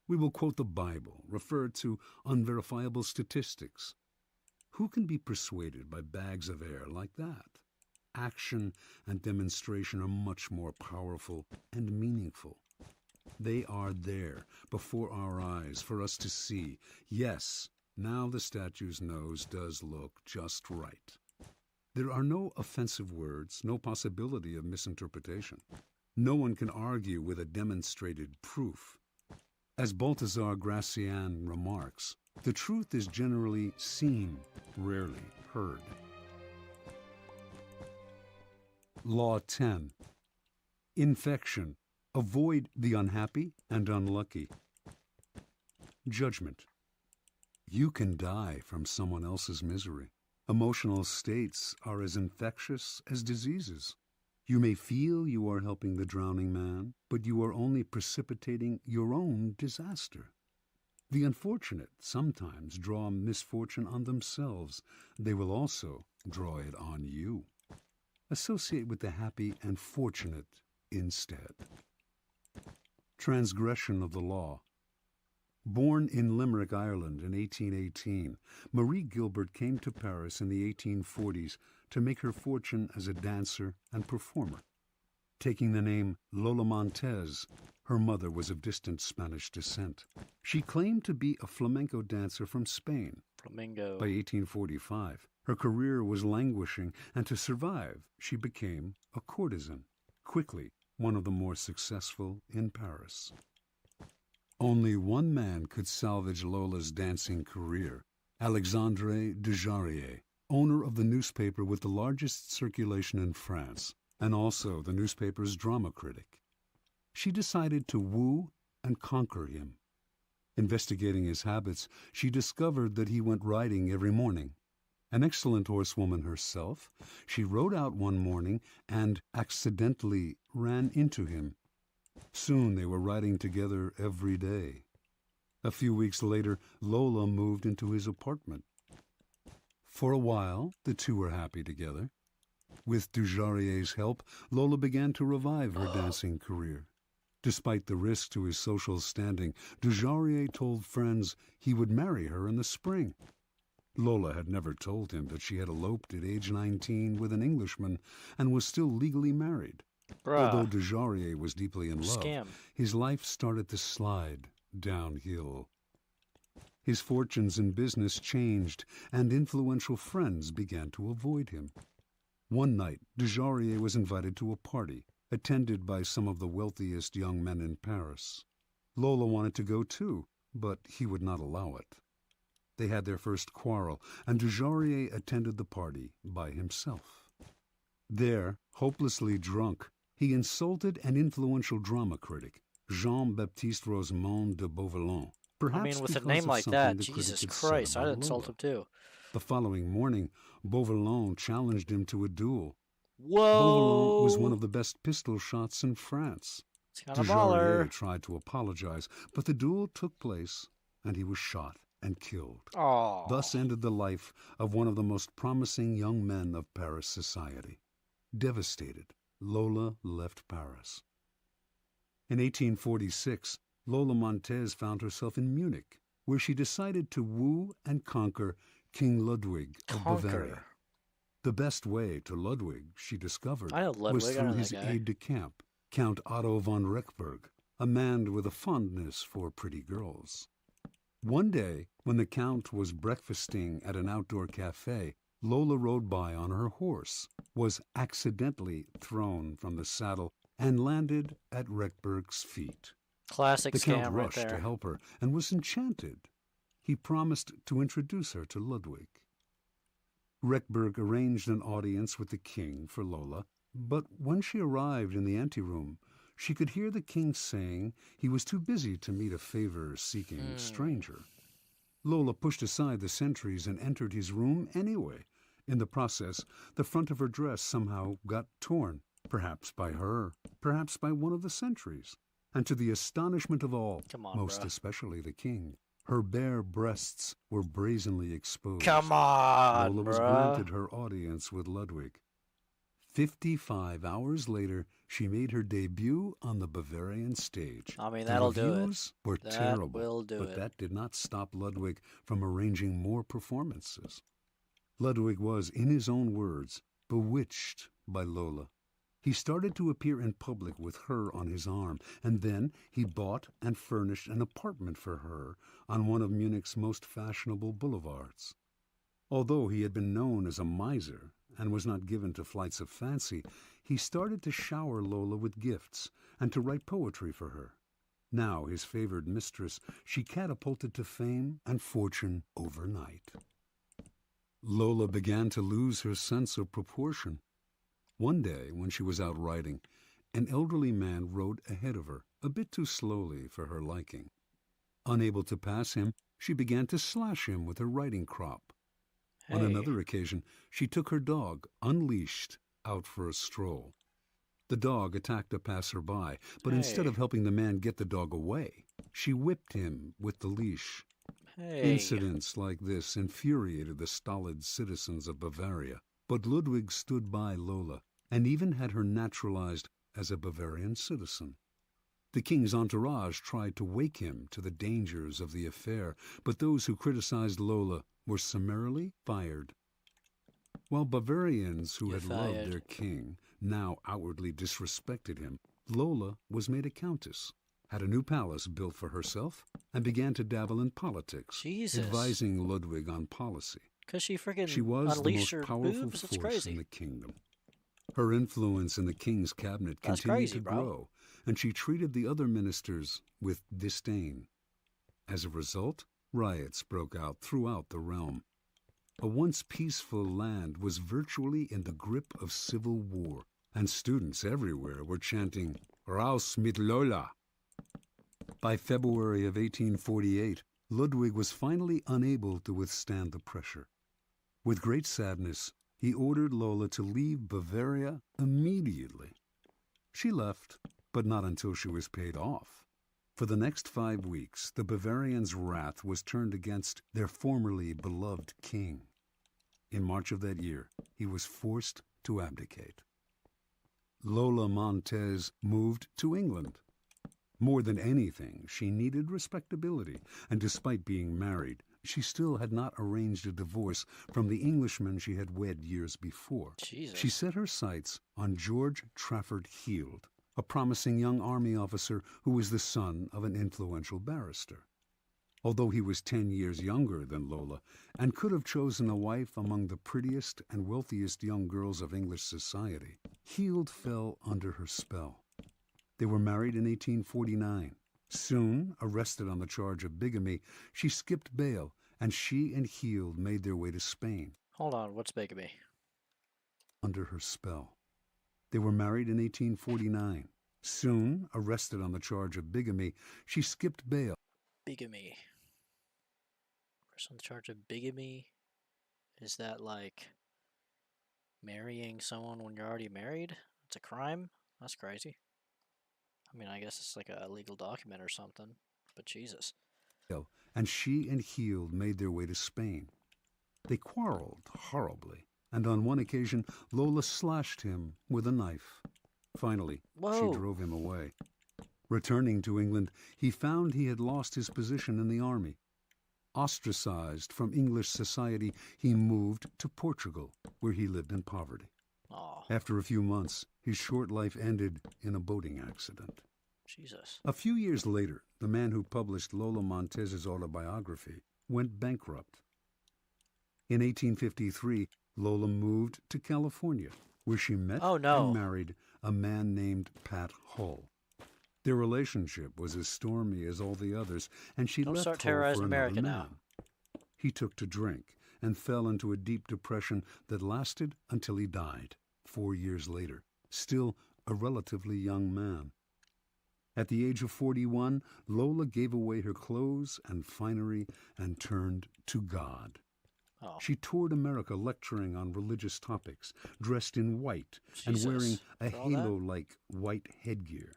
We will quote the Bible, refer to unverifiable statistics. Who can be persuaded by bags of air like that? Action and demonstration are much more powerful and meaningful. They are there before our eyes for us to see. Yes, Now the statue's nose does look just right. There are no offensive words, no possibility of misinterpretation. No one can argue with a demonstrated proof. As Balthazar Gracian remarks, the truth is generally seen, rarely heard. Law 10. Infection. Avoid the unhappy and unlucky. Judgment. You can die from someone else's misery. Emotional states are as infectious as diseases. You may feel you are helping the drowning man, but you are only precipitating your own disaster. The unfortunate sometimes draw misfortune on themselves. They will also draw it on you. Associate with the happy and fortunate instead. Transgression of the law. Born in Limerick, Ireland in 1818, Marie Gilbert came to Paris in the 1840s to make her fortune as a dancer and performer. Taking the name Lola Montez, her mother was of distant Spanish descent. She claimed to be a flamenco dancer from Spain. Flamingo. By 1845, her career was languishing, and to survive, she became a courtesan, quickly one of the more successful in Paris. Only one man could salvage Lola's dancing career, Alexandre Dujarier, owner of the newspaper with the largest circulation in France, and also the newspaper's drama critic. She decided to woo and conquer him. Investigating his habits, she discovered that he went riding every morning. An excellent horsewoman herself, she rode out one morning and accidentally ran into him. Soon they were riding together every day. A few weeks later, Lola moved into his apartment. For a while, the two were happy together. With Dujarrier's help, Lola began to revive her dancing career. Despite the risk to his social standing, Dujarrier told friends he would marry her in the spring. Lola had never told him that she had eloped at age 19 with an Englishman and was still legally married. Although Dujarrier was deeply in love, his life started to slide downhill. His fortunes in business changed, and influential friends began to avoid him. One night, Dujarrier was invited to a party, attended by some of the wealthiest young men in Paris. Lola wanted to go too, but he would not allow it. They had their first quarrel, and Dujarrier attended the party by himself. There, hopelessly drunk, he insulted an influential drama critic, Jean-Baptiste Rosamond de Beauvalon. Perhaps with a name like that, Jesus Christ, I'd insult him too. The following morning, Beauvalon challenged him to a duel. Whoa! Beauvalon was one of the best pistol shots in France. Dujarrier tried to apologize, but the duel took place, and he was shot and killed. Aww. Thus ended the life of one of the most promising young men of Paris society. Devastated, Lola left Paris. In 1846, Lola Montez found herself in Munich, where she decided to woo and conquer King Ludwig of Bavaria. The best way to Ludwig, she discovered, was through his aide-de-camp, Count Otto von Rechberg, a man with a fondness for pretty girls. One day, when the Count was breakfasting at an outdoor cafe, Lola rode by on her horse, was accidentally thrown from the saddle, and landed at Rechberg's feet. Classic scam right there. The Count right rushed there. to help her and was enchanted. He promised to introduce her to Ludwig. Rechberg arranged an audience with the king for Lola, but when she arrived in the anteroom, she could hear the king saying he was too busy to meet a favor-seeking stranger. Lola pushed aside the sentries and entered his room anyway. In the process, the front of her dress somehow got torn, perhaps by her, perhaps by one of the sentries. And to the astonishment of all, most especially the king, her bare breasts were brazenly exposed. Come on, Lola was granted her audience with Ludwig. 55 hours later, she made her debut on the Bavarian stage. I mean, The that'll do it. reviews were That terrible, will do but it. that did not stop Ludwig from arranging more performances. Ludwig was, in his own words, bewitched by Lola. He started to appear in public with her on his arm, and then he bought and furnished an apartment for her on one of Munich's most fashionable boulevards. Although he had been known as a miser and was not given to flights of fancy, he started to shower Lola with gifts and to write poetry for her. Now his favored mistress, she catapulted to fame and fortune overnight. Lola began to lose her sense of proportion. One day, when she was out riding, an elderly man rode ahead of her, a bit too slowly for her liking. Unable to pass him, she began to slash him with her riding crop. Hey. On another occasion, she took her dog, unleashed, out for a stroll. The dog attacked a passerby, but instead of helping the man get the dog away, she whipped him with the leash. Hey. Incidents like this infuriated the stolid citizens of Bavaria, but Ludwig stood by Lola and even had her naturalized as a Bavarian citizen. The king's entourage tried to wake him to the dangers of the affair, but those who criticized Lola were summarily fired. While Bavarians who had loved their king now outwardly disrespected him, Lola was made a countess, had a new palace built for herself, and began to dabble in politics, Jesus. advising Ludwig on policy. Because she freaking She was the unleashed most her powerful boobs? That's force crazy. in the kingdom. Her influence in the king's cabinet That's continued crazy, to bro. grow, and she treated the other ministers with disdain. As a result, riots broke out throughout the realm. A once peaceful land was virtually in the grip of civil war, and students everywhere were chanting, "Raus mit Lola!" By February of 1848, Ludwig was finally unable to withstand the pressure. With great sadness, he ordered Lola to leave Bavaria immediately. She left, but not until she was paid off. For the next 5 weeks, the Bavarians' wrath was turned against their formerly beloved king. In March of that year, he was forced to abdicate. Lola Montez moved to England. More than anything, she needed respectability, and despite being married, she still had not arranged a divorce from the Englishman she had wed years before. Jesus. She set her sights on George Trafford Heald, a promising young army officer who was the son of an influential barrister. Although he was 10 years younger than Lola and could have chosen a wife among the prettiest and wealthiest young girls of English society, Heald fell under her spell. They were married in 1849. Soon, arrested on the charge of bigamy, she skipped bail, and she and Heald made their way to Spain. Hold on, what's bigamy? Under her spell. They were married in 1849. Soon, arrested on the charge of bigamy, she skipped bail. Bigamy. Person in charge of bigamy? Is that like marrying someone when you're already married? It's a crime? That's crazy. I mean, I guess it's like a legal document or something, but Jesus. And she and Heald made their way to Spain. They quarreled horribly, and on one occasion, Lola slashed him with a knife. Finally, Whoa. she drove him away. Returning to England, he found he had lost his position in the army. Ostracized from English society, he moved to Portugal, where he lived in poverty. Aw, After a few months, his short life ended in a boating accident. Jesus. A few years later, the man who published Lola Montez's autobiography went bankrupt. In 1853, Lola moved to California, where she met and married a man named Pat Hull. Their relationship was as stormy as all the others, and she Don't left start Hull terrorizing for America another now. man. He took to drink and fell into a deep depression that lasted until he died 4 years later, still a relatively young man. At the age of 41, Lola gave away her clothes and finery and turned to God. Oh. She toured America lecturing on religious topics, dressed in white Jesus. and wearing a For all that? halo-like white headgear.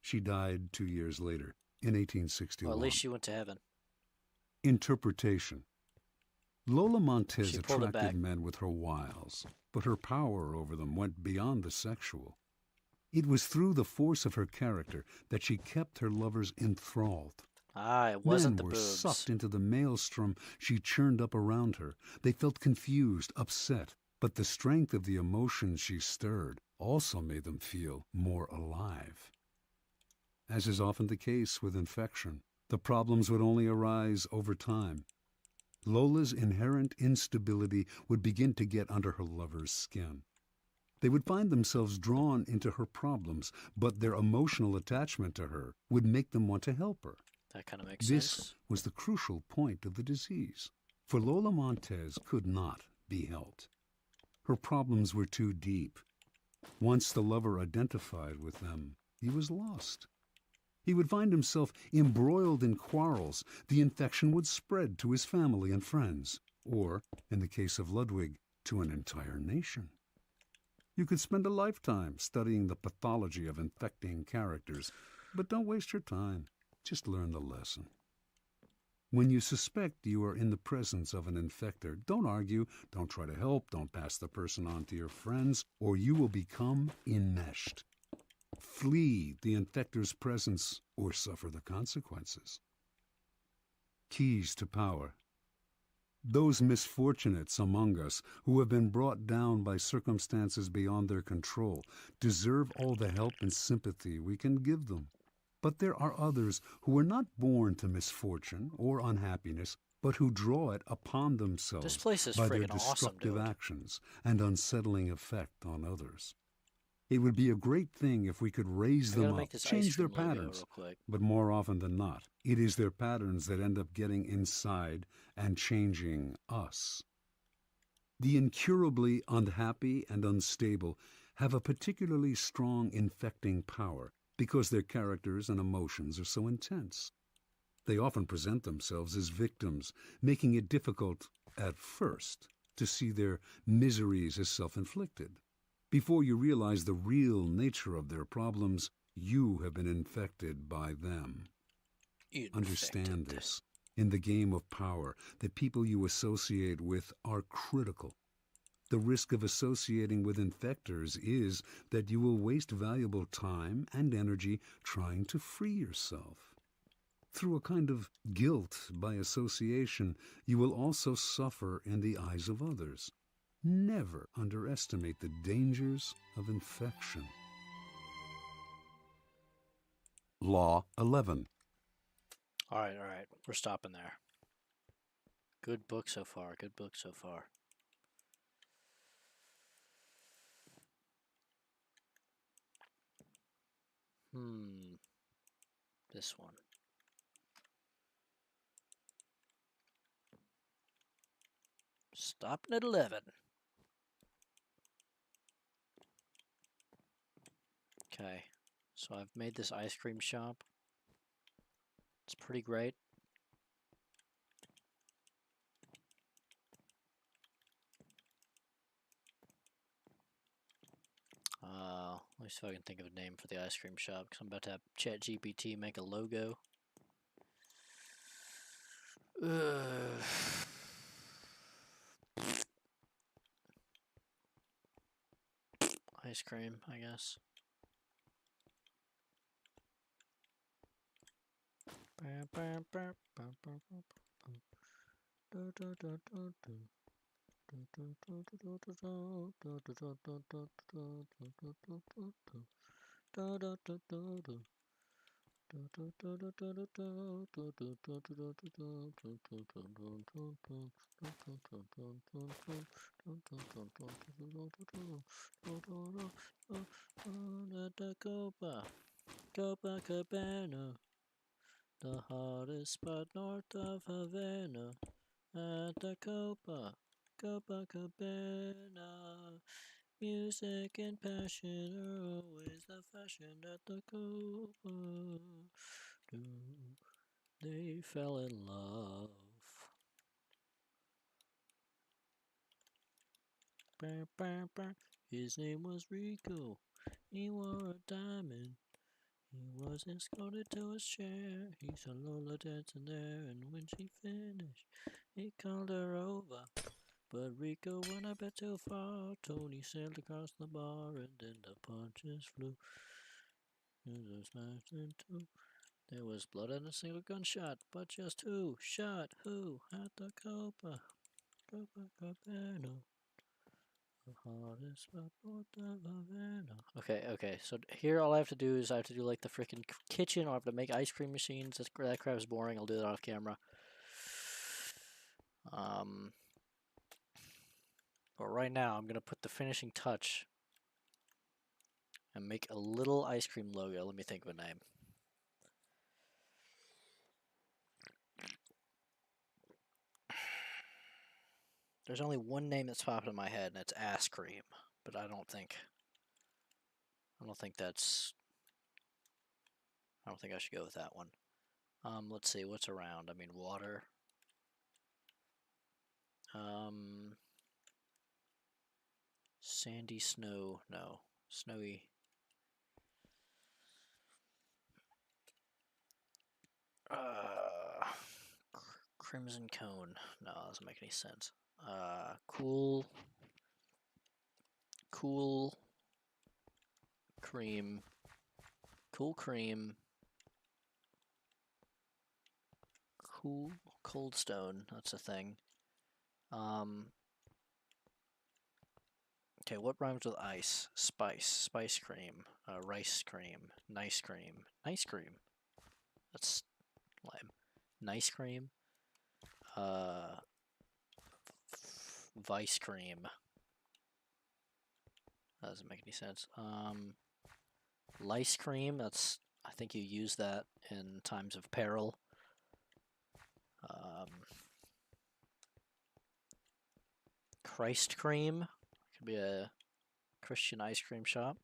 She died 2 years later, in 1861. Well, at least she went to heaven. Interpretation. Lola Montez She pulled it back. attracted men with her wiles, but her power over them went beyond the sexual. It was through the force of her character that she kept her lovers enthralled. Ah, it wasn't Men the were boobs. sucked into the maelstrom she churned up around her. They felt confused, upset, but the strength of the emotions she stirred also made them feel more alive. As is often the case with infection, the problems would only arise over time. Lola's inherent instability would begin to get under her lover's skin. They would find themselves drawn into her problems, but their emotional attachment to her would make them want to help her. That kind of makes This sense. was the crucial point of the disease, for Lola Montez could not be helped. Her problems were too deep. Once the lover identified with them, he was lost. He would find himself embroiled in quarrels. The infection would spread to his family and friends, or, in the case of Ludwig, to an entire nation. You could spend a lifetime studying the pathology of infecting characters, but don't waste your time. Just learn the lesson. When you suspect you are in the presence of an infector, don't argue, don't try to help, don't pass the person on to your friends, or you will become enmeshed. Flee the infector's presence or suffer the consequences. Keys to power. Those misfortunates among us who have been brought down by circumstances beyond their control deserve all the help and sympathy we can give them. But there are others who are not born to misfortune or unhappiness, but who draw it upon themselves This place is by their friggin' awesome, destructive dude. actions and unsettling effect on others. It would be a great thing if we could raise I gotta them make up, this ice change their cream logo patterns, real quick. but more often than not, it is their patterns that end up getting inside and changing us. The incurably unhappy and unstable have a particularly strong infecting power because their characters and emotions are so intense. They often present themselves as victims, making it difficult, at first, to see their miseries as self-inflicted. Before you realize the real nature of their problems, you have been infected by them. Understand this. In the game of power, the people you associate with are critical. The risk of associating with infectors is that you will waste valuable time and energy trying to free yourself. Through a kind of guilt by association, you will also suffer in the eyes of others. Never underestimate the dangers of infection. Law 11. All right. We're stopping there. Good book so far. Good book so far. This one. Stopping at 11. Okay, so I've made this ice cream shop. It's pretty great. Let me see if I can think of a name for the ice cream shop, because I'm about to have ChatGPT make a logo. Ice cream, I guess. Copacabana, the hottest spot north of Havana. At the Copacabana, music and passion are always the fashion at the Copa. They fell in love. His name was Rico. He wore a diamond. He was escorted to his chair. He saw Lola dancing there, and when she finished, he called her over. But Rico went a bit too far. Tony sailed across the bar, and then the punches flew. There was blood and a single gunshot, but just who shot who at the Copacabana? Okay, okay. So here, all I have to do is I have to do like the freaking kitchen. Or I have to make ice cream machines. That crap is boring. I'll do that off camera. But right now, I'm gonna put the finishing touch and make a little ice cream logo. Let me think of a name. There's only one name that's popped in my head, and it's Ass Cream. But I don't think that's. I don't think I should go with that one. Let's see what's around. I mean, water. Sandy snow. No, snowy. Crimson cone. No, that doesn't make any sense. Cool cream. Cool cream. Cool cold stone. That's a thing. Okay, what rhymes with ice? Spice. Spice cream. Rice cream. Nice cream. Nice cream. That's lame. Nice cream. Vice cream. That doesn't make any sense. Lice cream. That's. I think you use that in times of peril. Christ cream. Could be a Christian ice cream shop,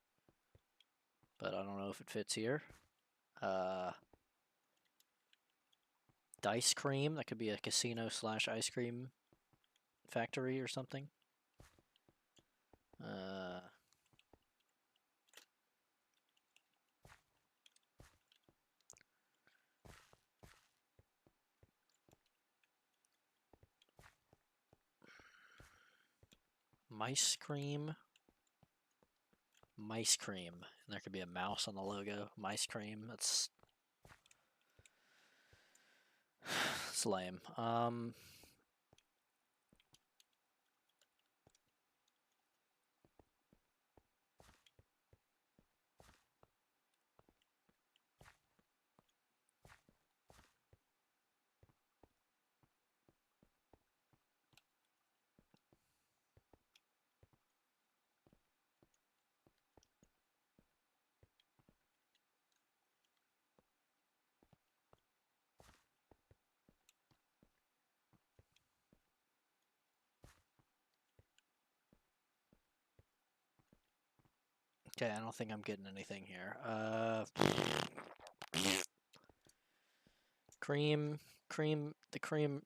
but I don't know if it fits here. Dice cream. That could be a casino / ice cream factory or something. Mice cream. Mice cream. And there could be a mouse on the logo. Mice cream. That's lame. Okay, I don't think I'm getting anything here. Cream, the cream.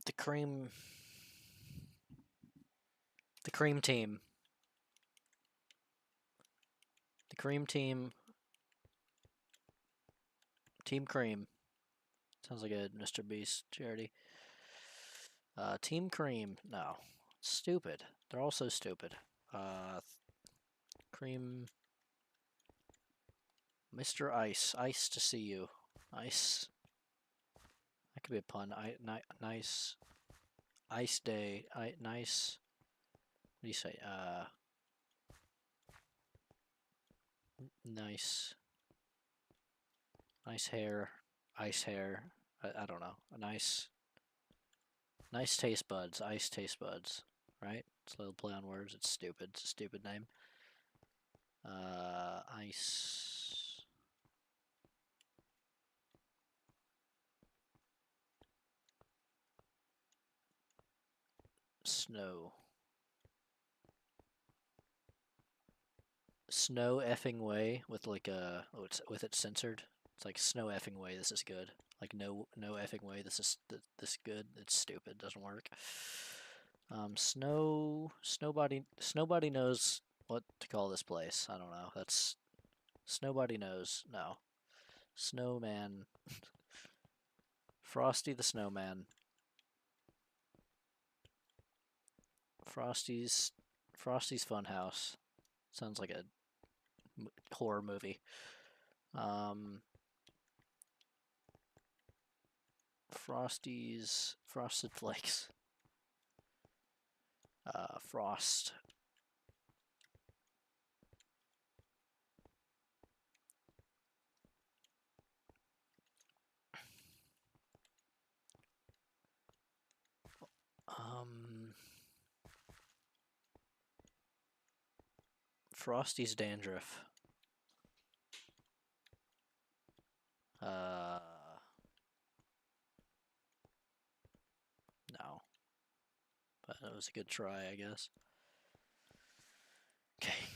The cream team. The cream team. Team Cream. Sounds like a Mr. Beast charity. Team Cream. No. Stupid. They're all so stupid. Cream. Mr. Ice. Ice to see you. Ice. That could be a pun. Nice. Ice day. Nice. What do you say? Nice. Nice hair. Ice hair. I don't know. A nice taste buds. Ice taste buds. Right? It's a little play on words. It's stupid. It's a stupid name. Ice. Snow. Snow effing way with like a with it censored. It's like snow effing way. This is good. Like no effing way. This is this good. It's stupid. Doesn't work. Snowbody knows what to call this place. I don't know. That's Snowbody knows. No. Snowman. Frosty the Snowman. Frosty's Funhouse. Sounds like a horror movie. Frosties, Frosted Flakes. Frost. Frosty's Dandruff. No. But it was a good try, I guess. Okay.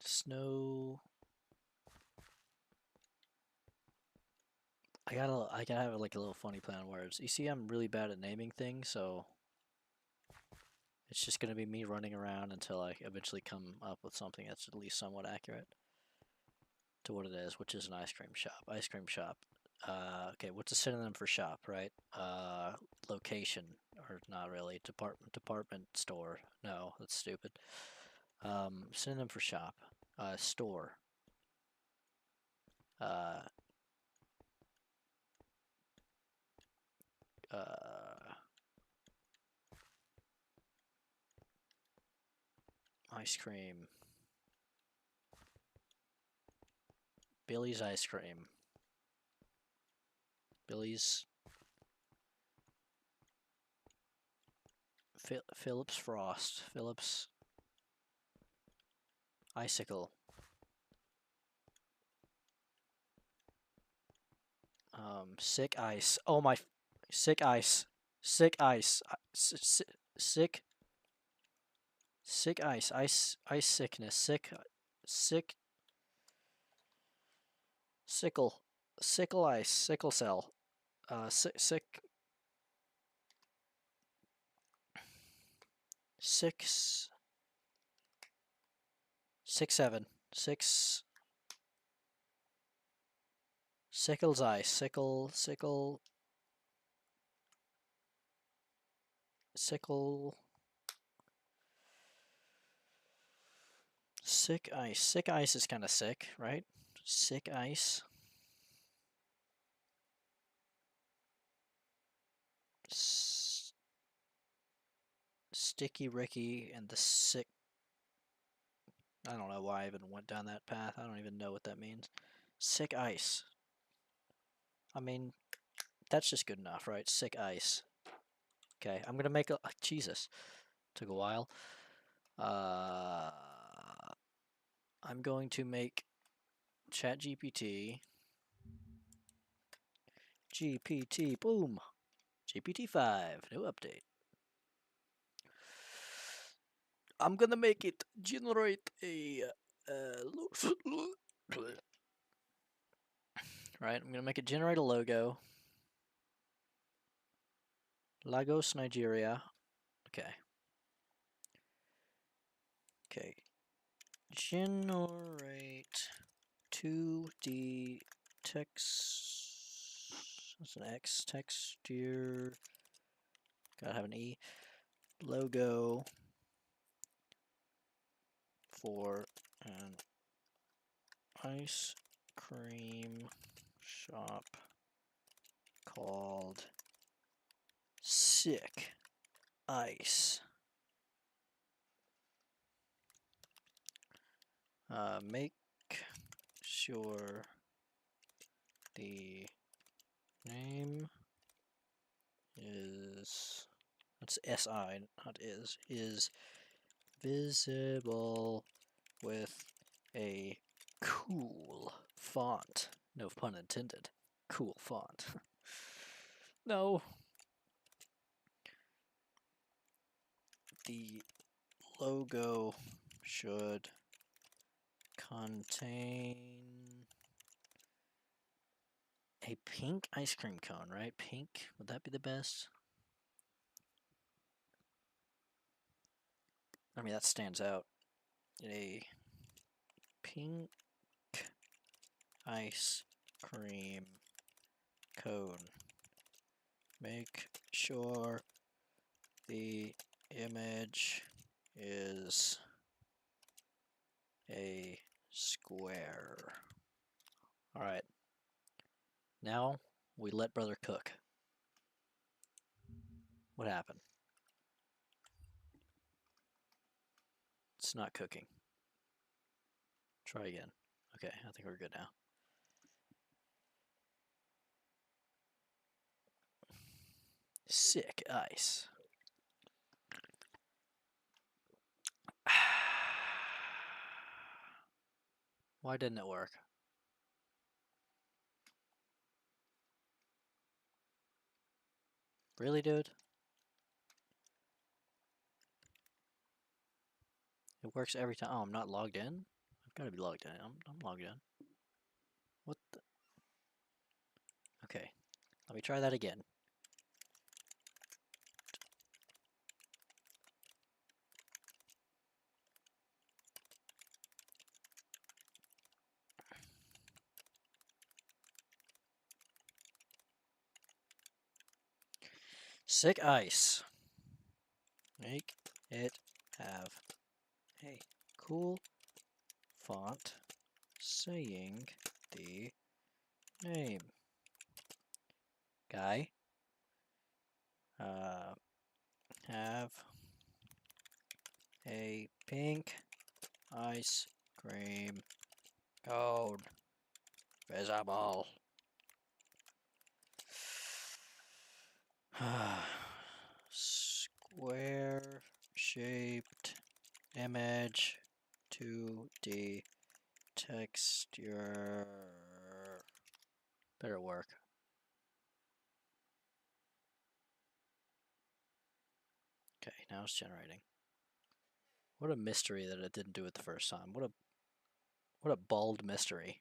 Snow. I gotta have like a little funny play on words. You see, I'm really bad at naming things, so it's just gonna be me running around until I eventually come up with something that's at least somewhat accurate to what it is, which is an ice cream shop. Ice cream shop. Okay, what's a synonym for shop, right? Location, or not really. Department store. No, that's stupid. Synonym for shop. Store. Ice cream. Billy's ice cream. Billy's. Phillips Frost. Phillips. Icicle. Sick ice. Oh my. Sick ice. Sick ice. Sick. Sick ice. Ice sickness. Sick. Sickle. Sickle ice. Sickle cell. Sick. 6 7 6 Sickle's ice. Sickle. Sick ice. Sick ice is kind of sick, right? Sick ice. Sticky Ricky and the sick. I don't know why I even went down that path. I don't even know what that means. Sick ice. I mean, that's just good enough, right? Sick ice. Okay, I'm gonna make a. Jesus. Took a while. I'm going to make ChatGPT. GPT, boom. GPT-5, new update. I'm gonna make it generate a right, I'm gonna make it generate a logo. Lagos, Nigeria. Okay. Okay. Generate 2D text. That's an X. Texture. Gotta have an E. Logo for an ice cream shop called Sick Ice. Make sure the name is, that's SI, not is visible with a cool font. No pun intended. Cool font. No. The logo should contain a pink ice cream cone, right? Pink, would that be the best? I mean, that stands out. A pink ice cream cone. Make sure the image is a square. Alright. Now we let brother cook. What happened? It's not cooking. Try again. Okay, I think we're good now. Sick ice. Why didn't it work? Really, dude? It works every time. Oh, I'm not logged in? I've got to be logged in. I'm logged in. What the? Okay. Let me try that again. Sick ice. Make it have a cool font saying the name. Guy. Have a pink ice cream cone visible. Square shaped image 2D texture. Better work. Okay, now it's generating. What a mystery that it didn't do it the first time. What a bald mystery.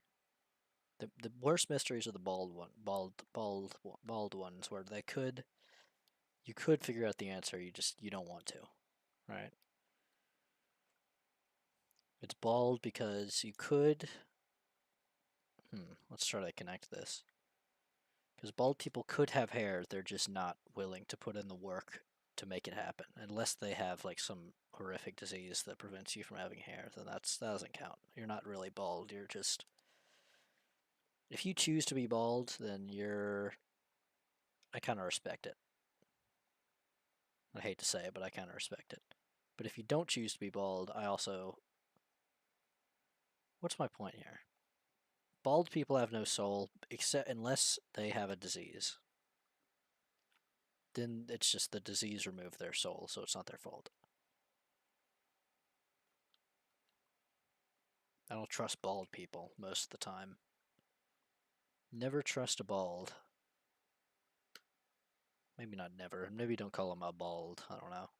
The worst mysteries are the bald ones where you could figure out the answer, you don't want to, right? It's bald because you could. Let's try to connect this. Because bald people could have hair, they're just not willing to put in the work to make it happen. Unless they have like some horrific disease that prevents you from having hair, then that doesn't count. You're not really bald, you're just... If you choose to be bald, then I kind of respect it. I hate to say it, but I kind of respect it. But if you don't choose to be bald, I also... What's my point here? Bald people have no soul, except unless they have a disease. Then it's just the disease removed their soul, so it's not their fault. I don't trust bald people most of the time. Never trust a bald. Maybe not never. Maybe don't call them a bald. I don't know.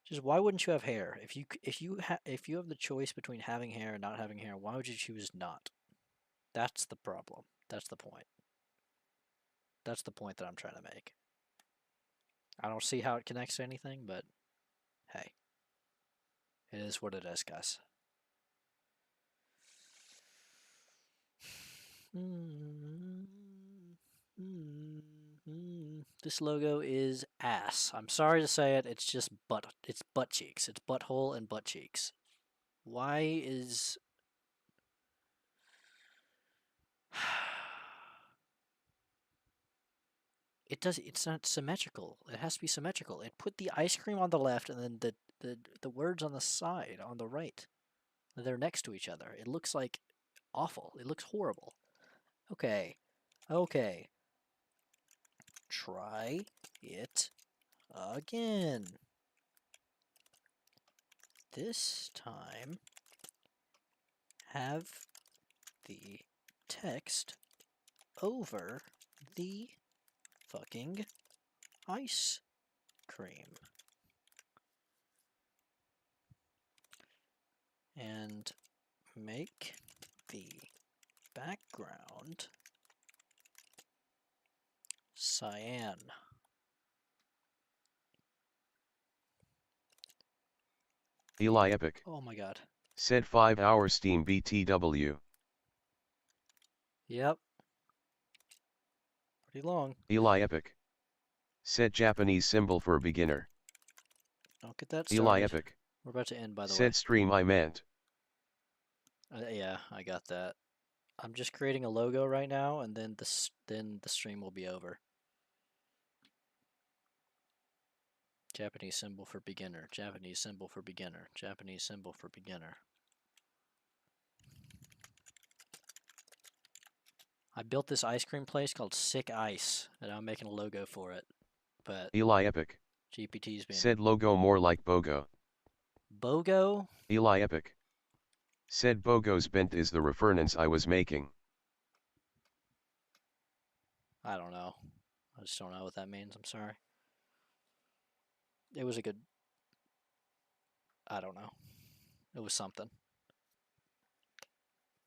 Just why wouldn't you have hair? If you have the choice between having hair and not having hair, why would you choose not? That's the problem. That's the point. That's the point that I'm trying to make. I don't see how it connects to anything, but hey. It is what it is, guys. This logo is ass. I'm sorry to say it, it's just it's butt cheeks. It's butthole and butt cheeks. Why is... it's not symmetrical. It has to be symmetrical. It put the ice cream on the left and then the words on the side, on the right. They're next to each other. It looks like awful. It looks horrible. Okay. Okay. Try it again. This time, have the text over the fucking ice cream. And make the background cyan. Eli Epic. Oh my god. Said 5-hour Steam BTW. Yep. Pretty long. Eli Epic. Said Japanese symbol for beginner. Don't get that started. Eli Epic. We're about to end, by the way. Said stream I meant. Yeah, I got that. I'm just creating a logo right now, and then the stream will be over. Japanese symbol for beginner. Japanese symbol for beginner. Japanese symbol for beginner. I built this ice cream place called Sick Ice, and I'm making a logo for it. But Eli Epic. GPT's being Said logo more like BOGO. BOGO? Eli Epic. Said BOGO's bent is the reference I was making. I don't know. I just don't know what that means. I'm sorry. It was a good... I don't know. It was something.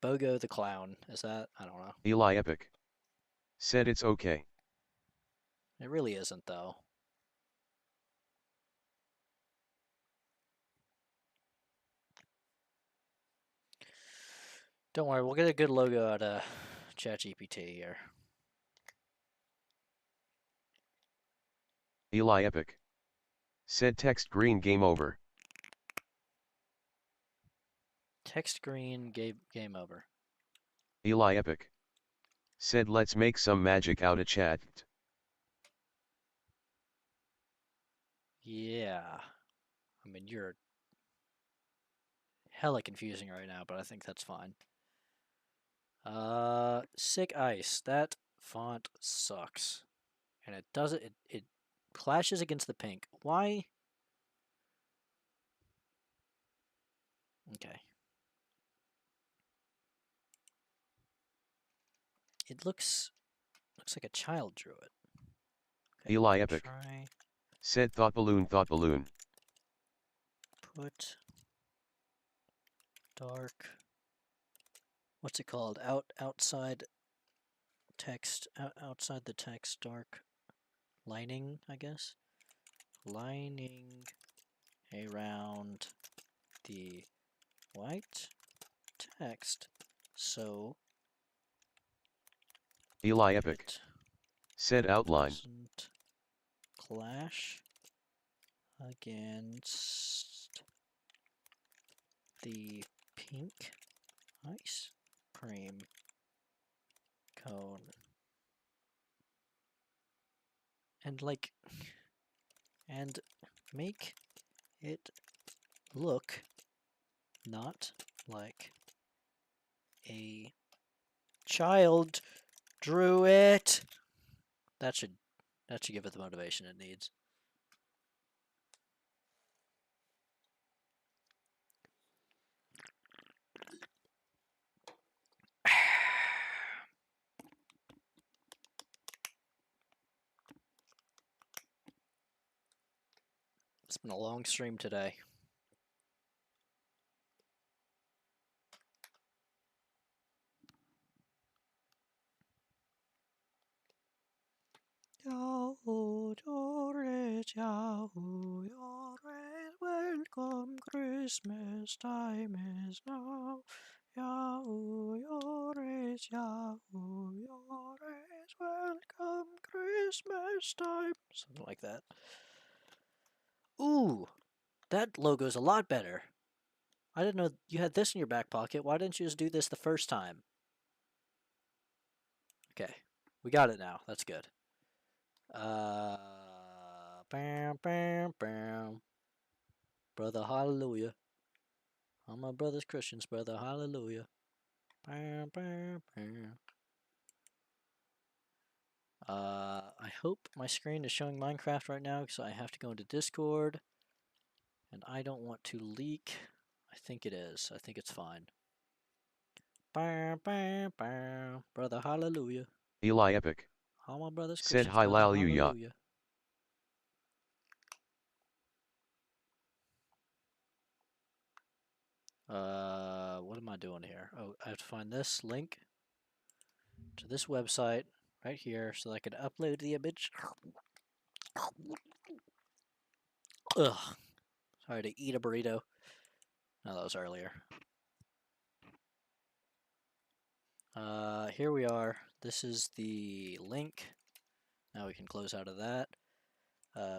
BOGO the clown. Is that? I don't know. Eli Epic. Said it's okay. It really isn't, though. Don't worry, we'll get a good logo out of ChatGPT here. Eli Epic. Said text green game over. Text green, game over. Eli Epic. Said let's make some magic out of chat. Yeah. I mean, you're hella confusing right now, but I think that's fine. Sick Ice. That font sucks. And it doesn't, it clashes against the pink. Why? Okay. It looks like a child drew it. Okay, Eli Epic. try Said thought balloon. put dark. What's it called? Outside text. Outside the text, dark lining, I guess. Lining around the white text, so Eli Epic. it Said outline. doesn't clash against the pink ice cream cone. And and make it look not like a child drew it. That should give it the motivation it needs. It's been a long stream today. Yahoo, Doris, Yahoo, you're welcome. Christmas time is now. Yahoo, Doris, Yahoo, you're welcome. Christmas time. Something like that. Ooh, that logo's a lot better. I didn't know you had this in your back pocket. Why didn't you just do this the first time? Okay, we got it now. That's good. Bam, bam, bam. Brother, hallelujah. All my brothers Christians, brother, hallelujah. Bam, bam, bam. I hope my screen is showing Minecraft right now because I have to go into Discord. And I don't want to leak. I think it is. I think it's fine. Bam, bam, bam. Brother, hallelujah. Eli Epic. All my brothers Said Christians, brother, hallelujah. hallelujah. What am I doing here? Oh, I have to find this link to this website right here so that I can upload the image. Ugh. Sorry to eat a burrito. No, that was earlier. Here we are. This is the link. Now we can close out of that.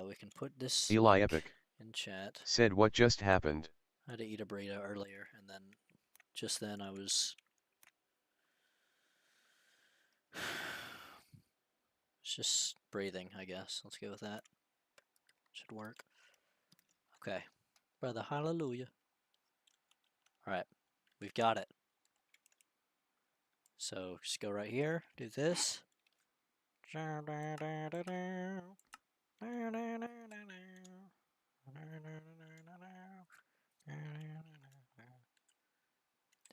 We can put this Eli Epic. in chat. Said what just happened. I had to eat a burrito earlier, and then just then I was just breathing, I guess. Let's go with that. Should work. Okay. Brother, hallelujah. Alright. We've got it. So just go right here. Do this.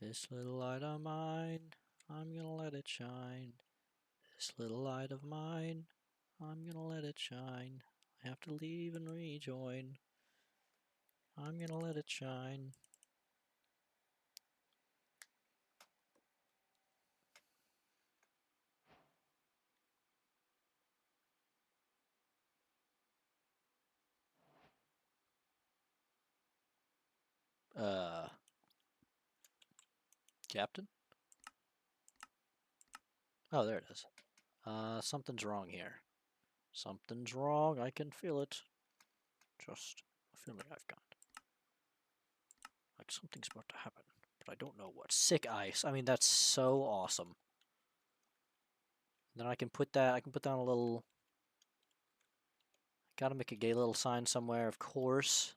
This little light of mine, I'm gonna let it shine. This little light of mine, I'm gonna let it shine. I have to leave and rejoin. I'm gonna let it shine. Captain? Oh, there it is. Something's wrong here. Something's wrong, I can feel it. Just a feeling I've got. Like something's about to happen, but I don't know what. Sick ice. I mean, that's so awesome. Then I can put down a little... Gotta make a gay little sign somewhere, of course.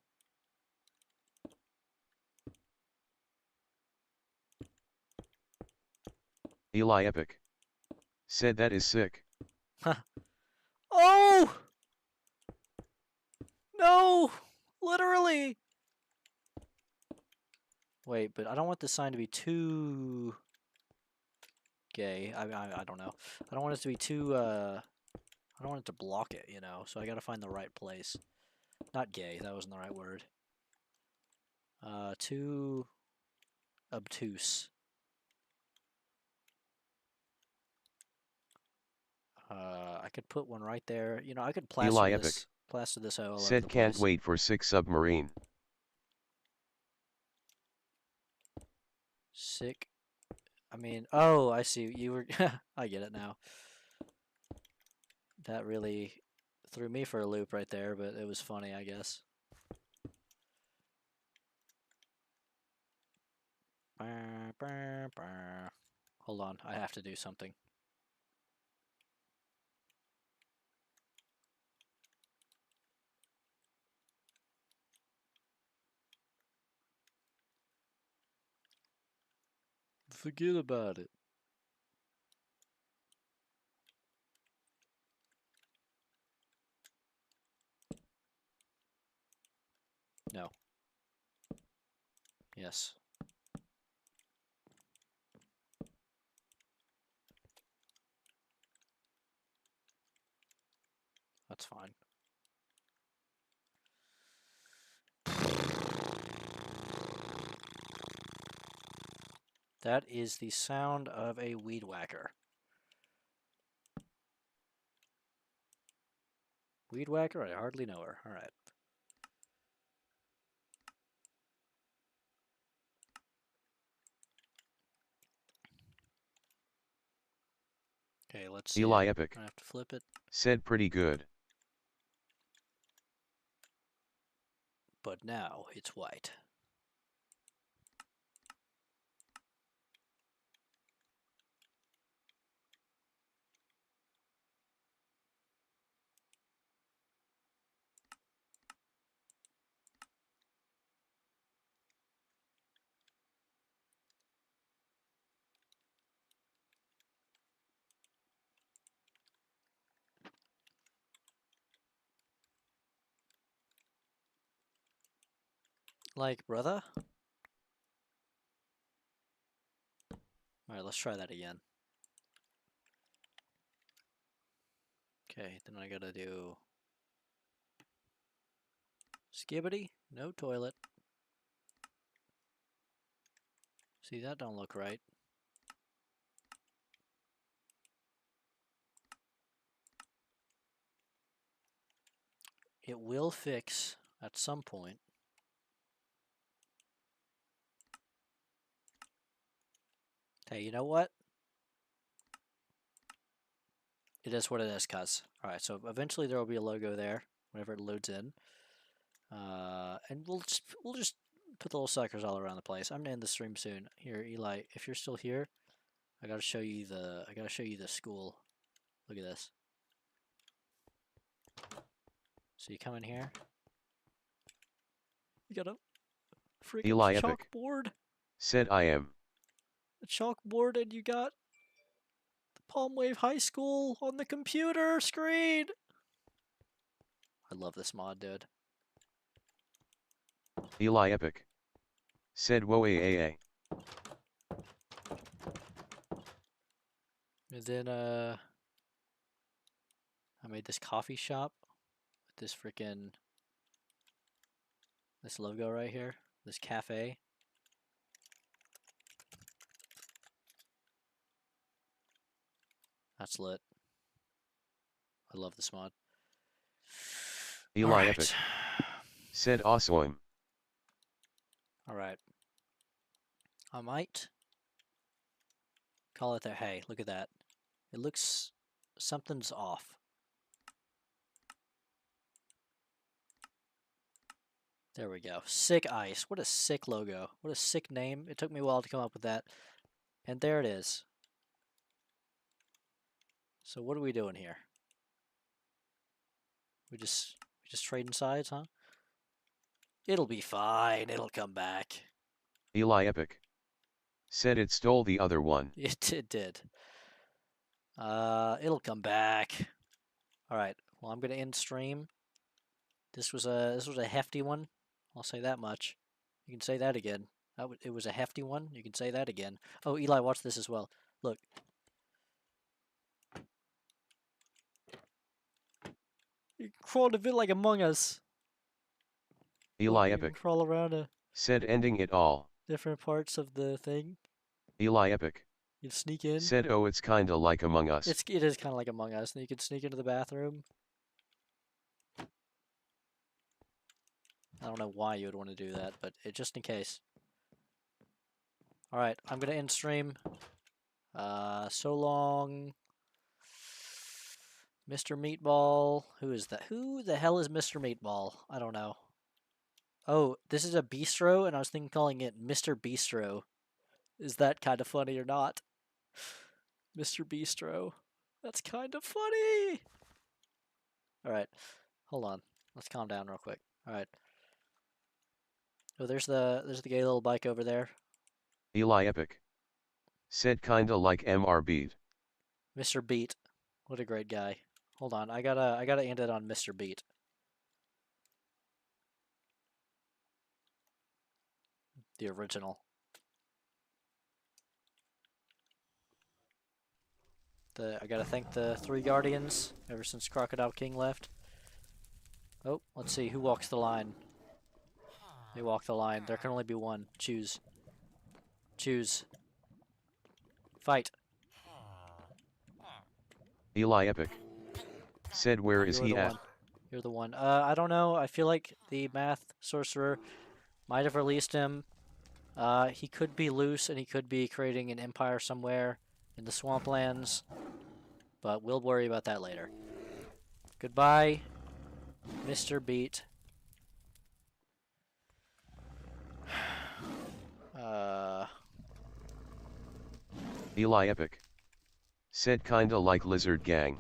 Eli Epic said that is sick. Oh! No! Literally! Wait, but I don't want the sign to be too... gay. I don't know. I don't want it to be too, I don't want it to block it, you know? So I gotta find the right place. Not gay, that wasn't the right word. Too... obtuse. I could put one right there. You know, I could plaster Eli this. Epic Plaster this all over said the can't place. wait for 6 submarine. Sick. I mean, oh, I see. You were... I get it now. That really threw me for a loop right there, but it was funny, I guess. Hold on, I have to do something. Forget about it. No. Yes. That's fine. That is the sound of a weed whacker. Weed whacker? I hardly know her. Alright. Okay, let's see. Eli Epic I have to flip it. said pretty good. But now it's white. Like, brother? Alright, let's try that again. Okay, then I gotta do... Skibbity? No toilet. See, that don't look right. It will fix at some point. Hey, you know what? It is what it is, cuz. Alright, so eventually there will be a logo there whenever it loads in. And we'll just put the little suckers all around the place. I'm gonna end the stream soon. Here, Eli, if you're still here, I gotta show you the school. Look at this. So you come in here. You got a freaking Eli Epic. chalkboard. Said I am. A chalkboard, and you got the Palm Wave High School on the computer screen. I love this mod, dude. Eli Epic. Said whoa AA. And then I made this coffee shop with this freaking this logo right here, this cafe. That's lit. I love this mod. Eli Epic. Said awesome. Alright. I might call it there. Hey, look at that. It looks... something's off. There we go. Sick Ice. What a sick logo. What a sick name. It took me a while to come up with that. And there it is. So what are we doing here? We just trading sides, huh? It'll be fine. It'll come back. Eli Epic. Said it stole the other one. It did. It'll come back. All right. Well, I'm gonna end stream. This was a hefty one. I'll say that much. You can say that again. It was a hefty one. You can say that again. Oh, Eli, watch this as well. Look. You can crawl a bit like Among Us. Eli You Epic. can crawl around Said ending it all. different parts of the thing. Eli Epic. You can sneak in. Said oh it's kinda like Among Us. It is kind of like Among Us. And you can sneak into the bathroom. I don't know why you would want to do that, but just in case. Alright, I'm going to end stream. So long. Mr. Meatball. Who is that? Who the hell is Mr. Meatball? I don't know. Oh, this is a bistro, and I was thinking calling it Mr. Bistro. Is that kind of funny or not? Mr. Bistro. That's kind of funny! Alright, hold on. Let's calm down real quick. Alright. Oh, there's the gay little bike over there. Eli Epic. Said kinda like MR Beat. Mr. Beat. What a great guy. Hold on, I gotta end it on Mr. Beat. The original. I gotta thank the 3 Guardians ever since Crocodile King left. Oh, let's see, who walks the line? They walk the line. There can only be one. Choose. Choose. Fight. Eli Epic. Said where is You're he the at? one. You're the one. I don't know. I feel like the math sorcerer might have released him. He could be loose and he could be creating an empire somewhere in the swamplands. But we'll worry about that later. Goodbye, Mr. Beat. Eli Epic. Said kinda like Lizard Gang.